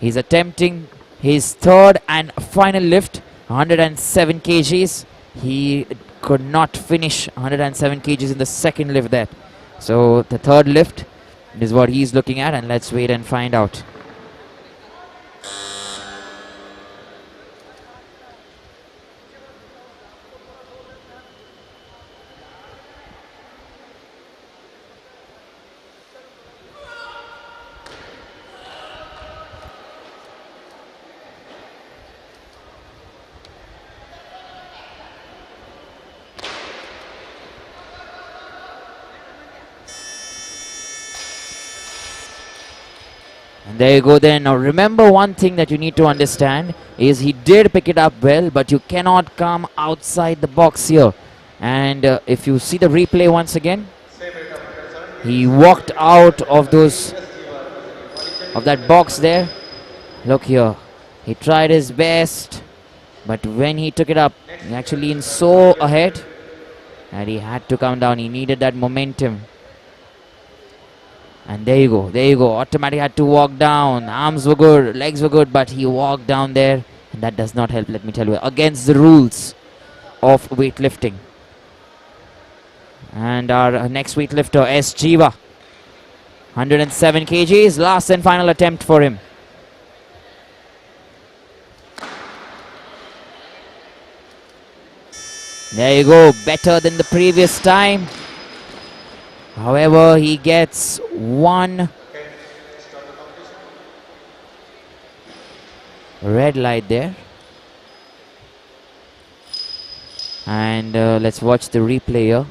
A: He's attempting his third and final lift, 107 kgs. He could not finish 107 kgs in the second lift there. So the third lift is what he's looking at, and let's wait and find out. And there you go then. Now remember, one thing that you need to understand is he did pick it up well, but you cannot come outside the box here. And if you see the replay once again, he walked out of that box there. Look here, he tried his best, but when he took it up, he actually leaned so ahead that he had to come down. He needed that momentum. And there you go, automatically had to walk down. Arms were good, legs were good, but he walked down there, and that does not help, let me tell you, against the rules of weightlifting. And our next weightlifter, S. Jiva, 107 kgs, last and final attempt for him. There you go, better than the previous time. However, he gets one red light there. And let's watch the replay here.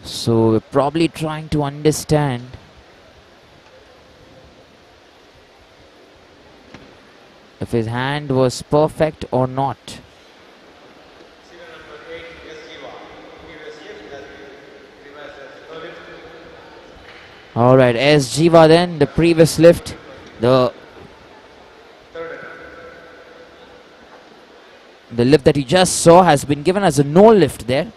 A: So we're probably trying to understand if his hand was perfect or not.
B: Serial number 8, S. Jiva. Previous lift has been revised as no lift.
A: Alright, S. Jiva then, the previous lift. The lift that you just saw has been given as a no lift there.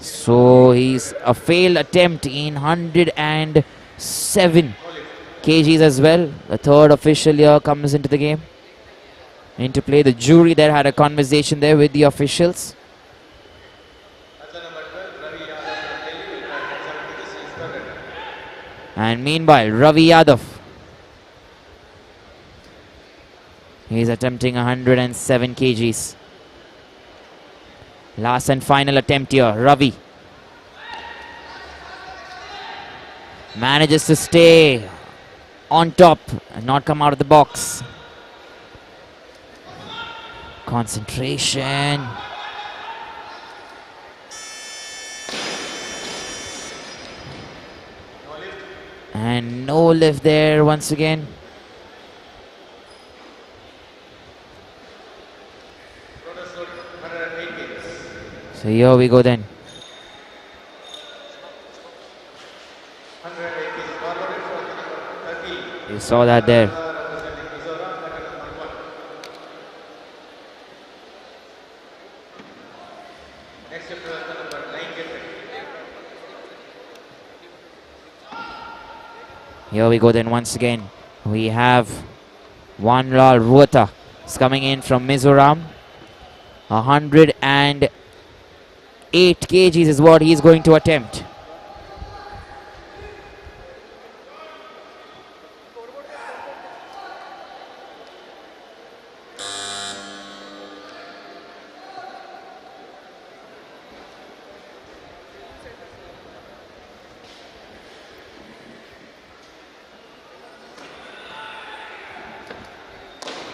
A: So he's a failed attempt in 107 kgs as well. The third official here comes into the game. Into play. The jury there had a conversation there with the officials. And meanwhile, Ravi Yadav. He's attempting 107 kgs. Last and final attempt here, Ravi. Manages to stay on top and not come out of the box. Concentration. And no lift there once again. So here we go then. You saw that there. Here we go then once again. We have Wanlal Ruata is coming in from Mizoram. 108 kgs is what he's going to attempt.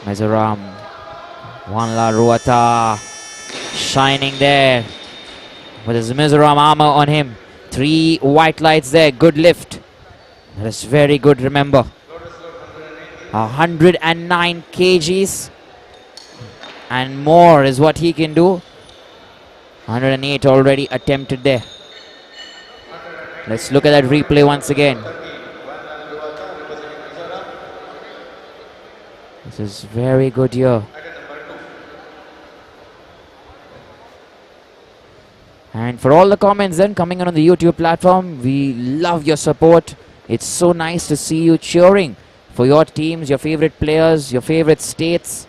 A: Mizoram, Wanla Ruata shining there with his Mizoram armor on him. 3 white lights there, good lift. That is very good, remember. 109 kgs and more is what he can do. 108 already attempted there. Let's look at that replay once again. This is very good here. And for all the comments then coming on the YouTube platform, we love your support. It's so nice to see you cheering for your teams, your favorite players, your favorite states.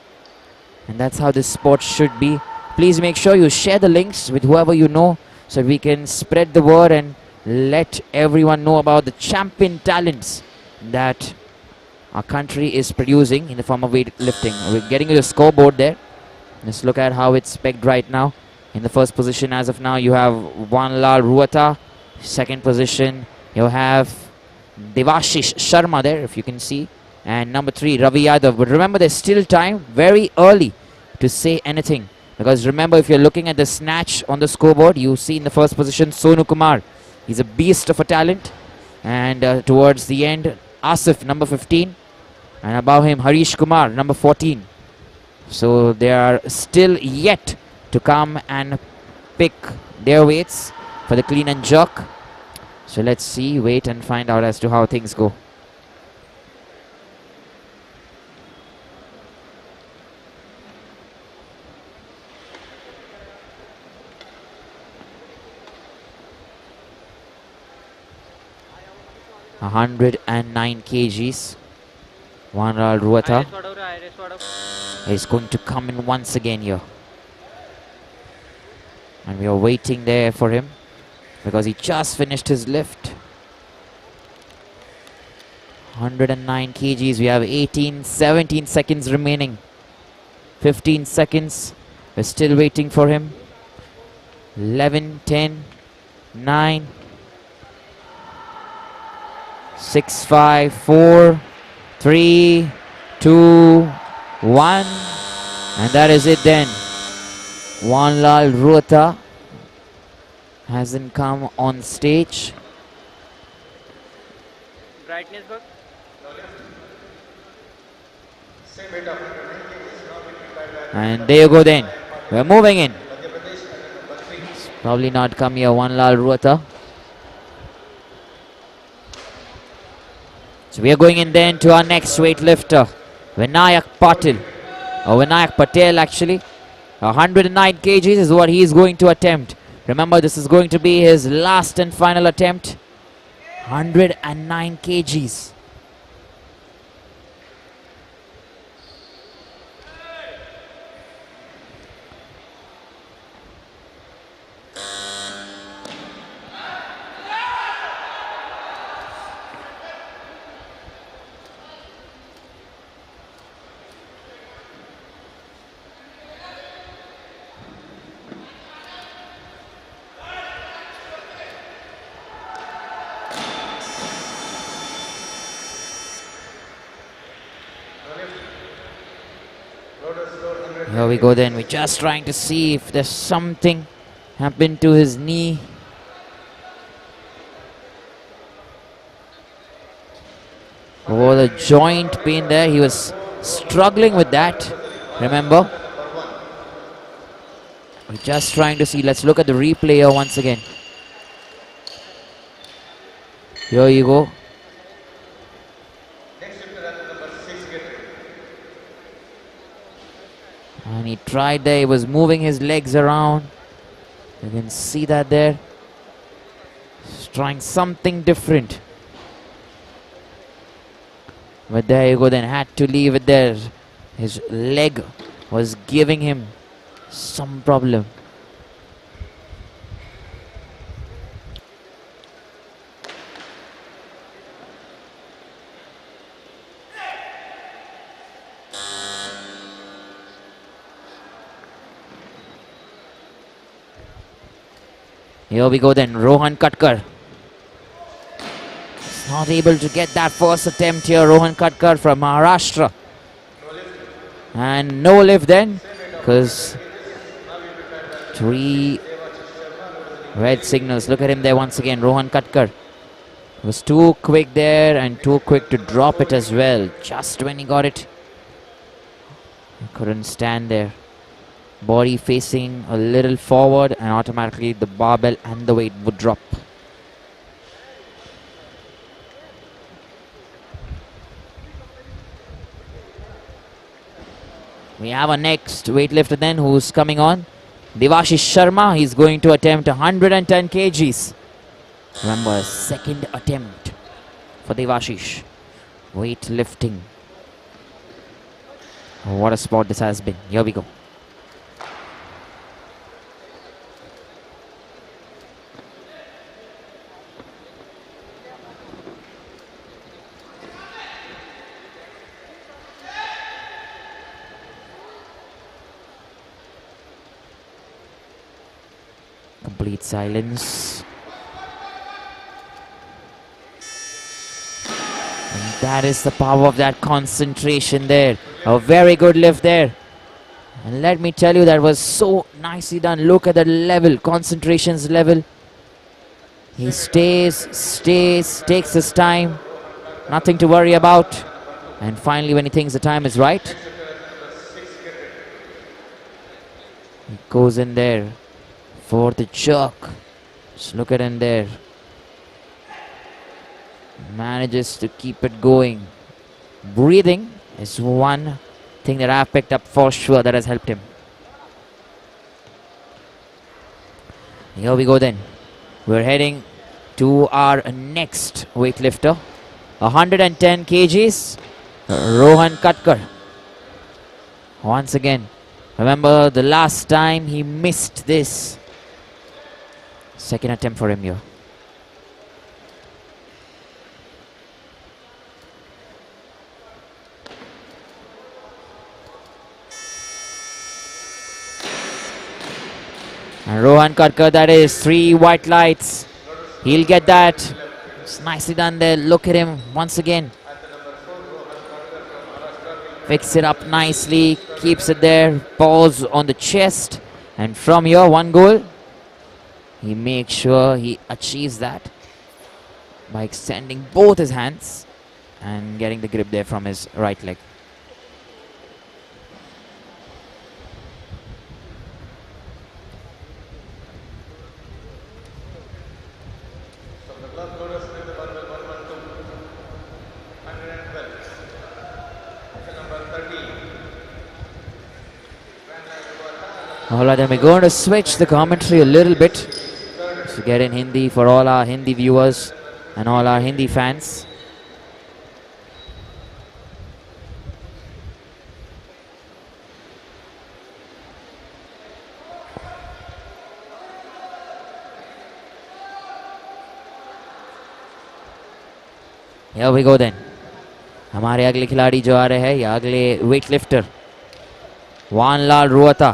A: And that's how this sport should be. Please make sure you share the links with whoever you know so we can spread the word and let everyone know about the champion talents that our country is producing in the form of weightlifting. We're getting to the scoreboard there. Let's look at how it's pegged right now. In the first position as of now, you have Wanlal Ruata. Second position, you have Devashish Sharma there, if you can see. And number 3, Ravi Yadav. But remember, there's still time, very early, to say anything. Because remember, if you're looking at the snatch on the scoreboard, you see in the first position Sonu Kumar. He's a beast of a talent. And towards the end, Asif, number 15. And above him, Harish Kumar, number 14. So they are still yet to come and pick their weights for the clean and jerk. So let's see, wait and find out as to how things go. A 109 kgs. Wanlal Ruata is going to come in once again here. And we are waiting there for him because he just finished his lift. 109 kgs. We have 17 seconds remaining. 15 seconds. We're still waiting for him. 11, 10, 9, 6, 5, 4, 3, 2, 1. And that is it then. Wanlal Ruata hasn't come on stage.
C: Brightness,
B: Same weight of
A: And there you go then. We're moving in. It's probably not come here. One Lal Ruata. So we are going in then to our next weightlifter, Vinayak Patil. Or Vinayak Patel actually. 109 kgs is what he is going to attempt. Remember, this is going to be his last and final attempt. 109 kgs. Here we go then. We're just trying to see if there's something happened to his knee. Oh, the joint pain there. He was struggling with that. Remember? We're just trying to see. Let's look at the replay here once again. Here you go. And he tried there. He was moving his legs around. You can see that there. He's trying something different. But there you go then. Had to leave it there. His leg was giving him some problem. Here we go then, Rohan Katkar. He's not able to get that first attempt here, Rohan Katkar from Maharashtra. And no lift then, because 3 red signals. Look at him there once again, Rohan Katkar. Was too quick there and too quick to drop it as well. Just when he got it, he couldn't stand there. Body facing a little forward and automatically the barbell and the weight would drop. We have our next weightlifter then who's coming on. Devashish Sharma. He's going to attempt 110 kgs. Remember, second attempt for Devashish. Weightlifting. Oh, what a spot this has been. Here we go. Complete silence. And that is the power of that concentration there. A very good lift there. And let me tell you, that was so nicely done. Look at the level, concentrations level. He stays, takes his time. Nothing to worry about. And finally, when he thinks the time is right, he goes in there for the jerk. Just look at him there. Manages to keep it going. Breathing is one thing that I've picked up for sure that has helped him. Here we go then. We're heading to our next weightlifter. 110 kgs. Rohan Katkar. Once again. Remember the last time he missed this. Second attempt for him here. And Rohan Katkar, that is 3 white lights. He'll get that. It's nicely done there. Look at him once again. Picks it up nicely. Keeps it there. Pause on the chest. And from here, one goal. He makes sure he achieves that by extending both his hands and getting the grip there from his right leg. All right, then we're going to switch the commentary a little bit to get in Hindi for all our Hindi viewers and all our Hindi fans. Here we go then. हमारे अगले खिलाड़ी जो आ रहे हैं, या अगले weightlifter Vanlal Rohta,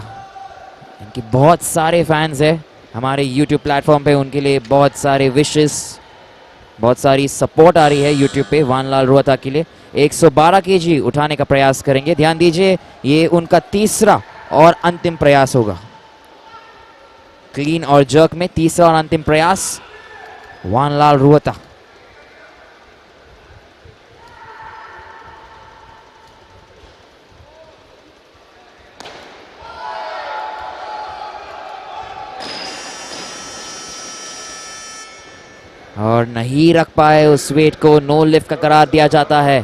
A: इनके बहुत सारे फैंस हैं हमारे YouTube प्लेटफॉर्म पे, उनके लिए बहुत सारे विशेस, बहुत सारी सपोर्ट आ रही है YouTube पे वानलाल रोहता के लिए। 112 kg उठाने का प्रयास करेंगे। ध्यान दीजिए, ये उनका तीसरा और अंतिम प्रयास होगा। क्लीन और जर्क में तीसरा और अंतिम प्रयास वानलाल रोहता। और नहीं रख पाए उस वेट को, नो लिफ्ट का करार दिया जाता है।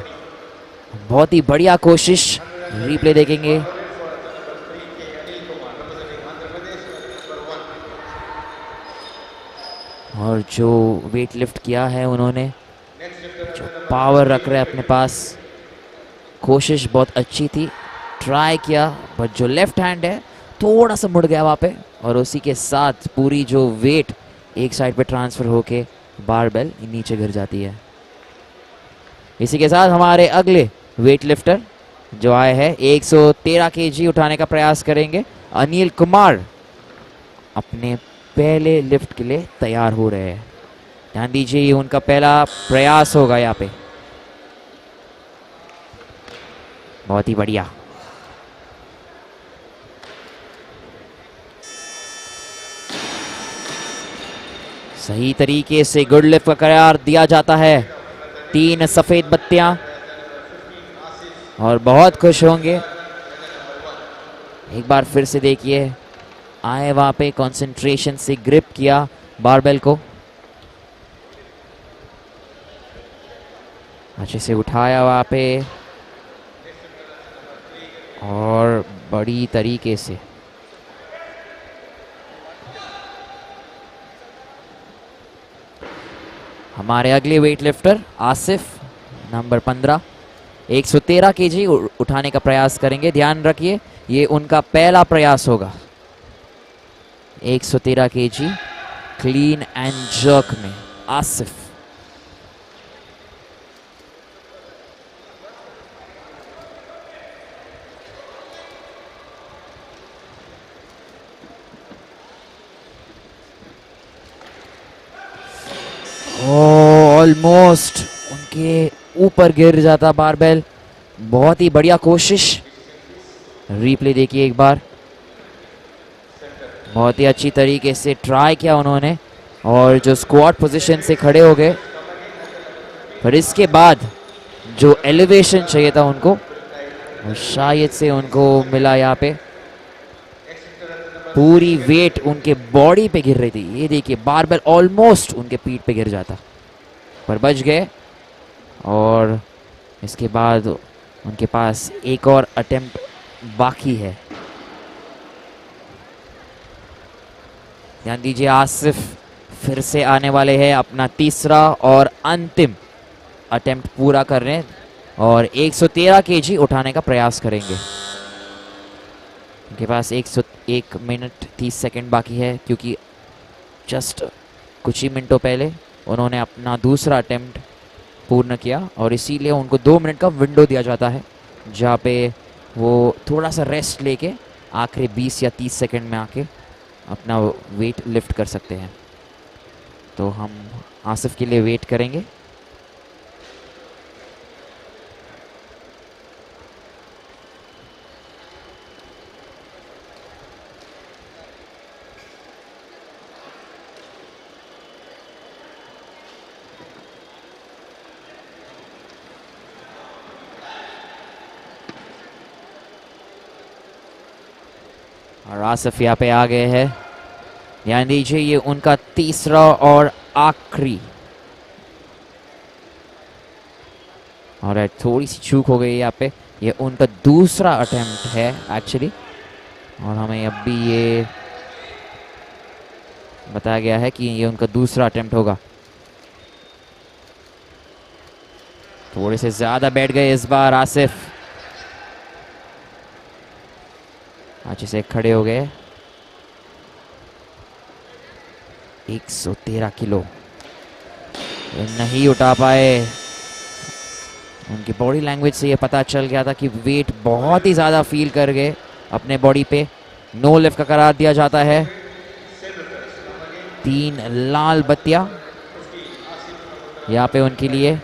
A: बहुत ही बढ़िया कोशिश, रिप्ले देखेंगे। और जो वेट लिफ्ट किया है उन्होंने, जो पावर रख रहे हैं अपने पास, कोशिश बहुत अच्छी थी, ट्राई किया, बट जो लेफ्ट हैंड है थोड़ा सा मुड़ गया वहाँ पे, और उसी के साथ पूरी जो वेट एक साइड पे ट्रांसफर होके बारबेल नीचे गिर जाती है। इसी के साथ हमारे अगले वेट लिफ्टर जो आए हैं 113 kg उठाने का प्रयास करेंगे। अनिल कुमार अपने पहले लिफ्ट के लिए तैयार हो रहे हैं। ध्यान दीजिए, ये उनका पहला प्रयास होगा यहाँ पे। बहुत ही बढ़िया। सही तरीके से गुड लिफ्ट का करार दिया जाता है। 3 सफेद बत्तियां, और बहुत खुश होंगे। एक बार फिर से देखिए, आए वहां पे, कंसंट्रेशन से ग्रिप किया बारबेल को, अच्छे से उठाया वहां पे, और बड़ी तरीके से हमारे अगले weight lifter Asif number 15 113 kg उठाने का प्रयास करेंगे। ध्यान रखिए, ये उनका पहला प्रयास होगा। 113 kg क्लीन एंड जर्क में आसिफ। ऑलमोस्ट उनके ऊपर गिर जाता बारबेल। बहुत ही बढ़िया कोशिश, रिप्ले देखिए एक बार। बहुत ही अच्छी तरीके से ट्राई किया उन्होंने, और जो स्क्वाट पोजीशन से खड़े हो गए, पर इसके बाद जो एलिवेशन चाहिए था उनको, और शायद से उनको मिला। यहाँ पे पूरी वेट उनके बॉडी पे गिर रही थी। ये देखिए, बारबेल ऑलमोस्ट उनके पीठ पे गिर जाता, पर बच गए। और इसके बाद उनके पास एक और अटेम्प्ट बाकी है। ध्यान दीजिए, आसिफ फिर से आने वाले हैं, अपना तीसरा और अंतिम अटेम्प्ट पूरा कर रहे हैं, और 113 kg उठाने का प्रयास करेंगे। उनके पास 101 मिनट 30 सेकंड बाकी है, क्योंकि जस्ट कुछ ही मिनटों पहले उन्होंने अपना दूसरा अटेम्प्ट पूर्ण किया, और इसीलिए उनको 2 मिनट का विंडो दिया जाता है, जहाँ पे वो थोड़ा सा रेस्ट लेके आखिरी 20 या 30 सेकंड में आके अपना वेट लिफ्ट कर सकते हैं। तो हम आसिफ के लिए वेट करेंगे। और आसिफ यहाँ पे आ गए हैं। ध्यान दीजिए, ये उनका तीसरा और आखिरी, और थोड़ी सी चूक हो गई यहाँ पे। ये उनका दूसरा अटेम्प्ट है एक्चुअली, और हमें अब भी ये बताया गया है कि ये उनका दूसरा अटेम्प्ट होगा। थोड़े से ज्यादा बैठ गए इस बार आसिफ। अच्छे से खड़े हो गए। 113 किलो ये नहीं उठा पाए। उनकी बॉडी लैंग्वेज से ये पता चल गया था कि वेट बहुत ही ज़्यादा फील कर गए अपने बॉडी पे। नो लिफ्ट का करार दिया जाता है। 3 लाल बत्तियां यहाँ पे उनके लिए।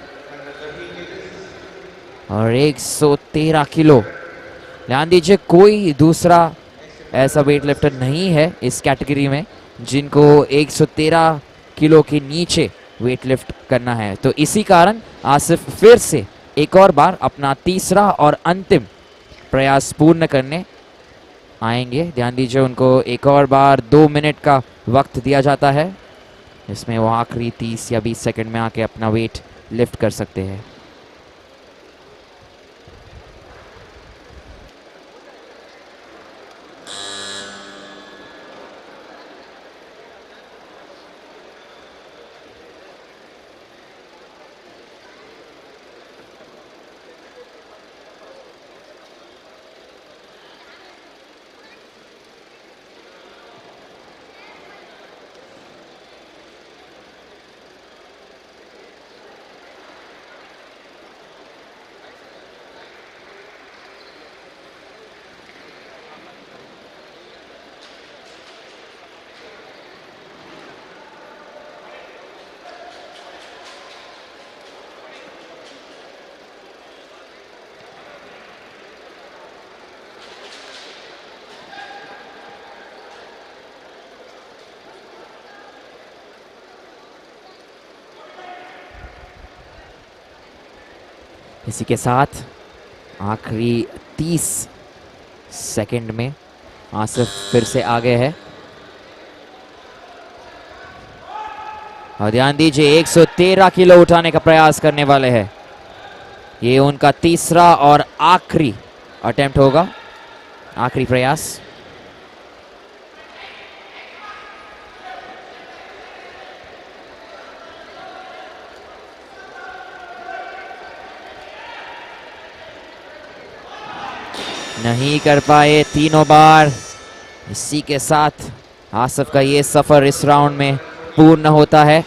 A: और 113 किलो। ध्यान दीजिए कोई दूसरा ऐसा वेट लिफ्टर नहीं है इस कैटेगरी में जिनको 113 किलो के नीचे वेट लिफ्ट करना है। तो इसी कारण आसिफ फिर से एक और बार अपना तीसरा और अंतिम प्रयास पूर्ण करने आएंगे। ध्यान दीजिए उनको एक और बार 2 मिनट का वक्त दिया जाता है। इसमें वो आखिरी 30 या 20 सेकंड में आके अपना वेट लिफ्ट कर सकते हैं। इसी के साथ आखिरी 30 सेकंड में आसिफ फिर से आगे है। और ध्यान दीजिए 113 किलो उठाने का प्रयास करने वाले हैं। ये उनका तीसरा और आखिरी अटेम्प्ट होगा, आखिरी प्रयास। नहीं कर पाए तीनों बार। इसी के साथ आसिफ का ये सफर इस राउंड में पूर्ण होता है।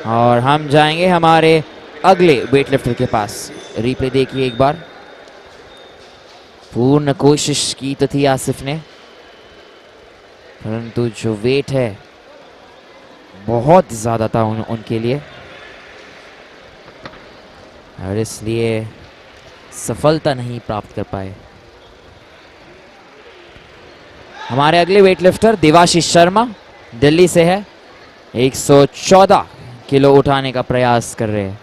A: और हम जाएंगे हमारे अगले वेटलिफ्टर के पास। रिप्ले देखिए एक बार। पूर्ण कोशिश की तो थी आसिफ ने, परंतु जो वेट है बहुत ज़्यादा था उनके लिए, और इसलिए सफलता नहीं प्राप्त कर पाए। हमारे अगले वेटलिफ्टर देवाशीष शर्मा दिल्ली से है। 114 किलो उठाने का प्रयास कर रहे हैं।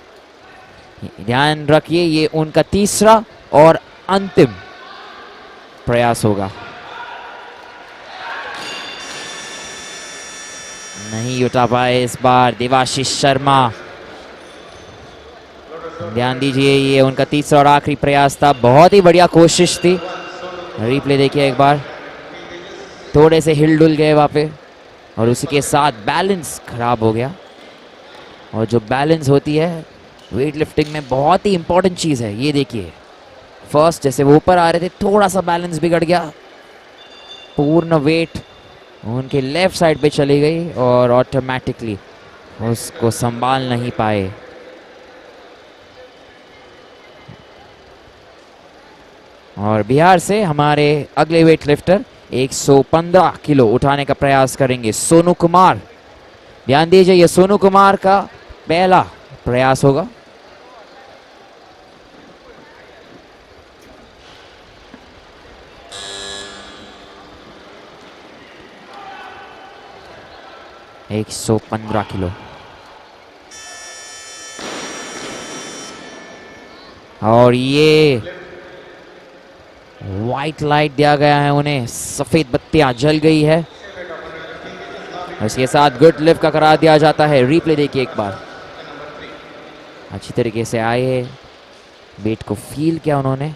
A: ध्यान रखिए ये उनका तीसरा और अंतिम प्रयास होगा। नहीं उठा पाए इस बार देवाशीष शर्मा। ध्यान दीजिए ये उनका तीसरा और आखिरी प्रयास था। बहुत ही बढ़िया कोशिश थी। रिप्ले देखिए एक बार। थोड़े से हिल डुल गए वहाँ पे, और उसी के साथ बैलेंस खराब हो गया। और जो बैलेंस होती है वेट लिफ्टिंग में बहुत ही इंपॉर्टेंट चीज़ है। ये देखिए फर्स्ट जैसे वो ऊपर आ रहे थे, थोड़ा सा बैलेंस बिगड़ गया। पूर्ण वेट उनके लेफ्ट साइड पे चली गई और ऑटोमेटिकली उसको संभाल नहीं पाए। और बिहार से हमारे अगले वेट लिफ्टर 115 किलो उठाने का प्रयास करेंगे, सोनू कुमार। ध्यान दीजिए ये सोनू कुमार का पहला प्रयास होगा। एक 115 किलो। और ये व्हाइट लाइट दिया गया है उन्हें, सफेद बत्तियां जल गई है। इसके साथ गुड लिफ्ट का करार दिया जाता है। रिप्ले देखिए एक बार। अच्छी तरीके से आए, वेट को फील किया उन्होंने।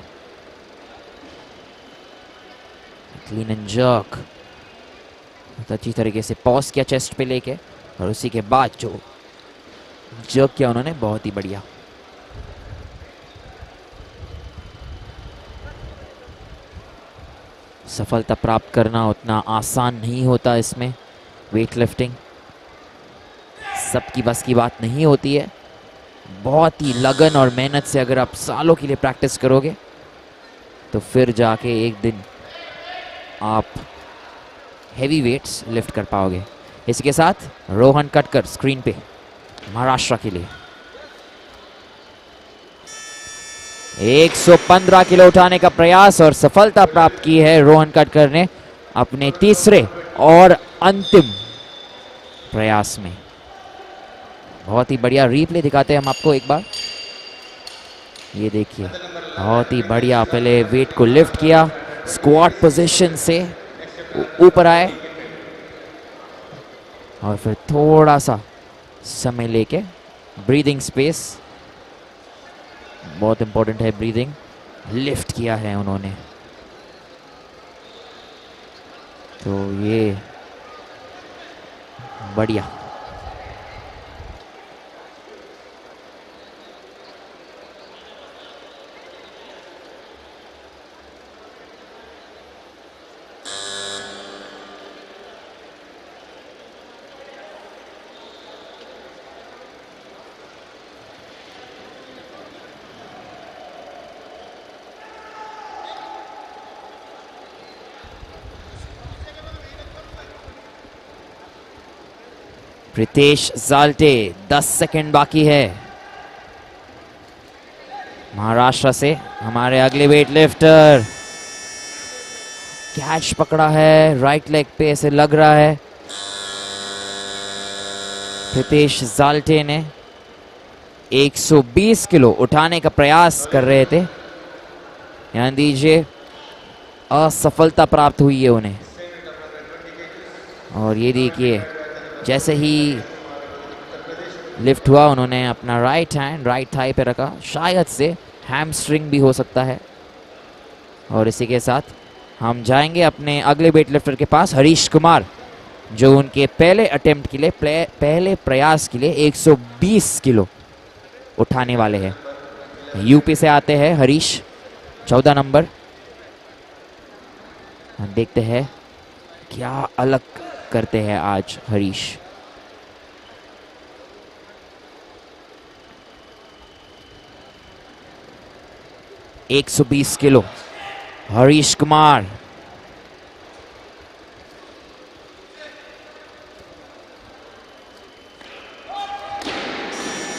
A: क्लीन एंड जर्क, बहुत अच्छी तरीके से पॉज किया चेस्ट पे लेके, और उसी के बाद जो जर्क किया उन्होंने, बहुत ही बढ़िया। सफलता प्राप्त करना उतना आसान नहीं होता इसमें, वेट लिफ्टिंग सबकी बस की बात नहीं होती है। बहुत ही लगन और मेहनत से अगर आप सालों के लिए प्रैक्टिस करोगे तो फिर जाके एक दिन आप हेवी वेट्स लिफ्ट कर पाओगे। इसी के साथ रोहन कटकर स्क्रीन पे महाराष्ट्र के लिए 115 किलो उठाने का प्रयास और सफलता प्राप्त की है रोहन कटकर ने अपने तीसरे और अंतिम प्रयास में। बहुत ही बढ़िया रिप्ले दिखाते हैं हम आपको एक बार, ये देखिए, बहुत ही बढ़िया। पहले वेट को लिफ्ट किया, स्क्वाट पोजीशन से ऊपर आए और फिर थोड़ा सा समय लेके ब्रीदिंग स्पेस, बहुत इंपॉर्टेंट है ब्रीदिंग, लिफ्ट किया है उन्होंने। तो ये बढ़िया। प्रीतेश जाल्टे, 10 सेकंड बाकी है। महाराष्ट्र से हमारे अगले वेट लिफ्टर, कैच पकड़ा है राइट लेग पे, ऐसे लग रहा है प्रीतेश जाल्टे ने 120 किलो उठाने का प्रयास कर रहे थे। ध्यान दीजिए, असफलता प्राप्त हुई है उन्हें। और ये देखिए, जैसे ही लिफ्ट हुआ उन्होंने अपना राइट हैंड राइट थाई पे रखा, शायद से हैमस्ट्रिंग भी हो सकता है। और इसी के साथ हम जाएंगे अपने अगले वेट लिफ्टर के पास, हरीश कुमार, जो उनके पहले अटेम्प्ट के लिए, पहले प्रयास के लिए 120 किलो उठाने वाले हैं। यूपी से आते हैं हरीश, 14 नंबर। हम देखते हैं क्या अलग करते हैं आज हरीश। एक 120 किलो हरीश कुमार।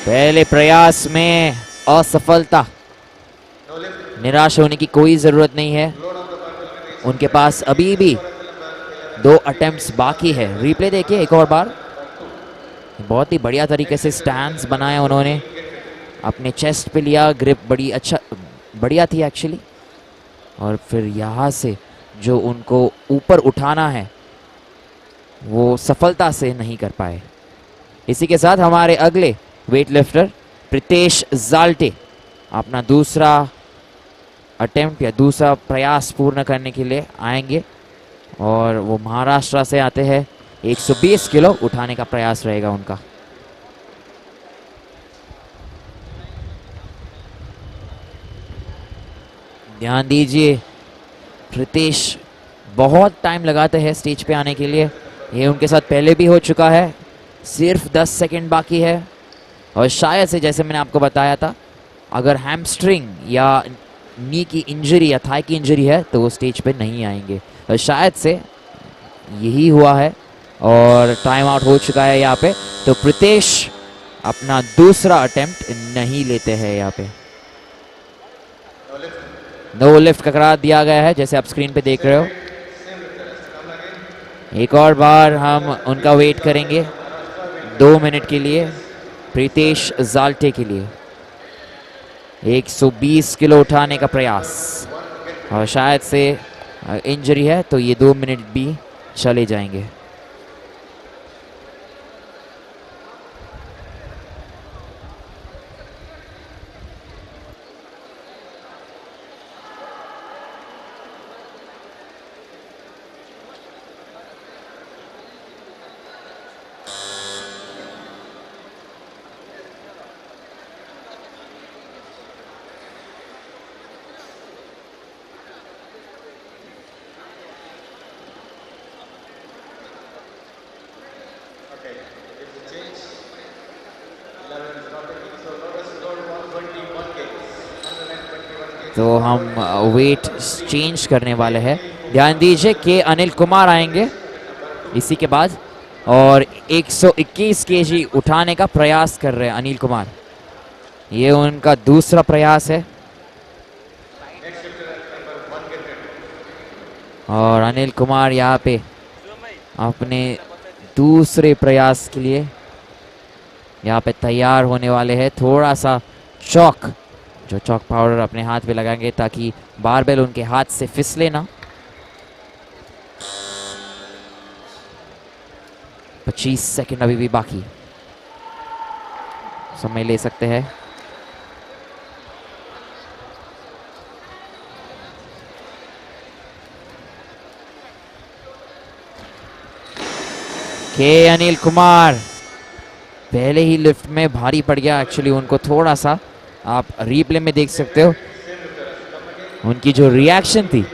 A: पहले प्रयास में असफलता, निराश होने की कोई जरूरत नहीं है। उनके पास अभी भी 2 अटेम्प्ट्स बाकी है। रिप्ले देखिए एक और बार, बहुत ही बढ़िया तरीके से स्टैंड्स बनाया उन्होंने, अपने चेस्ट पे लिया, ग्रिप बड़ी बढ़िया थी एक्चुअली। और फिर यहाँ से जो उनको ऊपर उठाना है वो सफलता से नहीं कर पाए। इसी के साथ हमारे अगले वेट लिफ्टर प्रीतेश जाल्टे अपना दूसरा अटेम्प्ट या दूसरा प्रयास पूर्ण करने के लिए आएंगे, और वो महाराष्ट्र से आते हैं। 120 किलो उठाने का प्रयास रहेगा उनका। ध्यान दीजिए, प्रीतेश बहुत टाइम लगाते हैं स्टेज पे आने के लिए, ये उनके साथ पहले भी हो चुका है। सिर्फ 10 सेकंड बाकी है, और शायद से, जैसे मैंने आपको बताया था, अगर हैमस्ट्रिंग या नी की इंजरी या थाई की इंजरी है तो वो स्टेज पे नहीं आएंगे। और शायद से यही हुआ है और टाइम आउट हो चुका है यहाँ पे। तो प्रीतेश अपना दूसरा अटेम्प्ट नहीं लेते हैं यहाँ पे। नो लिफ्ट का करार दिया गया है, जैसे आप स्क्रीन पे देख रहे हो। एक और बार हम उनका वेट करेंगे 2 मिनट के लिए, प्रीतेश जाल्टे के लिए। 120 किलो उठाने का प्रयास, और शायद से इंजरी है तो ये 2 मिनट भी चले जाएंगे। तो हम वेट चेंज करने वाले हैं। ध्यान दीजिए कि अनिल कुमार आएंगे इसी के बाद और 121 केजी उठाने का प्रयास कर रहे हैं अनिल कुमार। ये उनका दूसरा प्रयास है और अनिल कुमार यहाँ पे अपने दूसरे प्रयास के लिए यहाँ पे तैयार होने वाले हैं। थोड़ा सा चौक पाउडर अपने हाथ पे लगाएंगे ताकि बारबेल उनके हाथ से फिसले ना। 25 सेकंड अभी भी बाकी, समय ले सकते हैं। के अनिल कुमार पहले ही लिफ्ट में भारी पड़ गया। एक्चुअली उनको थोड़ा सा, आप रिप्ले में देख सकते हो उनकी जो रिएक्शन थी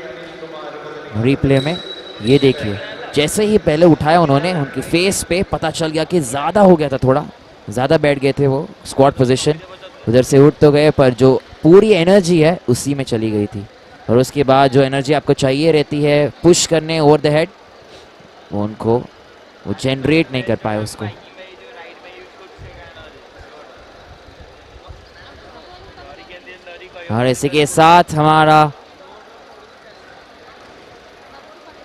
A: रिप्ले में, ये देखिए जैसे ही पहले उठाया उन्होंने, उनके फेस पे पता चल गया कि ज़्यादा हो गया था, थोड़ा ज़्यादा बैठ गए थे वो स्क्वाट पोजीशन। उधर से उठ तो गए पर जो पूरी एनर्जी है उसी में चली गई थी। और उसके बाद जो एनर्जी आपको चाहिए रहती है पुश करने ओवर द हेड, वो जनरेट नहीं कर पाए उसको। और इसी के साथ हमारा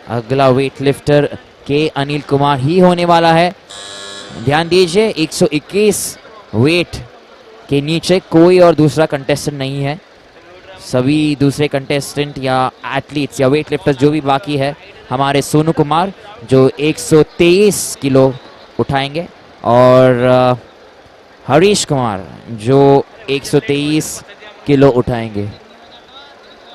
A: अगला वेट लिफ्टर के अनिल कुमार ही होने वाला है। ध्यान दीजिए 121 वेट के नीचे कोई और दूसरा कंटेस्टेंट नहीं है। सभी दूसरे कंटेस्टेंट या एथलीट्स या वेट लिफ्टर्स जो भी बाकी है, हमारे सोनू कुमार जो 123 किलो उठाएंगे और हरीश कुमार जो 123 किलो उठाएंगे।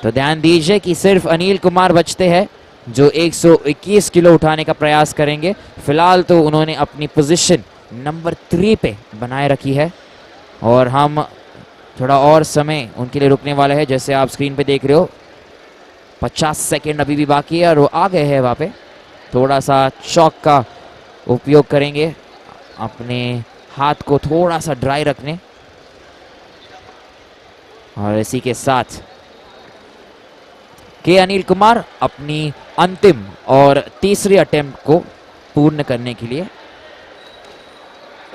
A: तो ध्यान दीजिए कि सिर्फ अनिल कुमार बचते हैं जो 121 किलो उठाने का प्रयास करेंगे। फिलहाल तो उन्होंने अपनी पोजीशन नंबर 3 पे बनाए रखी है और हम थोड़ा और समय उनके लिए रुकने वाले हैं। जैसे आप स्क्रीन पे देख रहे हो 50 सेकेंड अभी भी बाकी है और वो आ गए हैं वहाँ पे। थोड़ा सा चौक का उपयोग करेंगे अपने हाथ को थोड़ा सा ड्राई रखने। और इसी के साथ के अनिल कुमार अपनी अंतिम और तीसरी अटेम्प्ट को पूर्ण करने के लिए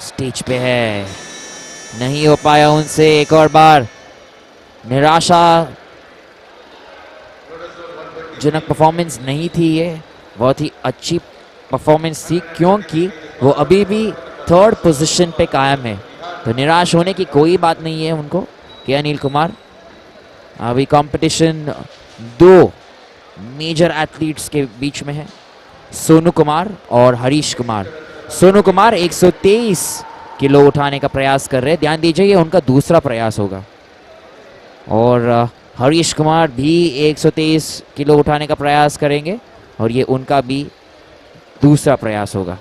A: स्टेज पे है। नहीं हो पाया उनसे, एक और बार निराशाजनक परफॉर्मेंस नहीं थी। ये बहुत ही अच्छी परफॉर्मेंस थी क्योंकि वो अभी भी 3rd पोजीशन पे कायम है। तो निराश होने की कोई बात नहीं है उनको। के अनिल कुमार अभी कंपटीशन 2 मेजर एथलीट्स के बीच में है, सोनू कुमार और हरीश कुमार। सोनू कुमार 123 किलो उठाने का प्रयास कर रहे हैं। ध्यान दीजिए ये उनका दूसरा प्रयास होगा। और हरीश कुमार भी 123 किलो उठाने का प्रयास करेंगे और ये उनका भी दूसरा प्रयास होगा।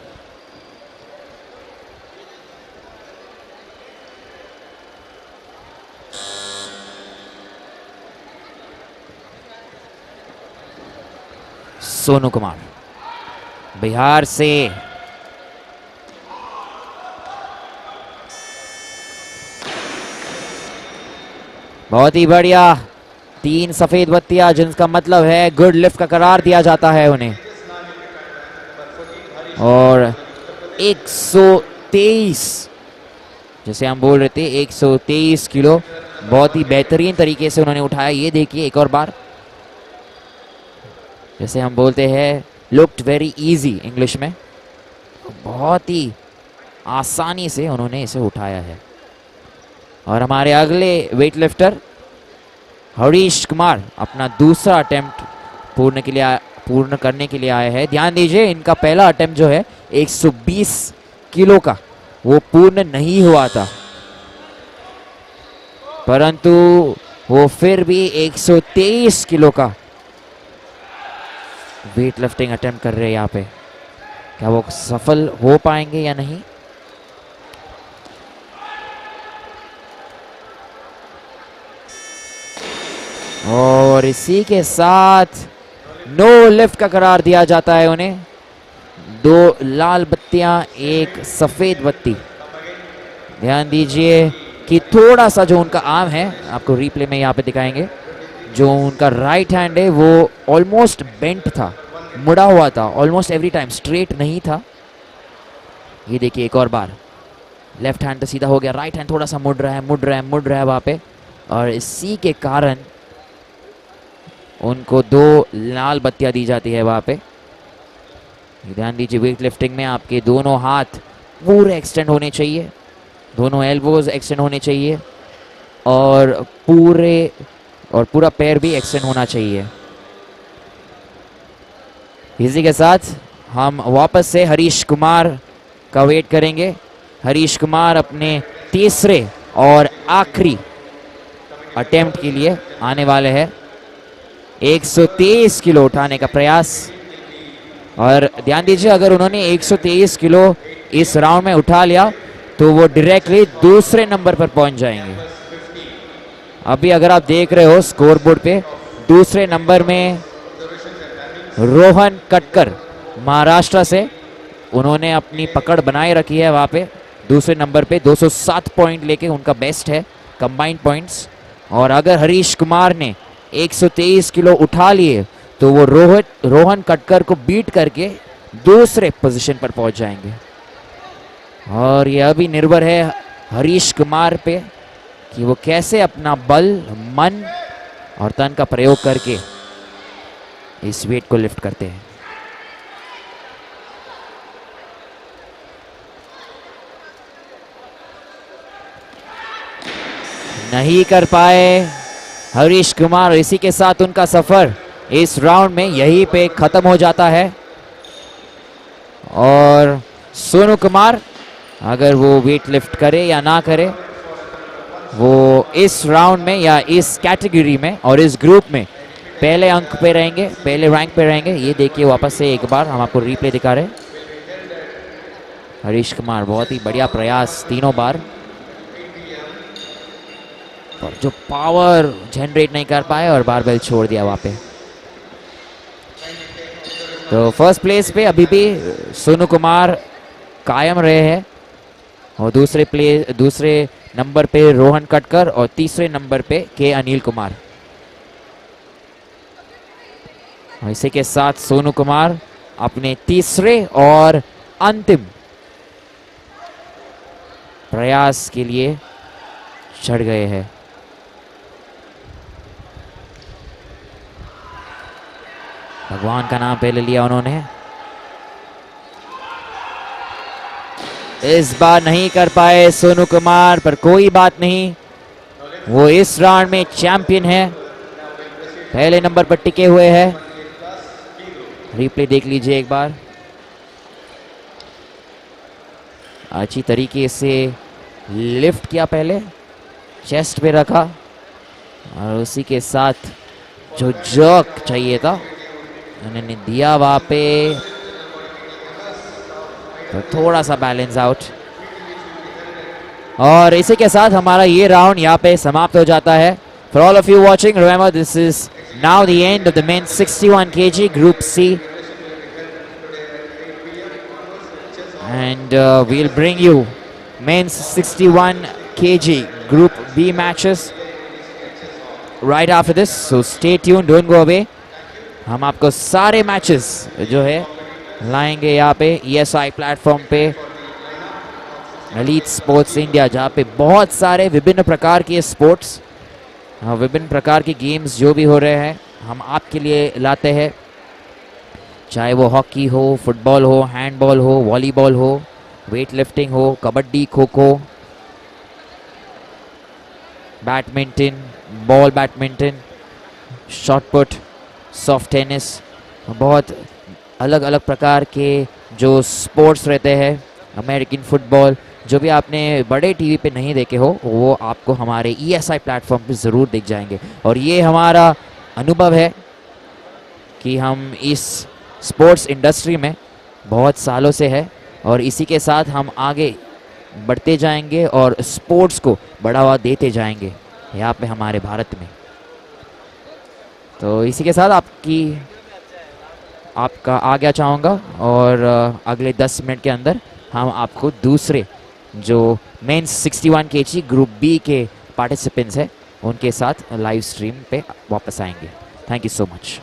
A: सोनू कुमार बिहार से बहुत ही बढ़िया 3 सफेद बत्तियां, जिनका मतलब है गुड लिफ्ट का करार दिया जाता है उन्हें। और 123 जैसे हम बोल रहे थे 123 किलो बहुत ही बेहतरीन तरीके से उन्होंने उठाया। ये देखिए एक और बार, जैसे हम बोलते हैं लुक्ड वेरी इजी इंग्लिश में, बहुत ही आसानी से उन्होंने इसे उठाया है। और हमारे अगले वेट लिफ्टर हरीश कुमार अपना दूसरा अटेम्प्ट पूर्ण करने के लिए आए हैं। ध्यान दीजिए इनका पहला अटेम्प्ट जो है 120 किलो का वो पूर्ण नहीं हुआ था, परंतु वो फिर भी 123 किलो का वेट लिफ्टिंग अटेम्प्ट कर रहे हैं यहाँ पे। क्या वो सफल हो पाएंगे या नहीं? और इसी के साथ नो लिफ्ट का करार दिया जाता है उन्हें। 2 लाल बत्तियां, 1 सफेद बत्ती। ध्यान दीजिए कि थोड़ा सा जो उनका आर्म है, आपको रिप्ले में यहाँ पे दिखाएंगे, जो उनका राइट हैंड है वो ऑलमोस्ट बेंट था, मुड़ा हुआ था, ऑलमोस्ट एवरी टाइम स्ट्रेट नहीं था। ये देखिए एक और बार, लेफ्ट हैंड तो सीधा हो गया, राइट हैंड थोड़ा सा मुड़ रहा है, मुड़ रहा है, मुड़ रहा है वहाँ पे, और इसी के कारण उनको 2 लाल बत्तियां दी जाती है वहाँ पे। ध्यान दीजिए, वेट लिफ्टिंग में आपके दोनों हाथ पूरे एक्सटेंड होने चाहिए, दोनों एल्बोज एक्सटेंड होने चाहिए, और पूरा पैर भी एक्सटेंड होना चाहिए। इसी के साथ हम वापस से हरीश कुमार का वेट करेंगे। हरीश कुमार अपने तीसरे और आखिरी अटेम्प्ट के लिए आने वाले हैं। 123 किलो उठाने का प्रयास, और ध्यान दीजिए अगर उन्होंने 123 किलो इस राउंड में उठा लिया तो वो डायरेक्टली दूसरे नंबर पर पहुंच जाएंगे। अभी अगर आप देख रहे हो स्कोर बोर्ड पे, दूसरे नंबर में रोहन कटकर महाराष्ट्र से, उन्होंने अपनी पकड़ बनाए रखी है वहाँ पे दूसरे नंबर पे, 207 पॉइंट लेके उनका बेस्ट है कंबाइंड पॉइंट्स। और अगर हरीश कुमार ने 123 किलो उठा लिए तो वो रोहन कटकर को बीट करके दूसरे पोजीशन पर पहुंच जाएंगे। और ये अभी निर्भर है हरीश कुमार पे कि वो कैसे अपना बल, मन और तन का प्रयोग करके इस वेट को लिफ्ट करते हैं। नहीं कर पाए हरीश कुमार, इसी के साथ उनका सफर इस राउंड में यहीं पे खत्म हो जाता है। और सोनू कुमार, अगर वो वेट लिफ्ट करे या ना करे, वो इस राउंड में या इस कैटेगरी में और इस ग्रुप में पहले अंक पे रहेंगे, पहले रैंक पे रहेंगे। ये देखिए वापस से एक बार हम आपको रिप्ले दिखा रहे हैं। हरीश कुमार बहुत ही बढ़िया प्रयास, तीनों बार, और जो पावर जनरेट नहीं कर पाए और बारबेल छोड़ दिया वहाँ पे। तो फर्स्ट प्लेस पे अभी भी सोनू कुमार कायम रहे हैं, और दूसरे नंबर पे रोहन कटकर, और तीसरे नंबर पे के अनिल कुमार। और इसी के साथ सोनू कुमार अपने तीसरे और अंतिम प्रयास के लिए चढ़ गए हैं। भगवान का नाम पहले लिया उन्होंने। इस बार नहीं कर पाए सोनू कुमार, पर कोई बात नहीं, वो इस राउंड में चैंपियन है, पहले नंबर पर टिके हुए हैं। रिप्ले देख लीजिए एक बार, अच्छी तरीके से लिफ्ट किया, पहले चेस्ट पे रखा, और उसी के साथ जो जर्क चाहिए था उन्होंने दिया वहाँ पे, तो थोड़ा सा बैलेंस आउट। और इसी के साथ हमारा ये राउंड यहाँ पे समाप्त हो जाता है। For all of you watching, remember this is now the end of the men's 61 kg group C, and we'll bring you men's 61 kg group B matches right after this, so stay tuned, don't go away. हम आपको सारे matches जो है लाएंगे यहाँ पे ESI platform पे, elite sports India, जहाँ पे बहुत सारे विभिन्न प्रकार के स्पोर्ट्स, विभिन्न प्रकार के गेम्स जो भी हो रहे हैं हम आपके लिए लाते हैं, चाहे वो हॉकी हो, फुटबॉल हो, हैंडबॉल हो, वॉलीबॉल हो, वेट लिफ्टिंग हो, kabaddi, kho kho, badminton, ball badminton, shot put, soft tennis, बहुत अलग अलग प्रकार के जो स्पोर्ट्स रहते हैं, अमेरिकन फुटबॉल, जो भी आपने बड़े टीवी पे नहीं देखे हो वो आपको हमारे ESI प्लेटफॉर्म पे ज़रूर दिख जाएंगे। और ये हमारा अनुभव है कि हम इस स्पोर्ट्स इंडस्ट्री में बहुत सालों से है, और इसी के साथ हम आगे बढ़ते जाएंगे और स्पोर्ट्स को बढ़ावा देते जाएंगे यहाँ पे हमारे भारत में। तो इसी के साथ आपका आज्ञा चाहूँगा, और अगले 10 मिनट के अंदर हम आपको दूसरे जो मेंस 61 kg ग्रुप बी के पार्टिसिपेंट्स हैं उनके साथ लाइव स्ट्रीम पे वापस आएंगे। Thank you so much.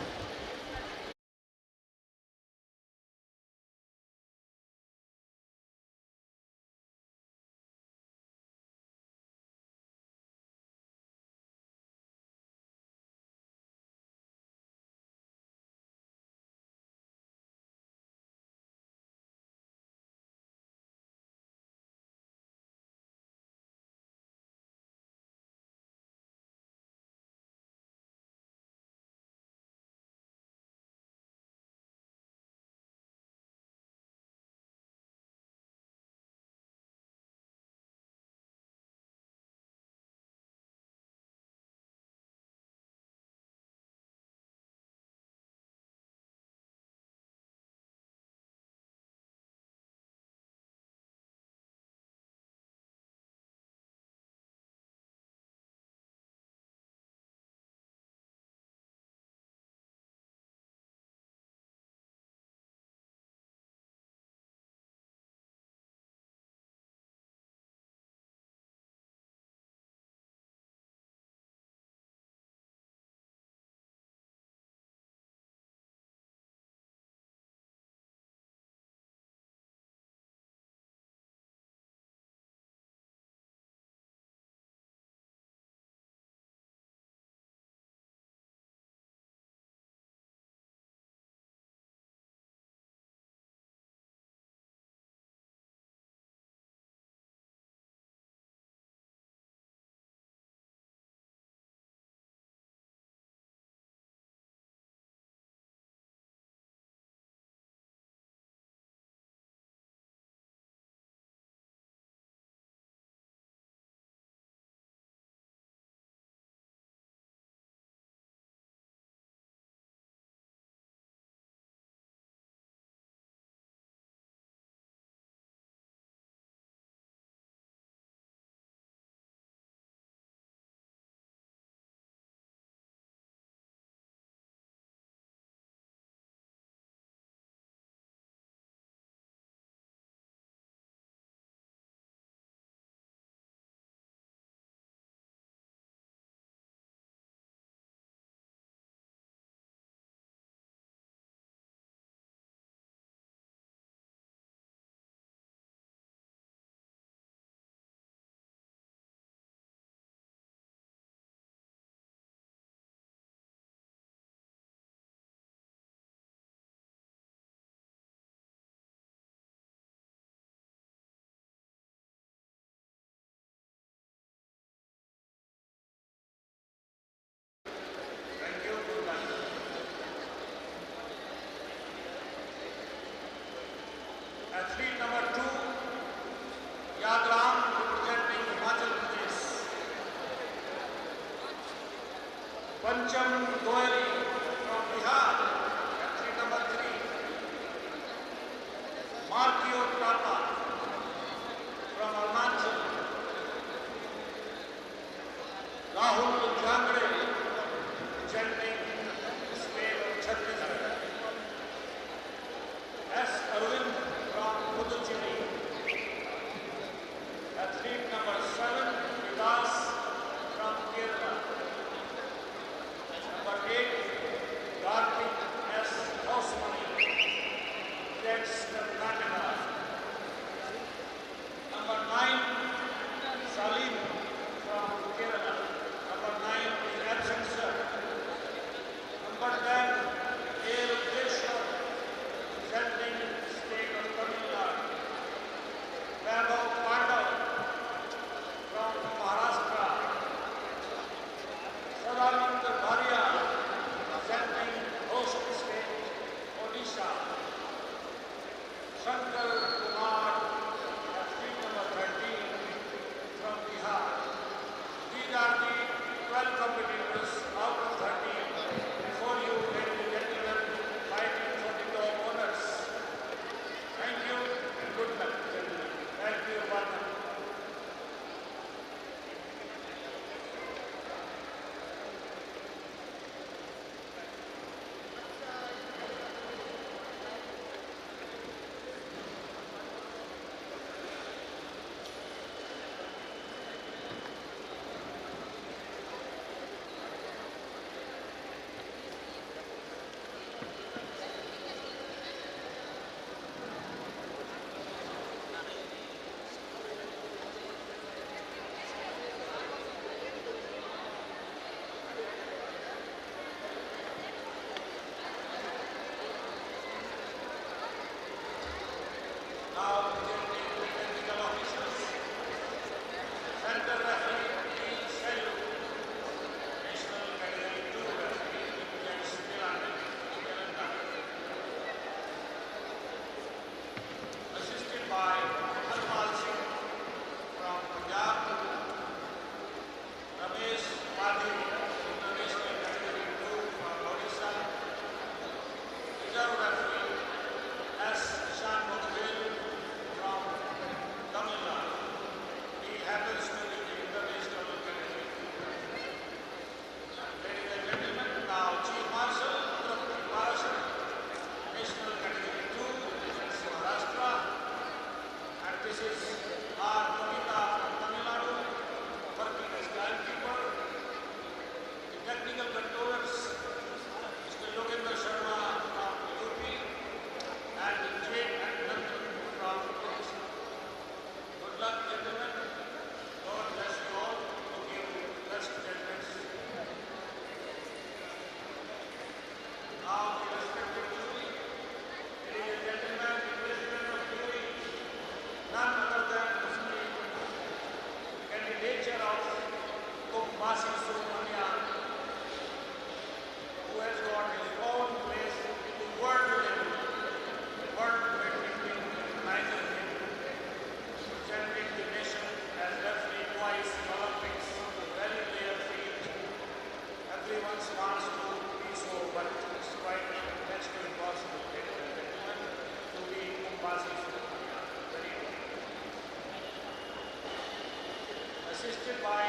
B: assisted by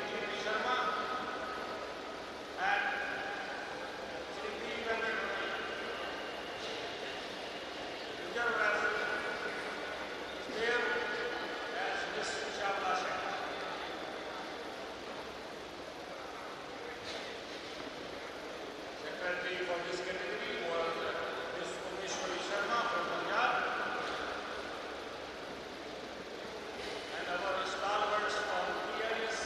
B: Shri G. Sharma and Shri P. Venkatramani. Reserve wrestler is there as Miss Shyamala Shetty. Secretary for this category was Miss Bhubaneswar Sharma from Punjab. And our stalwarts from PIS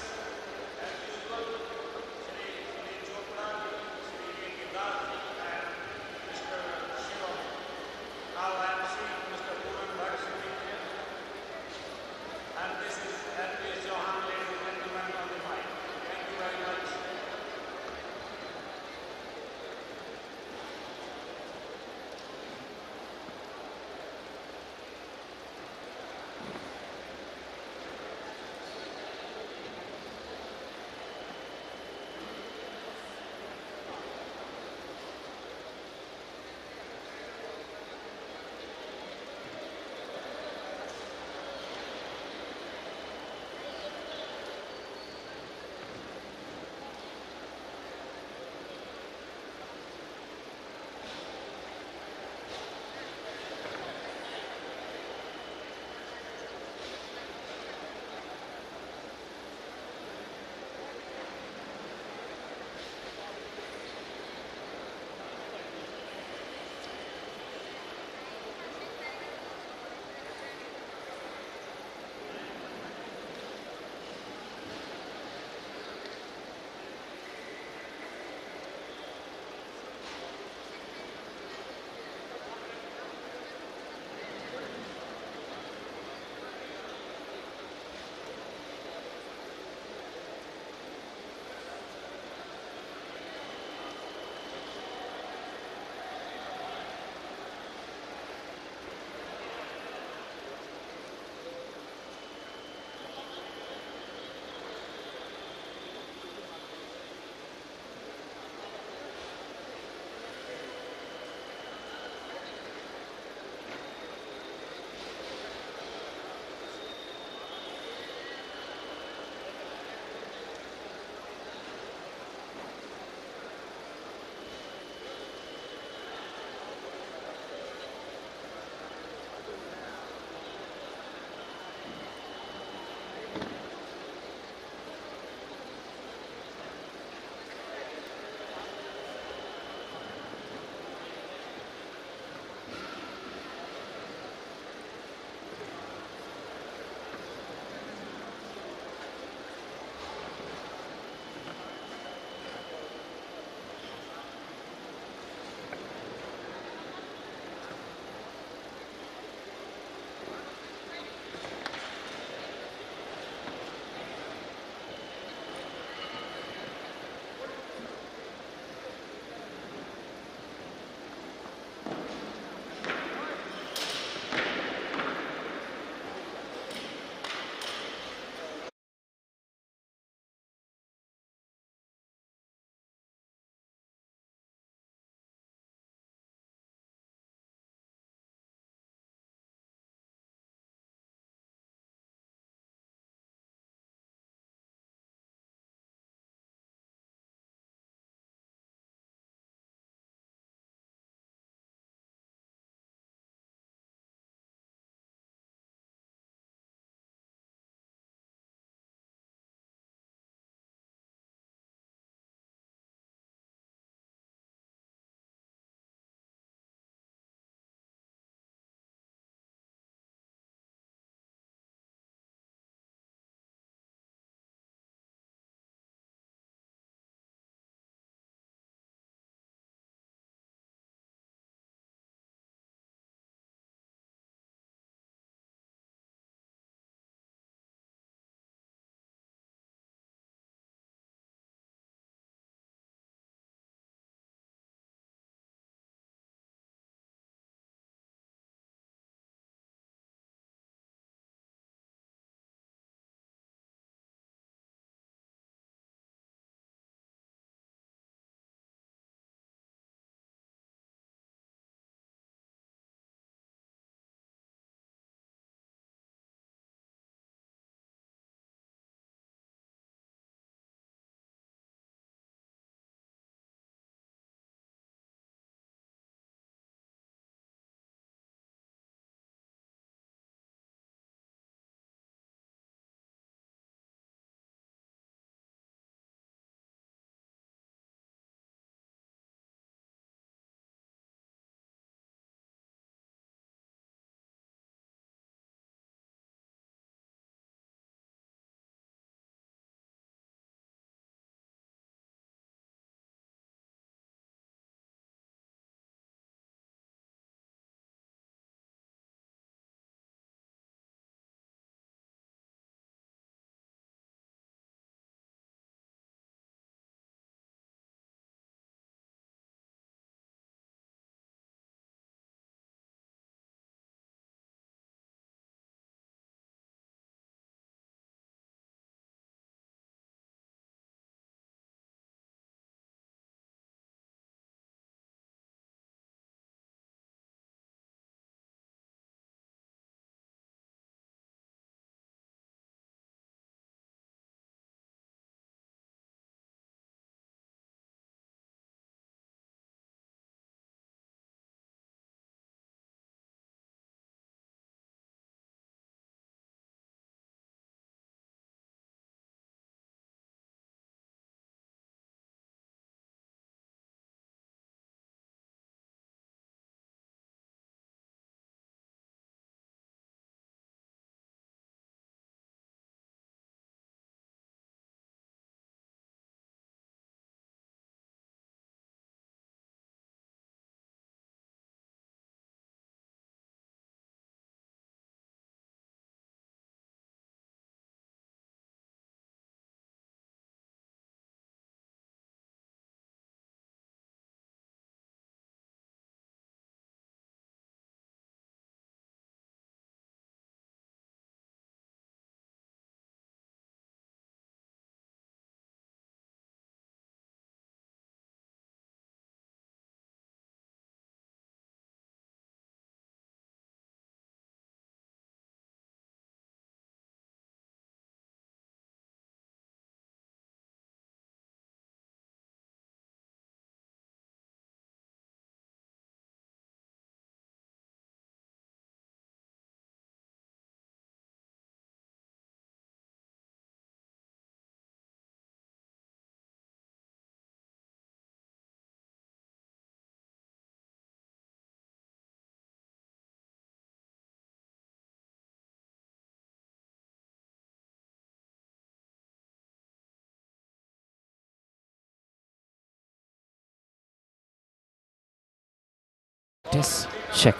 A: Test. Check.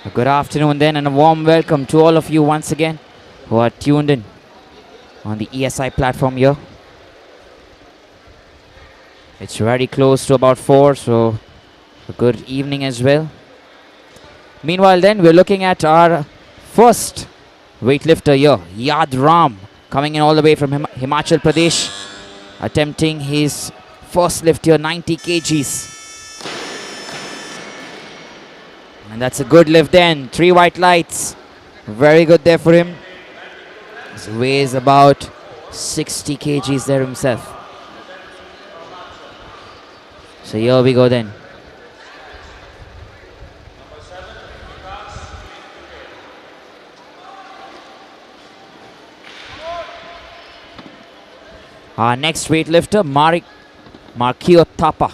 A: A good afternoon then, and a warm welcome to all of you once again who are tuned in on the ESI platform here. It's very close to about 4, so a good evening as well. Meanwhile then, we're looking at our first weightlifter here, Yad Ram, coming in all the way from Himachal Pradesh, attempting his first lift here, 90 kgs. And that's a good lift then, 3 white lights. Very good there for him. He weighs about 60 kgs there himself. So here we go then. Our next weightlifter, Markio Thapa.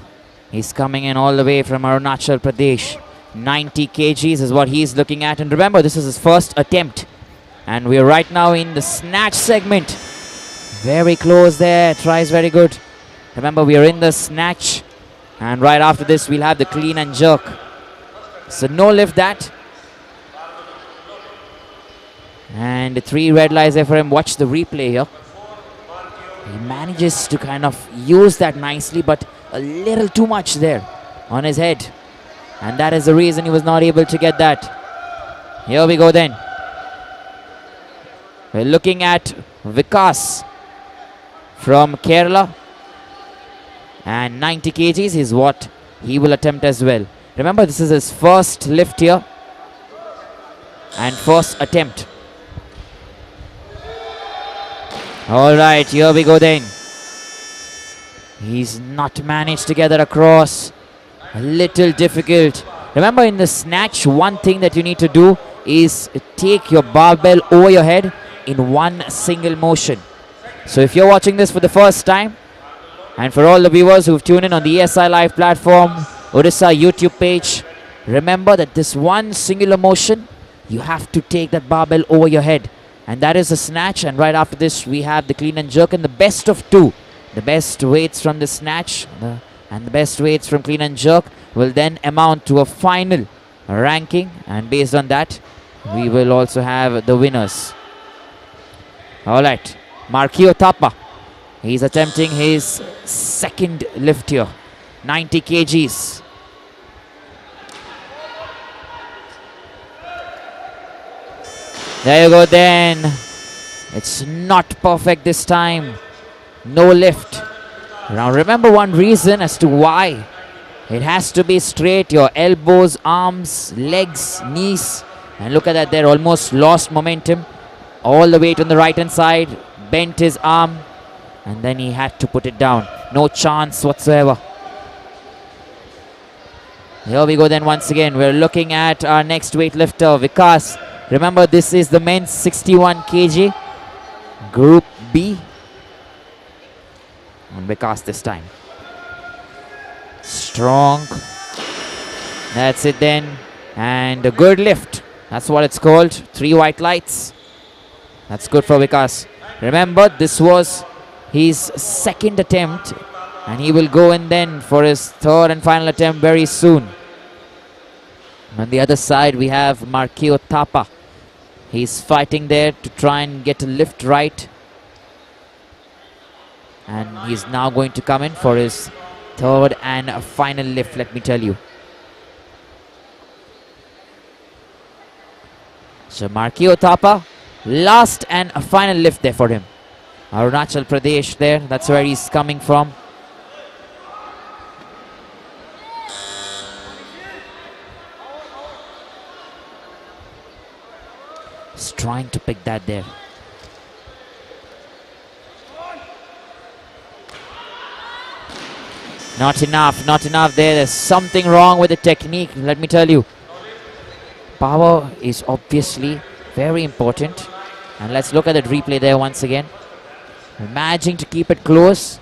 A: He's coming in all the way from Arunachal Pradesh. 90 kgs is what he's looking at. And remember, this is his first attempt. And we're right now in the snatch segment. Very close there. Tries very good. Remember, we are in the snatch. And right after this, we'll have the clean and jerk. So no lift that. And 3 red lights there for him. Watch the replay here. He manages to kind of use that nicely, but a little too much there on his head. And that is the reason he was not able to get that. Here we go then. We're looking at Vikas from Kerala. And 90 kgs is what he will attempt as well. Remember, this is his first lift here. And first attempt. Alright, here we go then. He's not managed to get that across. A little difficult. Remember, in the snatch, one thing that you need to do is take your barbell over your head in one single motion. So if you're watching this for the first time, and for all the viewers who've tuned in on the ESI Live platform, Odisha YouTube page, remember that this one singular motion, you have to take that barbell over your head. And that is a snatch. And right after this, we have the clean and jerk, and the best of 2. The best weights from the snatch and the best weights from clean and jerk will then amount to a final ranking. And based on that, we will also have the winners. Alright, Markio Thapa. He's attempting his second lift here. 90 kgs. There you go then. It's not perfect this time. No lift. Now remember one reason as to why. It has to be straight. Your elbows, arms, legs, knees. And look at that, they're almost lost momentum. All the weight on the right hand side. Bent his arm. And then he had to put it down. No chance whatsoever. Here we go then once again. We're looking at our next weightlifter, Vikas. Remember, this is the men's 61 kg. Group B. And Vikas this time. Strong. That's it then. And a good lift. That's what it's called. 3 white lights. That's good for Vikas. Remember, this was his second attempt. And he will go in then for his third and final attempt very soon. On the other side, we have Markio Thapa. He's fighting there to try and get a lift right. And he's now going to come in for his third and final lift, let me tell you. So Markio Thapa, last and a final lift there for him. Arunachal Pradesh there, that's where he's coming from. He's trying to pick that there. Not enough there. There's something wrong with the technique, let me tell you. Power is obviously very important. And let's look at the replay there once again. Managing to keep it close.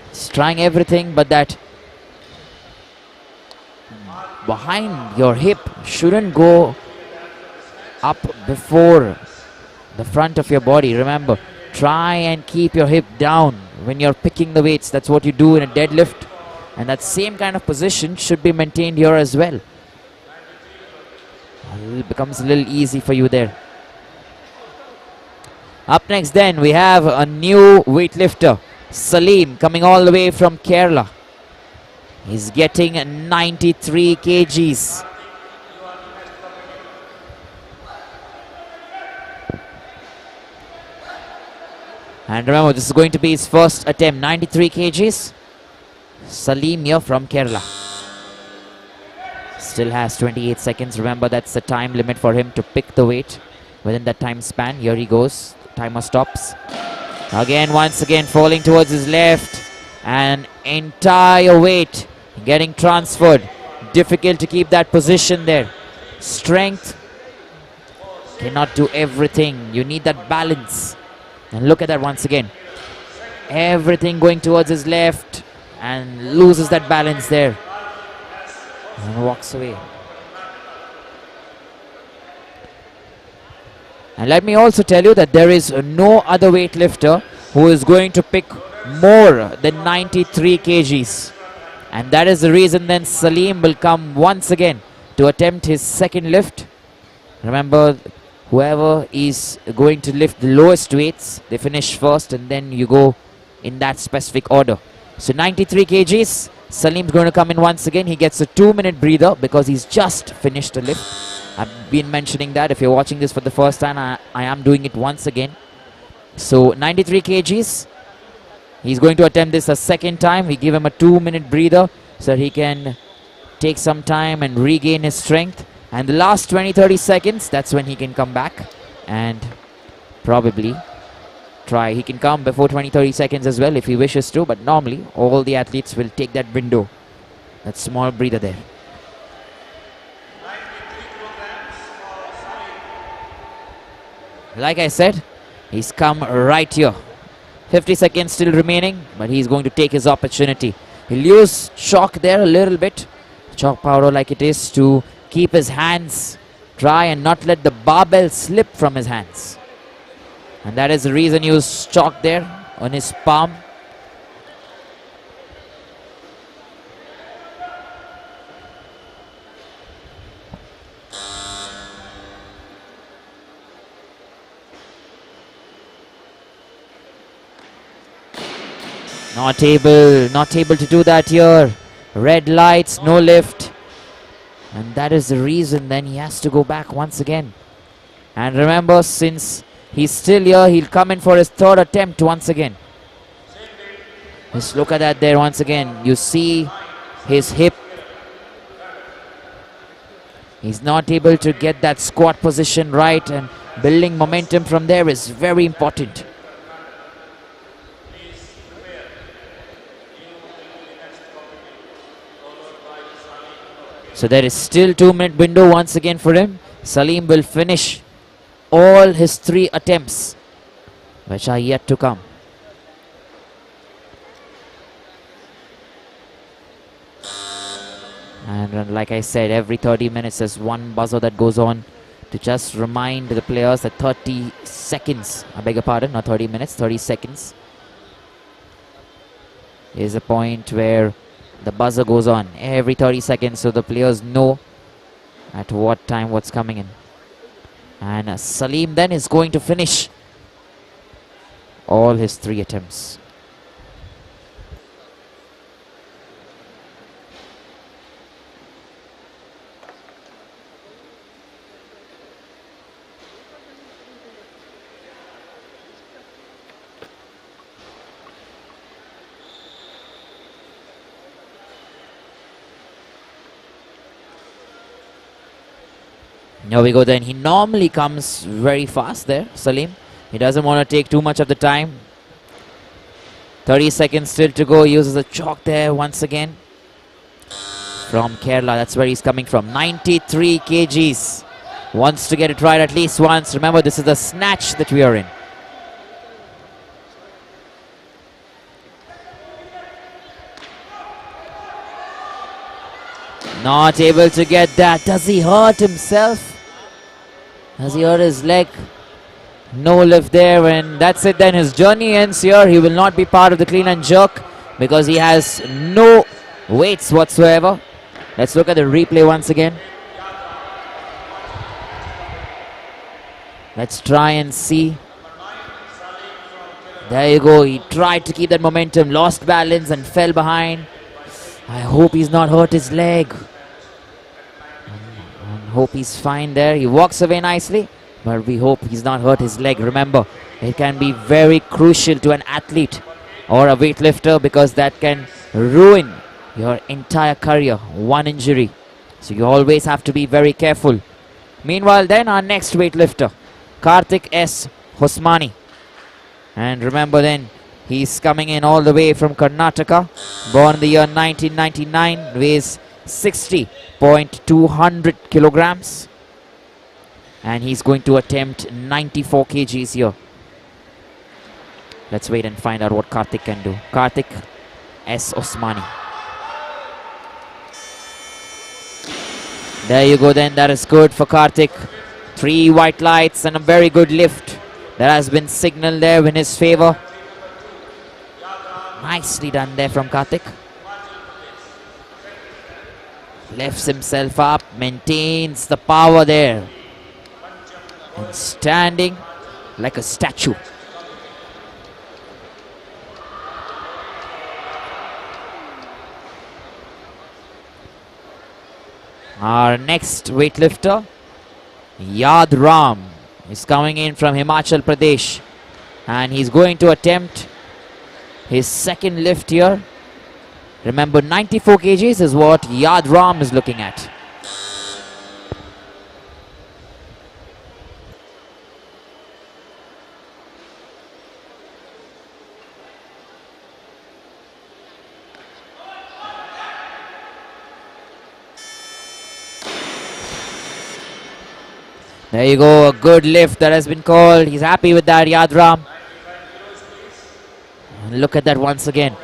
A: He's trying everything, but that behind your hip shouldn't go up before the front of your body. Remember, try and keep your hip down when you're picking the weights. That's what you do in a deadlift, and that same kind of position should be maintained here as well. It becomes a little easy for you there. Up next then we have a new weightlifter, Salim, coming all the way from Kerala. He's getting 93 kgs. And remember, this is going to be his first attempt. 93 kgs. Salim here from Kerala. Still has 28 seconds. Remember, that's the time limit for him to pick the weight within that time span. Here he goes. Timer stops. Again, once again, falling towards his left. And entire weight getting transferred. Difficult to keep that position there. Strength cannot do everything. You need that balance. And look at that once again. Everything going towards his left and loses that balance there. And walks away. And let me also tell you that there is no other weightlifter who is going to pick more than 93 kgs. And that is the reason then Salim will come once again to attempt his second lift. Remember, whoever is going to lift the lowest weights, they finish first, and then you go in that specific order. So 93 kgs, Salim's going to come in once again. He gets a 2-minute breather because he's just finished a lift. I've been mentioning that. If you're watching this for the first time, I am doing it once again. So 93 kgs. He's going to attempt this a second time. We give him a 2-minute breather so that he can take some time and regain his strength. And the last 20-30 seconds, that's when he can come back and probably try. He can come before 20-30 seconds as well if he wishes to, but normally all the athletes will take that window, that small breather there. Like I said, he's come right here. 50 seconds still remaining, but he's going to take his opportunity. He'll use chalk there a little bit, chalk powder like it is, to keep his hands dry and not let the barbell slip from his hands. And that is the reason he used chalk there on his palm. Not able to do that here. Red lights, no lift. And that is the reason then he has to go back once again. And remember, since he's still here, he'll come in for his third attempt once again. Just look at that there once again. You see his hip. He's not able to get that squat position right, and building momentum from there is very important. So there is still 2-minute window once again for him. Salim will finish all his 3 attempts, which are yet to come. And like I said, every 30 minutes there's one buzzer that goes on to just remind the players that 30 seconds, I beg your pardon, not 30 minutes, 30 seconds is a point where the buzzer goes on every 30 seconds, so the players know at what time what's coming in. And Salim then is going to finish all his 3 attempts. Here we go then. He normally comes very fast there, Salim. He doesn't want to take too much of the time. 30 seconds still to go. He uses a chalk there once again. From Kerala, that's where he's coming from. 93 kgs. Wants to get it right at least once. Remember, this is the snatch that we are in. Not able to get that. Does he hurt himself? Has he hurt his leg? No lift there, and that's it then. His journey ends here. He will not be part of the clean and jerk because he has no weights whatsoever. Let's look at the replay once again. Let's try and see. There you go. He tried to keep that momentum, lost balance and fell behind. I hope he's not hurt his leg. I hope he's fine there. He walks away nicely, but we hope he's not hurt his leg. Remember, it can be very crucial to an athlete or a weightlifter because that can ruin your entire career. One injury. So you always have to be very careful. Meanwhile then, our next weightlifter, Karthik S. Hosmani. And remember then, he's coming in all the way from Karnataka. Born in the year 1999, weighs 60.200 kilograms. And he's going to attempt 94 kgs here. Let's wait and find out what Karthik can do. Karthik S. Osmani. There you go then, that is good for Karthik. 3 white lights and a very good lift that has been signaled there in his favor. Nicely done there from Karthik. Lifts himself up, maintains the power there. And standing like a statue. Our next weightlifter, Yad Ram, is coming in from Himachal Pradesh. And he's going to attempt his second lift here. Remember, 94 kgs is what Yad Ram is looking at. There you go, a good lift that has been called. He's happy with that, Yadram. And look at that once again.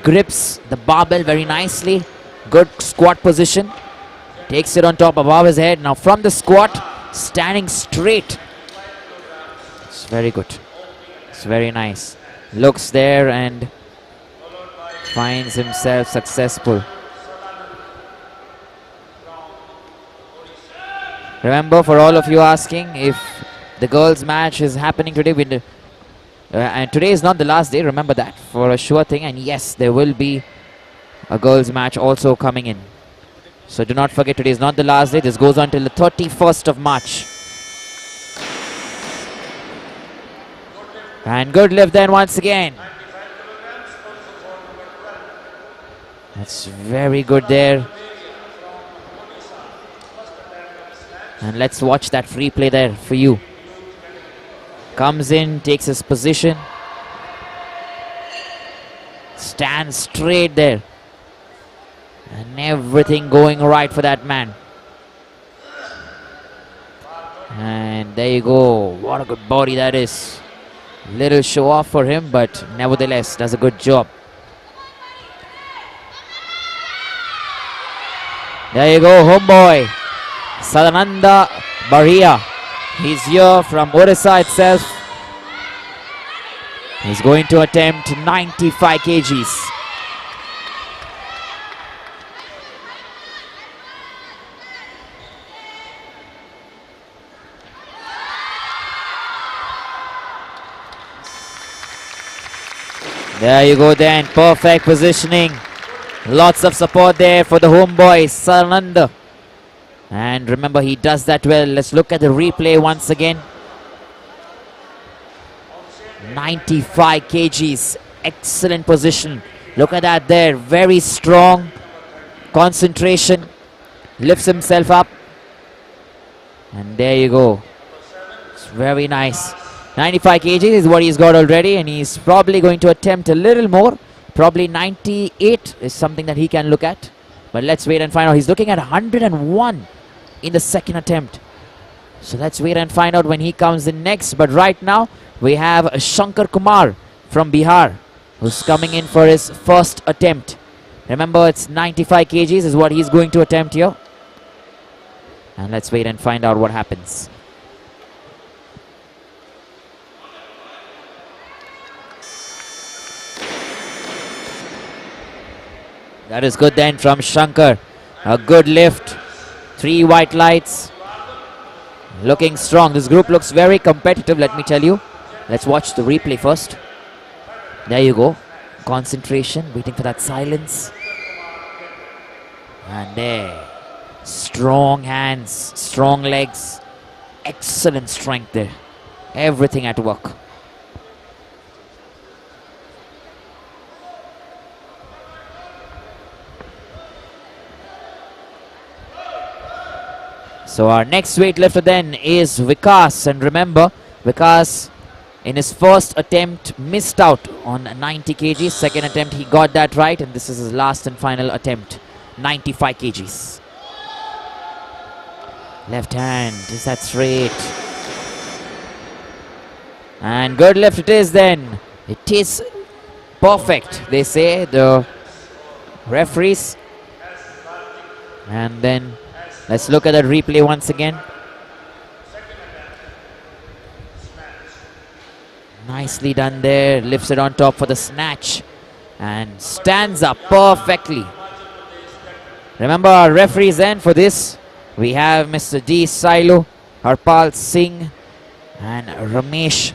A: Grips the barbell very nicely. Good squat position. Takes it on top above his head. Now from the squat, standing straight. It's very good. It's very nice. Looks there and finds himself successful. Remember, for all of you asking if the girls match is happening today, and today is not the last day, remember that for a sure thing. And yes, there will be a girls match also coming in. So do not forget, today is not the last day. This goes on till the 31st of March. And good lift then once again. That's very good there. And let's watch that free play there for you. Comes in, takes his position. Stands straight there. And everything going right for that man. And there you go. What a good body that is. Little show off for him, but nevertheless does a good job. There you go, homeboy. Sadananda Baria. He's here from Odisha itself. He's going to attempt 95 kgs. There you go then, perfect positioning. Lots of support there for the homeboy, Sadananda. And remember, he does that well. Let's look at the replay once again. 95 kgs. Excellent position. Look at that there. Very strong concentration. Lifts himself up. And there you go. It's very nice. 95 kgs is what he's got already. And he's probably going to attempt a little more. Probably 98 is something that he can look at. But let's wait and find out. He's looking at 101 in the second attempt. So let's wait and find out when he comes in next. But right now, we have Shankar Kumar from Bihar, who's coming in for his first attempt. Remember, it's 95 kgs is what he's going to attempt here. And let's wait and find out what happens. That is good then from Shankar. A good lift. 3 white lights. Looking strong. This group looks very competitive, let me tell you. Let's watch the replay first. There you go. Concentration, waiting for that silence. And there. Strong hands, strong legs. Excellent strength there. Everything at work. So our next weightlifter then is Vikas, and remember, Vikas in his first attempt missed out on 90 kgs. Second attempt he got that right, and this is his last and final attempt, 95 kgs. Left hand, is that straight? And good lift it is then. It is perfect, they say, the referees. And then let's look at the replay once again. Nicely done there. Lifts it on top for the snatch. And stands up perfectly. Remember our referees then for this. We have Mr. D. Silo, Harpal Singh and Ramesh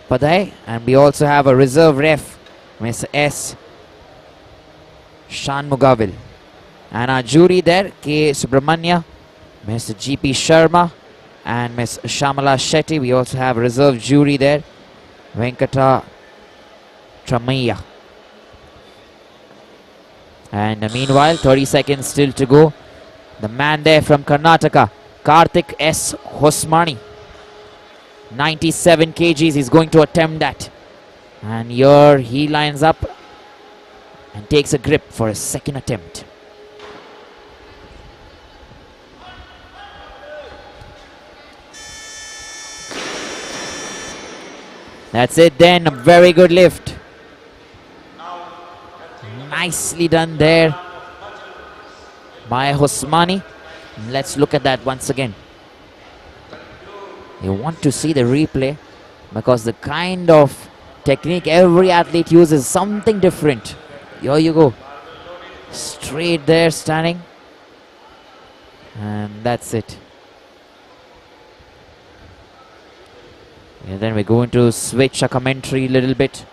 A: Padai. And we also have a reserve ref, Mr. S. Shanmugavil. And our jury there, K. Subramanya, Mr. G.P. Sharma and Ms. Shamala Shetty. We also have reserve jury there, Venkata Tramaya. And meanwhile, 30 seconds still to go. The man there from Karnataka, Karthik S. Hosmani. 97 kgs, he's going to attempt that. And here he lines up and takes a grip for his second attempt. That's it then, a very good lift. Nicely done there by Hosmani. Let's look at that once again. You want to see the replay because the kind of technique every athlete uses is something different. Here you go. Straight there standing. And that's it. And then we're going to switch a commentary a little bit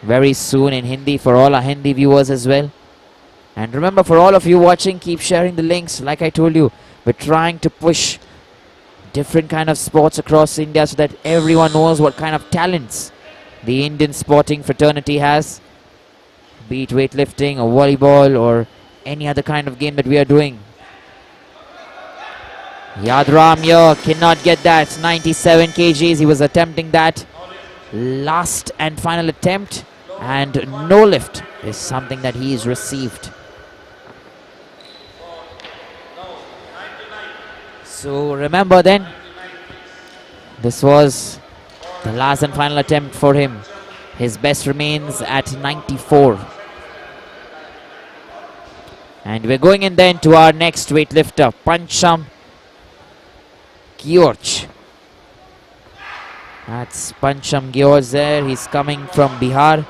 A: very soon in Hindi for all our Hindi viewers as well. And remember, for all of you watching, keep sharing the links. Like I told you, we're trying to push different kind of sports across India so that everyone knows what kind of talents the Indian sporting fraternity has, be it weightlifting or volleyball or any other kind of game that we are doing. Yadram here cannot get that. 97 kgs. He was attempting that last and final attempt, and no lift is something that he has received. So remember then, this was the last and final attempt for him. His best remains at 94. And we're going in then to our next weightlifter, Pancham George. That's Pancham George there. He's coming from Bihar.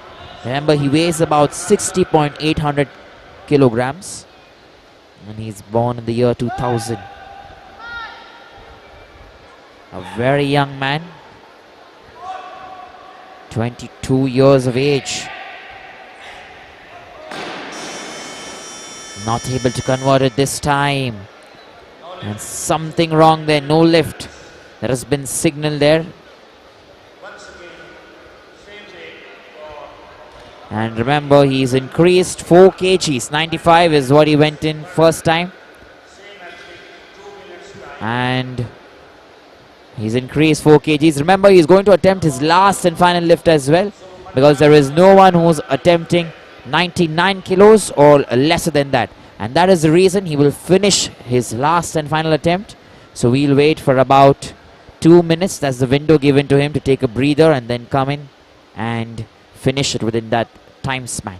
A: Remember, he weighs about 60.800 kilograms. And he's born in the year 2000. A very young man. 22 years of age. Not able to convert it this time. And something wrong there, no lift. There has been signal there. And remember, he's increased 4 kgs. 95 is what he went in first time. And he's increased 4 kgs. Remember, he's going to attempt his last and final lift as well, because there is no one who's attempting 99 kilos or lesser than that. And that is the reason he will finish his last and final attempt. So we'll wait for about 2 minutes. That's the window given to him to take a breather and then come in and finish it within that time span.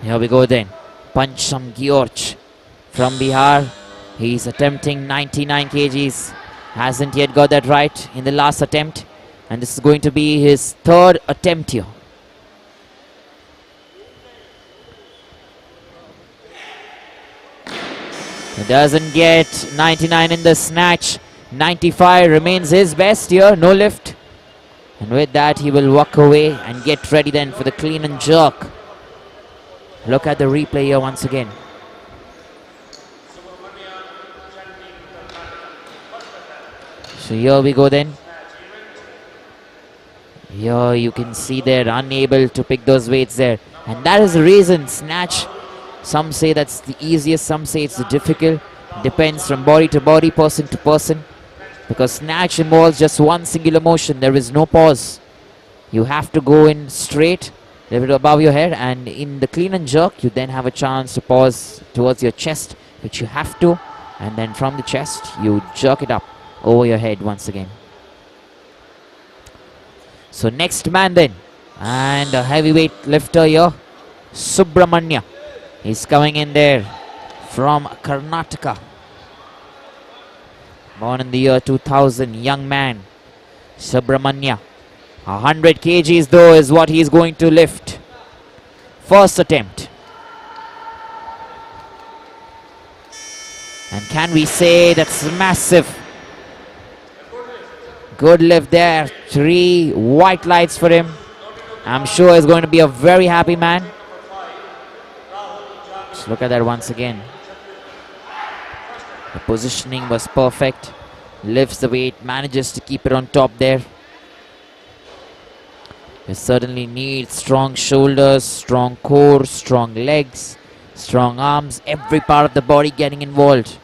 A: Here we go then. Pancham Gyorch from Bihar. He's attempting 99 kgs. Hasn't yet got that right in the last attempt. And this is going to be his third attempt here. He doesn't get 99 in the snatch. 95 remains his best here. No lift. And with that, he will walk away and get ready then for the clean and jerk. Look at the replay here once again. So here we go then. Here you can see they're unable to pick those weights there. And that is the reason snatch, some say that's the easiest, some say it's the difficult. Depends from body to body, person to person. Because snatch involves just one singular motion. There is no pause. You have to go in straight, level above your head, and in the clean and jerk, you then have a chance to pause towards your chest, which you have to. And then from the chest, you jerk it up over your head once again. So next man then, and a heavyweight lifter here, Subramanya. He's coming in there from Karnataka. Born in the year 2000, young man, Subramanya. 100 kgs though is what he's going to lift. First attempt. And can we say that's massive? Good lift there. 3 white lights for him. I'm sure he's going to be a very happy man. Just look at that once again. The positioning was perfect. Lifts the weight, manages to keep it on top there. You certainly need strong shoulders, strong core, strong legs, strong arms, every part of the body getting involved.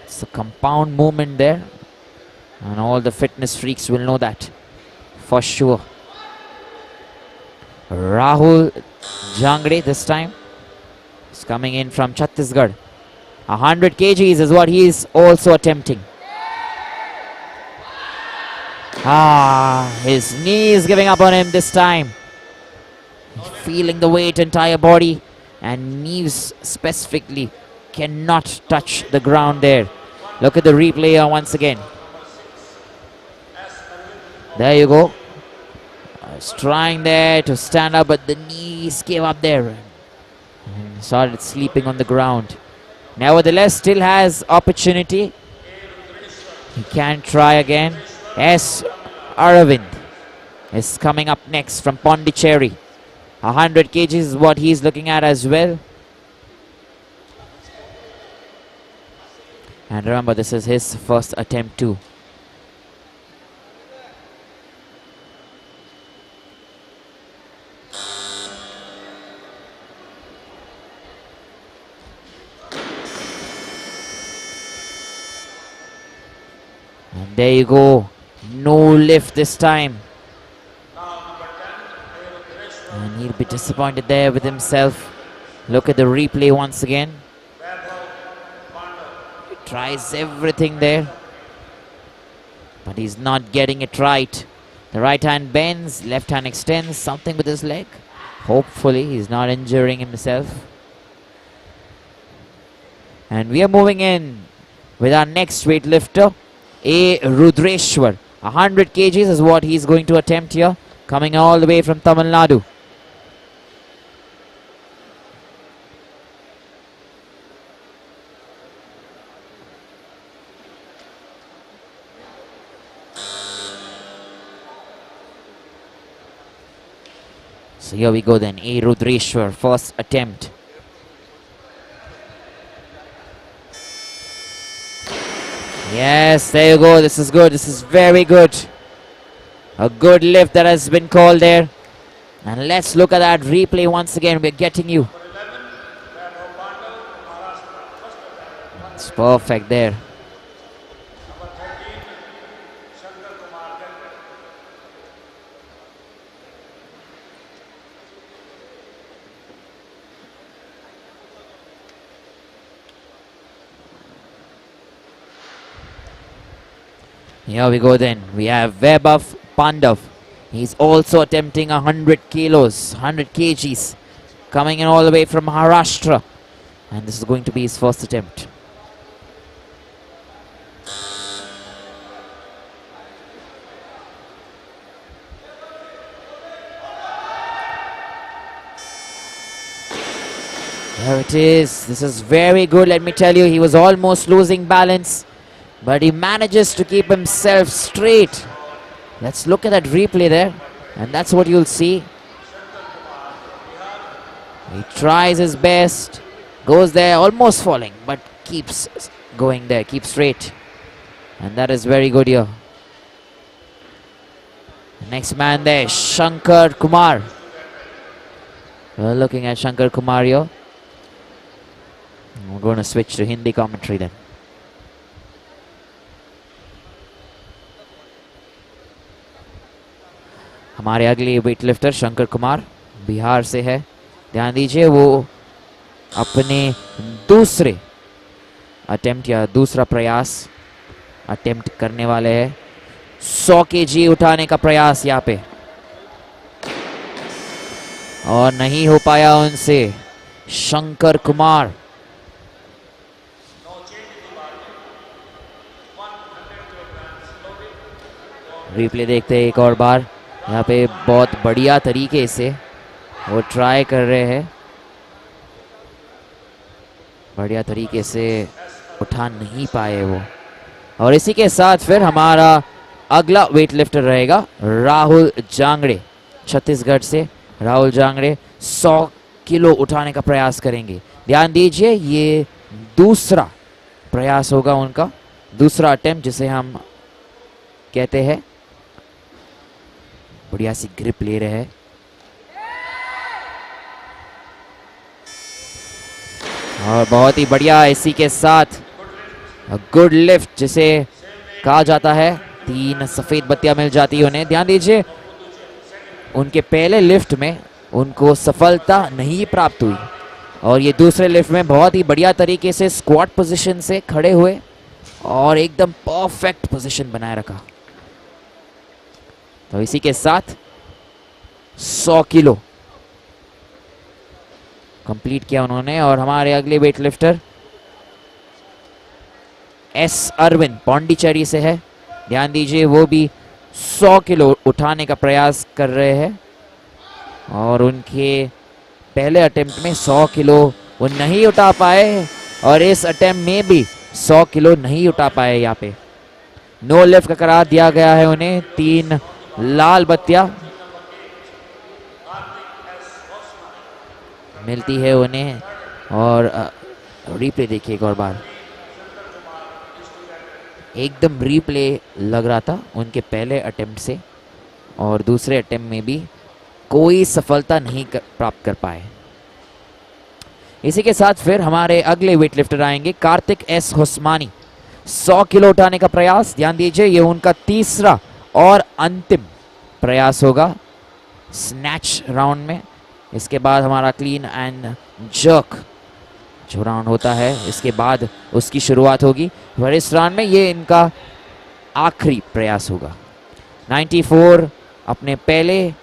A: It's a compound movement there, and all the fitness freaks will know that for sure. Rahul Jangre this time is coming in from Chhattisgarh. 100 kgs is what he is also attempting. His knee is giving up on him this time. Feeling the weight, entire body, and knees specifically cannot touch the ground there. Look at the replay once again. There you go. Was trying there to stand up, but the knees gave up there and started sleeping on the ground. Nevertheless, still has opportunity. He can try again. S. Aravind is coming up next from Pondicherry. 100 kgs is what he's looking at as well. And remember, this is his first attempt too. And there you go. No lift this time. And he'll be disappointed there with himself. Look at the replay once again. He tries everything there, but he's not getting it right. The right hand bends, left hand extends, something with his leg. Hopefully he's not injuring himself. And we are moving in with our next weightlifter, A. Rudreshwar. 100 kgs is what he's going to attempt here, coming all the way from Tamil Nadu. So here we go then, A. Rudreshwar, first attempt. Yes, there you go. This is good. This is very good. A good lift that has been called there. And let's look at that replay once again. We're getting you. It's perfect there. Here we go then. We have Vaibhav Pandav. He's also attempting 100 kilos, 100 kgs, coming in all the way from Maharashtra. And this is going to be his first attempt. There it is. This is very good. Let me tell you, he was almost losing balance, but he manages to keep himself straight. Let's look at that replay there, and that's what you'll see. He tries his best, goes there, almost falling, but keeps going there, keeps straight. And that is very good here. Next man there, Shankar Kumar. We're looking at Shankar Kumar here. We're going to switch to Hindi commentary then. हमारे अगले weightlifter Shankar Kumar Bihar से है. ध्यान दीजिए, वो अपने दूसरे attempt या दूसरा प्रयास अटेम्प्ट करने वाले हैं. 100 kg उठाने का प्रयास यहाँ पे, और नहीं हो पाया उनसे. शंकर कुमार रिप्ले देखते हैं एक और बार. यहाँ पे बहुत बढ़िया तरीके से वो ट्राई कर रहे हैं, बढ़िया तरीके से उठा नहीं पाए वो. और इसी के साथ फिर हमारा अगला वेटलिफ्टर रहेगा राहुल जांगड़े, छत्तीसगढ़ से. राहुल जांगड़े 100 किलो उठाने का प्रयास करेंगे. ध्यान दीजिए, ये दूसरा प्रयास होगा उनका, दूसरा अटेम्प्ट जिसे हम कहते हैं. बढ़िया सी ग्रिप ले रहे हैं. और बहुत ही बढ़िया इसी के साथ गुड लिफ्ट जिसे कहा जाता है. 3 सफेद बत्तियां मिल जाती है उन्हें. ध्यान दीजिए, उनके पहले लिफ्ट में उनको सफलता नहीं प्राप्त हुई, और ये दूसरे लिफ्ट में बहुत ही बढ़िया तरीके से स्क्वाट पोजीशन से खड़े हुए और एकदम परफेक्ट पोजीशन बनाए रखा. तो इसी के साथ 100 किलो कंप्लीट किया उन्होंने. और हमारे अगले वेटलिफ्टर एस अरविंद पौंडीचेरी से है. ध्यान दीजिए, वो भी 100 किलो उठाने का प्रयास कर रहे हैं, और उनके पहले अटेम्प्ट में 100 किलो वो नहीं उठा पाए, और इस अटेम्प्ट में भी 100 किलो नहीं उठा पाए. यहाँ पे नो लिफ्ट का करार दिया गया है उन्हें. 3 लाल बत्तियां मिलती है उन्हें. और रिप्ले देखिए एक और बार, एकदम रिप्ले लग रहा था उनके पहले अटेम्प्ट से, और दूसरे अटेम्प्ट में भी कोई सफलता नहीं प्राप्त कर पाए. इसी के साथ फिर हमारे अगले वेटलिफ्टर आएंगे कार्तिक एस होस्मानी. 100 किलो उठाने का प्रयास. ध्यान दीजिए, ये उनका तीसरा और अंतिम प्रयास होगा स्नैच राउंड में. इसके बाद हमारा क्लीन एंड जर्क जो राउंड होता है, इसके बाद उसकी शुरुआत होगी. पर इस राउंड में ये इनका आखिरी प्रयास होगा. 94 अपने पहले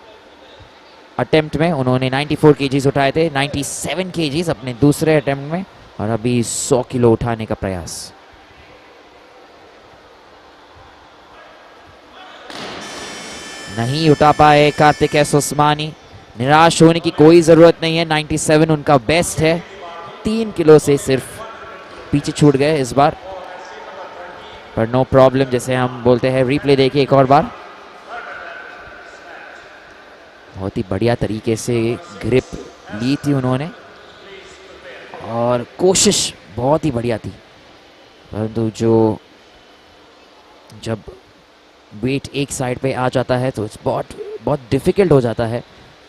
A: अटेम्प्ट में उन्होंने 94 kgs उठाए थे. 97 kgs अपने दूसरे अटेम्प्ट में, और अभी 100 किलो उठाने का प्रयास. नहीं उठा पाए कार्तिक एस उस्मानी. निराश होने की कोई ज़रूरत नहीं है. 97 उनका बेस्ट है. 3 किलो से सिर्फ पीछे छूट गए इस बार, पर नो प्रॉब्लम जैसे हम बोलते हैं. रिप्ले देखिए एक और बार. बहुत ही बढ़िया तरीके से ग्रिप ली थी उन्होंने, और कोशिश बहुत ही बढ़िया थी, परंतु जब वेट एक साइड पे आ जाता है तो इट्स बहुत डिफ़िकल्ट हो जाता है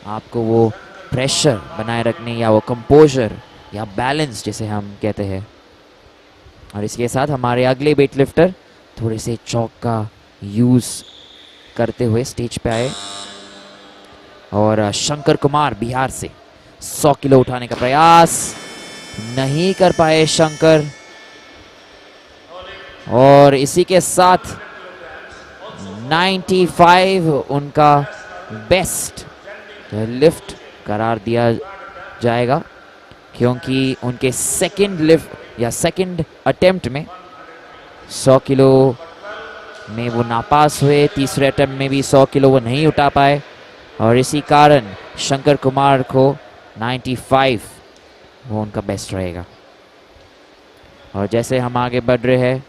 A: आपको वो प्रेशर बनाए रखने, या वो कंपोजर या बैलेंस जिसे हम कहते हैं. और इसके साथ हमारे अगले वेटलिफ्टर थोड़े से चौक का यूज़ करते हुए स्टेज पे आए, और शंकर कुमार बिहार से 100 किलो उठाने का प्रयास नहीं कर पाए शंकर. और इसी के साथ 95 उनका बेस्ट लिफ्ट करार दिया जाएगा, क्योंकि उनके सेकंड लिफ्ट या सेकंड अटेम्प्ट में 100 किलो में वो नापास हुए, तीसरे अटेम्प्ट में भी 100 किलो वो नहीं उठा पाए, और इसी कारण शंकर कुमार को 95 वो उनका बेस्ट रहेगा। और जैसे हम आगे बढ़ रहे हैं,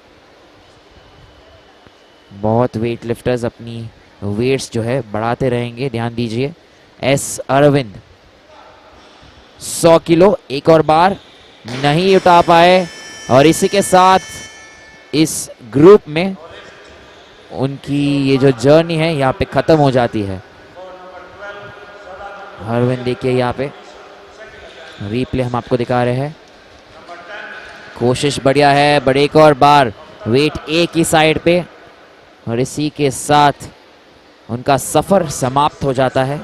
A: बहुत वेट लिफ्टर्स अपनी वेट्स जो है बढ़ाते रहेंगे, ध्यान दीजिए। एस अरविंद 100 किलो एक और बार नहीं उठा पाए, और इसी के साथ इस ग्रुप में उनकी ये जो जर्नी है यहाँ पे ख़त्म हो जाती है। अरविंद देखिए यहाँ पे रिप्ले हम आपको दिखा रहे हैं, कोशिश बढ़िया है, बट एक और बार वेट एक ही साइड पे, और इसी के साथ उनका सफ़र समाप्त हो जाता है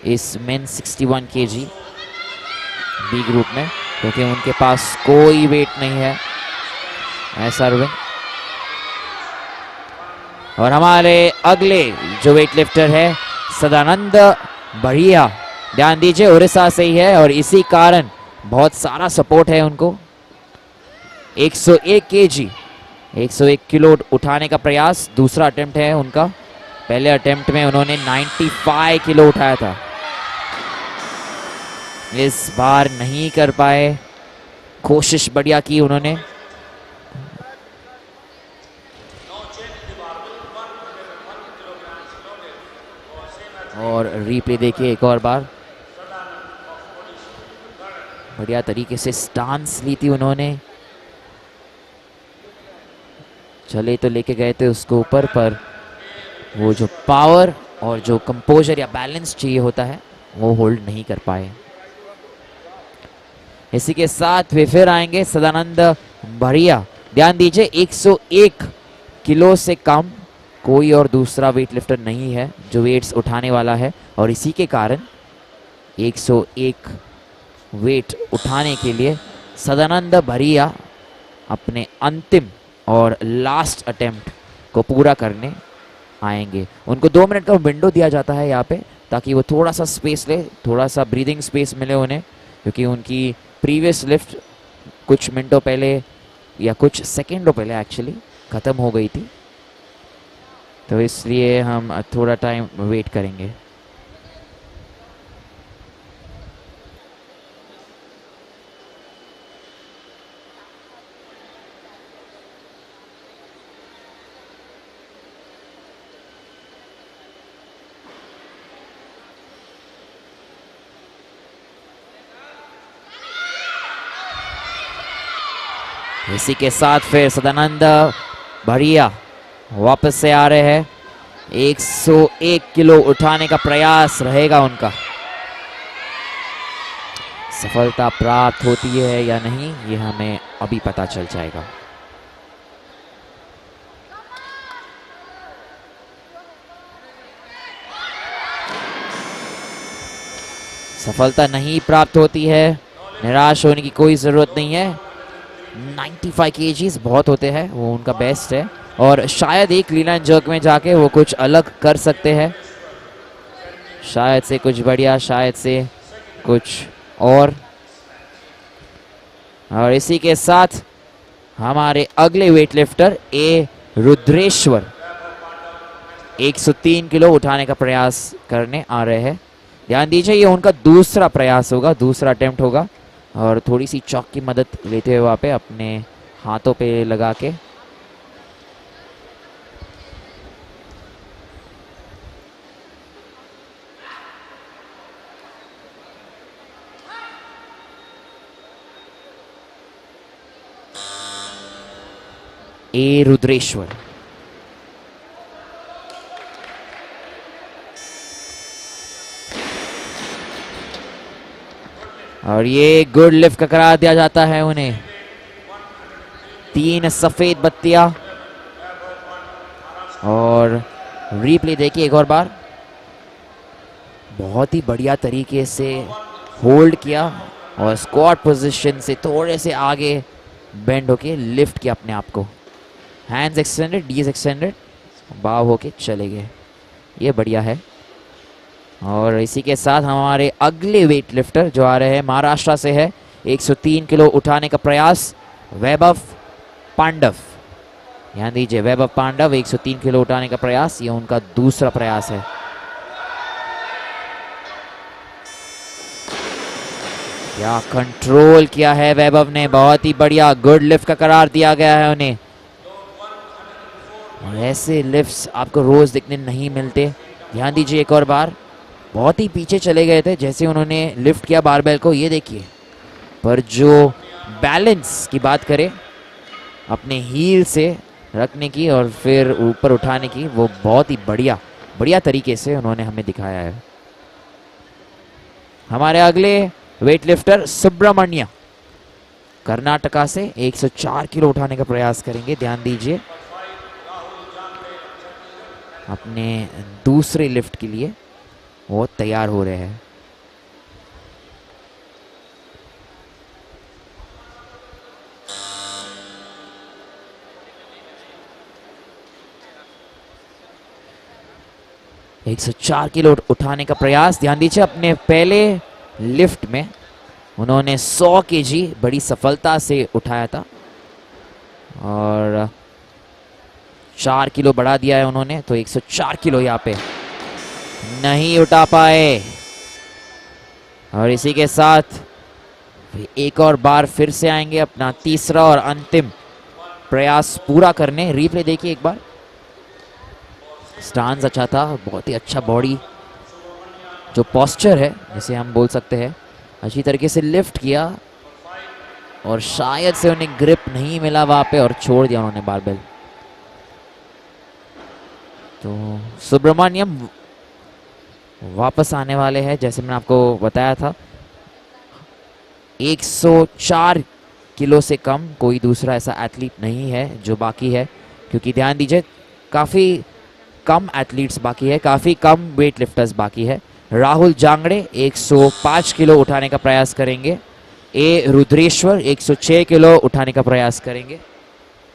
A: इस मेन 61 केजी बी ग्रुप में, क्योंकि उनके पास कोई वेट नहीं है ऐसा अरविंद। और हमारे अगले जो वेट लिफ्टर है सदानंद बढ़िया, ध्यान दीजिए उड़ीसा से ही है, और इसी कारण बहुत सारा सपोर्ट है उनको। 101 केजी 101 किलो उठाने का प्रयास, दूसरा अटेम्प्ट है उनका। पहले अटेम्प्ट में उन्होंने 95 किलो उठाया था, इस बार नहीं कर पाए, कोशिश बढ़िया की उन्होंने। और रिप्ले देखिए एक और बार, बढ़िया तरीके से स्टांस ली थी उन्होंने, चले तो लेके गए थे उसको ऊपर, पर वो जो पावर और जो कंपोजर या बैलेंस चाहिए होता है वो होल्ड नहीं कर पाए। इसी के साथ वे फिर आएंगे सदानंद बढ़िया, ध्यान दीजिए 101 किलो से कम कोई और दूसरा वेट लिफ्टर नहीं है जो वेट्स उठाने वाला है, और इसी के कारण 101 वेट उठाने के लिए सदानंद बढ़िया अपने अंतिम और लास्ट अटेम्प्ट को पूरा करने आएंगे। उनको 2 मिनट का विंडो दिया जाता है यहाँ पे, ताकि वो थोड़ा सा स्पेस ले, थोड़ा सा ब्रीदिंग स्पेस मिले उन्हें, क्योंकि उनकी प्रीवियस लिफ्ट कुछ मिनटों पहले या कुछ सेकेंडों पहले एक्चुअली ख़त्म हो गई थी, तो इसलिए हम थोड़ा टाइम वेट करेंगे। इसी के साथ फिर सदानंद बढ़िया वापस से आ रहे हैं, 101 किलो उठाने का प्रयास रहेगा उनका। सफलता प्राप्त होती है या नहीं ये हमें अभी पता चल जाएगा। सफलता नहीं प्राप्त होती है, निराश होने की कोई ज़रूरत नहीं है। 95 केजीज बहुत होते हैं, वो उनका बेस्ट है, और शायद एक क्लीन एंड जर्क में जाके वो कुछ अलग कर सकते हैं, शायद से कुछ बढ़िया, शायद से कुछ और इसी के साथ हमारे अगले वेट लिफ्टर ए रुद्रेश्वर 103 किलो उठाने का प्रयास करने आ रहे हैं। ध्यान दीजिए ये उनका दूसरा प्रयास होगा, दूसरा अटेम्प्ट होगा, और थोड़ी सी चौक की मदद लेते हुए वहाँ पे अपने हाथों पे लगा के। ए रुद्रेश्वर और ये गुड लिफ्ट का करार दिया जाता है उन्हें। 3 सफेद बत्तियां, और रिप्ले देखिए एक और बार, बहुत ही बढ़िया तरीके से होल्ड किया और स्क्वाट पोजीशन से थोड़े से आगे बेंड होके लिफ्ट किया अपने आप को, हैंड्स एक्सटेंडेड, डीज एक्सटेंडेड, बाव होके चले गए। ये बढ़िया है। और इसी के साथ हमारे अगले वेट लिफ्टर जो आ रहे हैं महाराष्ट्र से है, 103 किलो उठाने का प्रयास वैभव पांडव। ध्यान दीजिए, वैभव पांडव 103 किलो उठाने का प्रयास, ये उनका दूसरा प्रयास है। क्या कंट्रोल किया है वैभव ने, बहुत ही बढ़िया, गुड लिफ्ट का करार दिया गया है उन्हें। और ऐसे लिफ्ट्स आपको रोज देखने नहीं मिलते। ध्यान दीजिए एक और बार, बहुत ही पीछे चले गए थे जैसे उन्होंने लिफ्ट किया बारबेल को, ये देखिए। पर जो बैलेंस की बात करें, अपने हील से रखने की और फिर ऊपर उठाने की, वो बहुत ही बढ़िया तरीके से उन्होंने हमें दिखाया है। हमारे अगले वेट लिफ्टर सुब्रमण्य कर्नाटका से 104 किलो उठाने का प्रयास करेंगे। ध्यान दीजिए, अपने दूसरे लिफ्ट के लिए वो तैयार हो रहे हैं। एक 104 किलो उठाने का प्रयास। ध्यान दीजिए, अपने पहले लिफ्ट में उन्होंने 100 केजी बड़ी सफलता से उठाया था और 4 किलो बढ़ा दिया है उन्होंने, तो 104 किलो यहाँ पे नहीं उठा पाए। और इसी के साथ एक और बार फिर से आएंगे अपना तीसरा और अंतिम प्रयास पूरा करने। रिप्ले देखिए एक बार, स्टांस अच्छा था, बहुत ही अच्छा बॉडी, जो पोस्चर है जिसे हम बोल सकते हैं, अच्छी तरीके से लिफ्ट किया और शायद से उन्हें ग्रिप नहीं मिला वहां पे और छोड़ दिया उन्होंने बारबेल। तो सुब्रमण्यम वापस आने वाले हैं, जैसे मैंने आपको बताया था। 104 किलो से कम कोई दूसरा ऐसा एथलीट नहीं है जो बाकी है, क्योंकि ध्यान दीजिए काफ़ी कम एथलीट्स बाकी है, काफ़ी कम वेट लिफ्टर्स बाकी है। राहुल जांगड़े 105 किलो उठाने का प्रयास करेंगे, ए रुद्रेश्वर 106 किलो उठाने का प्रयास करेंगे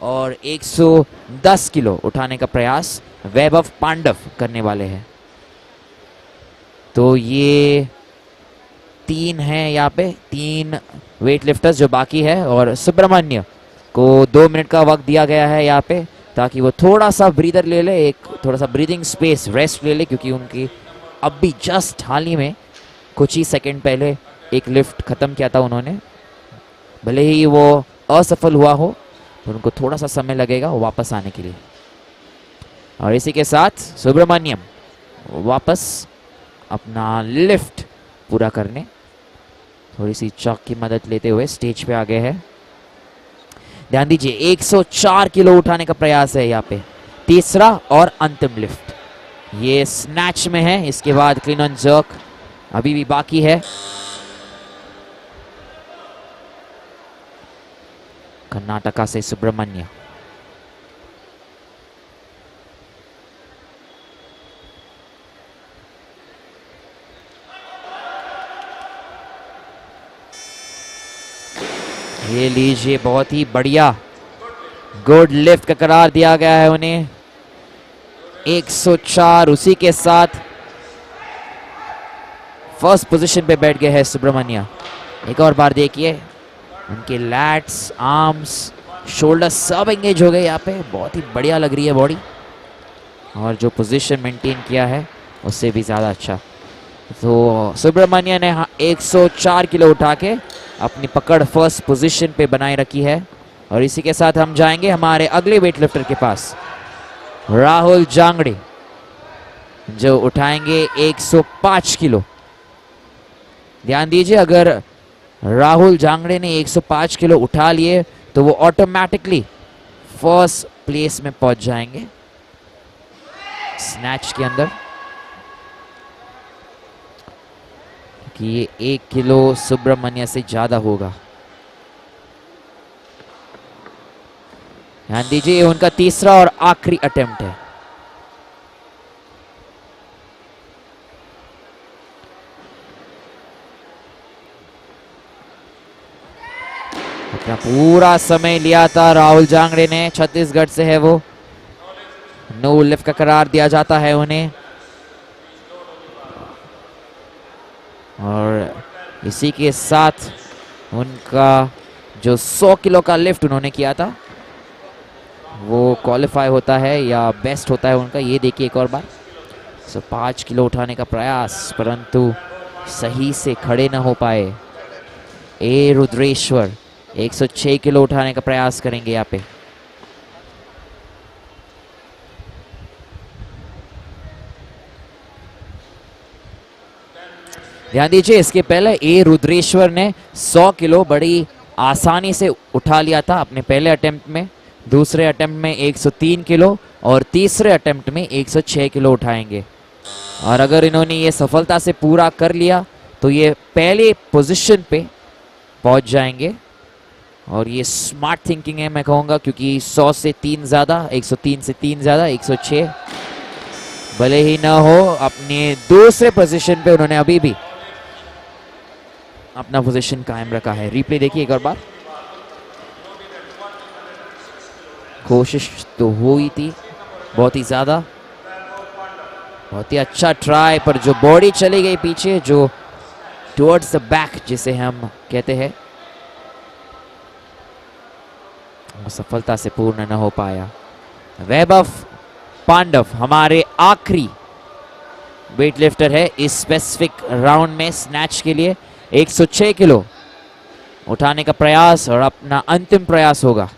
A: और 110 किलो उठाने का प्रयास वैभव पांडव करने वाले हैं। तो ये 3 हैं यहाँ पे, 3 वेट लिफ्टर्स जो बाकी है, और सुब्रमण्य को 2 मिनट का वक्त दिया गया है यहाँ पे, ताकि वो थोड़ा सा ब्रीदर ले ले, एक थोड़ा सा ब्रीदिंग स्पेस, रेस्ट ले ले, क्योंकि उनकी अभी जस्ट हाल ही में कुछ ही सेकंड पहले एक लिफ्ट ख़त्म किया था उन्होंने। भले ही वो असफल हुआ हो, तो उनको थोड़ा सा समय लगेगा वापस आने के लिए। और इसी के साथ सुब्रमण्यम वापस अपना लिफ्ट पूरा करने थोड़ी सी चौक की मदद लेते हुए स्टेज पे आ गए हैं। ध्यान दीजिए, 104 किलो उठाने का प्रयास है यहाँ पे, तीसरा और अंतिम लिफ्ट। ये स्नैच में है, इसके बाद क्लीन एंड जर्क अभी भी बाकी है। कर्नाटका से सुब्रमण्य। ये लीजिए, बहुत ही बढ़िया गुड लिफ्ट का करार दिया गया है उन्हें। 104, उसी के साथ फर्स्ट पोजीशन पे बैठ गए हैं सुब्रमण्य। एक और बार देखिए, उनके लैट्स, आर्म्स, शोल्डर सब एंगेज हो गए यहाँ पे, बहुत ही बढ़िया लग रही है बॉडी, और जो पोजीशन मेंटेन किया है उससे भी ज़्यादा अच्छा। तो सुब्रमण्य ने 104 किलो उठा के अपनी पकड़ फर्स्ट पोजीशन पे बनाए रखी है। और इसी के साथ हम जाएंगे हमारे अगले वेट लिफ्टर के पास, राहुल जांगड़े, जो उठाएंगे 105 किलो। ध्यान दीजिए, अगर राहुल जांगड़े ने 105 किलो उठा लिए तो वो ऑटोमेटिकली फर्स्ट प्लेस में पहुंच जाएंगे स्नैच के अंदर, कि ये 1 किलो सुब्रमण्य से ज्यादा होगा। ध्यान दीजिए, उनका तीसरा और आखिरी अटेम्प्ट है। अपना पूरा समय लिया था राहुल जांगड़े ने, छत्तीसगढ़ से है वो। नो लिफ्ट का करार दिया जाता है उन्हें। और इसी के साथ उनका जो 100 किलो का लिफ्ट उन्होंने किया था वो क्वालिफाई होता है या बेस्ट होता है उनका, ये देखिए एक और बार। 5 किलो उठाने का प्रयास, परंतु सही से खड़े ना हो पाए। ए रुद्रेश्वर 106 किलो उठाने का प्रयास करेंगे यहाँ पे। ध्यान दीजिए, इसके पहले ए रुद्रेश्वर ने 100 किलो बड़ी आसानी से उठा लिया था अपने पहले अटेम्प्ट में। दूसरे अटेम्प्ट में 103 किलो और तीसरे अटेम्प्ट में 106 किलो उठाएंगे। और अगर इन्होंने ये सफलता से पूरा कर लिया तो ये पहले पोजीशन पे पहुंच जाएंगे। और ये स्मार्ट थिंकिंग है मैं कहूँगा, क्योंकि 100 से 3 ज़्यादा, 103 से 3 ज़्यादा 106 भले ही ना हो, अपने दूसरे पोजीशन पे उन्होंने अभी भी अपना पोजीशन कायम रखा है। रिप्ले देखिए एक और बार। कोशिश तो हुई थी बहुत ही ज़्यादा, बहुत ही अच्छा ट्राई, पर जो बॉडी चली गई पीछे, जो टुवर्ड्स द बैक जिसे हम कहते हैं, वो सफलता से पूर्ण न हो पाया। वैभव पांडव हमारे आखिरी वेटलिफ्टर है इस स्पेसिफिक राउंड में स्नैच के लिए। 106 किलो उठाने का प्रयास और अपना अंतिम प्रयास होगा।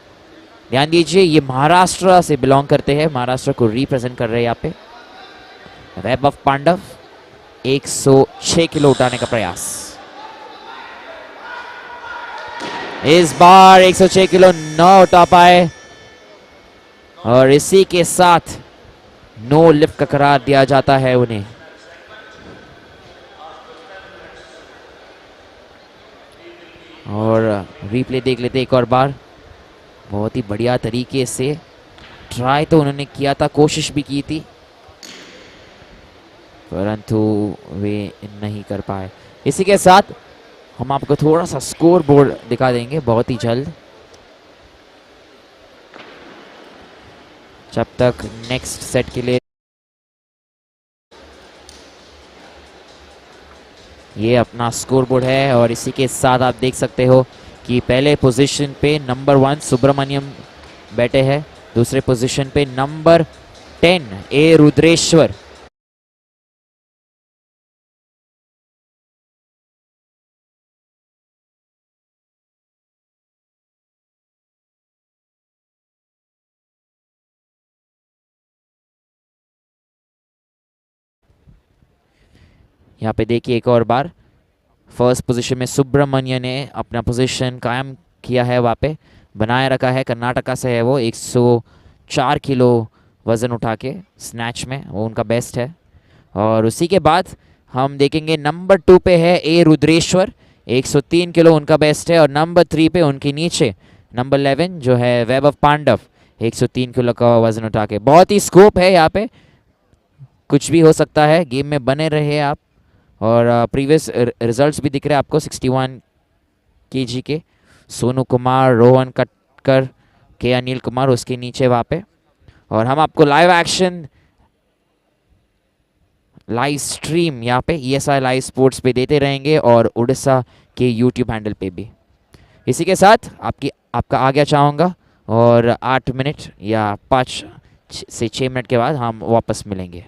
A: ध्यान दीजिए, ये महाराष्ट्र से बिलोंग करते हैं, महाराष्ट्र को रिप्रेजेंट कर रहे हैं यहाँ पे। वैभव पांडव 106 किलो उठाने का प्रयास। इस बार 106 किलो न उठा पाए और इसी के साथ नो लिफ्ट का करार दिया जाता है उन्हें। और रिप्ले देख लेते एक और बार। बहुत ही बढ़िया तरीके से ट्राई तो उन्होंने किया था, कोशिश भी की थी, परंतु वे नहीं कर पाए। इसी के साथ हम आपको थोड़ा सा स्कोर बोर्ड दिखा देंगे बहुत ही जल्द, जब तक नेक्स्ट सेट के लिए। ये अपना स्कोर बोर्ड है और इसी के साथ आप देख सकते हो कि पहले पोजीशन पे नंबर 1 सुब्रमण्यम बैठे हैं, दूसरे पोजीशन पे नंबर 10 ए रुद्रेश्वर, यहाँ पे देखिए एक और बार। फर्स्ट पोजीशन में सुब्रमण्य ने अपना पोजीशन कायम किया है, वहाँ पे बनाए रखा है। कर्नाटका से है वो, 104 किलो वज़न उठा के स्नैच में, वो उनका बेस्ट है। और उसी के बाद हम देखेंगे नंबर 2 पे है ए रुद्रेश्वर, 103 किलो उनका बेस्ट है। और नंबर 3 पे उनके नीचे नंबर 11 जो है वैभव पांडव, 103 किलो का वज़न उठा के। बहुत ही स्कोप है यहाँ पे, कुछ भी हो सकता है, गेम में बने रहे आप। और प्रीवियस रिजल्ट्स भी दिख रहे हैं आपको 61 केजी के। सोनू कुमार, रोहन कटकर, के अनिल कुमार उसके नीचे वहाँ पे। और हम आपको लाइव एक्शन, लाइव स्ट्रीम यहाँ पे ESI लाइव स्पोर्ट्स पे देते रहेंगे और उड़ीसा के YouTube हैंडल पे भी। इसी के साथ आपका आज्ञा चाहूँगा और 8 मिनट या 5 से 6 मिनट के बाद हम वापस मिलेंगे।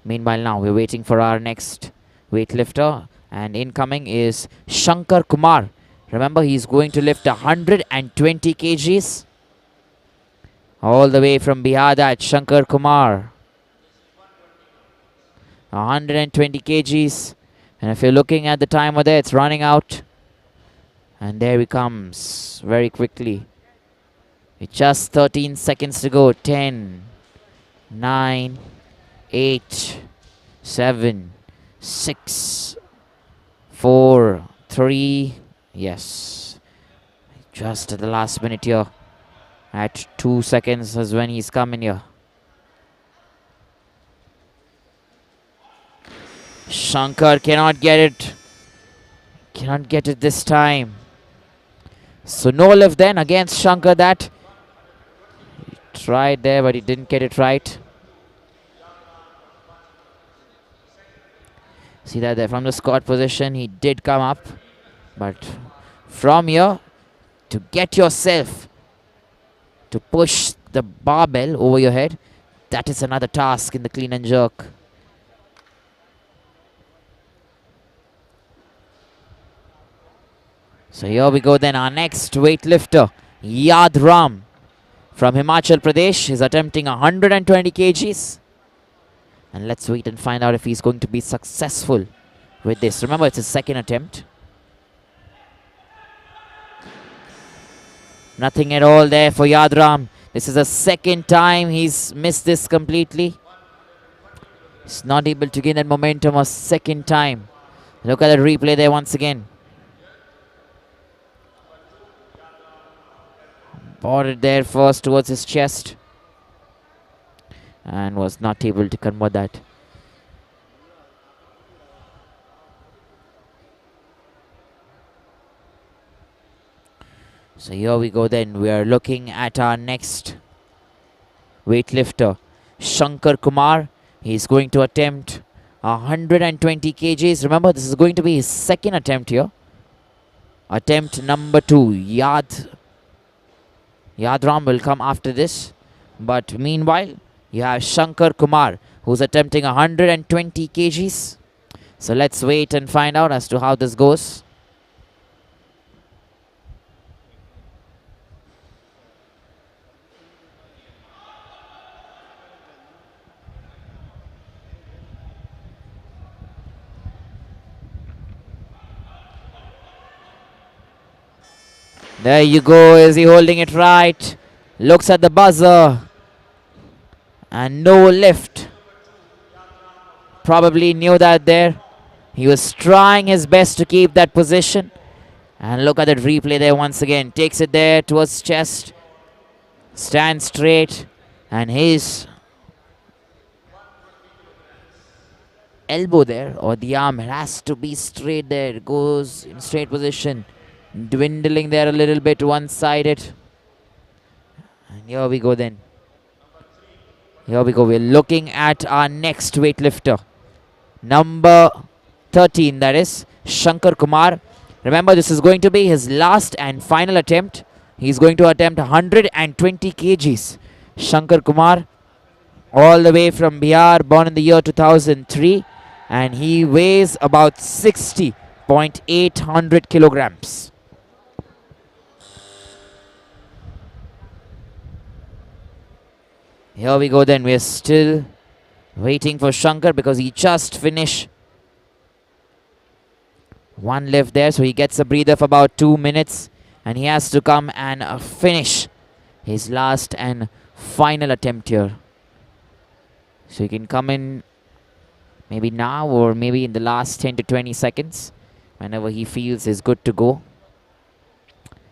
A: Meanwhile, now we're waiting for our next weightlifter, and incoming is Shankar Kumar. Remember, he's going to lift 120 kgs. All the way from Bihar, that's Shankar Kumar. 120 kgs. And if you're looking at the timer there, it's running out. And there he comes very quickly. With just 13 seconds to go. 10, 9, 8, 7, 6, 4, 3. Yes. Just at the last minute here. At 2 seconds is when he's coming here. Shankar cannot get it. Cannot get it this time. So no lift then against Shankar. That he tried there, but he didn't get it right. See that there from the squat position, he did come up. But from here, to get yourself to push the barbell over your head, that is another task in the clean and jerk. So here we go then, our next weightlifter, Yad Ram from Himachal Pradesh. He's attempting 120 kgs. And let's wait and find out if he's going to be successful with this. Remember, it's his second attempt. Nothing at all there for Yad Ram. This is the second time he's missed this completely. He's not able to gain that momentum a second time. Look at the replay there once again. Brought it there first towards his chest. And was not able to convert that. So here we go then. We are looking at our next weightlifter, Shankar Kumar. He's going to attempt 120 kgs. Remember, this is going to be his second attempt here. Attempt number 2. Yadram will come after this. But meanwhile, you have Shankar Kumar, who's attempting 120 kgs. So let's wait and find out as to how this goes. There you go. Is he holding it right? Looks at the buzzer. And no lift. Probably knew that there. He was trying his best to keep that position. And look at that replay there once again. Takes it there towards chest. Stands straight. And his elbow there, or the arm, has to be straight there. It goes in straight position. Dwindling there a little bit, one-sided. And here we go then. Here we go. We're looking at our next weightlifter. Number 13, that is Shankar Kumar. Remember, this is going to be his last and final attempt. He's going to attempt 120 kgs. Shankar Kumar, all the way from Bihar, born in the year 2003. And he weighs about 60.800 kilograms. Here we go then. We're still waiting for Shankar because he just finished one lift there. So he gets a breather for about 2 minutes. And he has to come and finish his last and final attempt here. So he can come in maybe now or maybe in the last 10 to 20 seconds. Whenever he feels is good to go.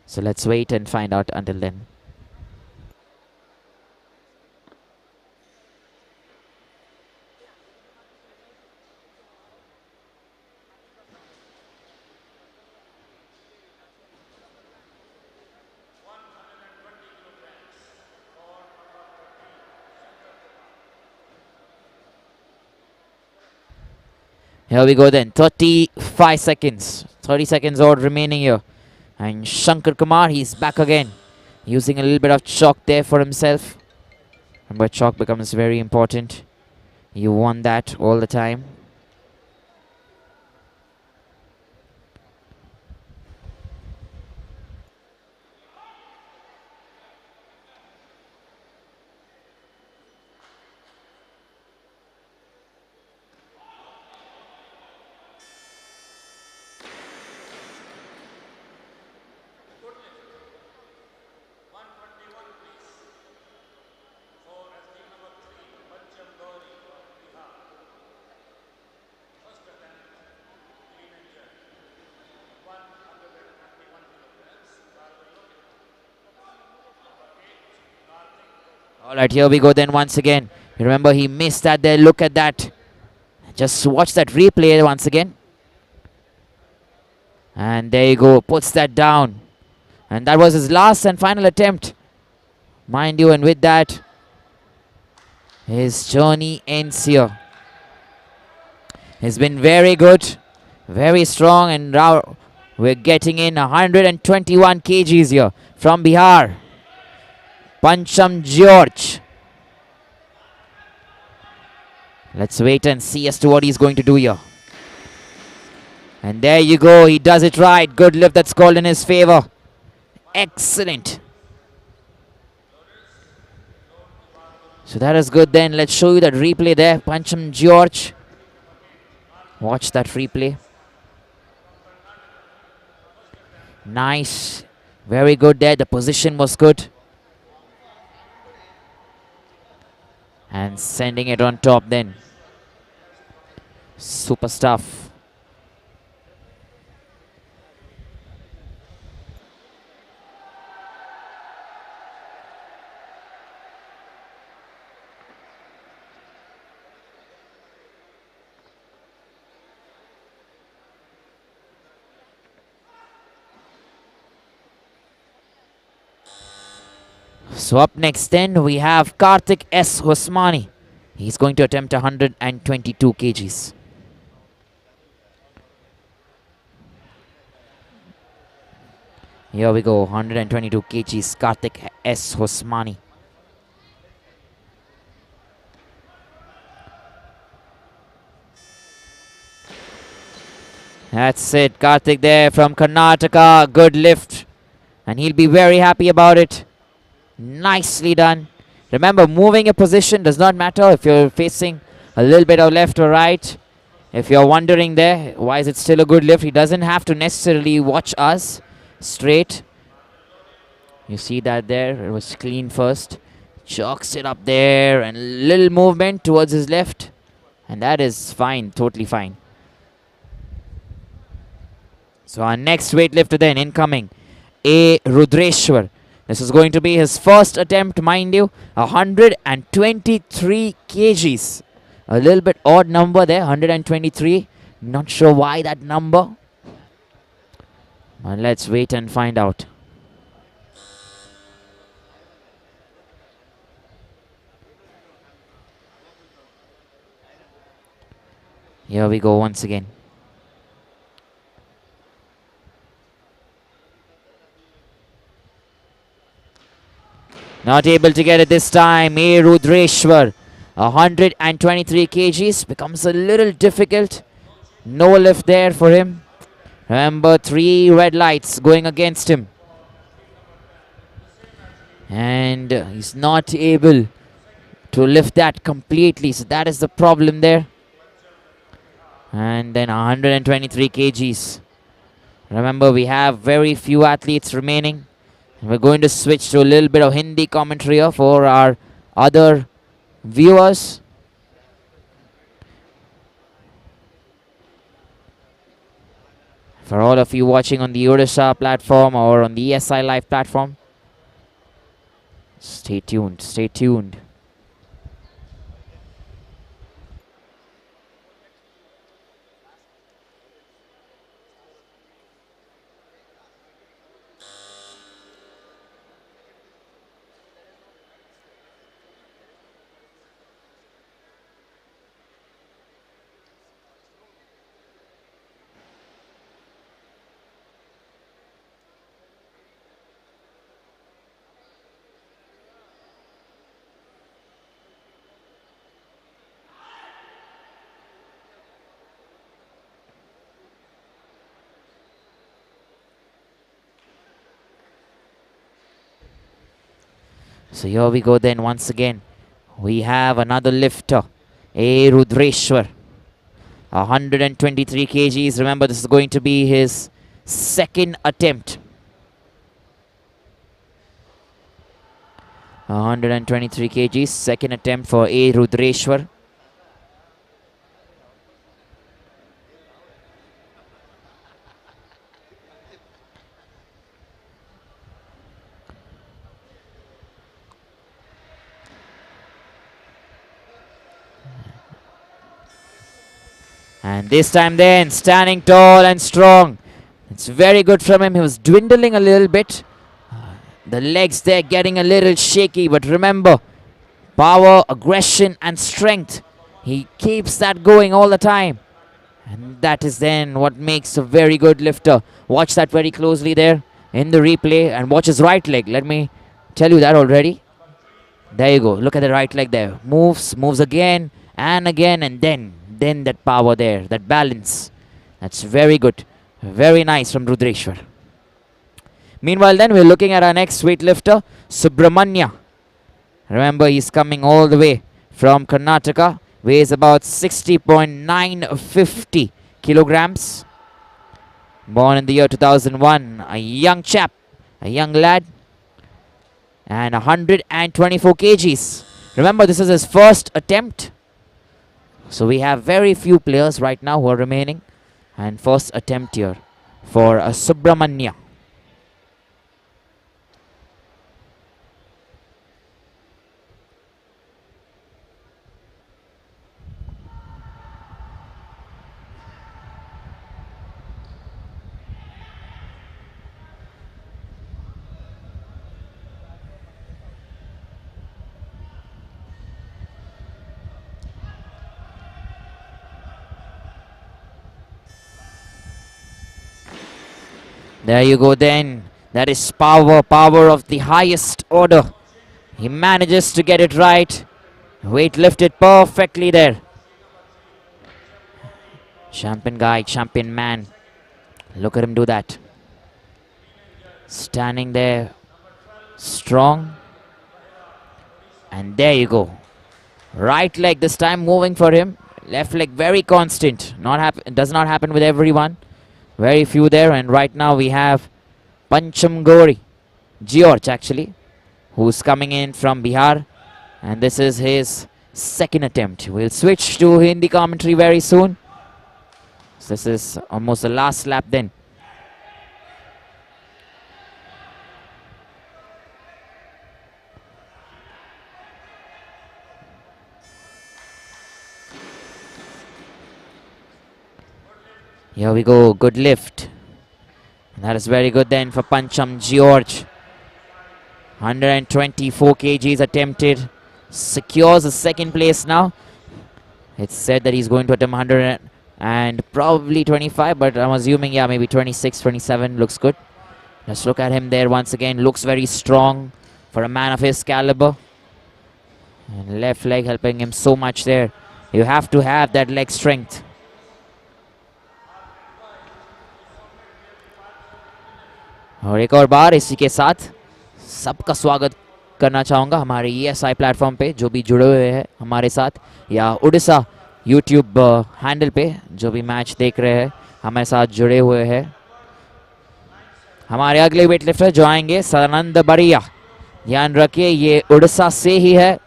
A: So let's wait and find out until then. Here we go then. 35 seconds. 30 seconds odd remaining here. And Shankar Kumar, he's back again. Using a little bit of chalk there for himself. Remember, chalk becomes very important You won that all the time. All right, here we go then once again. You remember he missed that there. Look at that. Just watch that replay once again. And there you go. Puts that down. And that was his last and final attempt. Mind you, and with that, his journey ends here. He's been very good. Very strong. And now we're getting in 121 kgs here from Bihar. Pancham George. Let's wait and see as to what he's going to do here. And there you go. He does it right. Good lift that's called in his favor. Excellent. So that is good then. Let's show you that replay there. Pancham George. Watch that replay. Nice. Very good there. The position was good. And sending it on top then. Super stuff. So up next then we have Karthik S. Hosmani. He's going to attempt 122 kgs. Here we go, 122 kgs, Karthik S. Hosmani. That's it, Karthik there from Karnataka. Good lift. And he'll be very happy about it. Nicely done. Remember, moving a position does not matter if you're facing a little bit of left or right. If you're wondering there, why is it still a good lift? He doesn't have to necessarily watch us straight. You see that there? It was clean first. Chalks it up there and little movement towards his left. And that is fine, totally fine. So our next weightlifter then incoming, A. Rudreshwar. This is going to be his first attempt, mind you. 123 kgs. A little bit odd number there, 123. Not sure why that number. But let's wait and find out. Here we go once again. Not able to get it this time. A. Rudreshwar. 123 kgs. Becomes a little difficult. No lift there for him. Remember, 3 red lights going against him. And he's not able to lift that completely. So that is the problem there. And then 123 kgs. Remember, we have very few athletes remaining. We're going to switch to a little bit of Hindi commentary here for our other viewers. For all of you watching on the Odisha platform or on the ESI Live platform, stay tuned, stay tuned. So here we go then once again. We have another lifter, A. Rudreshwar. 123 kgs. Remember, this is going to be his second attempt. 123 kgs, second attempt for A. Rudreshwar. And this time then, standing tall and strong. It's very good from him. He was dwindling a little bit. The legs there getting a little shaky. But remember, power, aggression and strength. He keeps that going all the time. And that is then what makes a very good lifter. Watch that very closely there in the replay. And watch his right leg. Let me tell you that already. There you go. Look at the right leg there. Moves again and again. And then that power there, that balance. That's very good. Very nice from Rudreshwar. Meanwhile then, we're looking at our next weightlifter, Subramanya. Remember, he's coming all the way from Karnataka. Weighs about 60.950 kilograms. Born in the year 2001. A young chap, a young lad. And 124 kgs. Remember, this is his first attempt. So we have very few players right now who are remaining. And first attempt here for Subramanya. There you go then. That is power of the highest order. He manages to get it right. Weight lifted perfectly there. Champion guy, champion man. Look at him do that. Standing there, strong. And there you go. Right leg this time moving for him. Left leg very constant. Does not happen with everyone. Very few there, and right now we have Pancham George actually, who's coming in from Bihar, and this is his second attempt. We'll switch to Hindi commentary very soon. So this is almost the last lap then. Here we go, good lift. And that is very good then for Pancham George. 124 kgs attempted. Secures the second place now. It's said that he's going to attempt 100 and probably 25, but I'm assuming, yeah, maybe 26, 27 looks good. Let's look at him there once again. Looks very strong for a man of his caliber. And left leg helping him so much there. You have to have that leg strength. और एक और बार इसी के साथ सबका स्वागत करना चाहूँगा हमारे ESI प्लेटफॉर्म पे जो भी जुड़े हुए हैं हमारे साथ, या उड़ीसा YouTube हैंडल पे जो भी मैच देख रहे हैं हमारे साथ जुड़े हुए हैं। हमारे अगले वेटलिफ्टर जो आएंगे सदानंद बढ़िया, ध्यान रखिए ये उड़ीसा से ही है,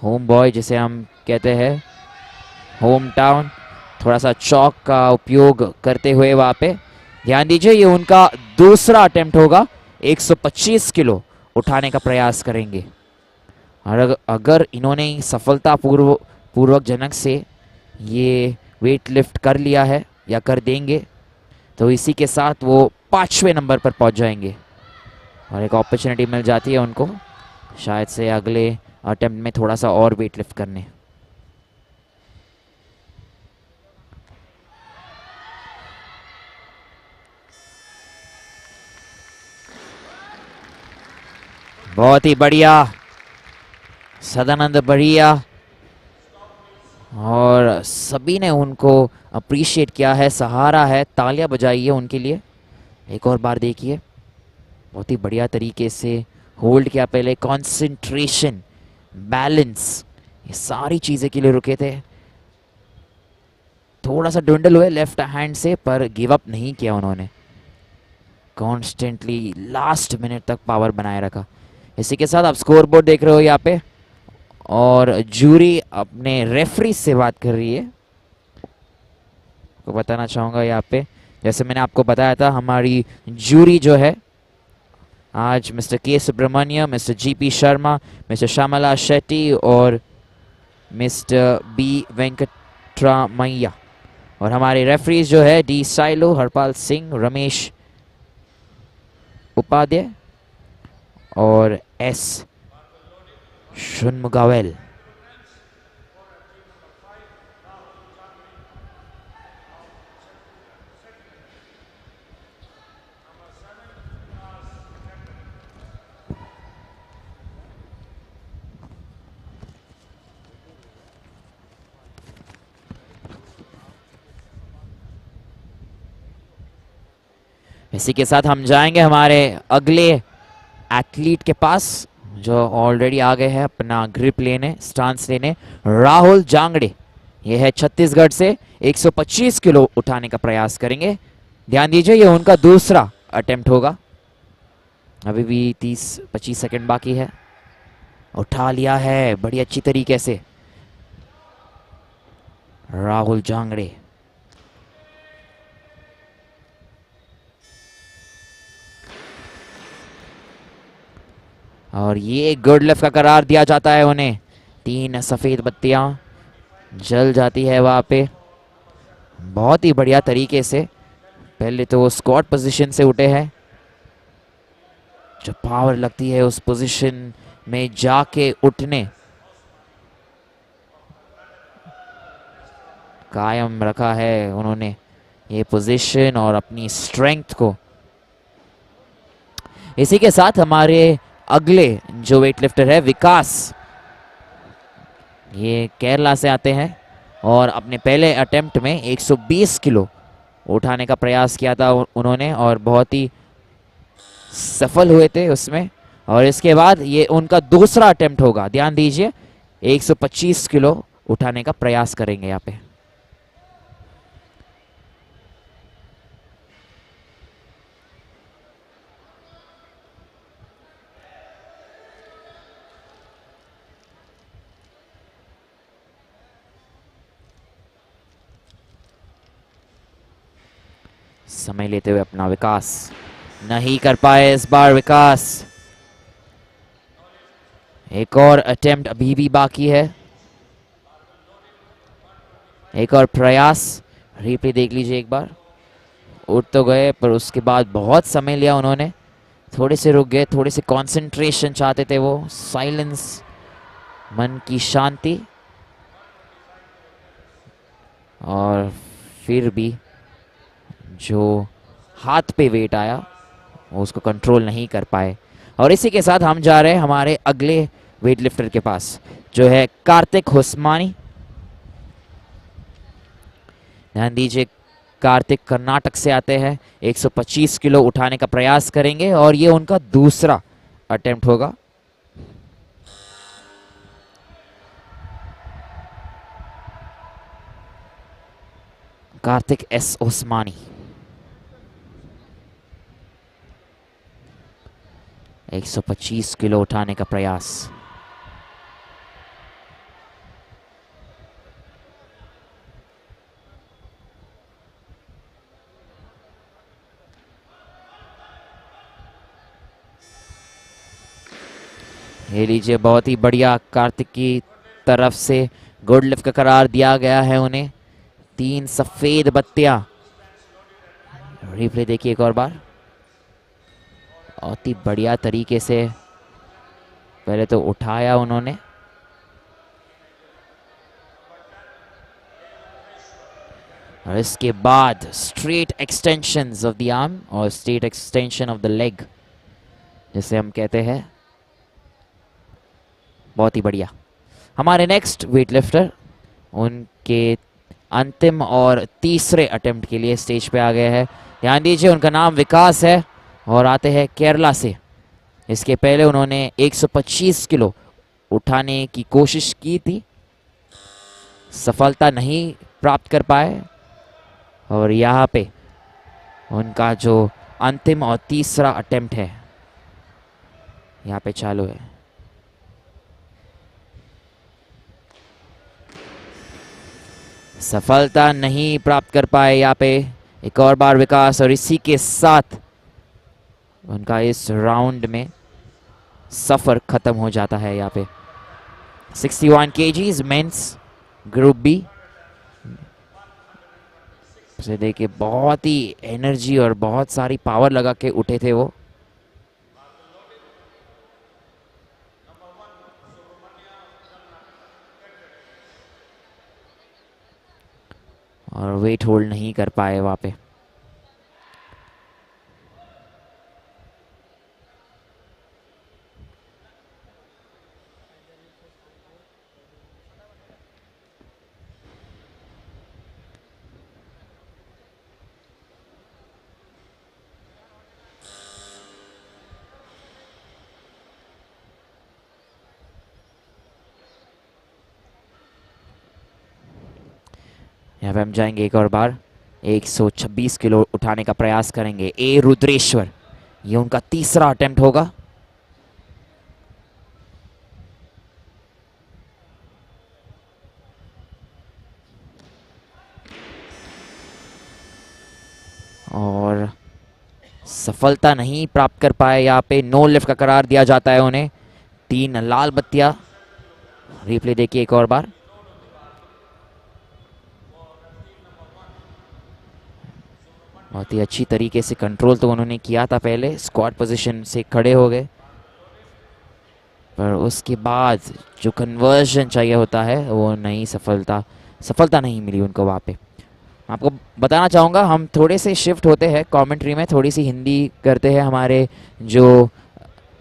A: होम बॉय जिसे हम कहते हैं, होम टाउन। थोड़ा सा चौक का उपयोग करते हुए वहाँ पे ध्यान दीजिए, ये उनका दूसरा अटेम्प्ट होगा। 125 किलो उठाने का प्रयास करेंगे और अगर इन्होंने सफलता पूर्वक जनक से ये वेट लिफ्ट कर लिया है या कर देंगे तो इसी के साथ वो 5वें नंबर पर पहुंच जाएंगे और एक अपॉर्चुनिटी मिल जाती है उनको शायद से अगले अटेम्प्ट में थोड़ा सा और वेट लिफ्ट करने। बहुत ही बढ़िया सदानंद बढ़िया, और सभी ने उनको अप्रिशिएट किया है, सहारा है, तालियां बजाई है उनके लिए। एक और बार देखिए बहुत ही बढ़िया तरीके से होल्ड किया पहले, कंसंट्रेशन, बैलेंस, ये सारी चीज़ें के लिए रुके थे। थोड़ा सा डुंडल हुए लेफ्ट हैंड से, पर गिव अप नहीं किया उन्होंने, कॉन्स्टेंटली लास्ट मिनट तक पावर बनाए रखा। इसी के साथ आप स्कोर बोर्ड देख रहे हो यहाँ पे, और जूरी अपने रेफरी से बात कर रही है। को बताना चाहूँगा यहाँ पे, जैसे मैंने आपको बताया था, हमारी जूरी जो है आज mister K Subramaniam, mister GP Sharma, mister Shyamala Shetty और मिस्टर बी वेंकटरामैया, और हमारे रेफरीज जो है डी साइलो, हरपाल सिंह, रमेश उपाध्याय और एस शुनमुगावेल। इसी के साथ हम जाएंगे हमारे अगले एथलीट के पास, जो ऑलरेडी आ गए हैं अपना ग्रिप लेने, स्टांस लेने। राहुल जांगड़े, ये है छत्तीसगढ़ से, 125 किलो उठाने का प्रयास करेंगे। ध्यान दीजिए, ये उनका दूसरा अटेम्प्ट होगा। अभी भी 30-25 सेकंड बाकी है। उठा लिया है बड़ी अच्छी तरीके से राहुल जांगड़े। और ये गुड लेफ्ट का करार दिया जाता है उन्हें। 3 सफ़ेद बत्तियां जल जाती है वहाँ पे, बहुत ही बढ़िया तरीके से। पहले तो वो स्क्वाट पोजीशन से उठे हैं, जो पावर लगती है उस पोजीशन में जाके उठने, कायम रखा है उन्होंने ये पोजीशन और अपनी स्ट्रेंथ को। इसी के साथ हमारे अगले जो वेट लिफ्टर है विकास, ये केरला से आते हैं और अपने पहले अटेम्प्ट में 120 किलो उठाने का प्रयास किया था उन्होंने, और बहुत ही सफल हुए थे उसमें। और इसके बाद ये उनका दूसरा अटेम्प्ट होगा। ध्यान दीजिए, 125 किलो उठाने का प्रयास करेंगे यहाँ पे। समय लेते हुए अपना विकास, नहीं कर पाए इस बार विकास। एक और अटेम्प्ट अभी भी बाकी है, एक और प्रयास। रिप्ले देख लीजिए एक बार। उठ तो गए, पर उसके बाद बहुत समय लिया उन्होंने, थोड़े से रुक गए, थोड़े से कंसंट्रेशन चाहते थे वो, साइलेंस, मन की शांति। और फिर भी जो हाथ पे वेट आया वो उसको कंट्रोल नहीं कर पाए। और इसी के साथ हम जा रहे हैं हमारे अगले वेट लिफ्टर के पास, जो है कार्तिक हुस्मानी। ध्यान दीजिए, कार्तिक कर्नाटक से आते हैं, 125 किलो उठाने का प्रयास करेंगे और ये उनका दूसरा अटेम्प्ट होगा। कार्तिक एस उस्मानी, 125 किलो उठाने का प्रयास। ये लीजिए, बहुत ही बढ़िया कार्तिक की तरफ से गुड लिफ्ट का करार दिया गया है उन्हें। 3 सफेद बत्तियां। रिप्ले देखिए एक और बार। बहुत ही बढ़िया तरीके से पहले तो उठाया उन्होंने, और इसके बाद straight extensions of the arm और straight extension of the leg, जिसे हम कहते हैं। बहुत ही बढ़िया। हमारे नेक्स्ट वेट लिफ्टर उनके अंतिम और तीसरे अटेम्प्ट के लिए स्टेज पे आ गए हैं। ध्यान दीजिए, उनका नाम विकास है और आते हैं केरला से। इसके पहले उन्होंने 125 किलो उठाने की कोशिश की थी, सफलता नहीं प्राप्त कर पाए। और यहाँ पे उनका जो अंतिम और तीसरा अटेम्प्ट है यहाँ पे चालू है। सफलता नहीं प्राप्त कर पाए यहाँ पे एक और बार विकास, और इसी के साथ उनका इस राउंड में सफर खत्म हो जाता है। यहाँ पे 61 kgs मेंस ग्रुप बी से देखिए बहुत ही एनर्जी और बहुत सारी पावर लगा के उठे थे वो। और वेट होल्ड नहीं कर पाए वहाँ पे। यहाँ पे हम जाएंगे एक और बार, 126 किलो उठाने का प्रयास करेंगे ए रुद्रेश्वर। ये उनका तीसरा अटेम्प्ट होगा। और सफलता नहीं प्राप्त कर पाए। यहाँ पे नो लिफ्ट का करार दिया जाता है उन्हें। 3 लाल बत्तियां। रिप्ले देखिए एक और बार। बहुत ही अच्छी तरीके से कंट्रोल तो उन्होंने किया था पहले, स्क्वाट पोजीशन से खड़े हो गए, पर उसके बाद जो कन्वर्जन चाहिए होता है वो नहीं, सफलता नहीं मिली उनको वहाँ पे। आपको बताना चाहूँगा हम थोड़े से शिफ्ट होते हैं कमेंट्री में, थोड़ी सी हिंदी करते हैं। हमारे जो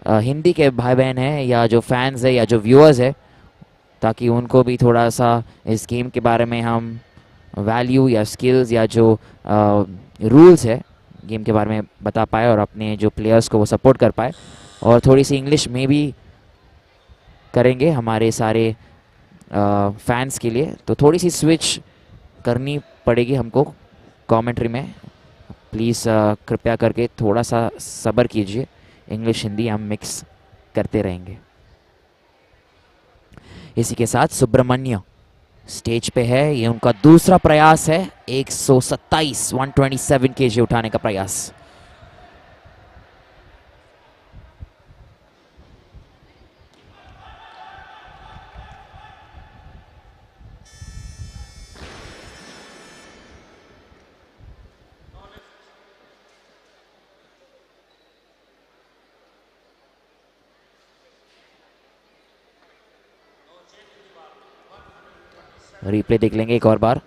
A: हिंदी के भाई बहन हैं या जो फैंस है या जो व्यूअर्स है, ताकि उनको भी थोड़ा सा इस गेम के बारे में हम वैल्यू या स्किल्स या जो रूल्स है गेम के बारे में बता पाए और अपने जो प्लेयर्स को वो सपोर्ट कर पाए। और थोड़ी सी इंग्लिश में भी करेंगे हमारे सारे फैंस के लिए, तो थोड़ी सी स्विच करनी पड़ेगी हमको कमेंट्री में। प्लीज़ कृपया करके थोड़ा सा सब्र कीजिए, इंग्लिश हिंदी हम मिक्स करते रहेंगे। इसी के साथ सुब्रमण्य स्टेज पे है, ये उनका दूसरा प्रयास है, 127 kg उठाने का प्रयास। रिप्ले देख लेंगे एक और बार।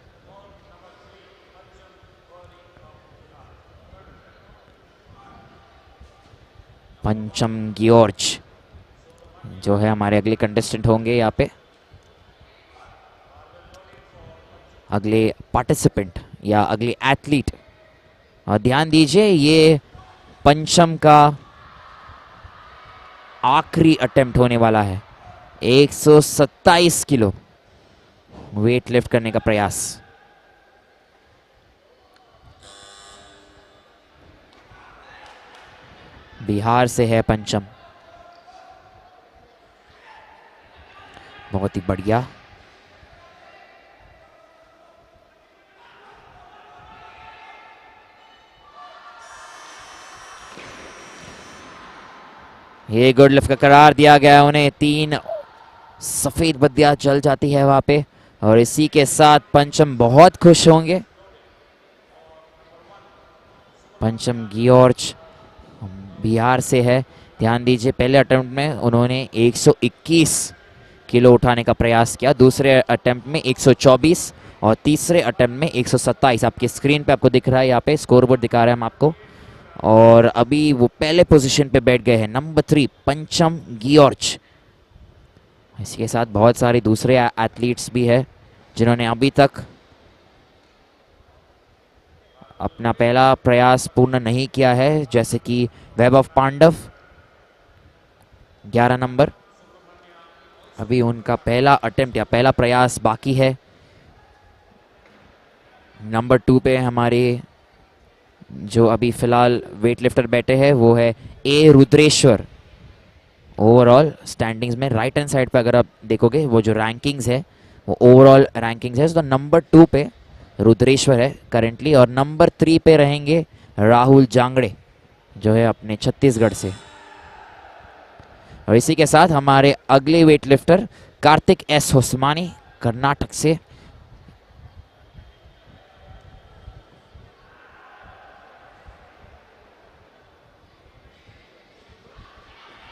A: पंचम गियोर्ज जो है हमारे अगले कंटेस्टेंट होंगे यहाँ पे, अगले पार्टिसिपेंट या अगले एथलीट। और ध्यान दीजिए ये पंचम का आखिरी अटेम्प्ट होने वाला है। 127 किलो वेट लिफ्ट करने का प्रयास। बिहार से है पंचम। बहुत ही बढ़िया। ये गुड लिफ्ट का करार दिया गया है उन्हें। 3 सफेद बत्तियां जल जाती है वहां पे, और इसी के साथ पंचम बहुत खुश होंगे। पंचम गियोर्ज बिहार से है। ध्यान दीजिए पहले अटेम्प्ट में उन्होंने 121 किलो उठाने का प्रयास किया, दूसरे अटेम्प्ट में 124 और तीसरे अटेम्प्ट में 127। आपके स्क्रीन पे आपको दिख रहा है, यहाँ पे स्कोर बोर्ड दिखा रहे हैं हम आपको। और अभी वो पहले पोजीशन पे बैठ गए हैं, नंबर 3 पंचम गियोर्ज। इसी के साथ बहुत सारे दूसरे एथलीट्स भी है जिन्होंने अभी तक अपना पहला प्रयास पूर्ण नहीं किया है, जैसे कि वैभव पांडव, 11 नंबर। अभी उनका पहला अटेम्प्ट या पहला प्रयास बाकी है। नंबर 2 पे हमारे जो अभी फिलहाल वेट लिफ्टर बैठे हैं वो है ए रुद्रेश्वर। ओवरऑल स्टैंडिंग्स में राइट हैंड साइड पे अगर आप देखोगे वो जो रैंकिंग्स है वो ओवरऑल रैंकिंग्स है, तो नंबर 2 पे रुद्रेश्वर है करेंटली, और नंबर 3 पे रहेंगे राहुल जांगड़े जो है अपने छत्तीसगढ़ से। और इसी के साथ हमारे अगले weightlifter Kartik S Hosmani Karnataka से।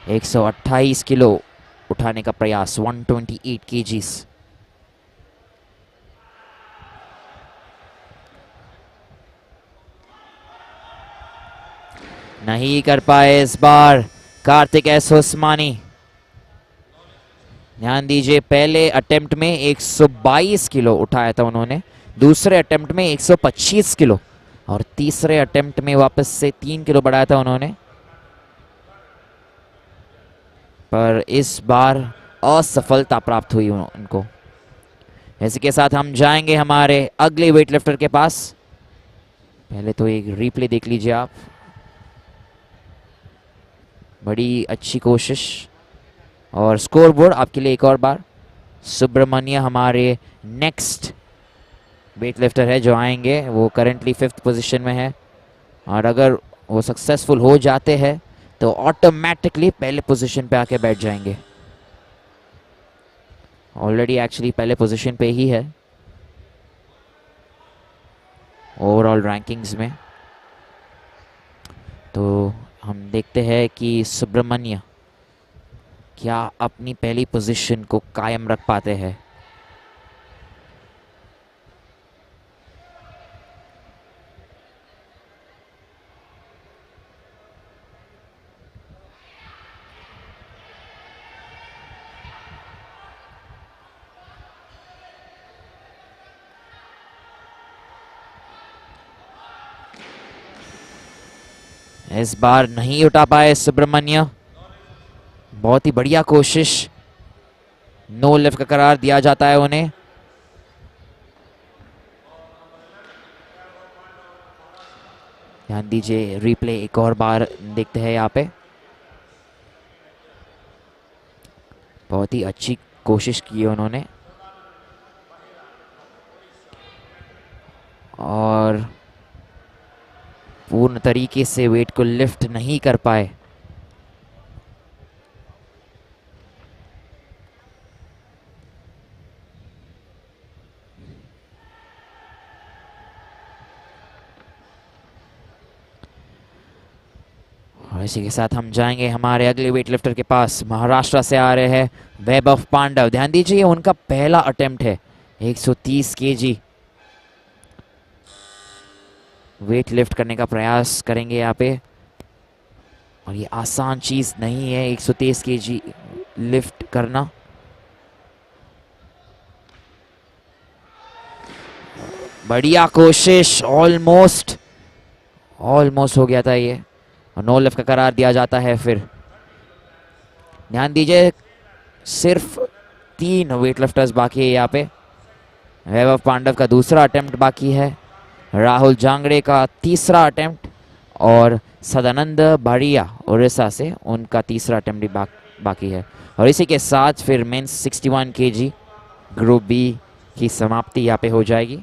A: एक 128 किलो उठाने का प्रयास, 128 kgs। नहीं कर पाए इस बार कार्तिक एस होस्मानी। ध्यान दीजिए, पहले अटेम्प्ट में 122 किलो उठाया था उन्होंने, दूसरे अटेम्प्ट में 125 किलो, और तीसरे अटेम्प्ट में वापस से 3 किलो बढ़ाया था उन्होंने। पर इस बार असफलता प्राप्त हुई उनको। इसी के साथ हम जाएंगे हमारे अगले वेटलिफ्टर के पास। पहले तो एक रिप्ले देख लीजिए आप। बड़ी अच्छी कोशिश, और स्कोर बोर्ड आपके लिए एक और बार। सुब्रमण्य हमारे नेक्स्ट वेटलिफ्टर है जो आएंगे, वो करेंटली 5th पोजीशन में है, और अगर वो सक्सेसफुल हो जाते हैं तो ऑटोमेटिकली पहले पोजीशन पे आके बैठ जाएंगे। ऑलरेडी एक्चुअली पहले पोजीशन पे ही है ओवरऑल रैंकिंग्स में। तो हम देखते हैं कि सुब्रमण्य क्या अपनी पहली पोजीशन को कायम रख पाते हैं। इस बार नहीं उठा पाए सुब्रमण्य। बहुत ही बढ़िया कोशिश, नो लिफ्ट का करार दिया जाता है उन्हें। ध्यान दीजिए, रिप्ले एक और बार देखते हैं यहाँ पे। बहुत ही अच्छी कोशिश की है उन्होंने, और पूर्ण तरीके से वेट को लिफ्ट नहीं कर पाए। और इसी के साथ हम जाएंगे हमारे अगले वेटलिफ्टर के पास। महाराष्ट्र से आ रहे हैं वैभव पांडव। ध्यान दीजिए, उनका पहला अटेम्प्ट है। 130 kg वेट लिफ्ट करने का प्रयास करेंगे यहाँ पे, और ये आसान चीज नहीं है 130 kg लिफ्ट करना। बढ़िया कोशिश, ऑलमोस्ट ऑलमोस्ट हो गया था ये, और नो लिफ्ट का करार दिया जाता है। फिर ध्यान दीजिए, सिर्फ 3 वेटलिफ्टर्स बाकी है यहाँ पे। वैभव पांडव का दूसरा अटेम्प्ट बाकी है, राहुल जांगड़े का तीसरा अटेम्प्ट, और सदानंद बढ़िया उड़ीसा से उनका तीसरा अटेम्प्ट भी बाकी है। और इसी के साथ फिर मेंस 61 kg ग्रुप बी की समाप्ति यहाँ पे हो जाएगी।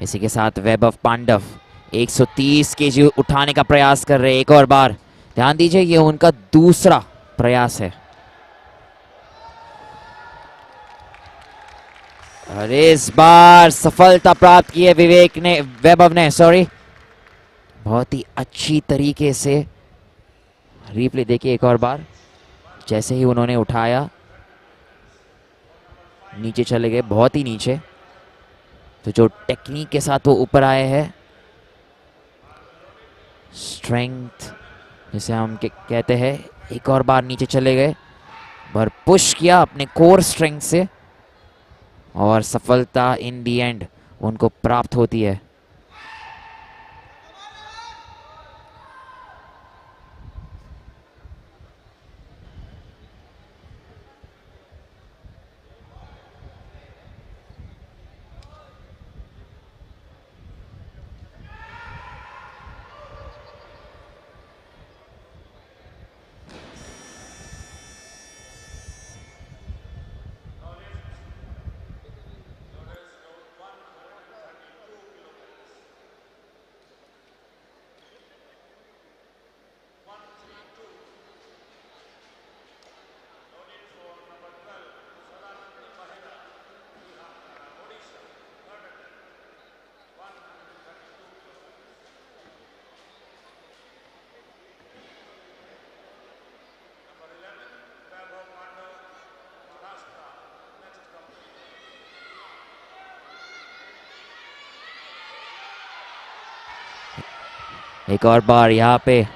A: इसी के साथ वैभव पांडव 130 केजी उठाने का प्रयास कर रहे हैं। एक और बार ध्यान दीजिए, ये उनका दूसरा प्रयास है। और इस बार सफलता प्राप्त की है विवेक ने, वैभव ने, सॉरी। बहुत ही अच्छी तरीके से रिप्ले देखिए एक और बार। जैसे ही उन्होंने उठाया, नीचे चले गए, बहुत ही नीचे। तो जो टेक्निक के साथ वो ऊपर आए हैं, स्ट्रेंथ जिसे हम कहते हैं, एक और बार नीचे चले गए, पर पुश किया अपने कोर स्ट्रेंथ से, और सफलता इन दी एंड उनको प्राप्त होती है। एक और बार यहाँ पे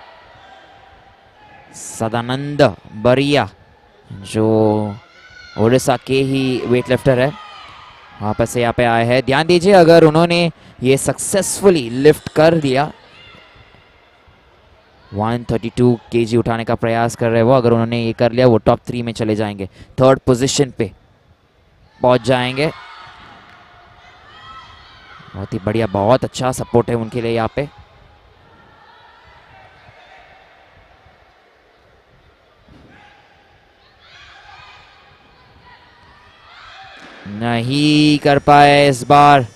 A: सदानंद बरिया, जो ओडिशा के ही वेटलिफ्टर है, वापस से यहाँ पे आए हैं। ध्यान दीजिए, अगर उन्होंने ये सक्सेसफुली लिफ्ट कर लिया, 132 केजी उठाने का प्रयास कर रहे हैं वो, अगर उन्होंने ये कर लिया, वो टॉप 3 में चले जाएंगे, 3rd पोजीशन पे पहुंच जाएंगे। बहुत ही बढ़िया, बहुत अच्छा सपोर्ट है उनके लिए यहाँ पे। नहीं कर पाए इस बार,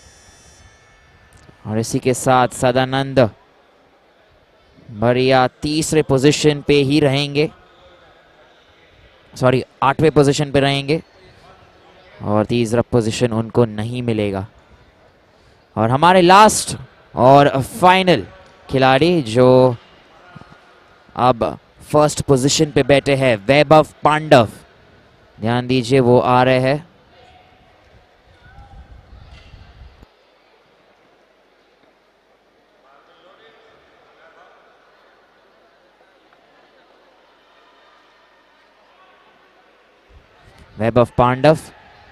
A: और इसी के साथ सदानंद बढ़िया तीसरे पोजीशन पे ही रहेंगे, सॉरी 8वें पोजीशन पे रहेंगे, और तीसरा पोजीशन उनको नहीं मिलेगा। और हमारे लास्ट और फाइनल खिलाड़ी जो अब फर्स्ट पोजीशन पे बैठे हैं, वैभव पांडव। ध्यान दीजिए, वो आ रहे हैं। वैभव पांडव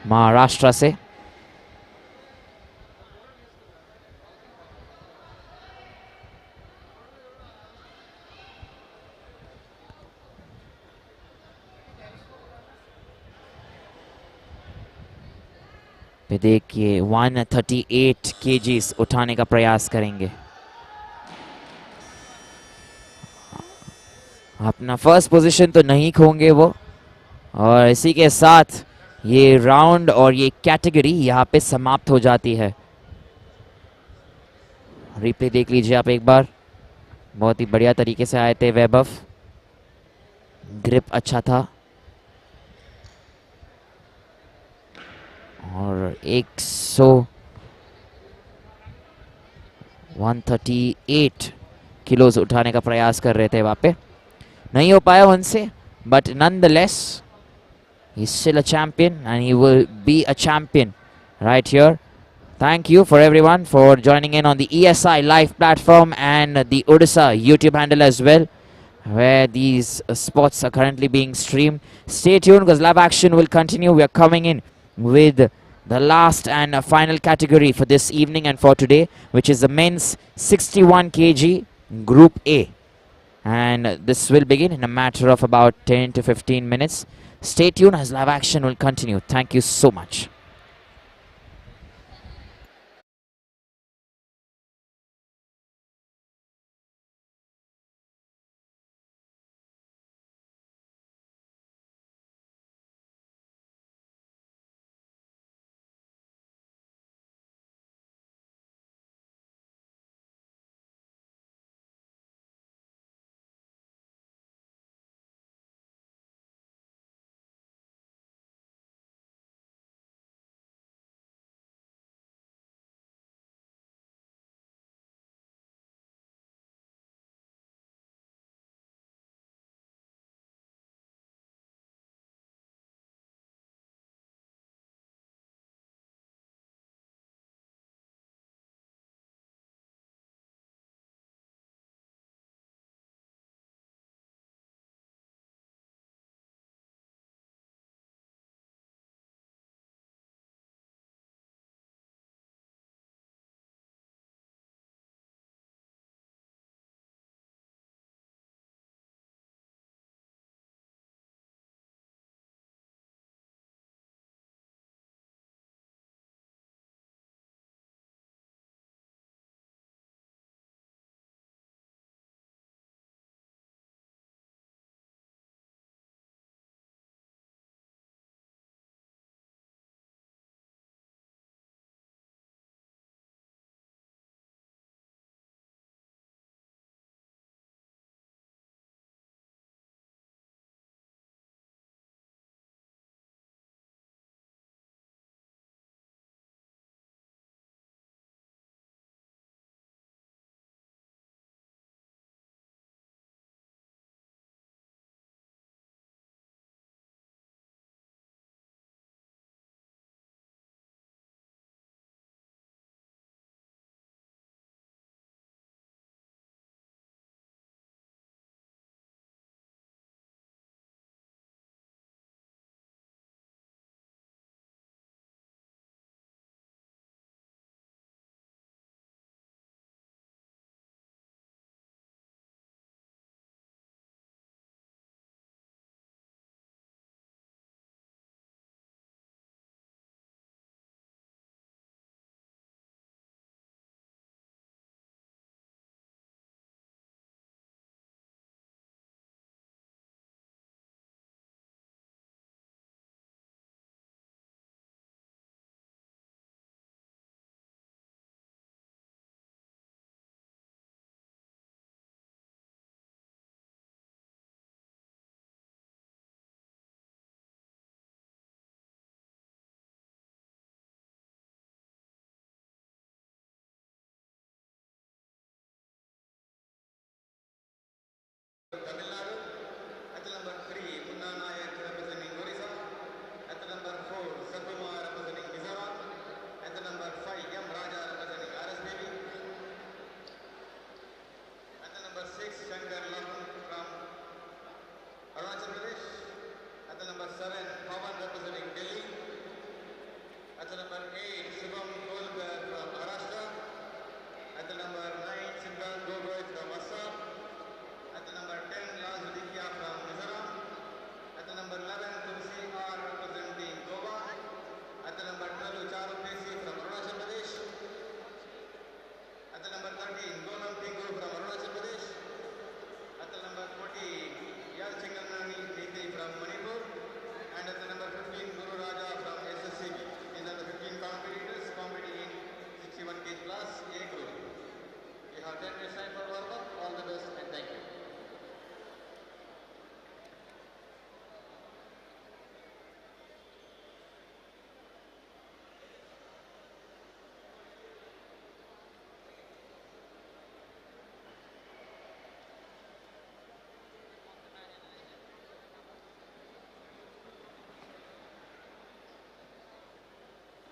A: महाराष्ट्र से। देखिए 138 केजीज उठाने का प्रयास करेंगे। अपना फर्स्ट पोजीशन तो नहीं खोएंगे वो, और इसी के साथ ये राउंड और ये कैटेगरी यहाँ पे समाप्त हो जाती है। रिप्ले देख लीजिए आप एक बार। बहुत ही बढ़िया तरीके से आए थे वैभव, ग्रिप अच्छा था, और 138 किलोज उठाने का प्रयास कर रहे थे वहाँ पे, नहीं हो पाया उनसे, but nonetheless he's still a champion and he will be a champion right here. Thank you for everyone for joining in on the ESI live platform and the Odisha YouTube handle as well, where these spots are currently being streamed. Stay tuned because live action will continue. We are coming in with the last and final category for this evening and for today, which is the men's 61 kg Group A. And this will begin in a matter of about 10 to 15 minutes. Stay tuned as live action will continue. Thank you so much.
B: At the number 9, Simran Gogoi from Assam. At the number 10, Lal Zudikia from Mizoram. At the number 11, Tulsi R representing Goa. At the number 12, Charu Pesi from Arunachal Pradesh. At the number 13, Golam Tingu from Arunachal Pradesh. At the number 14, Yal Chinganani Niti from Manipur. And at the number 15, Guru Raja from SSCB. These are the 15 competitors competing in 61 kg plus A group. We have 10 minutes time for warm-up. All the best and thank you.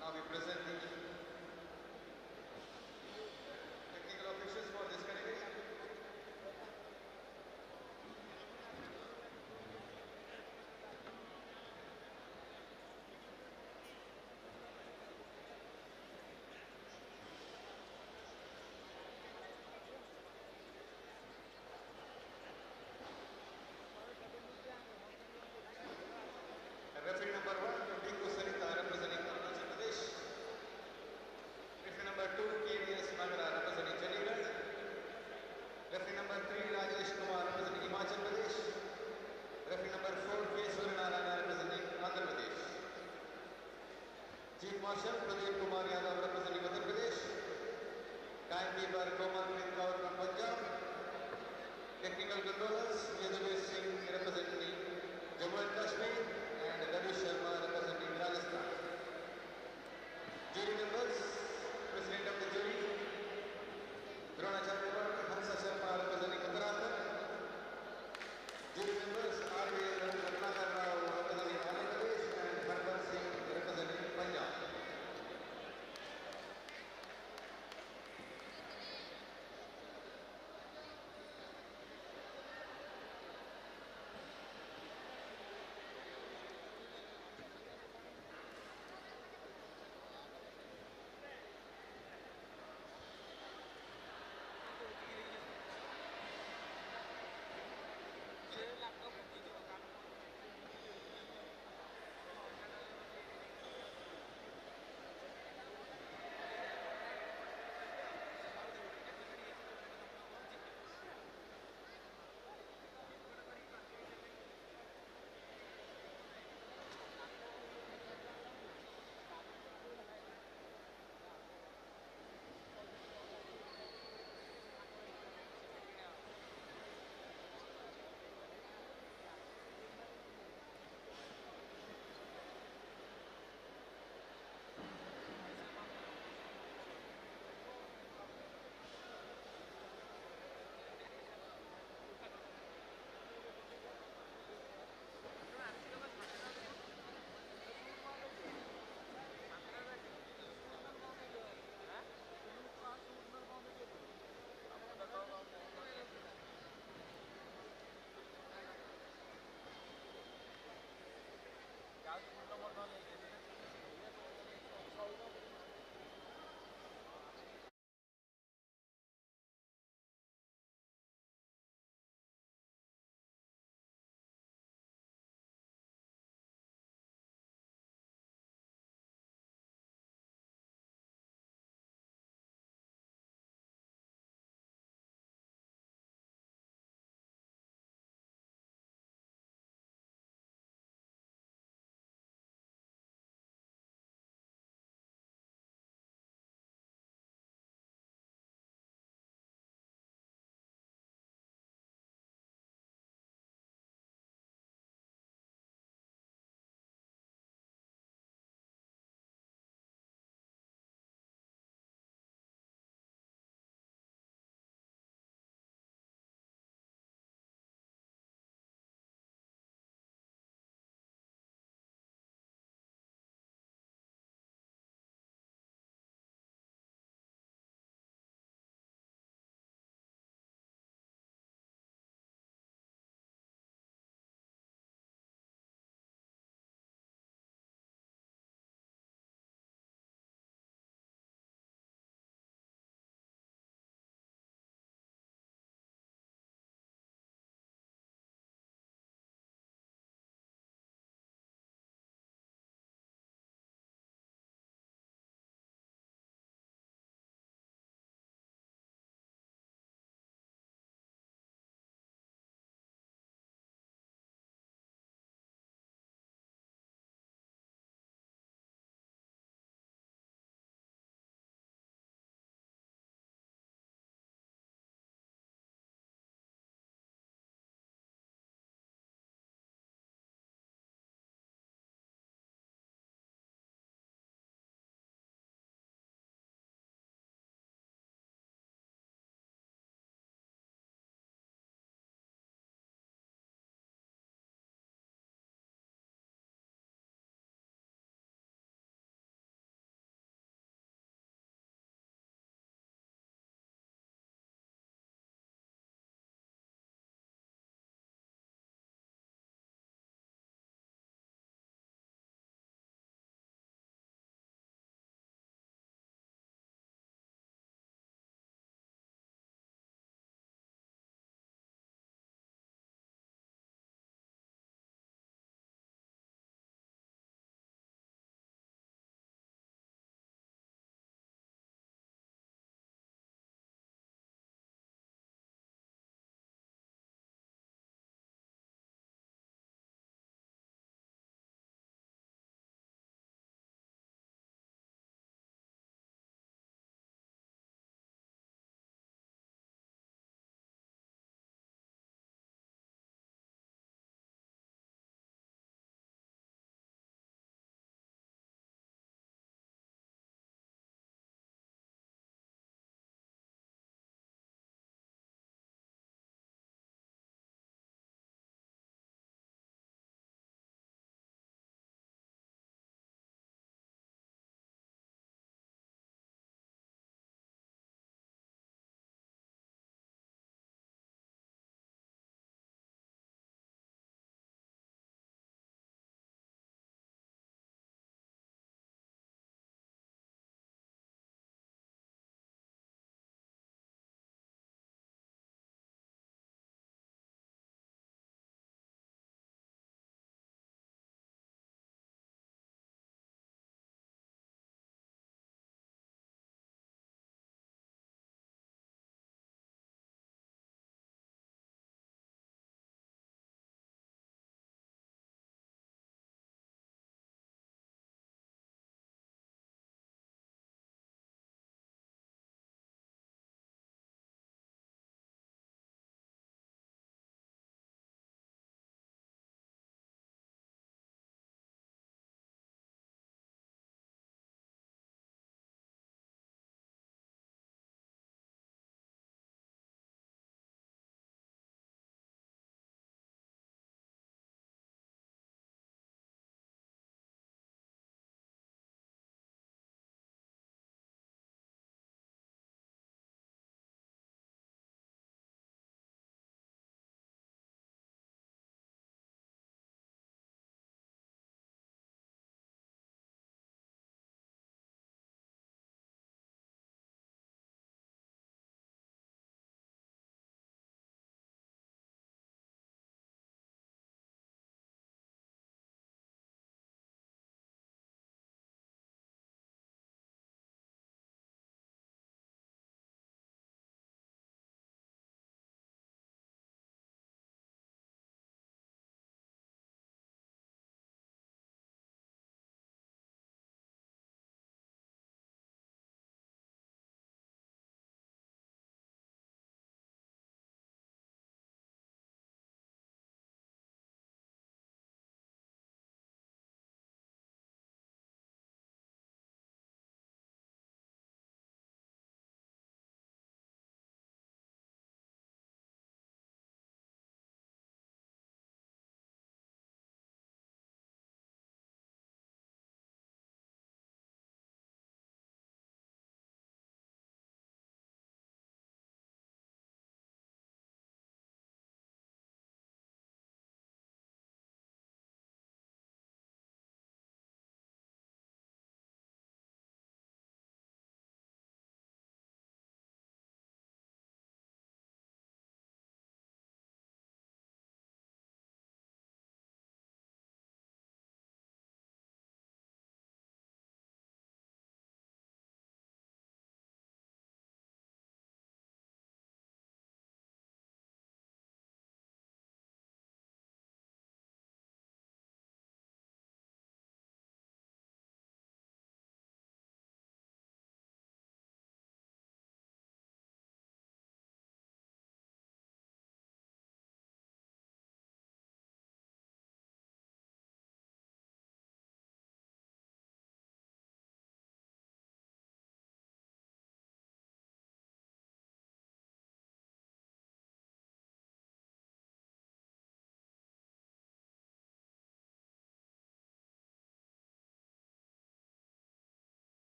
B: Now we present the technical officials for this category. Referee number 1, Tinku Sarita representing Arunachal Pradesh. Referee number 2, KVS Nagara representing Chandigarh. Referee number 3, Rajesh Kumar representing Himachal Pradesh. Referee number 4, K. Suryanarayana representing Andhra Pradesh. Chief Marshal Pradeep Kumar Yadav representing Uttar Pradesh. Timekeeper Komal Preet Kaur from Punjab. Technical controllers Yaduvir Singh representing Jammu and Kashmir and Ravi Sharma representing Rajasthan. Jury members, President of the jury, Dronacharya Hansa Sharma representing Uttarakhand. Jury members, R.V. Ratnakar Rao representing Andhra Pradesh and Harbhajan Singh representing Punjab.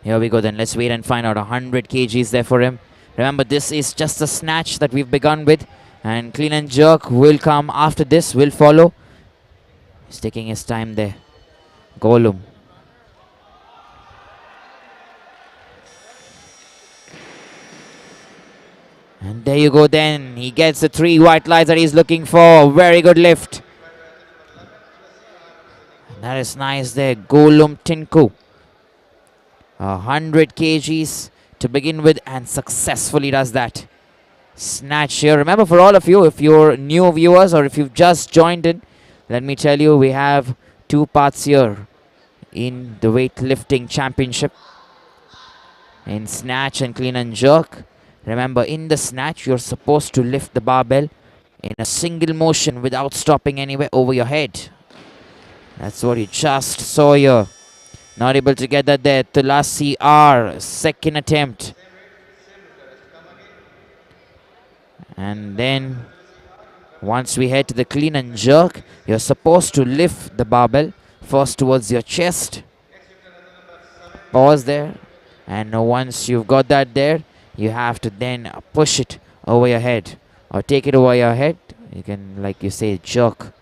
A: Here we go then. Let's wait and find out. 100 kgs there for him. Remember, this is just a snatch that we've begun with. And clean and jerk will come after this, will follow. He's taking his time there. Golum. And there you go then. He gets the 3 white lights that he's looking for. Very good lift. And that is nice there. Golum Tinku. 100 kgs to begin with and successfully does that. Snatch here. Remember, for all of you, if you're new viewers or if you've just joined in, let me tell you, we have 2 parts here in the Weightlifting Championship. In snatch and clean and jerk. Remember, in the snatch, you're supposed to lift the barbell in a single motion without stopping anywhere over your head. That's what you just saw here. Not able to get that there. Tulasi R, second attempt. And then, once we head to the clean and jerk, you're supposed to lift the barbell first towards your chest. Pause there. And once you've got that there, you have to then push it over your head. Or take it over your head. You can, like you say, jerk.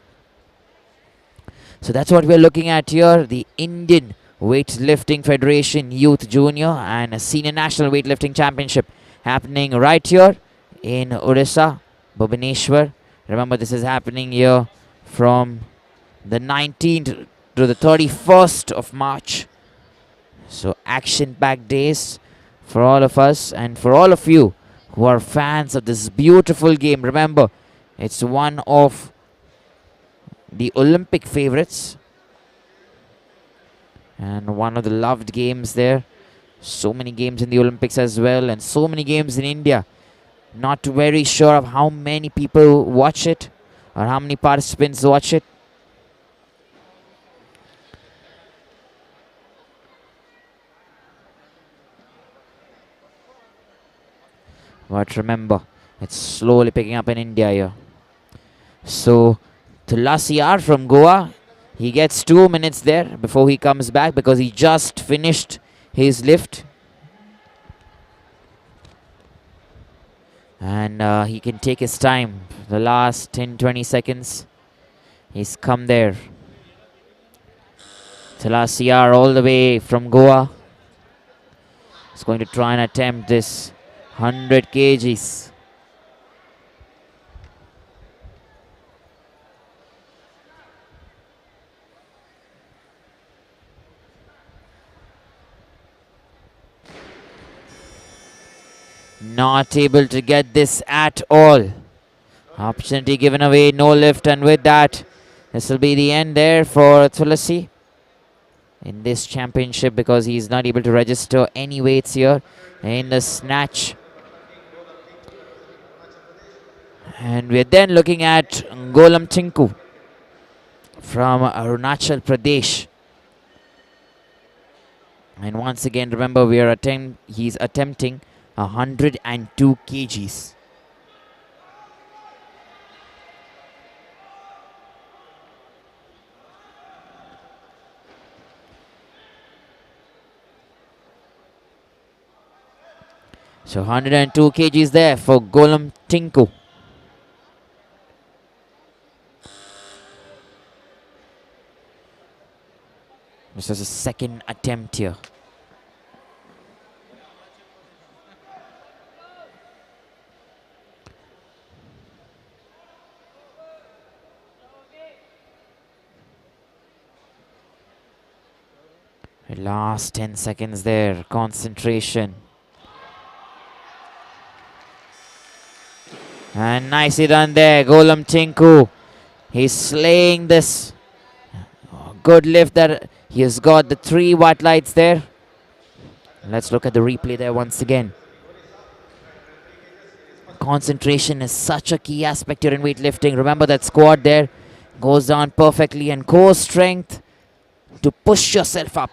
A: So that's what we're looking at here. The Indian Weightlifting Federation Youth Junior and a Senior National Weightlifting Championship happening right here in Odisha, Bhubaneswar. Remember, this is happening here from the 19th to the 31st of March. So action-packed days for all of us and for all of you who are fans of this beautiful game. Remember, it's one of the Olympic favorites and one of the loved games there. So many games in the Olympics as well, and so many games in India. Not very sure of how many people watch it or how many participants watch it. But remember, it's slowly picking up in India here. So, Tulasi R from Goa, he gets 2 minutes there before he comes back because he just finished his lift. And he can take his time. The last 10-20 seconds, he's come there. Tulasi R all the way from Goa. He's going to try and attempt this 100 kgs. Not able to get this at all. Opportunity given away, no lift, and with that, this will be the end there for Tulasi in this championship because he's not able to register any weights here in the snatch. And we're then looking at Golum Tinku from Arunachal Pradesh. And once again, remember, he's attempting 102 kgs. So 102 kgs there for Golum Tinku. This is a second attempt here. Last 10 seconds there. Concentration. And nicely done there. Golum Tinku. He's slaying this. Good lift that he has got the 3 white lights there. Let's look at the replay there once again. Concentration is such a key aspect here in weightlifting. Remember that squat there goes down perfectly, and core strength to push yourself up.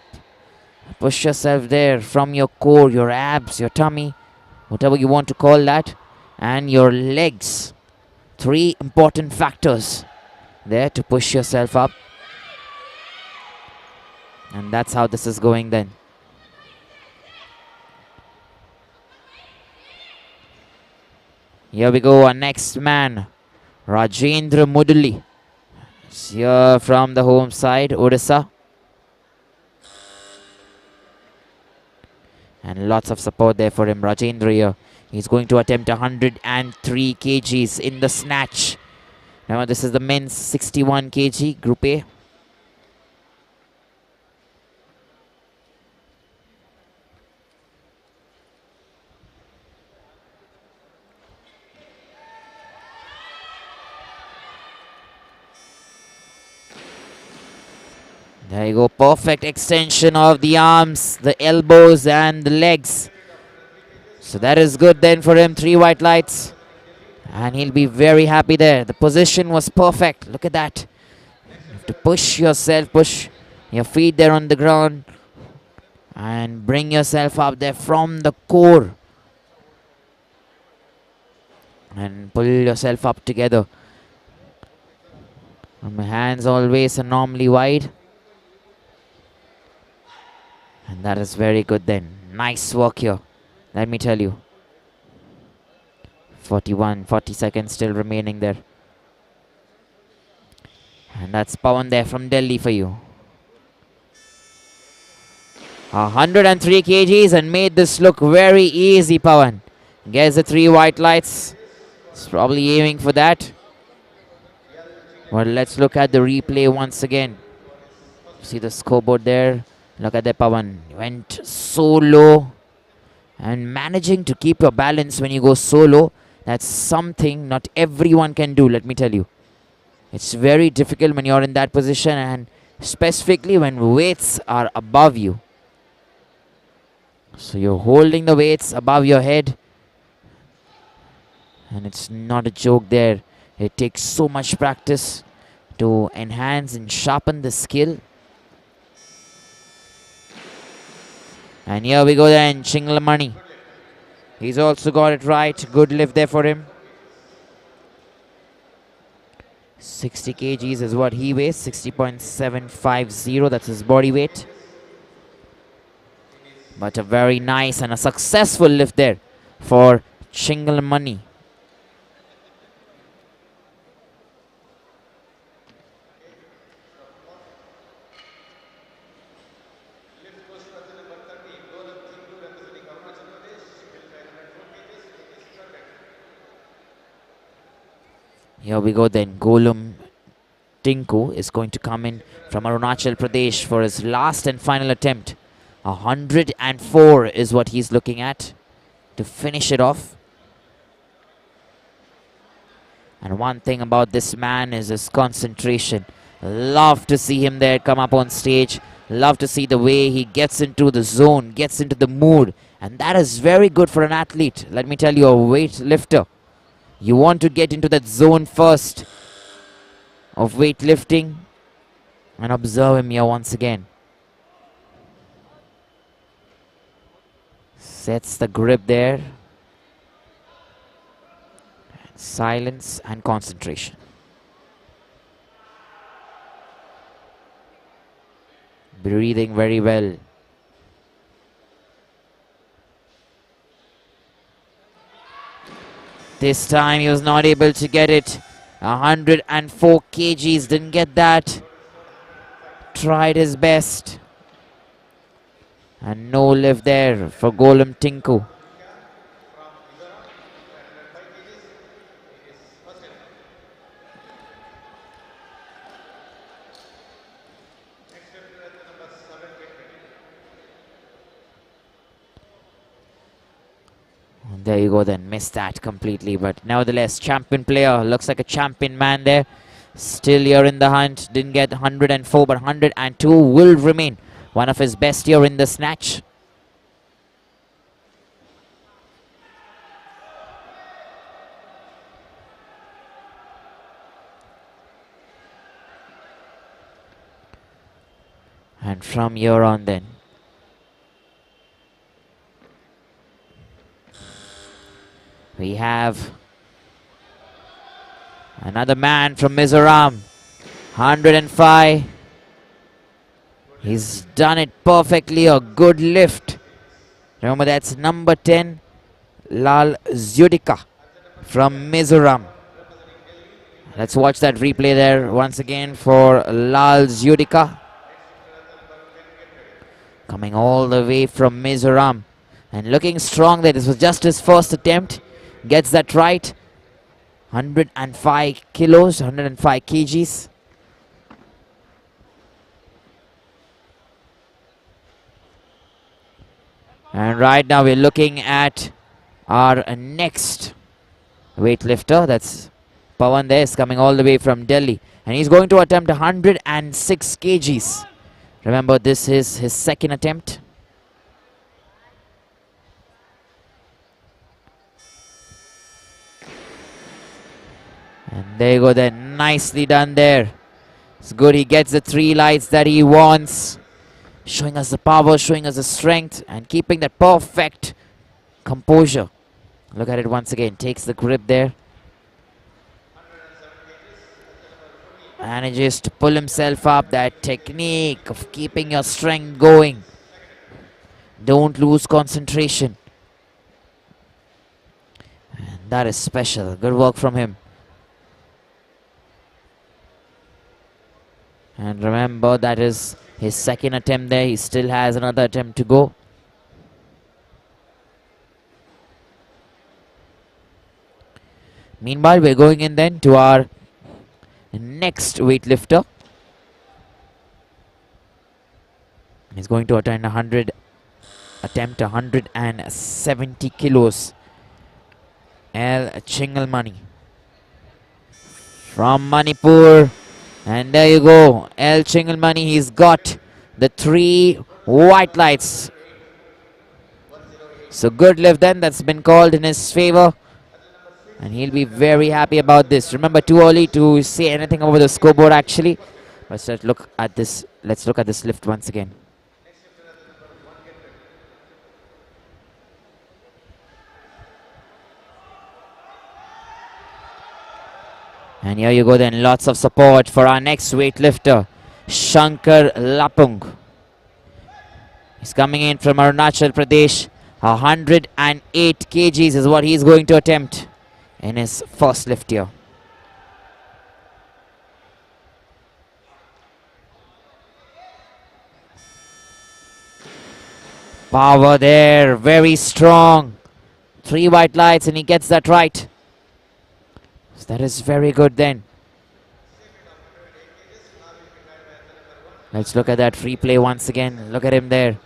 A: Push yourself there from your core, your abs, your tummy, whatever you want to call that, and your legs. 3 important factors there to push yourself up. And that's how this is going then. Here we go, our next man, Rajendra Mudali. It's here from the home side, Odisha. And lots of support there for him, Rajendra here. He's going to attempt 103 kgs in the snatch. Now this is the men's 61 kg, Group A. There you go, perfect extension of the arms, the elbows and the legs. So that is good then for him, 3 white lights. And he'll be very happy there. The position was perfect, look at that. You have to push yourself, push your feet there on the ground. And bring yourself up there from the core. And pull yourself up together. And my hands always are normally wide. And that is very good then. Nice work here, let me tell you. 40 seconds still remaining there. And that's Pawan there from Delhi for you. 103 kgs and made this look very easy, Pawan. Gets the 3 white lights. He's probably aiming for that. Well, let's look at the replay once again. See the scoreboard there. Look at that, Pawan. Went so low. And managing to keep your balance when you go so low, that's something not everyone can do, let me tell you. It's very difficult when you're in that position, and specifically when weights are above you. So you're holding the weights above your head. And it's not a joke there. It takes so much practice to enhance and sharpen the skill. And here we go then, Chingalamani. He's also got it right. Good lift there for him. 60 kgs is what he weighs. 60.750. That's his body weight. But a very nice and a successful lift there for Chingalamani. Here we go then. Golum Tinku is going to come in from Arunachal Pradesh for his last and final attempt. 104 is what he's looking at to finish it off. And one thing about this man is his concentration. Love to see him there come up on stage. Love to see the way he gets into the zone, gets into the mood. And that is very good for an athlete. Let me tell you, a weightlifter. You want to get into that zone first of weightlifting. And observe him here once again. Sets the grip there. Silence and concentration. Breathing very well. This time he was not able to get it. 104 kgs, didn't get that. Tried his best. And no lift there for Golum Tinku. There you go then, missed that completely, but nevertheless, champion player, looks like a champion man there. Still here in the hunt, didn't get 104, but 102 will remain one of his best here in the snatch. And from here on then, we have another man from Mizoram, 105. He's done it perfectly, a good lift. Remember, that's number 10, Lal Zudika from Mizoram. Let's watch that replay there once again for Lal Judika. Coming all the way from Mizoram and looking strong there. This was just his first attempt. Gets that right. 105 kilos, 105 kgs. And right now we're looking at our next weightlifter. That's Pawan there, is coming all the way from Delhi. And he's going to attempt 106 kgs. Remember, this is his second attempt. And there you go then, nicely done there. It's good, he gets the 3 lights that he wants. Showing us the power, showing us the strength, and keeping that perfect composure. Look at it once again, takes the grip there. Manages to pull himself up, that technique of keeping your strength going. Don't lose concentration. And that is special, good work from him. And remember, that is his second attempt there. He still has another attempt to go. Meanwhile, we're going in then to our next weightlifter. He's going to attempt 170 kilos. L. Chingalmani from Manipur. And there you go, L. Chingalmani, he's got the 3 white lights. So good lift then, that's been called in his favor. And he'll be very happy about this. Remember, too early to say anything over the scoreboard actually. But let's look at this lift once again. And here you go then, lots of support for our next weightlifter, Shankar Lapung. He's coming in from Arunachal Pradesh. 108 kgs is what he's going to attempt in his first lift here. Power there, very strong. 3 white lights and he gets that right. So that is very good then. Let's look at that replay once again. Look at him there.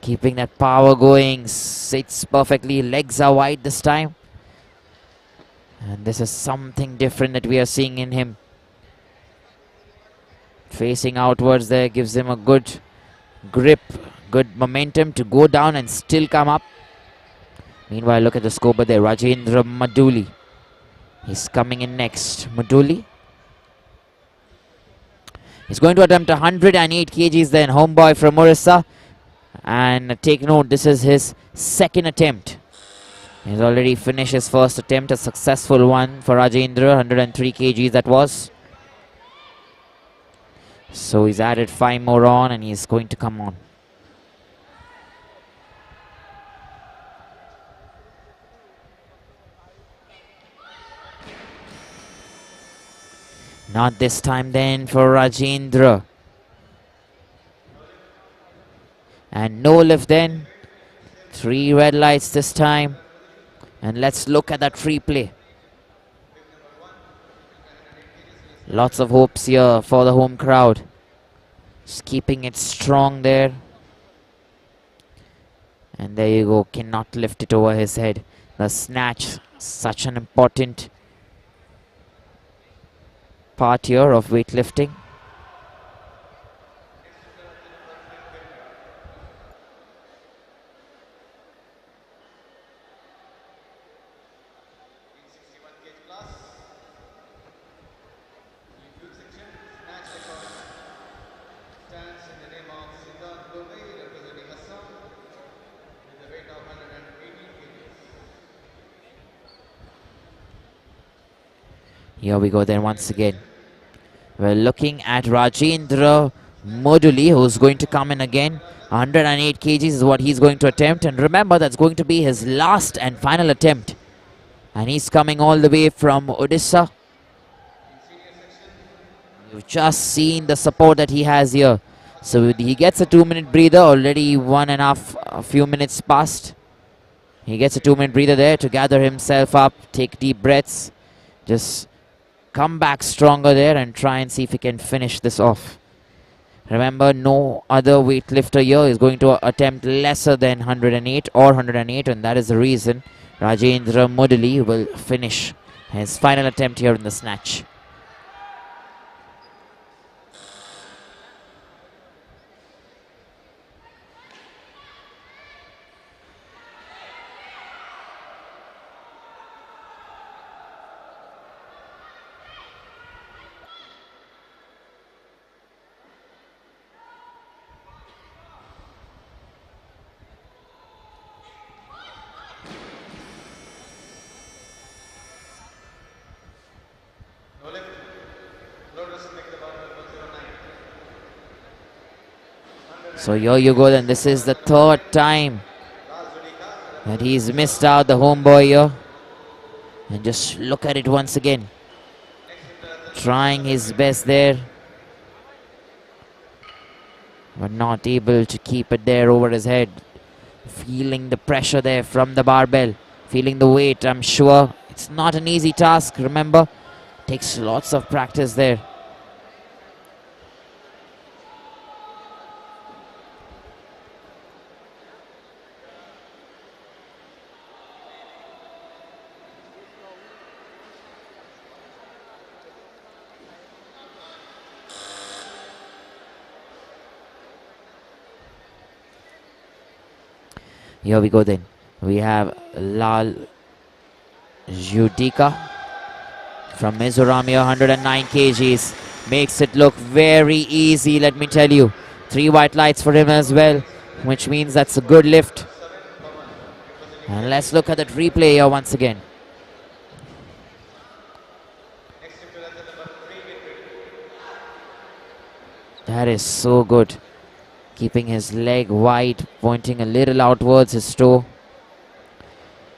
A: Keeping that power going. Sits perfectly. Legs are wide this time. And this is something different that we are seeing in him. Facing outwards there gives him a good grip. Good momentum to go down and still come up. Meanwhile, look at the scoreboard there. Rajendra Maduli. He's coming in next. Maduli. He's going to attempt 108 kgs then. Homeboy from Odisha. And take note, this is his second attempt. He's already finished his first attempt. A successful one for Rajendra. 103 kgs that was. So he's added 5 more on and he's going to come on. Not this time then for Rajendra. And no lift then. 3 red lights this time. And let's look at that replay. Lots of hopes here for the home crowd. Just keeping it strong there. And there you go. Cannot lift it over his head. The snatch, such an important part here of weightlifting. Here we go then once again. We're looking at Rajendra Moduli, who's going to come in again. 108 kgs is what he's going to attempt. And remember, that's going to be his last and final attempt And he's coming all the way from Odisha. You've just seen the support that he has here. So he gets a 2-minute breather, already a few minutes past. He gets a 2-minute breather there to gather himself up, take deep breaths, just come back stronger there and try and see if he can finish this off. Remember, no other weightlifter here is going to attempt lesser than 108 or 108, and that is the reason Rajendra Mudali will finish his final attempt here in the snatch.
B: No lift. Load rest make the barbell 109.
A: So here you go then. This is the third time that he's missed out, the homeboy here. And just look at it once again. Trying his best there, but not able to keep it there over his head. Feeling the pressure there from the barbell. Feeling the weight, I'm sure. It's not an easy task, remember. Takes lots of practice there. Here we go then. We have Lal Judika from Mizoram here, 109 kgs. Makes it look very easy, let me tell you. 3 white lights for him as well, which means that's a good lift. And let's look at that replay here once again. That is so good. Keeping his leg wide, pointing a little outwards his toe.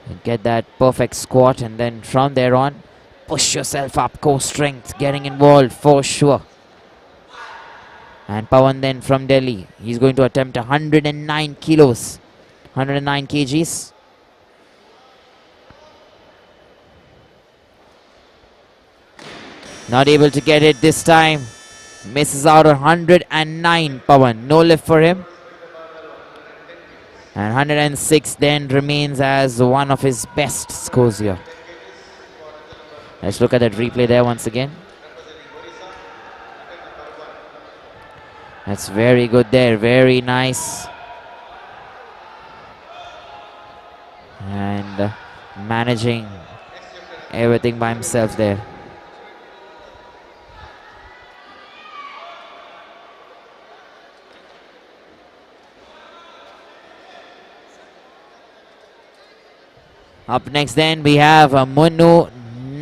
A: And get that perfect squat, and then from there on, push yourself up, core strength, getting involved for sure. And Pawan then from Delhi, he's going to attempt 109 kilos, 109 kgs. Not able to get it this time. Misses out on 109, Pawan. No lift for him. And 106 then remains as one of his best scores here. Let's look at that replay there once again. That's very good there. Very nice. And managing everything by himself there. Up next then we have Munna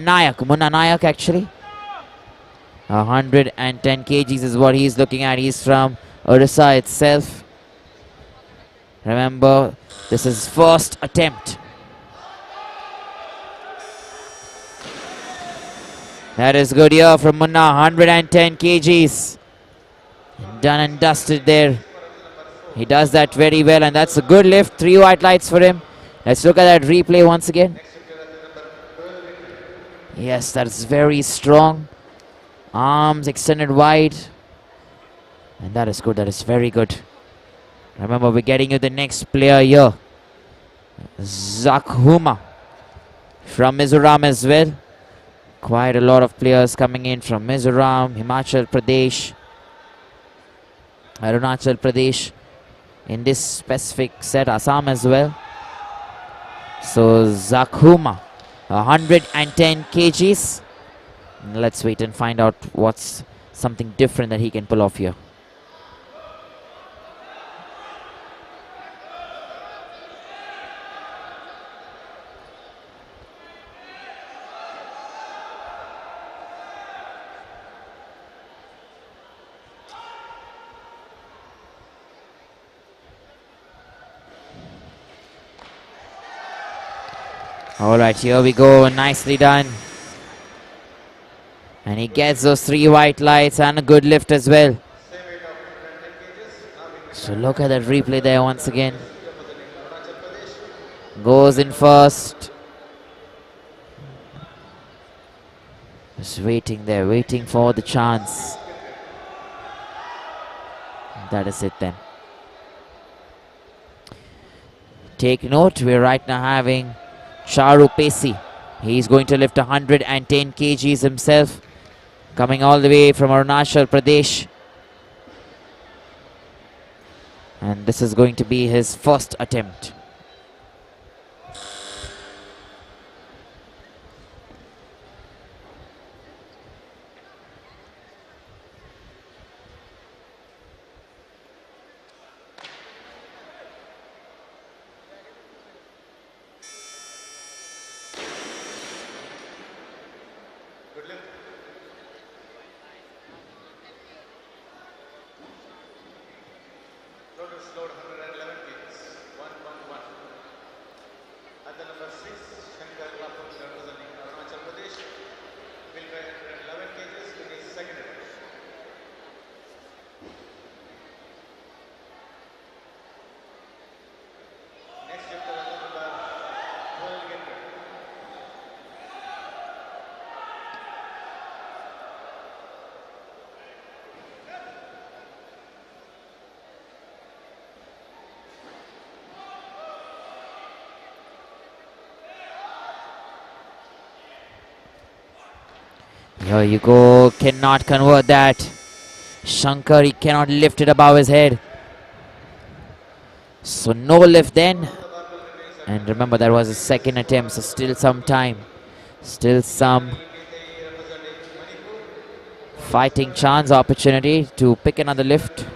A: Nayak actually. 110 kgs is what he's looking at. He's from Odisha itself. Remember, this is first attempt. That is good here from Munna, 110 kgs. Done and dusted there. He does that very well, and that's a good lift. 3 white lights for him. Let's look at that replay once again. Yes, that's very strong. Arms extended wide. And that is good. That is very good. Remember, we're getting you the next player here. Zakhuma from Mizoram as well. Quite a lot of players coming in from Mizoram, Himachal Pradesh, Arunachal Pradesh. In this specific set, Assam as well. So Zakhuma, 110 kgs. Let's wait and find out what's something different that he can pull off here. All right, here we go. Nicely done. And he gets those 3 white lights and a good lift as well.
B: Same weight of 110 kgs. Now we
A: So look at that replay there once again.
B: representing Arunachal Pradesh.
A: Goes in first. Just waiting there, waiting for the chance. That is it then. Take note, we're right now having Charu Pesi. He's going to lift 110 kgs himself, coming all the way from Arunachal Pradesh. And this is going to be his first attempt.
B: Good lift. Shoulders load 111 kgs. 111. At the number 6, Shankar Lapur representing Arunachal Pradesh. Will weigh 111 kgs in his second attempt. Next lifter at the number 12, get ready.
A: Here you go, cannot convert that. Shankar, he cannot lift it above his head. So no lift then. And remember, that was his second attempt, so still some time. Still some fighting chance, opportunity to pick another lift.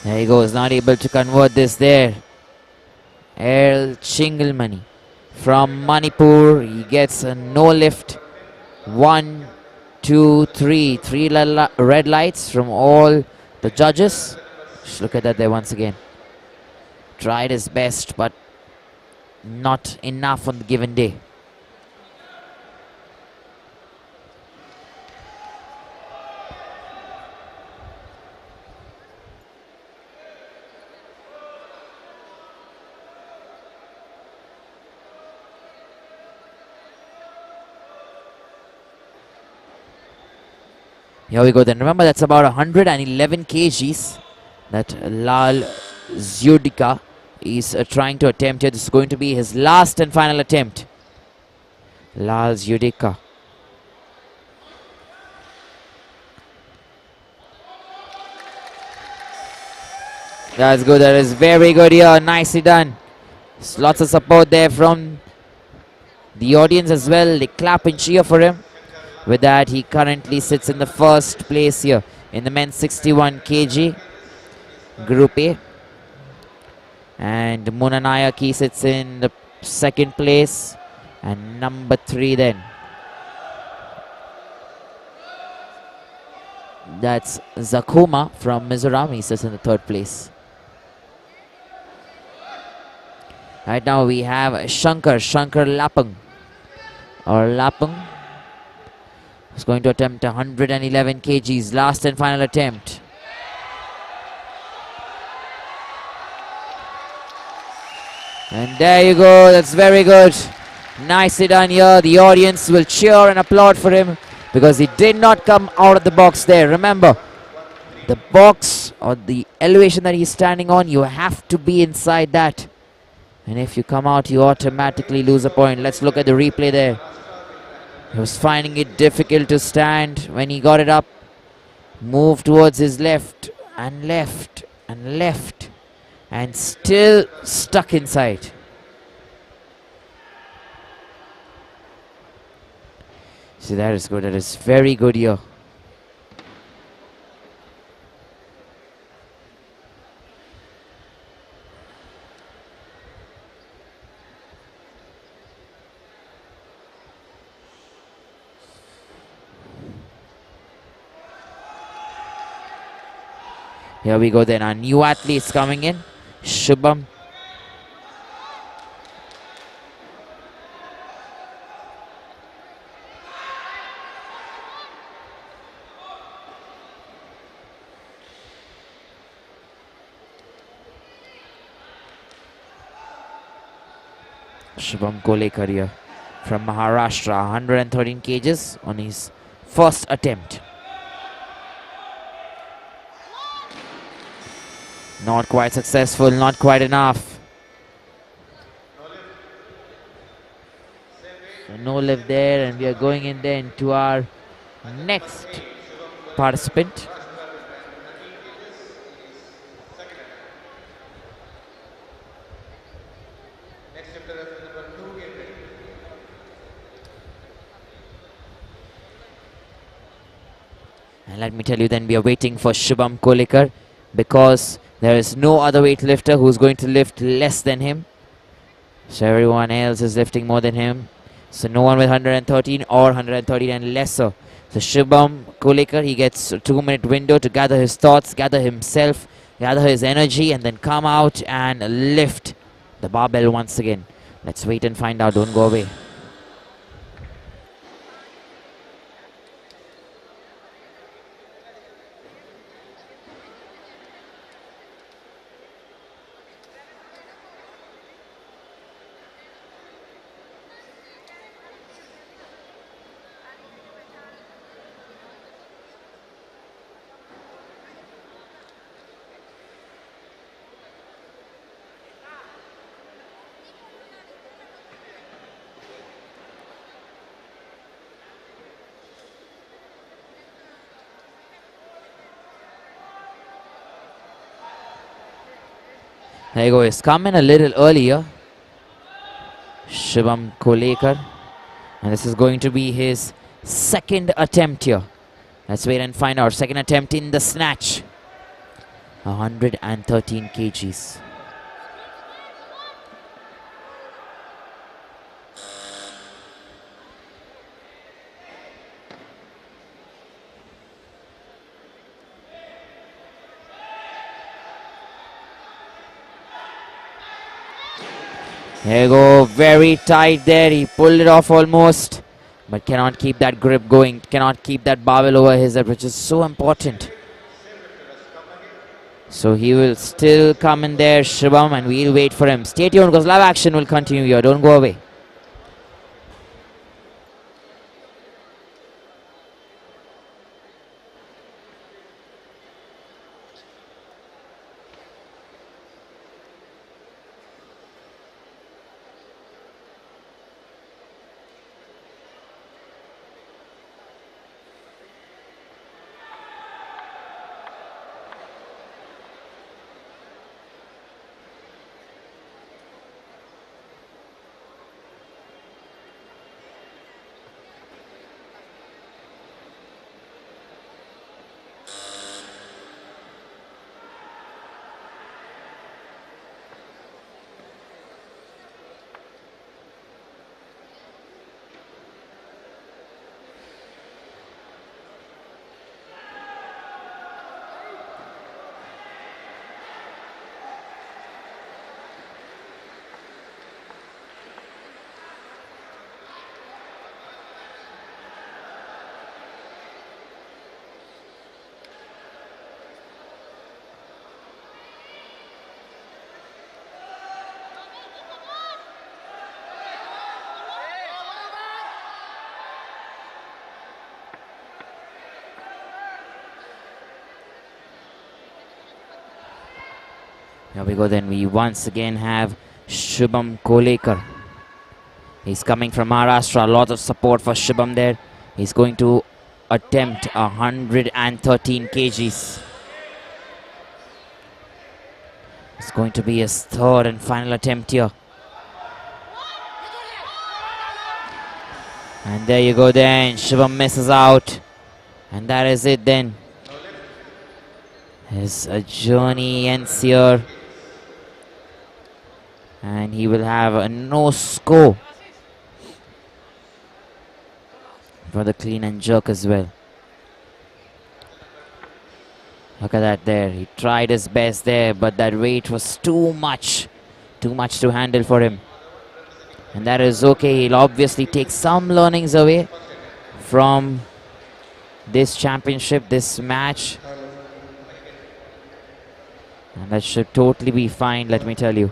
A: There he goes, not able to convert this there. Earl Chingalmani from Manipur, he gets a no lift. 1, 2, 3. 3 red lights from all the judges. Just look at that there once again. Tried his best, but not enough on the given day. Here we go then. Remember, that's about 111 kgs that Lal Zyudika is trying to attempt here. This is going to be his last and final attempt. Lal Zyudika. That's good. That is very good here. Nicely done. There's lots of support there from the audience as well. They clap and cheer for him. With that, he currently sits in the first place here in the men's 61 kg Group A. And Munanayaki sits in the second place. And number 3 then. That's Zakuma from Mizoram. He sits in the third place. Right now we have Shankar Lapang. Or Lapang. He's going to attempt 111 kgs. Last and final attempt. And there you go. That's very good. Nicely done here. The audience will cheer and applaud for him because he did not come out of the box there. Remember, the box or the elevation that he's standing on, you have to be inside that. And if you come out, you automatically lose a point. Let's look at the replay there. He was finding it difficult to stand when he got it up. Moved towards his left and left and left. And still stuck inside. See, that is good. That is very good here. Here we go then. Our new athletes coming in. Shubham. Shubham Kolekar here from Maharashtra, 113 kgs on his first attempt. Not quite successful, not quite enough. So no lift there, and we are going in then to our next participant. And let me tell you then, we are waiting for Shubham Kolekar because there is no other weightlifter who's going to lift less than him. So everyone else is lifting more than him. So no one with 113 or 113 and lesser. So Shubham Kolekar, he gets a 2-minute window to gather his thoughts, gather himself, gather his energy, and then come out and lift the barbell once again. Let's wait and find out. Don't go away. There you go, he's come in a little earlier. Shubham Kolekar. And this is going to be his second attempt here. Let's wait and find out. Second attempt in the snatch. 113 kgs. There you go, very tight there. He pulled it off almost, but cannot keep that grip going, cannot keep that barbell over his head, which is so important. So he will still come in there, Shubham, and we'll wait for him. Stay tuned because live action will continue here. Don't go away. Here we go then. We once again have Shubham Kolekar. He's coming from Maharashtra. A lot of support for Shubham there. He's going to attempt 113 kgs. It's going to be his third and final attempt here. And there you go then. Shubham misses out. And that is it then. His journey ends here. And he will have a no score for the clean and jerk as well. Look at that there. He tried his best there, but that weight was too much. Too much to handle for him. And that is okay. He'll obviously take some learnings away from this championship, this match. And that should totally be fine, let me tell you.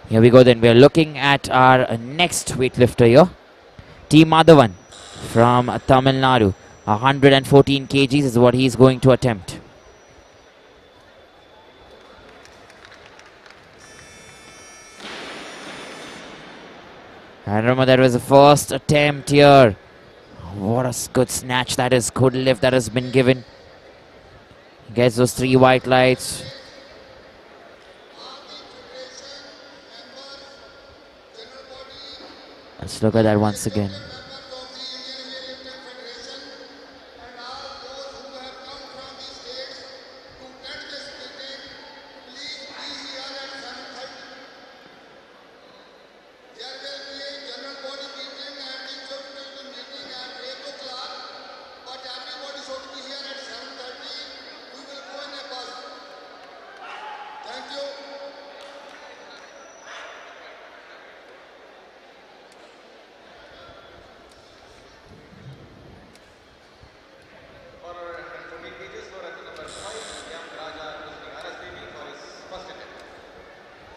A: Here we go then. We are looking at our next weightlifter here. T. Madhavan from Tamil Nadu. 114 kgs is what he's going to attempt. And remember, that was the first attempt here. What a good snatch that is. Good lift that has been given. Gets those 3 white lights. Let's look at that once again.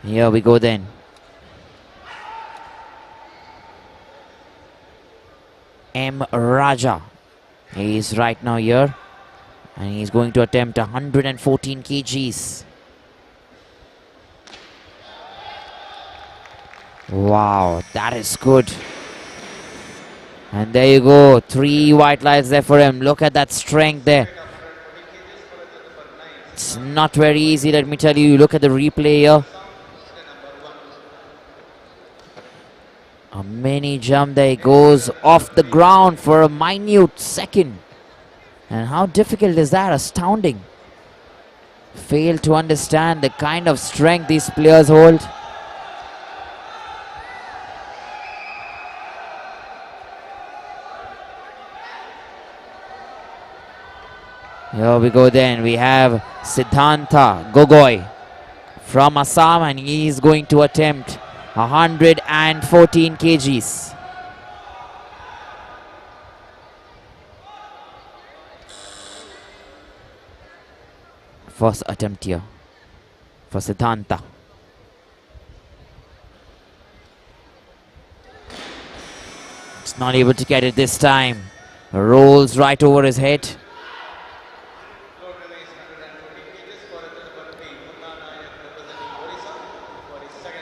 A: Here we go then. M. Raja. He is right now here. And he's going to attempt 114 kgs. Wow, that is good. And there you go. 3 white lights there for him. Look at that strength there. It's not very easy, let me tell you. Look at the replay here. A mini jump there. He goes off the ground for a minute second. And how difficult is that? Astounding. Fail to understand the kind of strength these players hold. Here we go then. We have Siddhanta Gogoi from Assam, and he is going to attempt 114 kgs. First attempt here for Siddhanta. It's not able to get it this time. Rolls right over his head.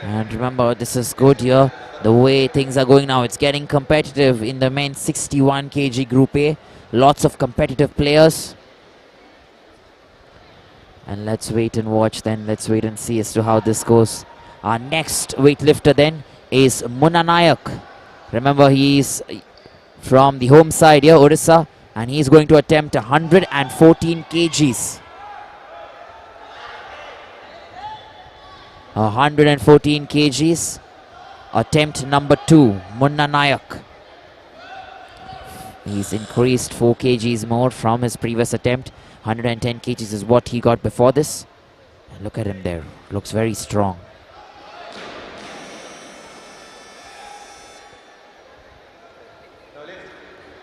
A: And remember, this is good here. The way things are going now, it's getting competitive in the men's 61 kg Group A. Lots of competitive players. And let's wait and watch then. Let's wait and see as to how this goes. Our next weightlifter then is Munna Nayak. Remember, he's from the home side here, Odisha. And he's going to attempt 114 kgs. 114 kgs. Attempt number 2, Munna Nayak. He's increased 4 kgs more from his previous attempt. 110 kgs is what he got before this. And look at him there. Looks very strong.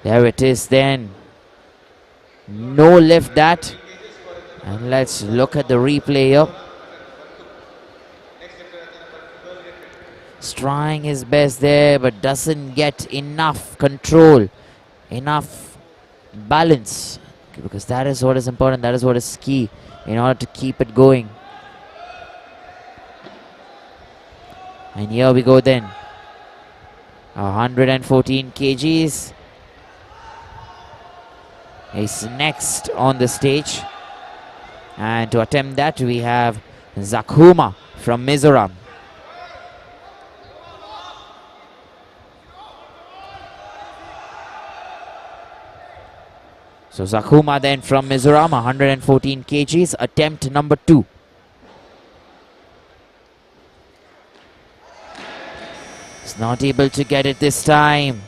A: There it is then. No lift that. And let's look at the replay here. Trying his best there, but doesn't get enough control, enough balance, because that is what is important, that is what is key in order to keep it going. And here we go then. 114 kgs is next on the stage. And to attempt that, we have Zakhuma from Mizoram. So Zakhuma then from Mizoram, 114 kgs, attempt number 2. He's not able to get it this time.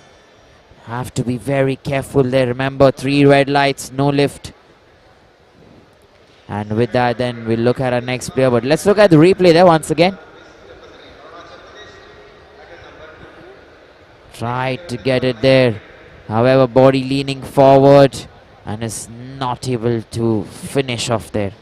A: Have to be very careful there. Remember, 3 red lights, no lift. And with that, then we'll look at our next player. But let's look at the replay there once again. Tried to get it there. However, body leaning forward and is not able to finish off there.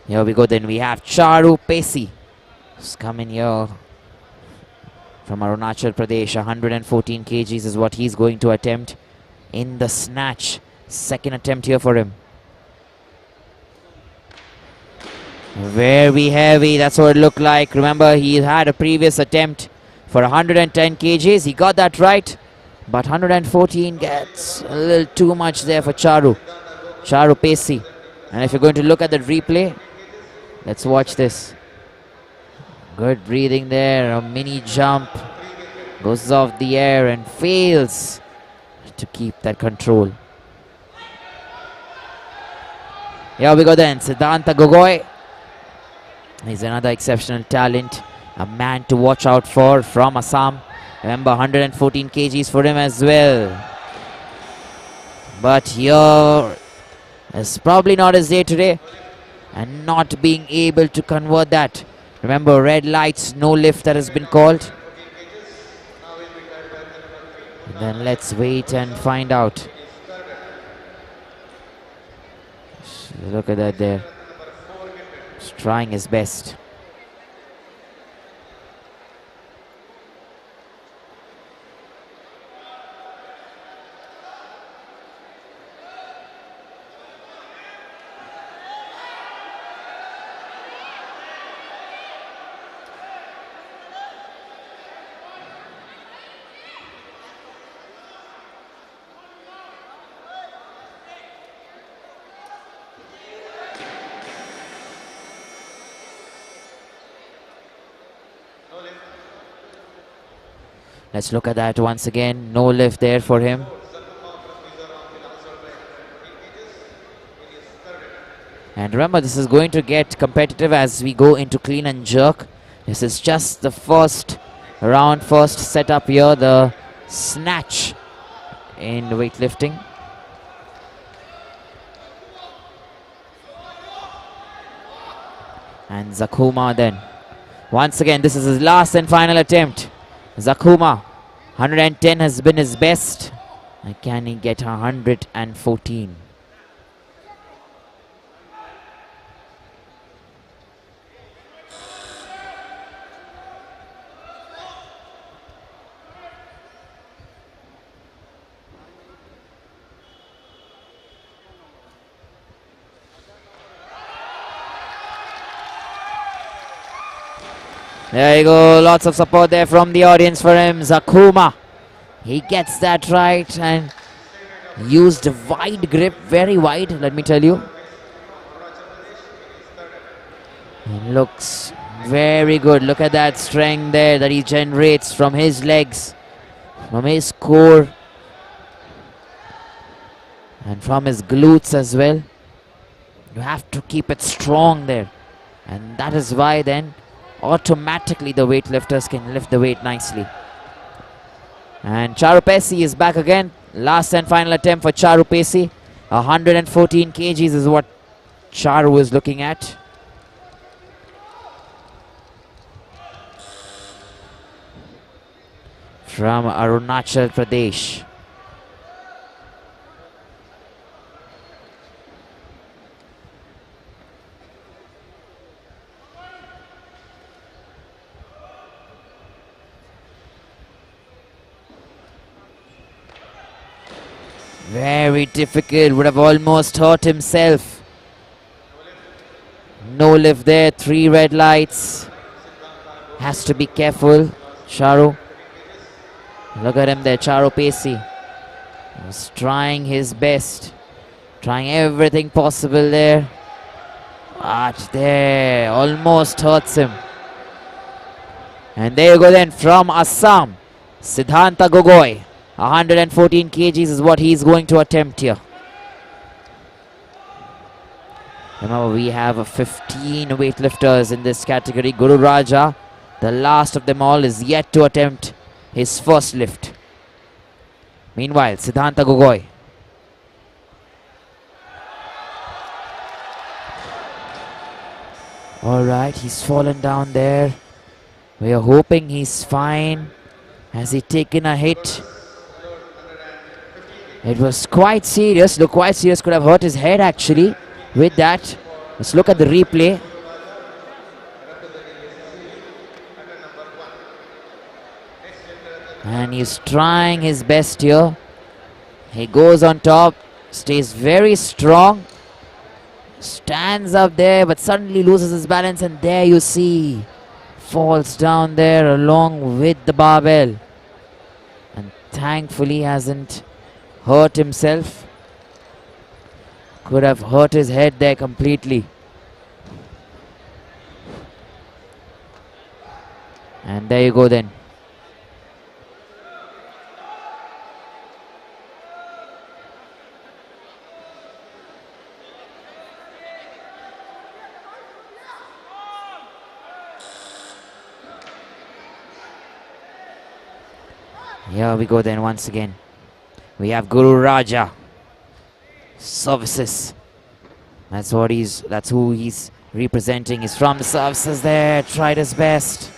A: Here we go, then we have Charu Pesi, who's coming here from Arunachal Pradesh. 114 kgs is what he's going to attempt in the snatch. Second attempt here for him. Very heavy, that's what it looked like. Remember, he had a previous attempt for 110 kgs. He got that right, but 114 gets a little too much there for Charu Pesi. And if you're going to look at the replay, let's watch this. Good breathing there, a mini jump. Goes off the air and fails to keep that control. Here we go then, Siddhanta Gogoi. He's another exceptional talent, a man to watch out for from Assam. Remember, 114 kgs for him as well. But here is probably not his day today, and not being able to convert that. Remember, red lights, no lift that has been called. And then let's wait and find out. Look at that there. He's trying his best. Let's look at that once again. No lift there for him. And remember, this is going to get competitive as we go into clean and jerk. This is just the first round, first setup here, the snatch in weightlifting. And Zakuma then. Once again, this is his last and final attempt. Zakuma, 110 has been his best. And can he get 114? There you go, lots of support there from the audience for him. Zakuma, he gets that right and used a wide grip, very wide, let me tell you. He looks very good. Look at that strength there that he generates from his legs, from his core, and from his glutes as well. You have to keep it strong there, and that is why then automatically the weightlifters can lift the weight nicely. And Charu Pesi is back again. Last and final attempt for Charu Pesi. 114 kgs is what Charu is looking at. From Arunachal Pradesh. Very difficult, would have almost hurt himself. No lift there, 3 red lights. Has to be careful, Charu. Look at him there, Charu Pesi. He was trying his best. Trying everything possible there. But there, almost hurts him. And there you go then from Assam, Siddhanta Gogoi. 114 kgs is what he's going to attempt here. Remember, we have 15 weightlifters in this category. Guru Raja, the last of them all, is yet to attempt his first lift. Meanwhile, Siddhanta Gogoi. Alright, he's fallen down there. We are hoping he's fine. Has he taken a hit? It was quite serious. Look, quite serious. Could have hurt his head actually with that. Let's look at the replay. And he's trying his best here. He goes on top, stays very strong, stands up there, but suddenly loses his balance, and there you see, falls down there along with the barbell. And thankfully hasn't hurt himself. Could have hurt his head there completely. And there you go then. Here we go then once again. We have Guru Raja. Services. That's who he's representing. He's from the services there. Tried his best.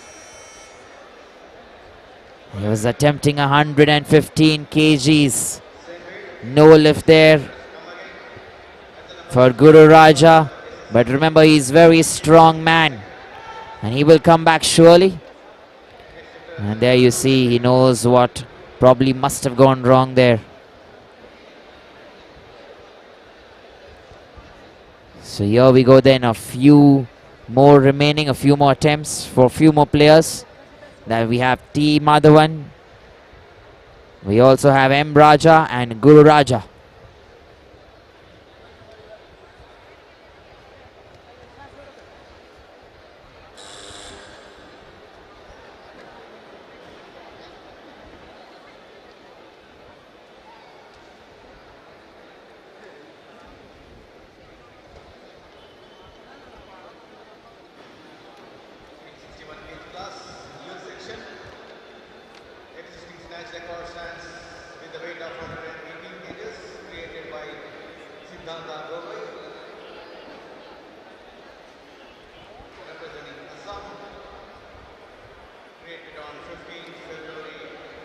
A: He was attempting 115 kgs. No lift there for Guru Raja. But remember, he's a very strong man. And he will come back surely. And there you see, he knows what probably must have gone wrong there. So here we go then, a few more remaining, a few more attempts for a few more players. Then we have T. Madhavan. We also have M. Raja and Guru Raja.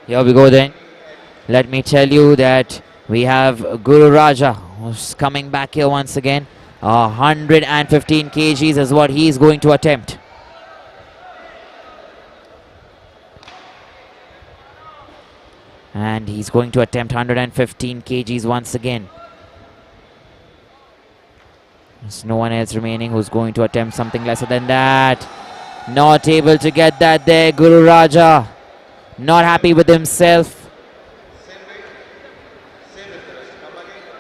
A: Here we go then. Let me tell you that we have Guru Raja who's coming back here once again. 115 kgs is what he is going to attempt. And he's going to attempt 115 kgs once again. There's no one else remaining who's going to attempt something lesser than that. Not able to get that there, Guru Raja. Not happy with himself.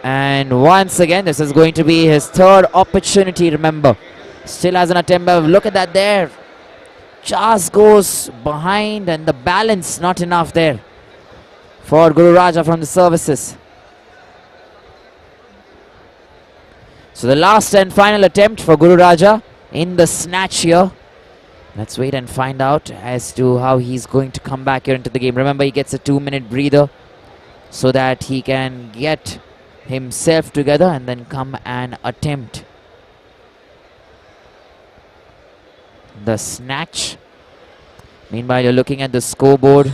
A: And once again, this is going to be his third opportunity, remember. Still has an attempt. Look at that there. Just goes behind, and the balance not enough there for Guru Raja from the services. So the last and final attempt for Guru Raja in the snatch here. Let's wait and find out as to how he's going to come back here into the game. Remember, he gets a 2-minute breather so that he can get himself together and then come and attempt the snatch. Meanwhile, you're looking at the scoreboard.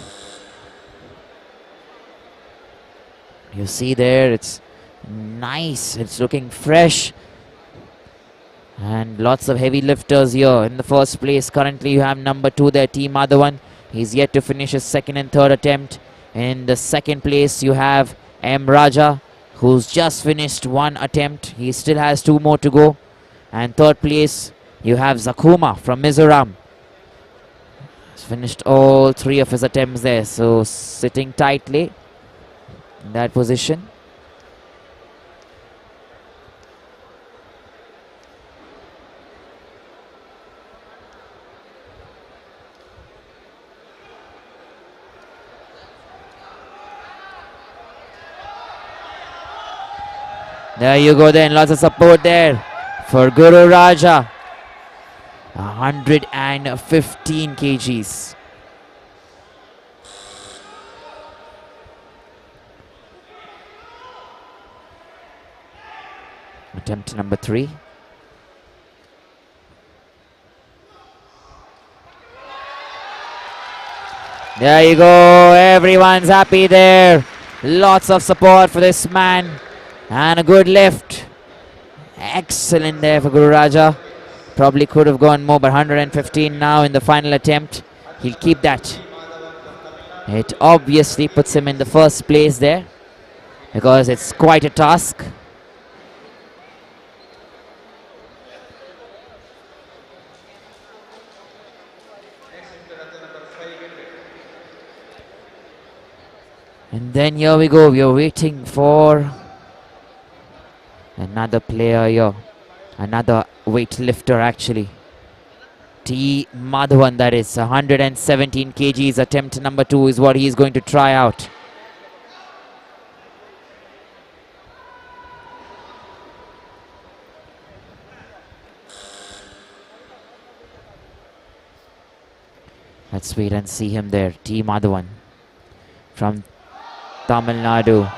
A: You see there, it's nice. It's looking fresh. And lots of heavy lifters here. In the first place, currently you have number 2 there, T. Madhavan. He's yet to finish his second and third attempt. In the second place, you have M. Raja, who's just finished one attempt. He still has 2 more to go. And third place, you have Zakuma from Mizoram. He's finished all 3 of his attempts there. So sitting tightly in that position. There you go then, lots of support there for Guru Raja. 115 kgs. Attempt number 3. There you go, everyone's happy there. Lots of support for this man. And a good lift. Excellent there for Guru Raja. Probably could have gone more, but 115 now in the final attempt. He'll keep that. It obviously puts him in the first place there, because it's quite a task. And then here we go, we are waiting for another player here, another weightlifter actually. T. Madhavan, that is 117 kgs. Attempt number 2 is what he is going to try out. Let's wait and see him there. T. Madhavan from Tamil Nadu.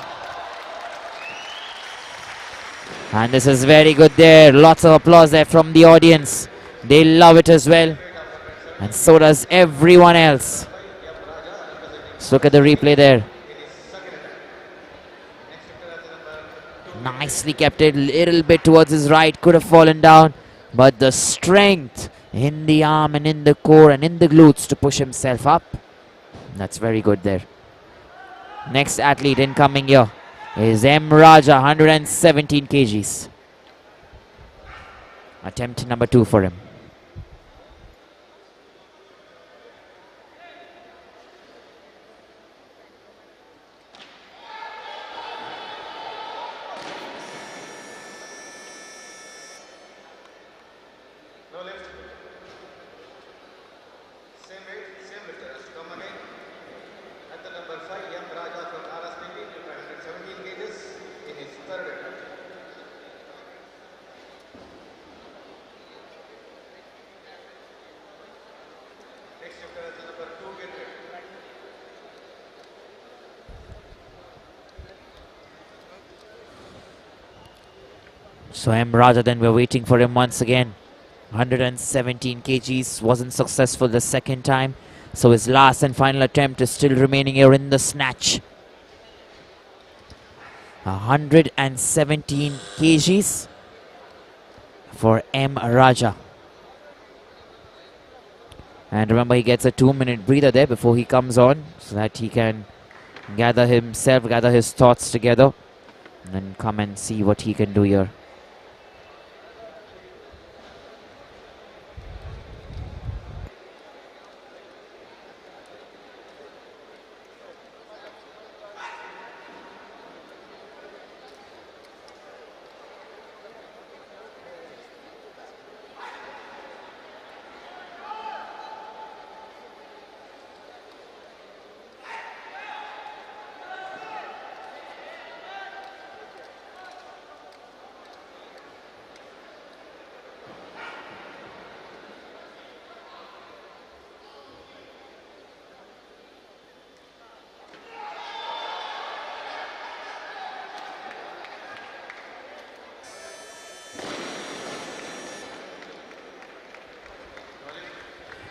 A: And this is very good there. Lots of applause there from the audience. They love it as well. And so does everyone else. Let's look at the replay there. Nicely kept it, little bit towards his right. Could have fallen down. But the strength in the arm and in the core and in the glutes to push himself up. That's very good there. Next athlete incoming here is M. Raja, 117 kgs. Attempt number 2 for him.
B: No lift. Same weight, same lifters. Come again. At the number 5, M. Raja from RSPB, 117 kgs in his third attempt. Next lifter at the number 2, get ready.
A: So M. Raja, then we're waiting for him once again. 117 kgs, wasn't successful the second time. So his last and final attempt is still remaining here in the snatch. 117 kgs for M. Raja. And remember, he gets a 2-minute breather there before he comes on, so that he can gather himself, gather his thoughts together, and then come and see what he can do here.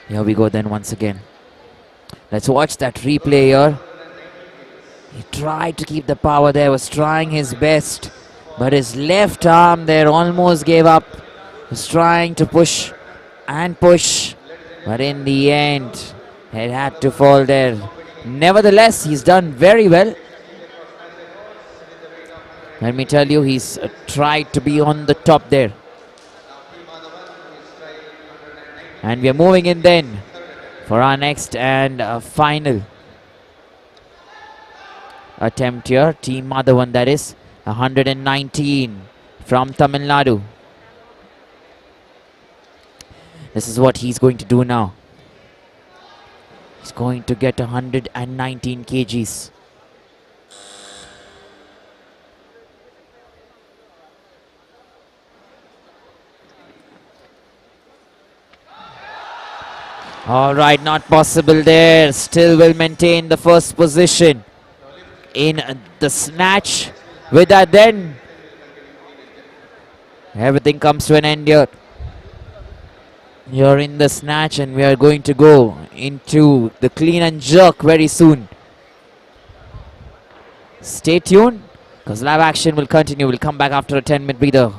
A: Here we go then once again. Let's watch that replay here. He tried to keep the power there, was trying his best, but his left arm there almost gave up. Was trying to push and push, but in the end, it had to fall there. Nevertheless, he's done very well. Let me tell you, he's tried to be on the top there. And we are moving in then for our next and final attempt here. Team Madhavan, that is 119 from Tamil Nadu. This is what he's going to do now. He's going to get 119 kgs. All right, not possible there. Still will maintain the first position in the snatch. With that, then everything comes to an end here. You're in the snatch, and we are going to go into the clean and jerk very soon. Stay tuned, because live action will continue. We'll come back after a 10-minute breather.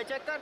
C: check that.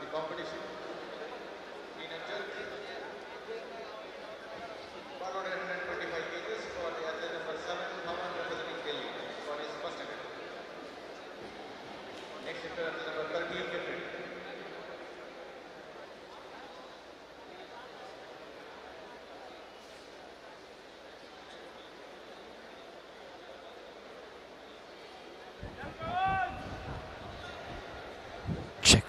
B: the competition. In Anjal, followed 125 kgs for the athlete number 7, Haman representing Delhi for his first attempt. Next athlete number 13, get ready.
A: Check.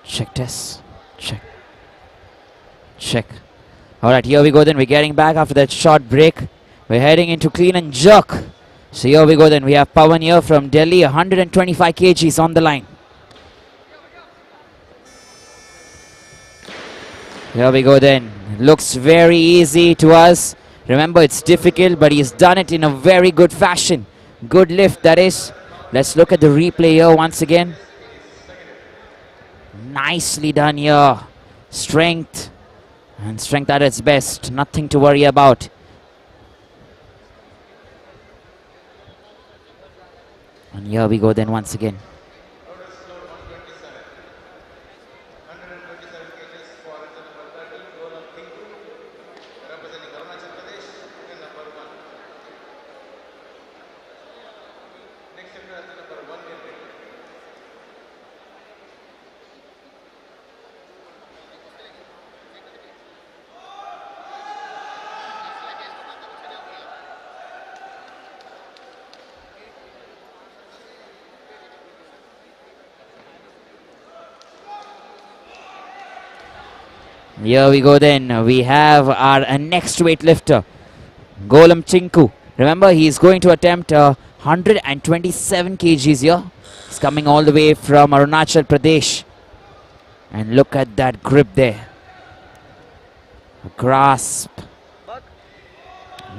A: Check test. Check. Check. Alright, here we go then. We're getting back after that short break. We're heading into clean and jerk. So here we go then. We have Pawan here from Delhi. 125 kgs on the line. Here we go then. Looks very easy to us. Remember, it's difficult, but he's done it in a very good fashion. Good lift, that is. Let's look at the replay here once again. Nicely done here. Strength. And strength at its best. Nothing to worry about. And here we go then once again.
B: Notice floor 127. 127 kgs for athlete number 13, Golam Tinku, representing Arunachal Pradesh, and number 1. Next athlete number 1, get ready.
A: Here we go then. We have our next weightlifter, Golam Tinku. Remember, he's going to attempt 127 kgs here. He's coming all the way from Arunachal Pradesh. And look at that grip there. A grasp.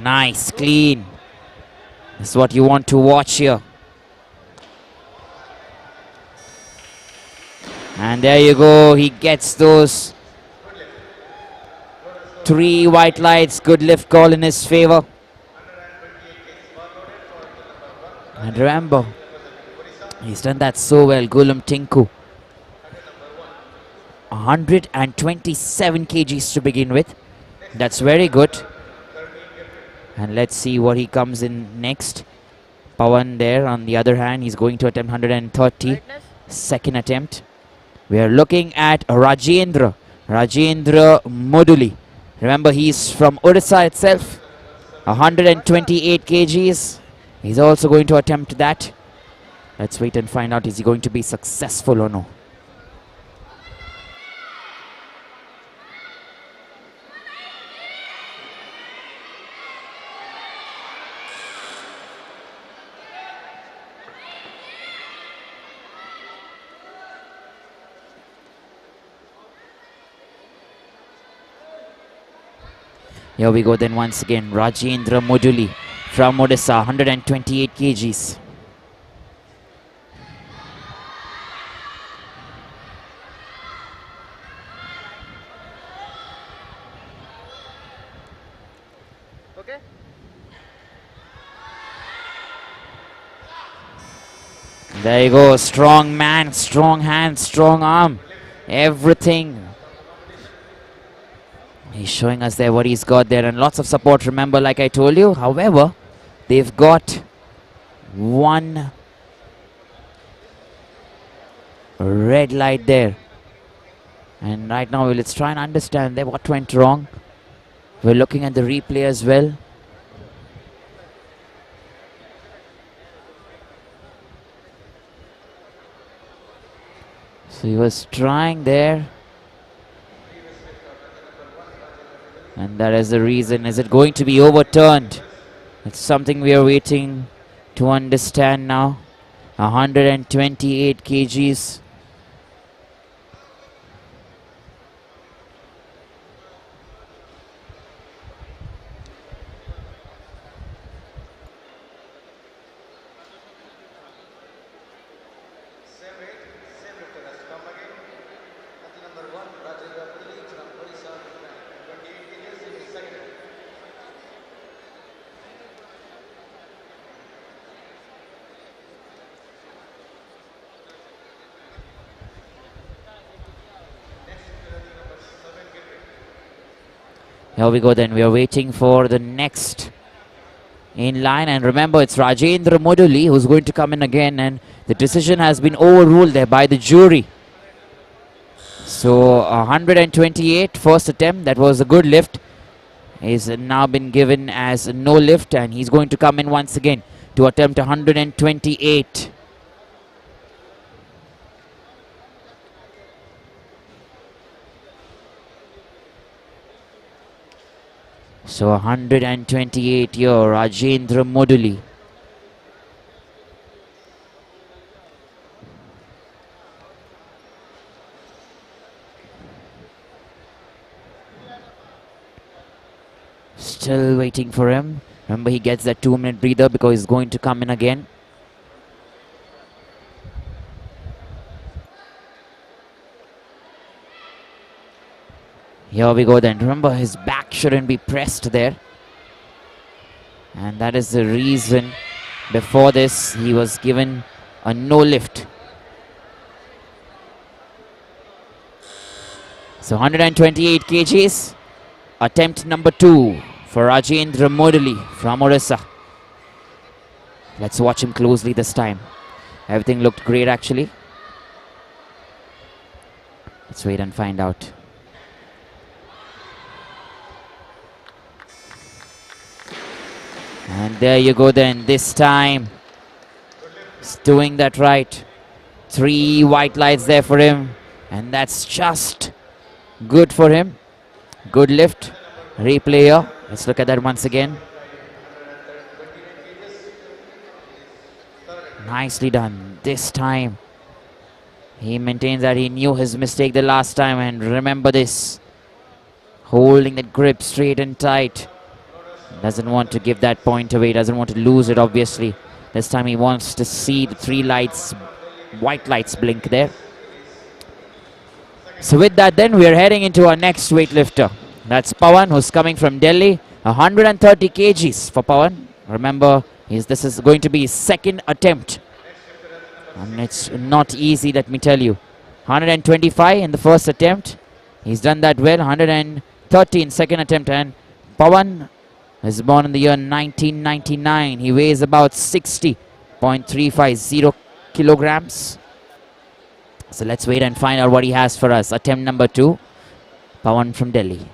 A: Nice, clean. That's what you want to watch here. And there you go. He gets those 3 white lights. Good lift call in his favor. And remember, he's done that so well. Golam Tinku. 127 kgs to begin with. That's very good. And let's see what he comes in next. Pawan there on the other hand, he's going to attempt 130. Second attempt. We are looking at Rajendra Moduli. Remember, he's from Odisha itself. 128 kgs. He's also going to attempt that. Let's wait and find out, is he going to be successful or no. Here we go then once again. Rajendra Moduli from Odisha, 128 kgs.
C: Okay.
A: There you go. Strong man, strong hand, strong arm. Everything. He's showing us there what he's got there, and lots of support, remember, like I told you. However, they've got one red light there. And right now, let's try and understand there what went wrong. We're looking at the replay as well. So he was trying there. And that is the reason. Is it going to be overturned? It's something we are waiting to understand now. 128 kgs.
B: Same weight, same lifter has come again. Athlete number 1, Rajendra Moduli from Odisha, 28 kgs in his second attempt.
A: Here we go then. We are waiting for the next in line. And remember, it's Rajendra Moduli who's going to come in again. And the decision has been overruled there by the jury. So 128 first attempt. That was a good lift. Is now been given as no lift. And he's going to come in once again to attempt 128. So 128 here, Rajendra Moduli. Still waiting for him. Remember, he gets that 2-minute breather because he's going to come in again. Here we go then. Remember, his back shouldn't be pressed there. And that is the reason before this he was given a no lift. So 128 kgs. Attempt number 2 for Rajendra Moduli from Odisha. Let's watch him closely this time. Everything looked great actually. Let's wait and find out. And there you go then. This time he's doing that right. 3 white lights there for him. And that's just good for him. Good lift. Replay here. Let's look at that once again. Nicely done. This time he maintains that he knew his mistake the last time. And remember this. Holding that grip straight and tight. Doesn't want to give that point away. Doesn't want to lose it obviously. This time he wants to see the 3 lights, white lights blink there. So with that then we are heading into our next weightlifter. That's Pawan, who's coming from Delhi. 130 kgs for Pawan. Remember, this is going to be his second attempt. And it's not easy, let me tell you. 125 in the first attempt. He's done that well. 130 in second attempt. And Pawan is born in the year 1999. He weighs about 60.350 kilograms. So let's wait and find out what he has for us. Attempt number 2. Pawan from Delhi.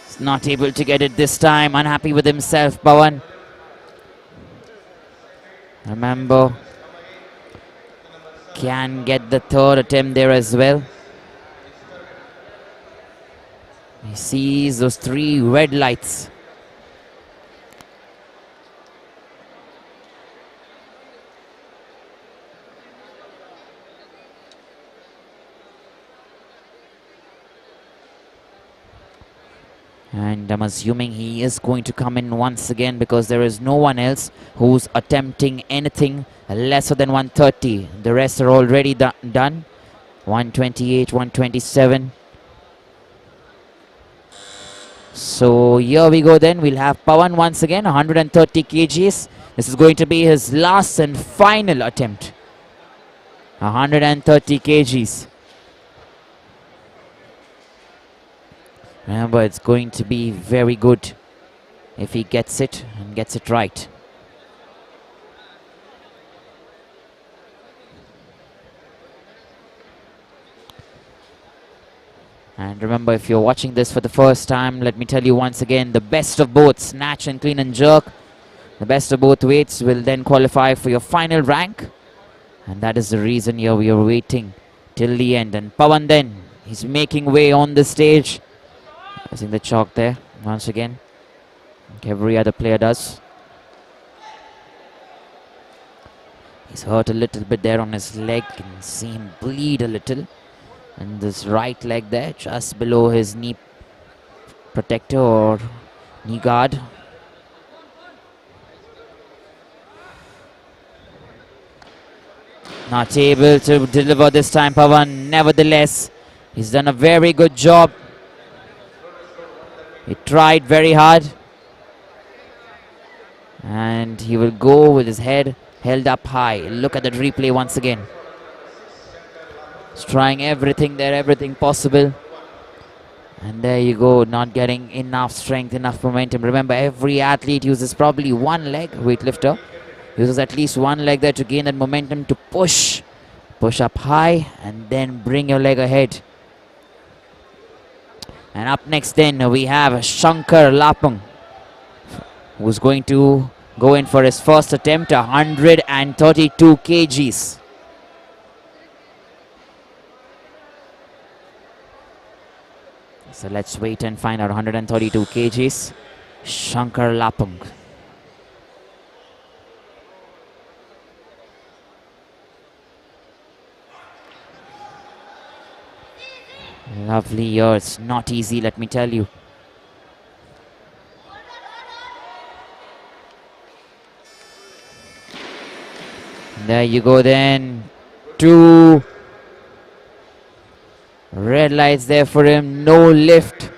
A: He's not able to get it this time. Unhappy with himself, Pawan. Remember, can get the third attempt there as well. He sees those 3 red lights. And I'm assuming he is going to come in once again because there is no one else who's attempting anything lesser than 130. The rest are already done. 128, 127. So here we go then. We'll have Pawan once again, 130 kgs. This is going to be his last and final attempt. 130 kgs. Remember, it's going to be very good if he gets it and gets it right. And remember, if you're watching this for the first time, let me tell you once again, the best of both snatch and clean and jerk, the best of both weights will then qualify for your final rank. And that is the reason here we are waiting till the end. And Pawan then, he's making way on the stage. Using the chalk there once again, like every other player does. He's hurt a little bit there on his leg. You can see him bleed a little. And this right leg there, just below his knee protector or knee guard. Not able to deliver this time, Pawan. Nevertheless, he's done a very good job. He tried very hard. And he will go with his head held up high. Look at that replay once again. He's trying everything there, everything possible. And there you go, not getting enough strength, enough momentum. Remember, every athlete uses probably one leg, weightlifter. Uses at least one leg there to gain that momentum to push. Push up high and then bring your leg ahead. And up next then we have Shankar Lapung, who's going to go in for his first attempt, 132 kgs. So let's wait and find out. 132 kgs, Shankar Lapung. Lovely years, not easy, let me tell you. There you go then. 2 red lights there for him. No lift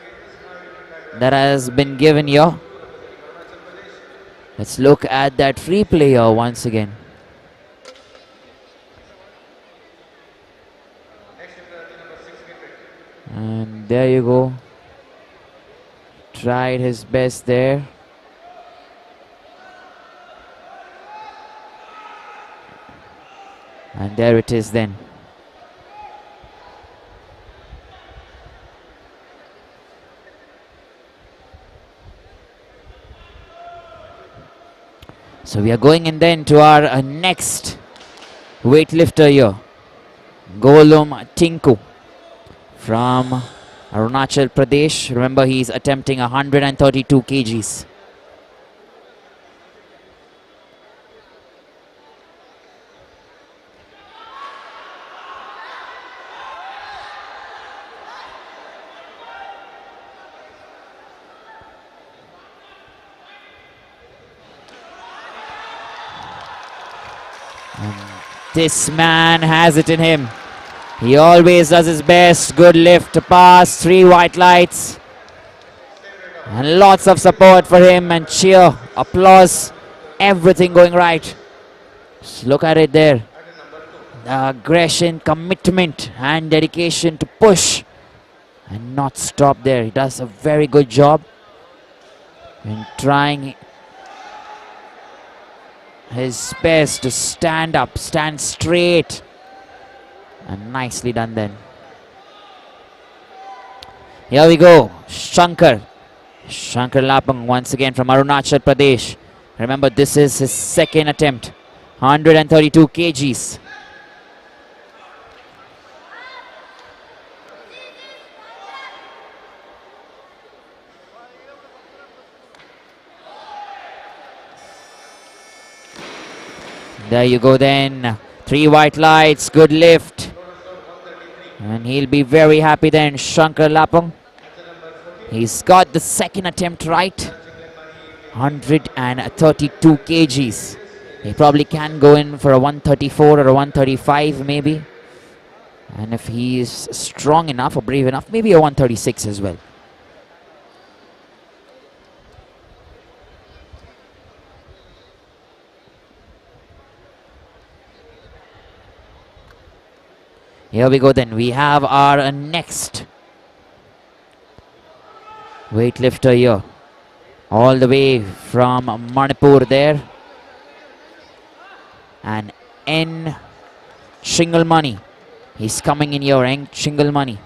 A: that has been given here. Let's look at that replay here once again. And there you go. Tried his best there. And there it is then. So we are going in then to our next weightlifter here, Golum Tinku from Arunachal Pradesh. Remember, he's attempting 132 kgs. This man has it in him. He always does his best. Good lift to pass. 3 white lights. And lots of support for him and cheer, applause, everything going right. Just look at it there. The aggression, commitment and dedication to push and not stop there. He does a very good job in trying his best to stand up, stand straight. And nicely done then. Here we go. Shankar Lapung once again from Arunachal Pradesh. Remember, this is his second attempt. 132 kgs. There you go then. 3 white lights, good lift. And he'll be very happy then, Shankar Lapung. He's got the second attempt right. 132 kgs. He probably can go in for a 134 or a 135 maybe. And if he's strong enough or brave enough, maybe a 136 as well. Here we go then. We have our next weightlifter here. All the way from Manipur there. And N. Chingalmani. He's coming in here, N. Chingalmani.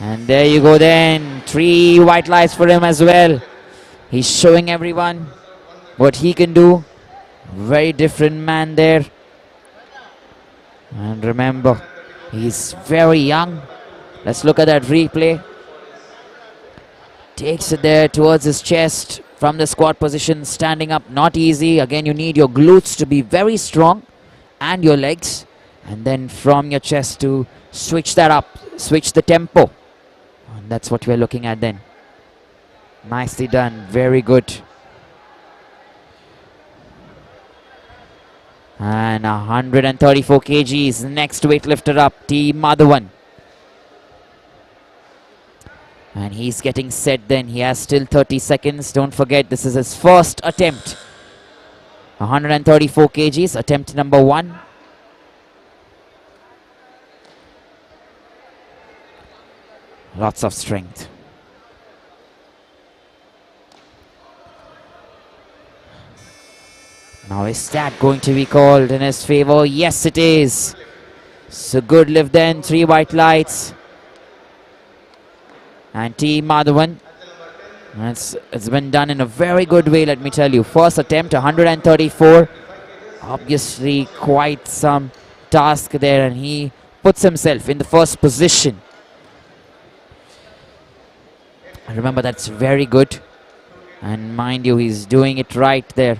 A: And there you go then. 3 white lights for him as well. He's showing everyone what he can do. Very different man there. And remember, he's very young. Let's look at that replay. Takes it there towards his chest from the squat position, standing up. Not easy. Again, you need your glutes to be very strong and your legs. And then from your chest to switch that up, switch the tempo. And that's what we're looking at then. Nicely done. Very good. And 134 kgs. Next weightlifter up, T. Madhavan. And he's getting set then. He has still 30 seconds. Don't forget, this is his first attempt. 134 kgs, attempt number 1. Lots of strength. Now is that going to be called in his favor? Yes, it is. So good lift then, 3 white lights. And T. Madhavan. It's been done in a very good way, let me tell you. First attempt, 134. Obviously quite some task there, and he puts himself in the first position. Remember, that's very good. And mind you, he's doing it right there.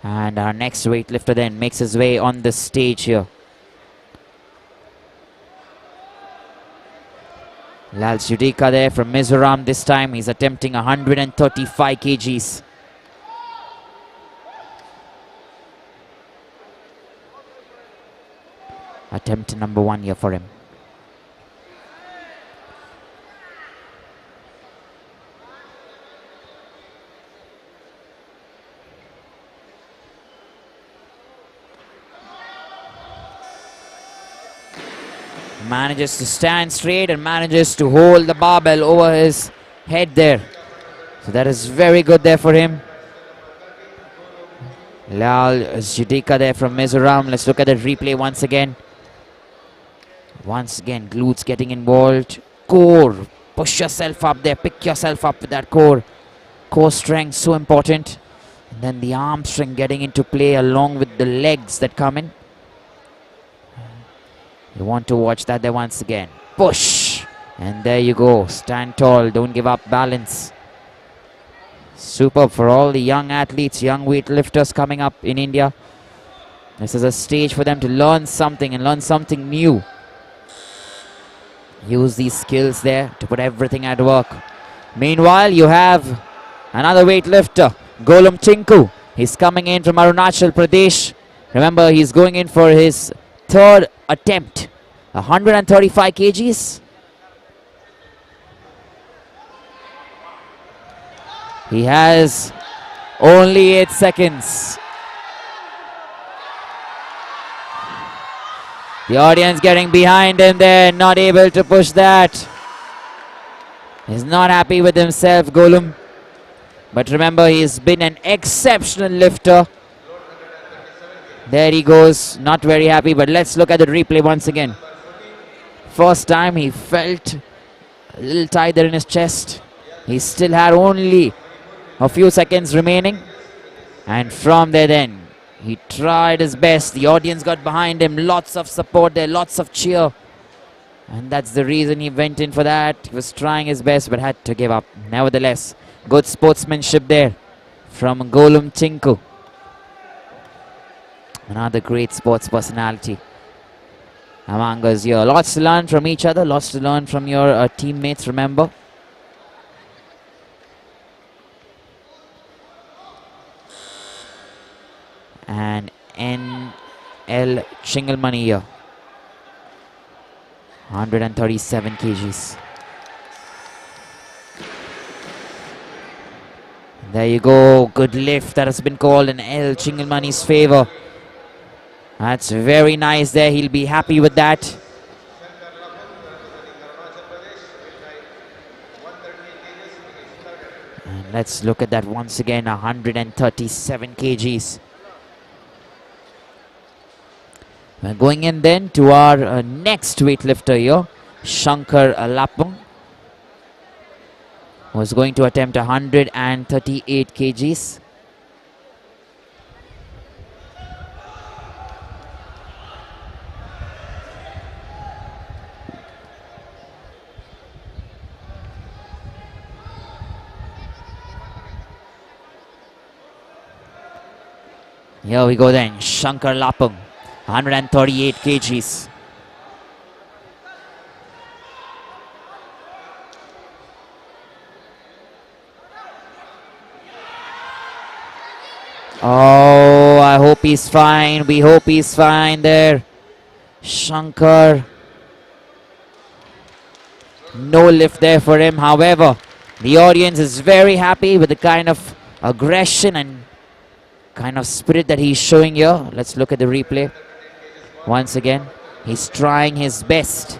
A: And our next weightlifter then makes his way on the stage here. Lal Judika there from Mizoram. This time he's attempting 135 kgs. Attempt number 1 here for him. Manages to stand straight and manages to hold the barbell over his head there. So that is very good there for him. Lal Judika there from Mizoram. Let's look at the replay once again. Once again, glutes getting involved. Core. Push yourself up there. Pick yourself up with that core. Core strength, so important. And then the arm strength getting into play along with the legs that come in. You want to watch that there once again. Push. And there you go. Stand tall. Don't give up balance. Superb for all the young athletes, young weightlifters coming up in India. This is a stage for them to learn something and learn something new. Use these skills there to put everything at work. Meanwhile, you have another weightlifter, Golum Tinku. He's coming in from Arunachal Pradesh. Remember, he's going in for his 3rd attempt. 135 kgs. He has only 8 seconds. The audience getting behind him there, not able to push that. He's not happy with himself, Golum. But remember, he's been an exceptional lifter. There he goes, not very happy, but let's look at the replay once again. First time he felt a little tight there in his chest. He still had only a few seconds remaining. And from there then, he tried his best. The audience got behind him. Lots of support there, lots of cheer. And that's the reason he went in for that. He was trying his best but had to give up. Nevertheless, good sportsmanship there from Golum Tinku. Another great sports personality among us here. Lots to learn from each other. Lots to learn from your teammates, remember. And N.L. Chingalmani here. 137 kgs. There you go. Good lift that has been called in L. Chingalmani's favor. That's very nice there. He'll be happy with that. And let's look at that once again. 137 kgs. We're going in then to our next weightlifter here, Shankar Lapung, who's going to attempt 138 kgs. Here we go then, Shankar Lapung. 138 kgs. Oh, I hope he's fine. We hope he's fine there. Shankar. No lift there for him. However, the audience is very happy with the kind of aggression and kind of spirit that he's showing here. Let's look at the replay once again. He's trying his best.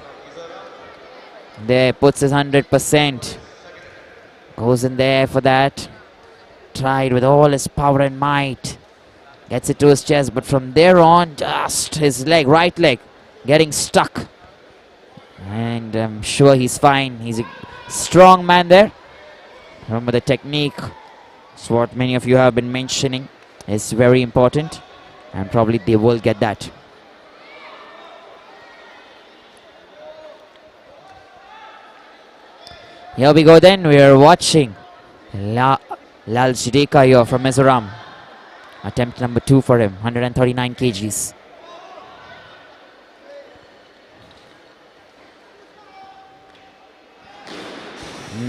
A: There, puts his 100%. Goes in there for that. Tried with all his power and might. Gets it to his chest, but from there on, just his leg, right leg, getting stuck. And I'm sure he's fine. He's a strong man there. Remember the technique. It's what many of you have been mentioning. It's very important. And probably they will get that. Here we go then. We are watching Lal Jideka here from Mizoram. Attempt number 2 for him. 139 kgs.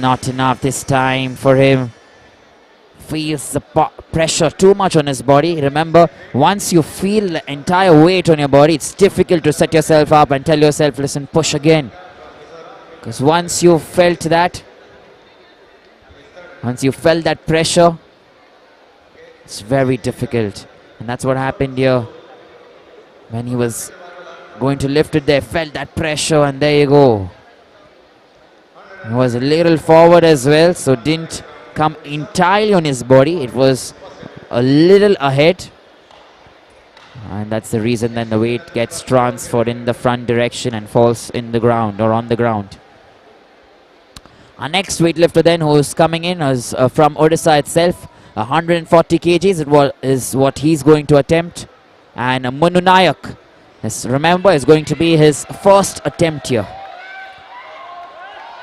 A: Not enough this time for him. Feels the pressure too much on his body. Remember, once you feel the entire weight on your body, it's difficult to set yourself up and tell yourself, listen, push again. Because once you felt that, once you felt that pressure, it's very difficult. And that's what happened here. When he was going to lift it there, felt that pressure, and there you go. He was a little forward as well, so didn't come entirely on his body. It was a little ahead. And that's the reason then the weight gets transferred in the front direction and falls in the ground or on the ground. Our next weightlifter then who's coming in is from Odisha itself. 140 kgs is what he's going to attempt. And Manu Nayak, remember, is going to be his first attempt here.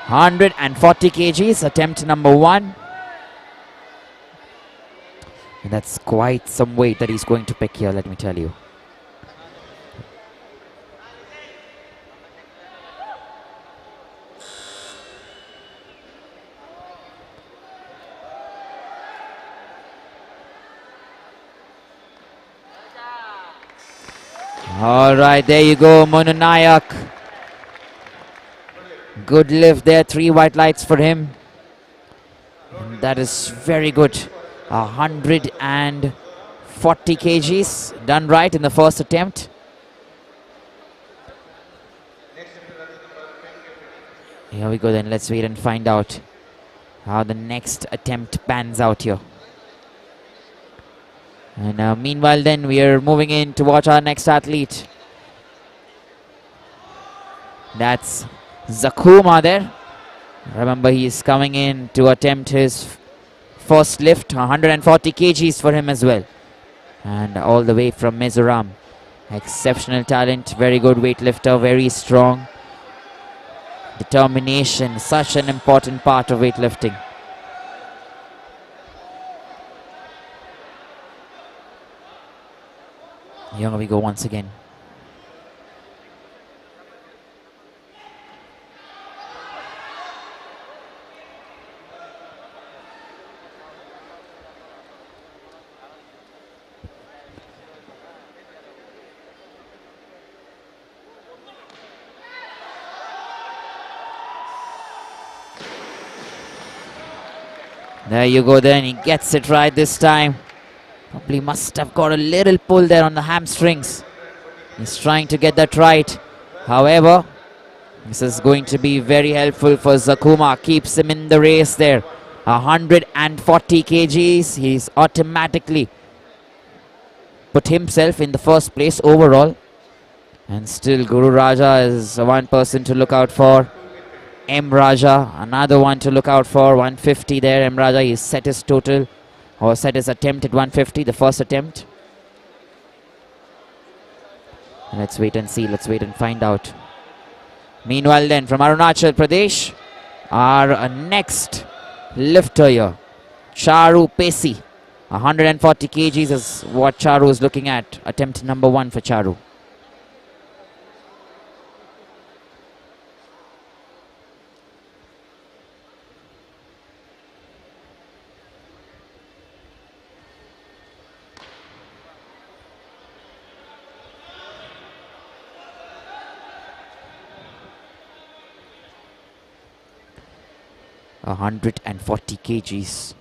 A: 140 kgs, attempt number 1. And that's quite some weight that he's going to pick here, let me tell you. All right, there you go, Manu Nayak. Good lift there, 3 white lights for him. And that is very good. 140 kgs, done right in the first attempt. Here we go then, let's wait and find out how the next attempt pans out here. And meanwhile then, we are moving in to watch our next athlete. That's Zakuma there. Remember, he is coming in to attempt his first lift. 140 kgs for him as well. And all the way from Mizoram. Exceptional talent, very good weightlifter, very strong. Determination, such an important part of weightlifting. Here we go once again. There you go then, he gets it right this time. Probably must have got a little pull there on the hamstrings. He's trying to get that right. However, this is going to be very helpful for Zakuma. Keeps him in the race there. 140 kgs. He's automatically put himself in the first place overall. And still Guru Raja is one person to look out for. M Raja, another one to look out for. 150 there. M Raja, he's set his total, or set his attempt at 150, the first attempt. Let's wait and see. Let's wait and find out. Meanwhile then, from Arunachal Pradesh, our next lifter here, Charu Pesi. 140 kgs is what Charu is looking at. Attempt number 1 for Charu. 140 kgs.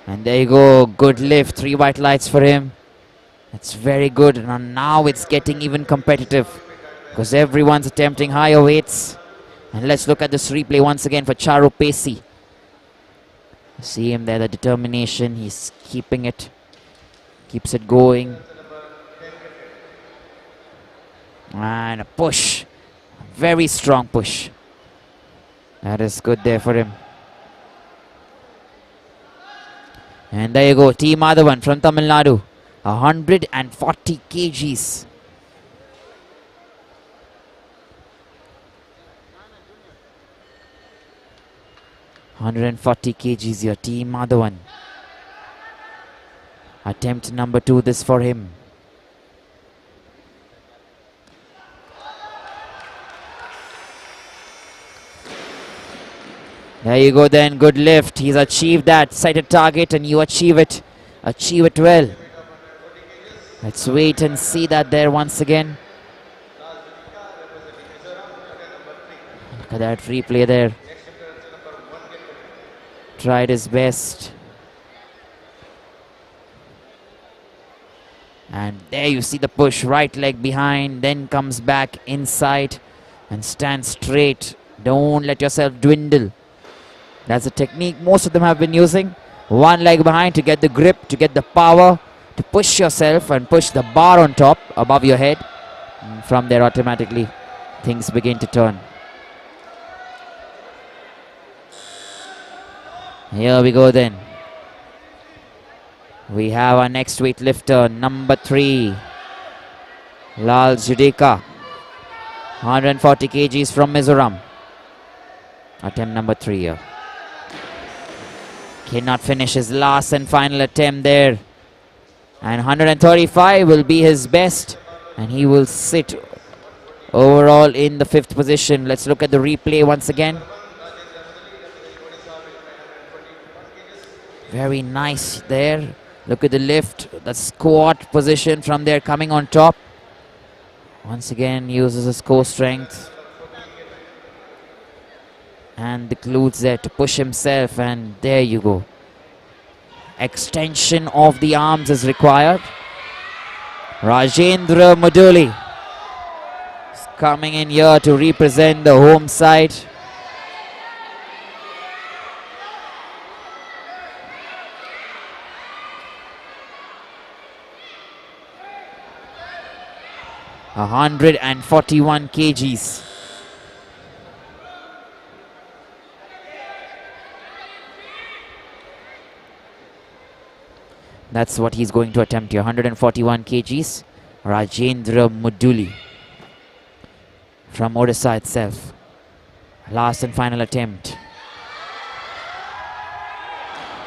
A: And there you go, good lift, 3 white lights for him. That's very good. And now it's getting even competitive because everyone's attempting higher weights. And let's look at this replay once again for Charu Pesi. See him there, the determination, he's keeping it, keeps it going. And a push, very strong push. That is good there for him. And there you go, T. Madhavan from Tamil Nadu, 140 kgs. kgs, your T. Madhavan. Attempt number 2, this for him. There you go then, good lift. He's achieved that, set a target and you achieve it. Achieve it well. Let's wait and see that there once again. Look at that replay there. Tried his best. And there you see the push, right leg behind, then comes back inside and stand straight. Don't let yourself dwindle. That's a technique most of them have been using. One leg behind to get the grip, to get the power, to push yourself and push the bar on top above your head. And from there automatically things begin to turn. Here we go then. We have our next weightlifter, number 3, Lal Judeka, 140 kgs from Mizoram. Attempt number 3 here. Cannot finish his last and final attempt there. And 135 will be his best. And he will sit overall in the 5th position. Let's look at the replay once again. Very nice there. Look at the lift, the squat position from there coming on top. Once again uses his core strength. And the glutes there to push himself, and there you go. Extension of the arms is required. Rajendra Maduli is coming in here to represent the home side. A 141 kgs. That's what he's going to attempt here. 141 kgs. Rajendra Muduli from Odisha itself. Last and final attempt.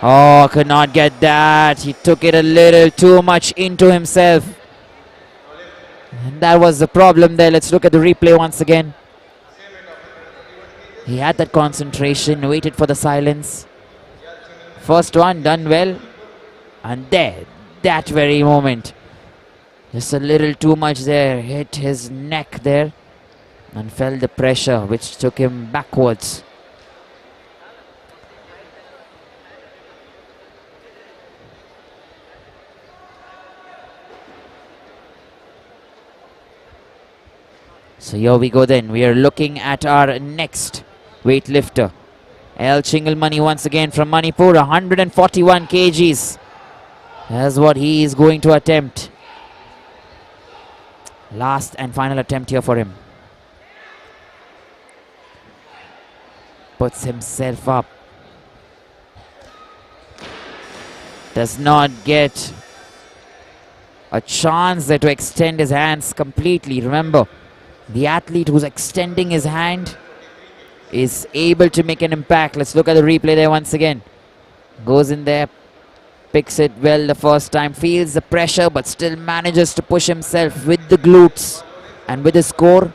A: Oh, could not get that. He took it a little too much into himself. And that was the problem there. Let's look at the replay once again. He had that concentration, waited for the silence. First one done well. And there, that very moment, just a little too much there, hit his neck there and felt the pressure which took him backwards. So here we go then, we are looking at our next weightlifter. L. Chingalmani once again from Manipur, 141 kgs. That's what he is going to attempt. Last and final attempt here for him. Puts himself up. Does not get a chance there to extend his hands completely. Remember, the athlete who's extending his hand is able to make an impact. Let's look at the replay there once again. Goes in there. Picks it well the first time, feels the pressure but still manages to push himself with the glutes and with his core.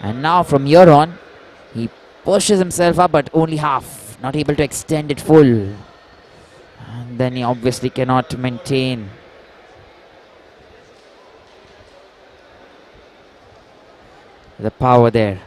A: And now from here on, he pushes himself up but only half, not able to extend it full. And then he obviously cannot maintain The power there.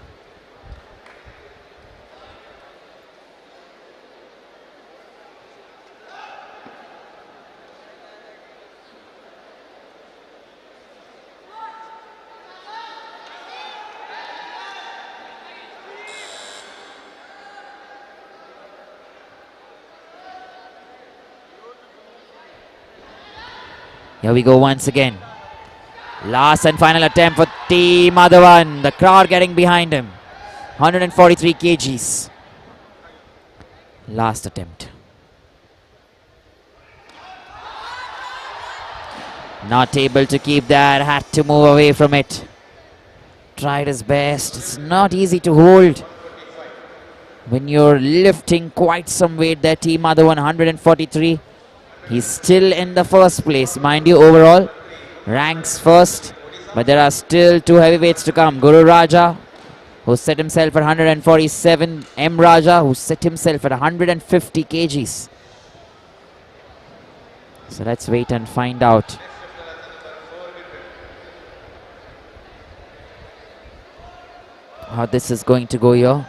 A: Here we go once again. Last and final attempt for Team Madhavan. The crowd getting behind him. 143 kgs. Last attempt. Not able to keep that. Had to move away from it. Tried his best. It's not easy to hold when you're lifting quite some weight there. Team Madhavan 143. He's still in the first place. Mind you, overall ranks first, but there are still two heavyweights to come. Guru Raja, who set himself at 147. M. Raja, who set himself at 150 kgs. So let's wait and find out. How this is going to go here.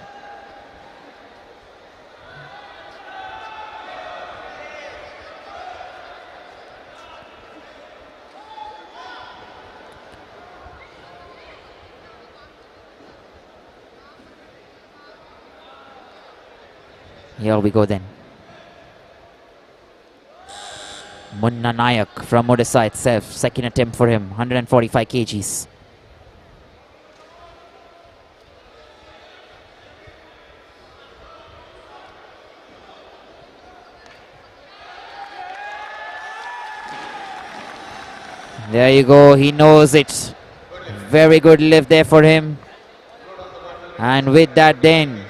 A: Here we go then. Munna Nayak from Odisha itself. Second attempt for him. 145 kgs. There you go. He knows it. Very good lift there for him. And with that then,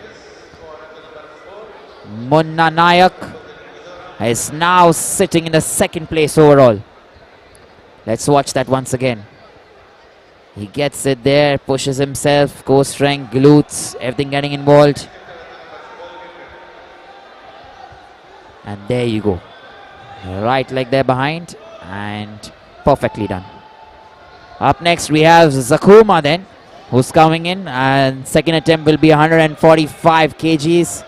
A: Munna Nayak is now sitting in the second place overall. Let's watch that once again. He gets it there, pushes himself, core strength, glutes, everything getting involved. And there you go. Right leg there behind and perfectly done. Up next we have Zakuma then, who's coming in, and second attempt will be 145 kgs.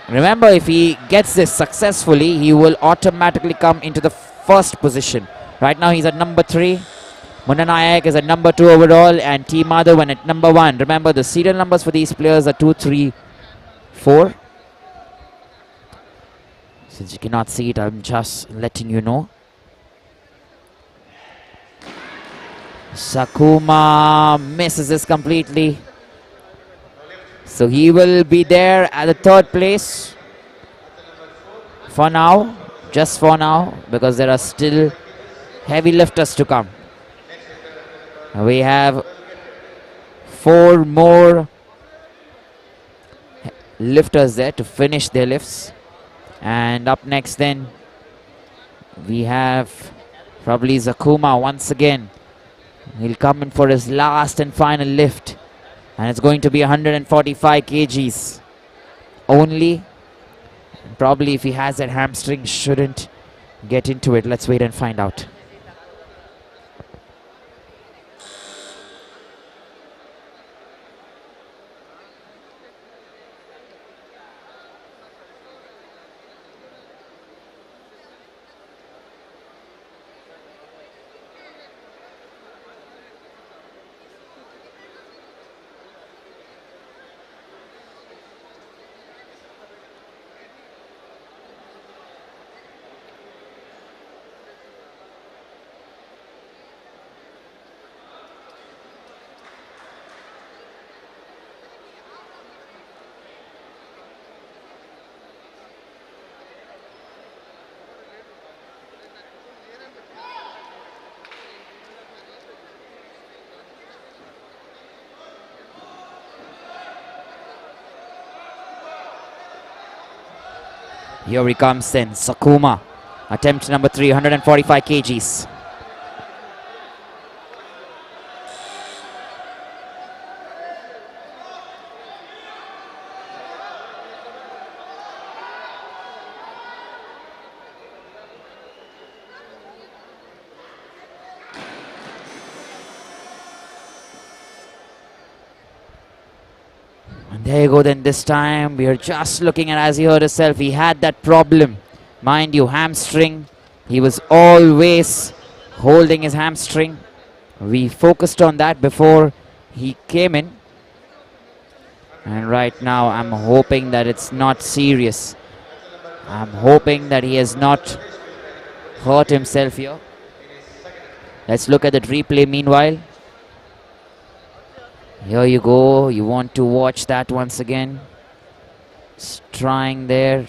A: Remember, if he gets this successfully, he will automatically come into the first position. Right now he's at number 3. Munna Nayak is at number 2 overall, and Team Madhavan at number 1. Remember, the serial numbers for these players are 2, 3, 4. Since you cannot see it, I'm just letting you know. Sakuma misses this completely. So he will be there at the third place for now, just for now, because there are still heavy lifters to come. We have 4 more lifters there to finish their lifts. And up next then, we have probably Zakuma once again. He'll come in for his last and final lift. And it's going to be 145 kgs only. And probably if he has that hamstring, shouldn't get into it. Let's wait and find out. Here he comes then, Sakuma. Attempt number 3, 145 kgs. There you go then. This time we are just looking at, as he heard himself, he had that problem. Mind you, hamstring. He was always holding his hamstring. We focused on that before he came in. And right now I'm hoping that it's not serious. I'm hoping that he has not hurt himself here. Let's look at the replay meanwhile. Here you go. You want to watch that once again. Just trying there.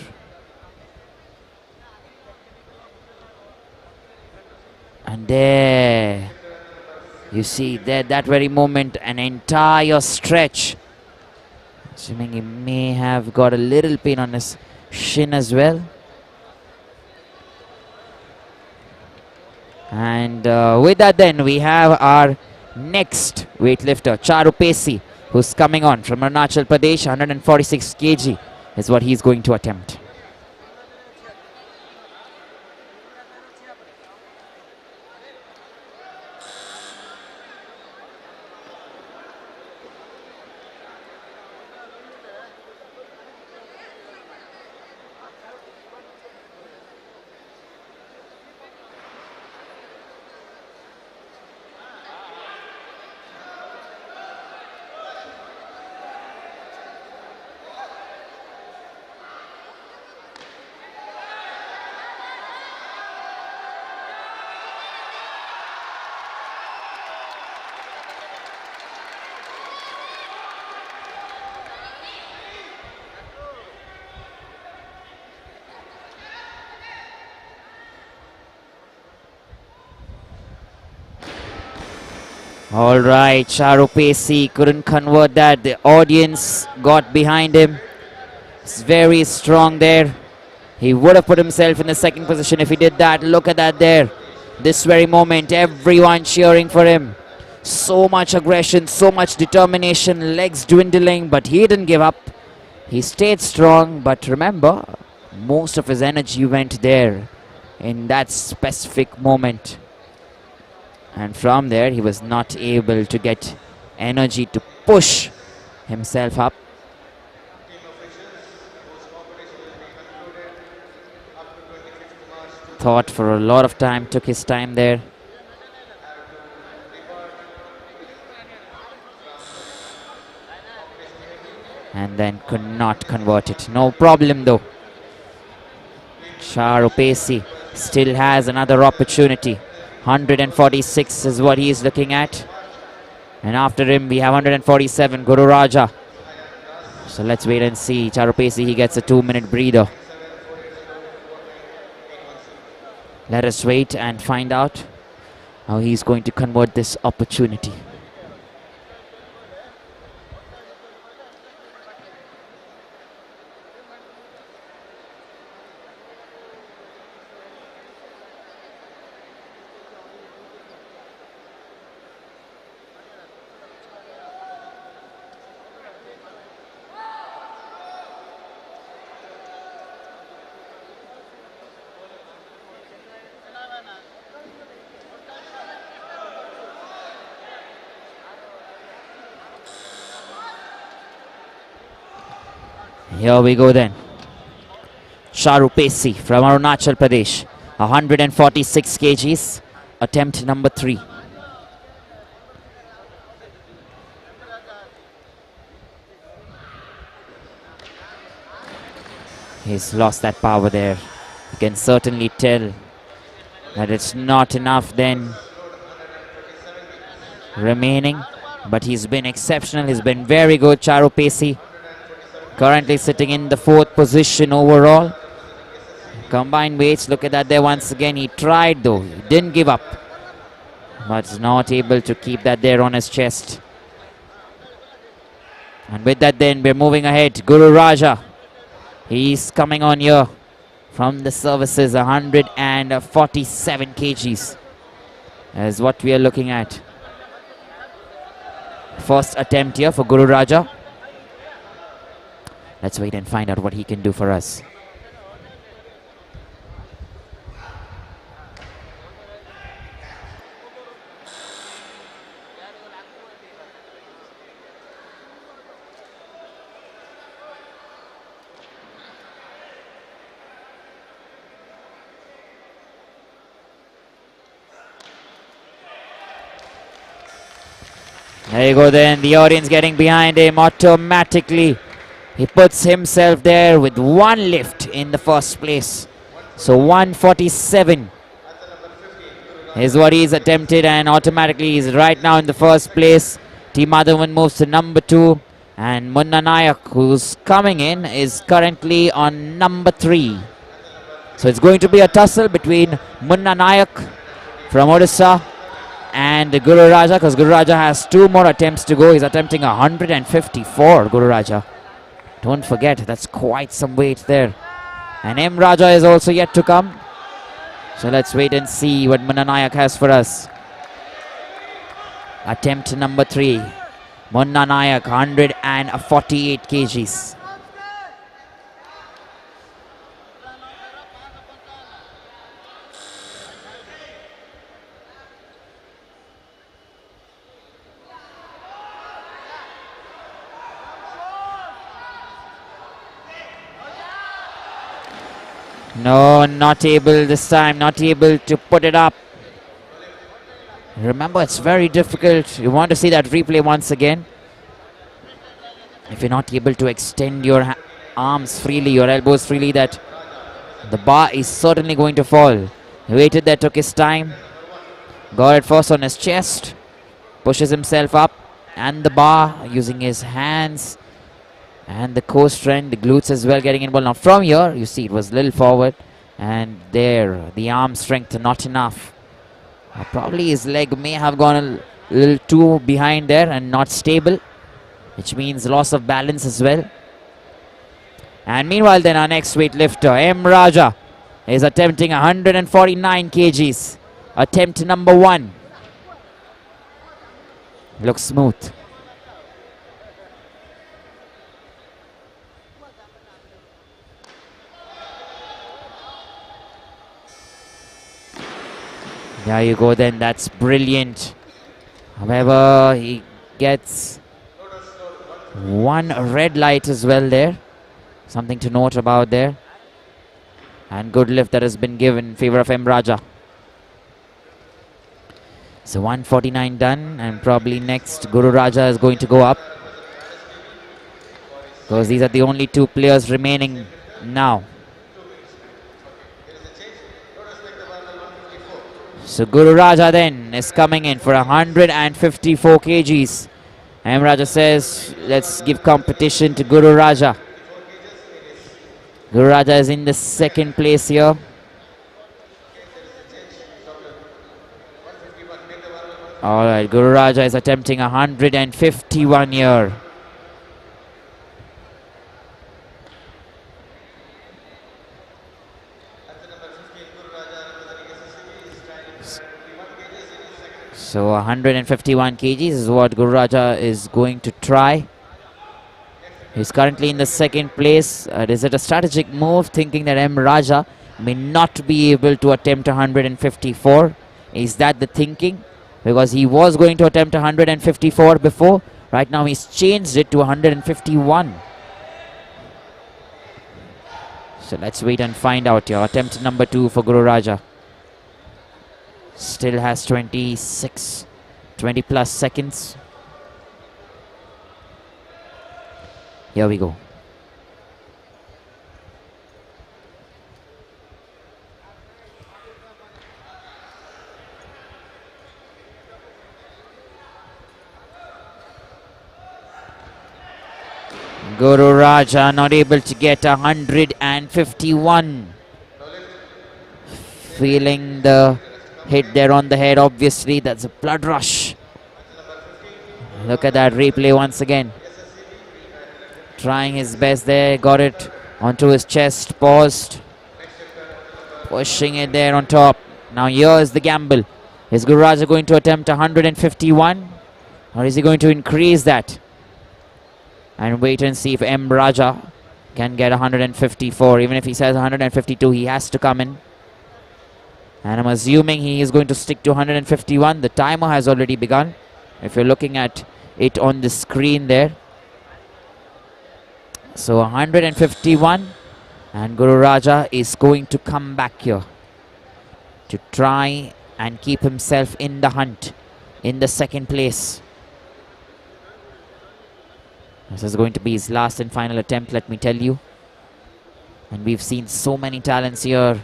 A: And there. You see there, that very moment, an entire stretch. Assuming he may have got a little pain on his shin as well. And with that then, we have our next weightlifter, Charu Pesi, who's coming on from Arunachal Pradesh. 146 kg is what he's going to attempt. All right, Charu Pesi couldn't convert that. The audience got behind him. It's very strong there. He would have put himself in the second position if he did that. Look at that there. This very moment, everyone cheering for him. So much aggression, so much determination, legs dwindling, but he didn't give up. He stayed strong, but remember, most of his energy went there in that specific moment. And from there, he was not able to get energy to push himself up. Thought for a lot of time, took his time there. And then could not convert it. No problem though. Charu Pesi still has another opportunity. 146 is what he is looking at. And after him, we have 147, Guru Raja. So let's wait and see. Charu Pesi, he gets a 2-minute breather. Let us wait and find out how he's going to convert this opportunity. Here we go then. Charu Pesi from Arunachal Pradesh. 146 kgs. Attempt number 3. He's lost that power there. You can certainly tell that it's not enough then remaining. But he's been exceptional. He's been very good, Charu Pesi. Currently sitting in the 4th position overall. Combined weights, look at that there once again. He tried though, he didn't give up. But is not able to keep that there on his chest. And with that then, we're moving ahead. Guru Raja. He's coming on here from the services. 147 kgs is what we are looking at. First attempt here for Guru Raja. Let's wait and find out what he can do for us. There you go then. The audience getting behind him automatically. He puts himself there with one lift in the first place. So 147 is what he's attempted, and automatically he's right now in the first place. T. Madhavan moves to number 2, and Munna Nayak, who's coming in, is currently on number 3. So it's going to be a tussle between Munna Nayak from Odisha and Guru Raja, because Guru Raja has 2 more attempts to go. He's attempting 154, Guru Raja. Don't forget, that's quite some weight there. And M. Raja is also yet to come. So let's wait and see what Munna Nayak has for us. Attempt number 3. Munna Nayak, 148 kgs. No, not able this time, not able to put it up. Remember, it's very difficult. You want to see that replay once again. If you're not able to extend your arms freely, your elbows freely, that the bar is certainly going to fall. He waited there, took his time. Got it first on his chest. Pushes himself up and the bar using his hands. And the core strength, the glutes as well getting involved. Now from here, you see it was a little forward. And there, the arm strength not enough. Probably his leg may have gone a little too behind there and not stable, which means loss of balance as well. And meanwhile then our next weightlifter, M. Raja, is attempting 149 kgs. Attempt number 1. Looks smooth. There you go then, that's brilliant. However, he gets 1 red light as well there. Something to note about there. And good lift that has been given in favor of M. Raja. So 149 done, and probably next Guru Raja is going to go up. Because these are the only 2 players remaining now. So Guru Raja then is coming in for 154 kgs. M. Raja says, let's give competition to Guru Raja. Guru Raja is in the 2nd place here. Alright, Guru Raja is attempting 151 here. So 151 kgs is what Guru Raja is going to try. He's currently in the 2nd place. Is it a strategic move, thinking that M. Raja may not be able to attempt 154? Is that the thinking? Because he was going to attempt 154 before. Right now he's changed it to 151. So let's wait and find out here. Attempt number 2 for Guru Raja. Still has 20 plus seconds. Here we go. Guru Raja not able to get 151. Feeling the hit there on the head, obviously. That's a blood rush. Look at that replay once again. Trying his best there. Got it onto his chest. Paused. Pushing it there on top. Now here is the gamble. Is Guru Raja going to attempt 151? Or is he going to increase that? And wait and see if M. Raja can get 154. Even if he says 152, he has to come in. And I'm assuming he is going to stick to 151. The timer has already begun. If you're looking at it on the screen there. So 151. And Guru Raja is going to come back here to try and keep himself in the hunt in the 2nd place. This is going to be his last and final attempt, let me tell you. And we've seen so many talents here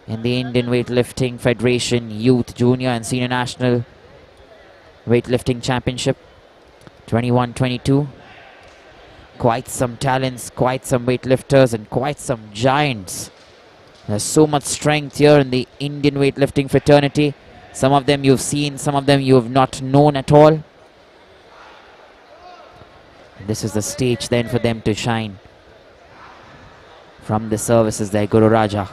A: in the Indian Weightlifting Federation Youth, Junior and Senior National Weightlifting Championship 21-22. Quite some talents, quite some weightlifters and quite some giants. There's so much strength here in the Indian weightlifting fraternity. Some of them you've seen, some of them you have not known at all. This is the stage then for them to shine. From the services there, Guru Raja.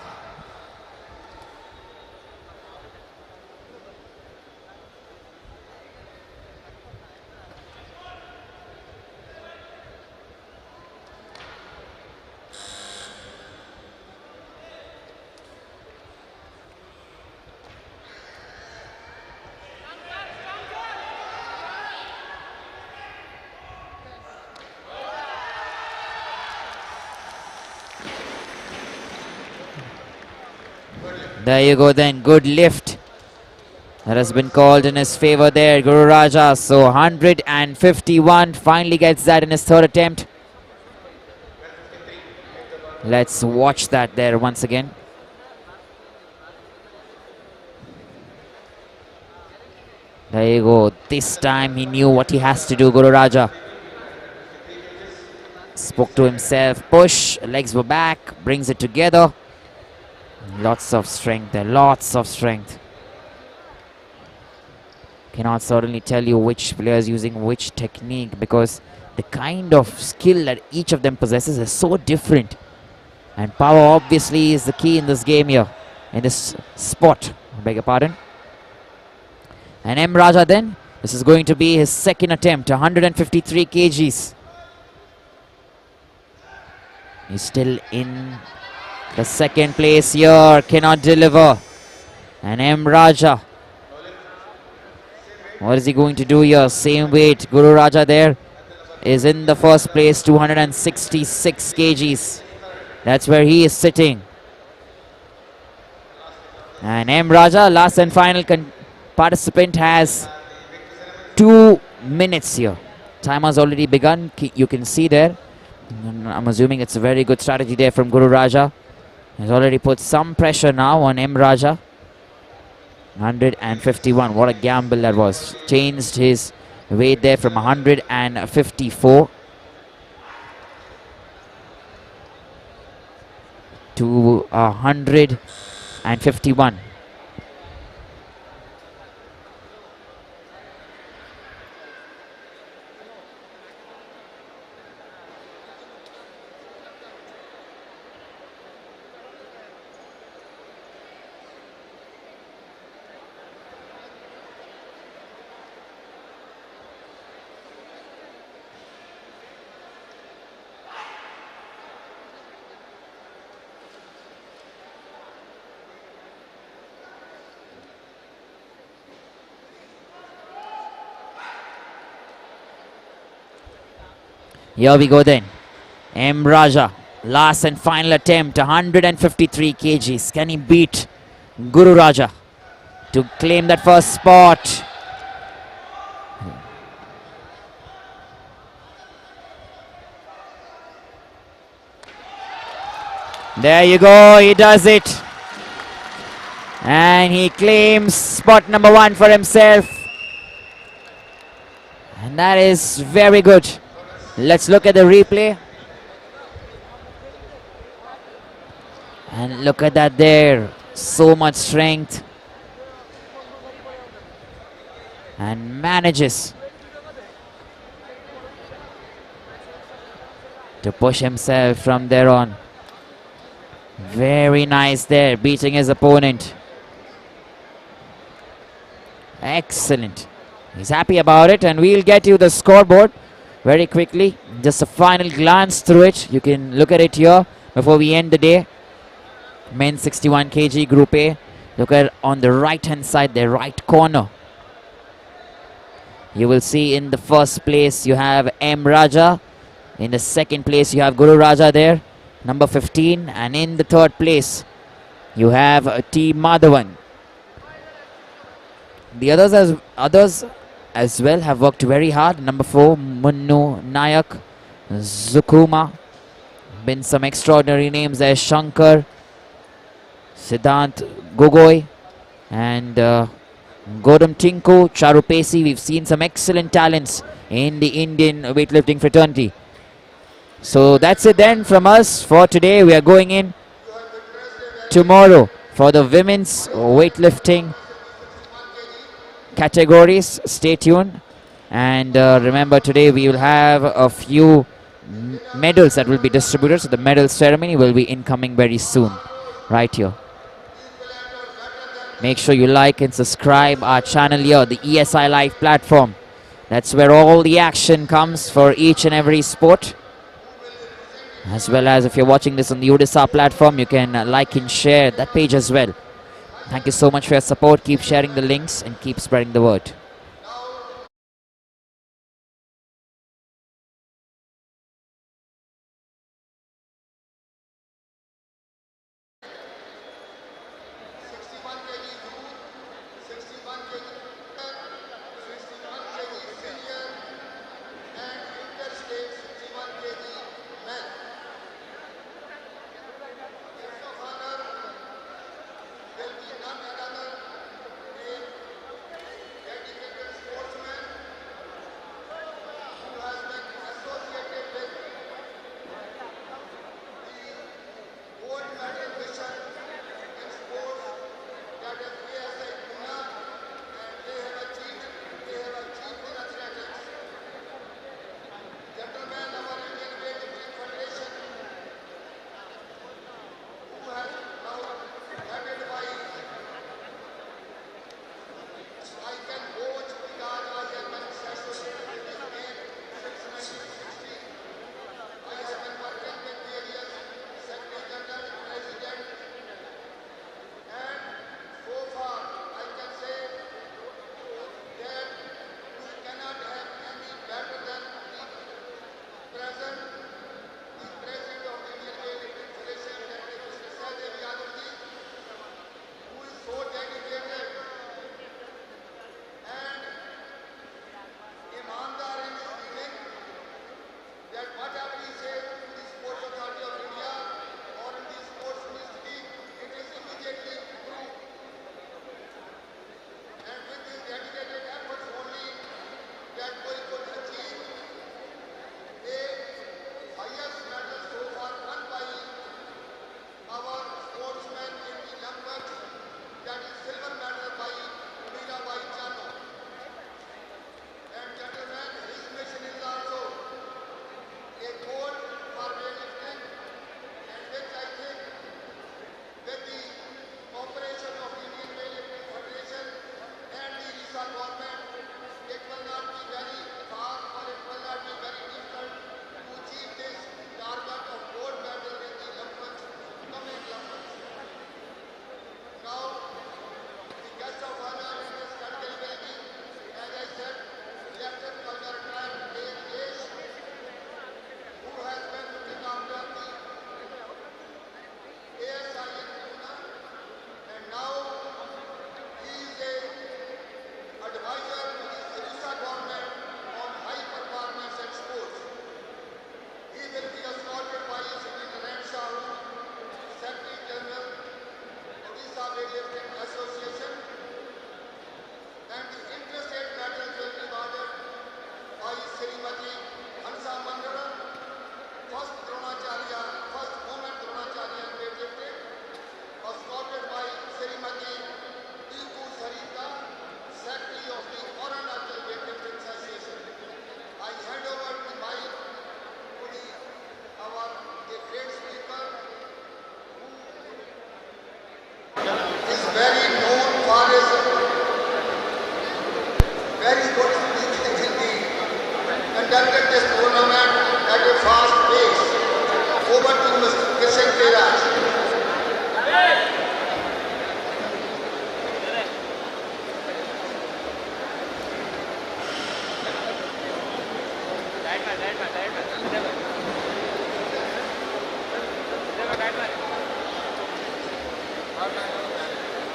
A: There you go then, good lift. That has been called in his favor there, Guru Raja. So 151, finally gets that in his third attempt. Let's watch that there once again. There you go, this time he knew what he has to do, Guru Raja. Spoke to himself, push, legs were back, brings it together. Lots of strength there, lots of strength. Cannot certainly tell you which player is using which technique, because the kind of skill that each of them possesses is so different. And power obviously is the key in this game here, in this sport. I beg your pardon. And M. Raja then, this is going to be his second attempt, 153 kgs. He's still in the second place here, cannot deliver. And M. Raja, what is he going to do here? Same weight, Guru Raja there is in the first place, 266 kgs. That's where he is sitting. And M. Raja, last and final participant, has 2 minutes here. Time has already begun, you can see there. I'm assuming it's a very good strategy there from Guru Raja. He's already put some pressure now on M. Raja. 151, what a gamble that was. Changed his weight there from 154 to 151. Here we go then. M. Raja, last and final attempt, 153 kgs. Can he beat Guru Raja to claim that first spot? There you go, he does it. And he claims spot number 1 for himself. And that is very good. Let's look at the replay. And look at that there. So much strength. And manages to push himself from there on. Very nice there, beating his opponent. Excellent. He's happy about it, and we'll get you the scoreboard very quickly. Just a final glance through it. You can look at it here before we end the day. Men's 61 kg Group A. Look at on the right hand side, the right corner. You will see in the first place you have M. Raja. In the second place you have Guru Raja there, number 15. And in the third place you have T. Madhavan. The others as well have worked very hard. Number 4, Munnu Nayak. Zukuma. Been some extraordinary names there. Shankar, Siddhant Gogoi, and Godam Tinku, Charupesi. We've seen some excellent talents in the Indian weightlifting fraternity. So that's it then from us for today. We are going in tomorrow for the women's weightlifting categories. Stay tuned. And remember, today we will have a few medals that will be distributed. So the medal ceremony will be incoming very soon, right here. Make sure you like and subscribe our channel here, the ESI Live platform. That's where all the action comes for each and every sport. As well as if you're watching this on the Odisha platform, you can like and share that page as well. Thank you so much for your support. Keep sharing the links and keep spreading the word.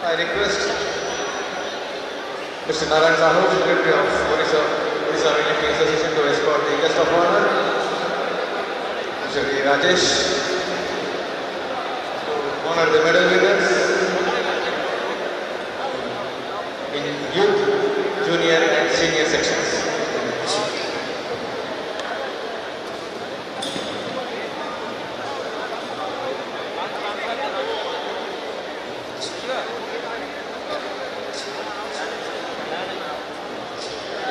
C: I request Mr. Narayan Sahu, Secretary of Odisha Weightlifting Association, to escort the guest of honor.
B: Mr. V. Rajesh, to honor the medal winners in youth, junior and senior sections.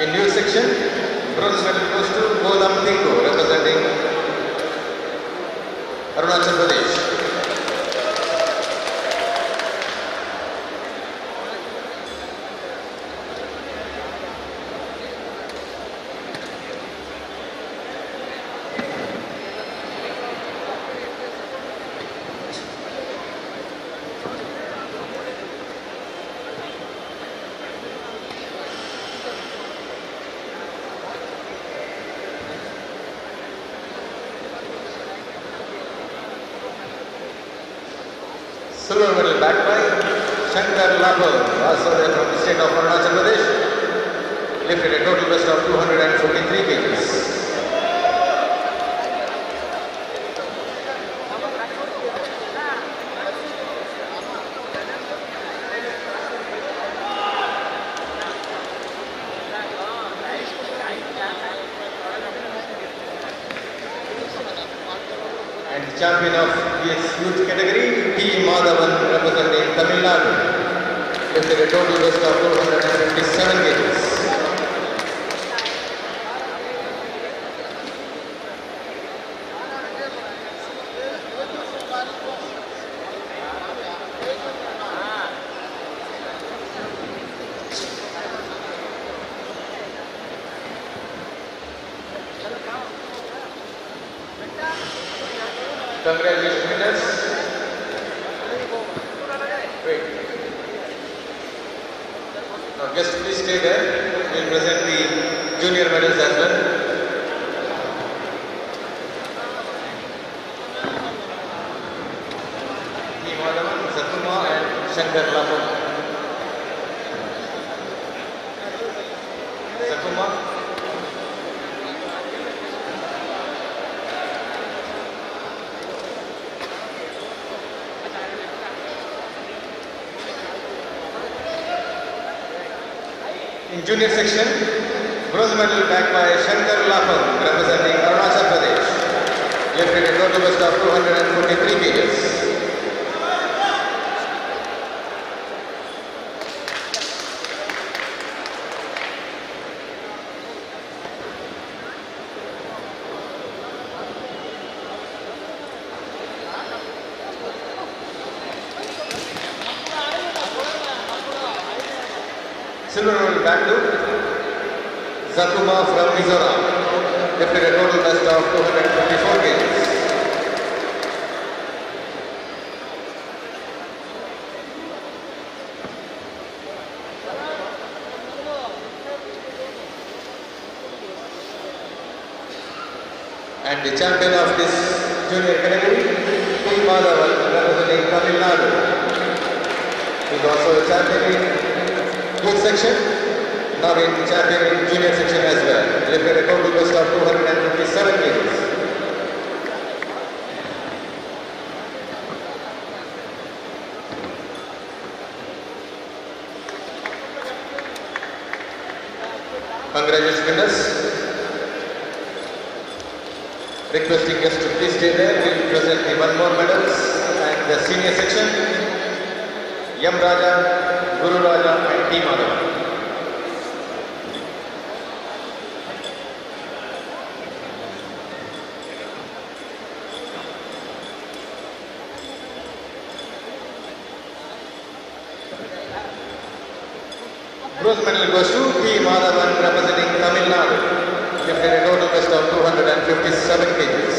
B: In youth section, bronze medal goes to Golam Tingo, representing Arunachal Pradesh. Silver medal backed by Shankar Lapal, also there from the state of Arunachal Pradesh, lifted a total best of 243 kgs. And champion of this youth category, T. Madhavan, representing Tamil Nadu, lifted a total best of 257 kgs. Congratulations, winners. Wait. Now, guests, please stay there. We will present the junior medals as well. T. Madhavan, Sakuma, and Shankar Lapal. Sakuma. In junior section, bronze medal backed by Shankar Lapal, representing Arunachal Pradesh, lifted a total best of 243 kgs. Silver medal back to Zakuma from Mizoram, lifted a total best of 254 kgs. And the champion of this junior category, T. Madhavan, representing Tamil Nadu, is also a champion in youth section, now in champion in junior section as well. Lifted a total best of 257 kgs. Congratulations, winners. Requesting guests to please stay there. We will present the one more medals and the senior section, Yam Raja, Guru Raja and T. Madhavan. Bronze medal goes to T. Madhavan, representing Tamil Nadu, lifted a total best of 257 kgs.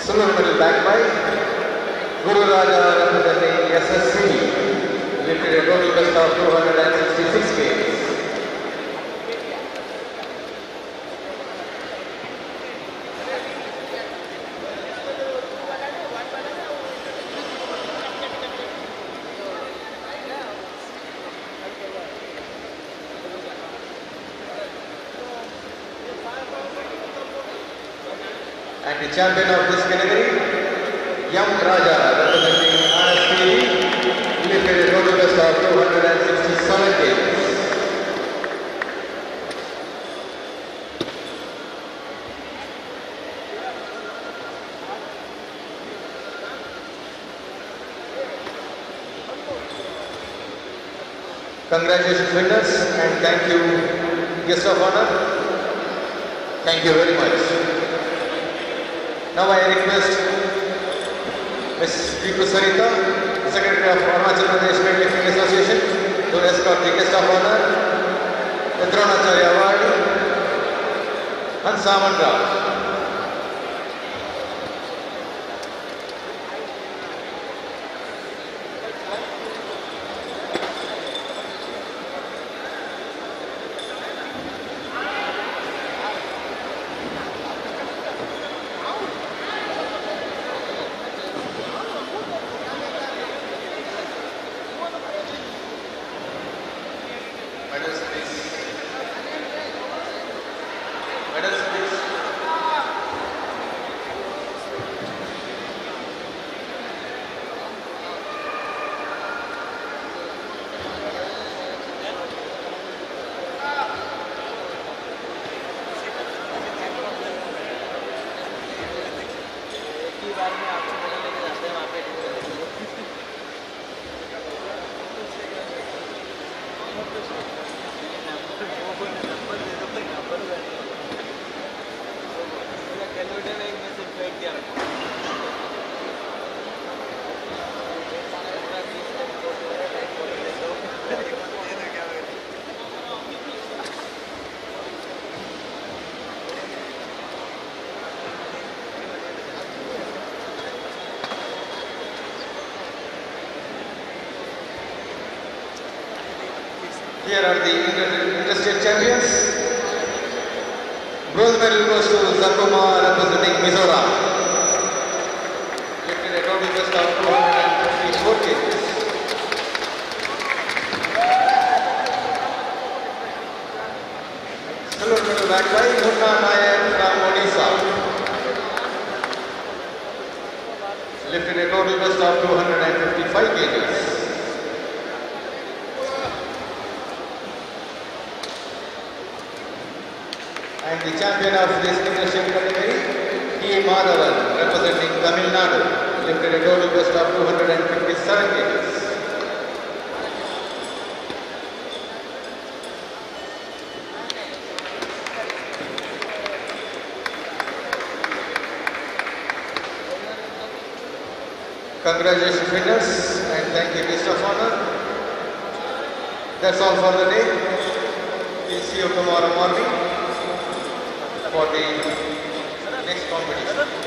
B: Silver medal backed by Guru Raja, representing SSC, lifted a total best of 266 kgs. And the champion of this category, Yam Raja, representing RSPD, lifted a total best of 267 kg. Congratulations winners and thank you guest of honor. Thank you very much. Now I request Ms. Piku Sarita, Secretary of Arunachal Pradesh Weightlifting Association, to escort the guest of honor, the Dronacharya Award, Hansaman Rao. Medals please. Medals please. Here are the interstate champions. Bronze medal goes to Zakuma representing Mizoram. Lifted a total best of 254 kg. Silver medal back by Munna Nayak from Odisha. Lifted a total best of 255 kg. And the champion of this leadership category, T. Madhavan, representing Tamil Nadu, lifted a total best of 257 kg. Congratulations winners and thank you guest of honor. That's all for the day. We'll see you tomorrow morning for the next competition.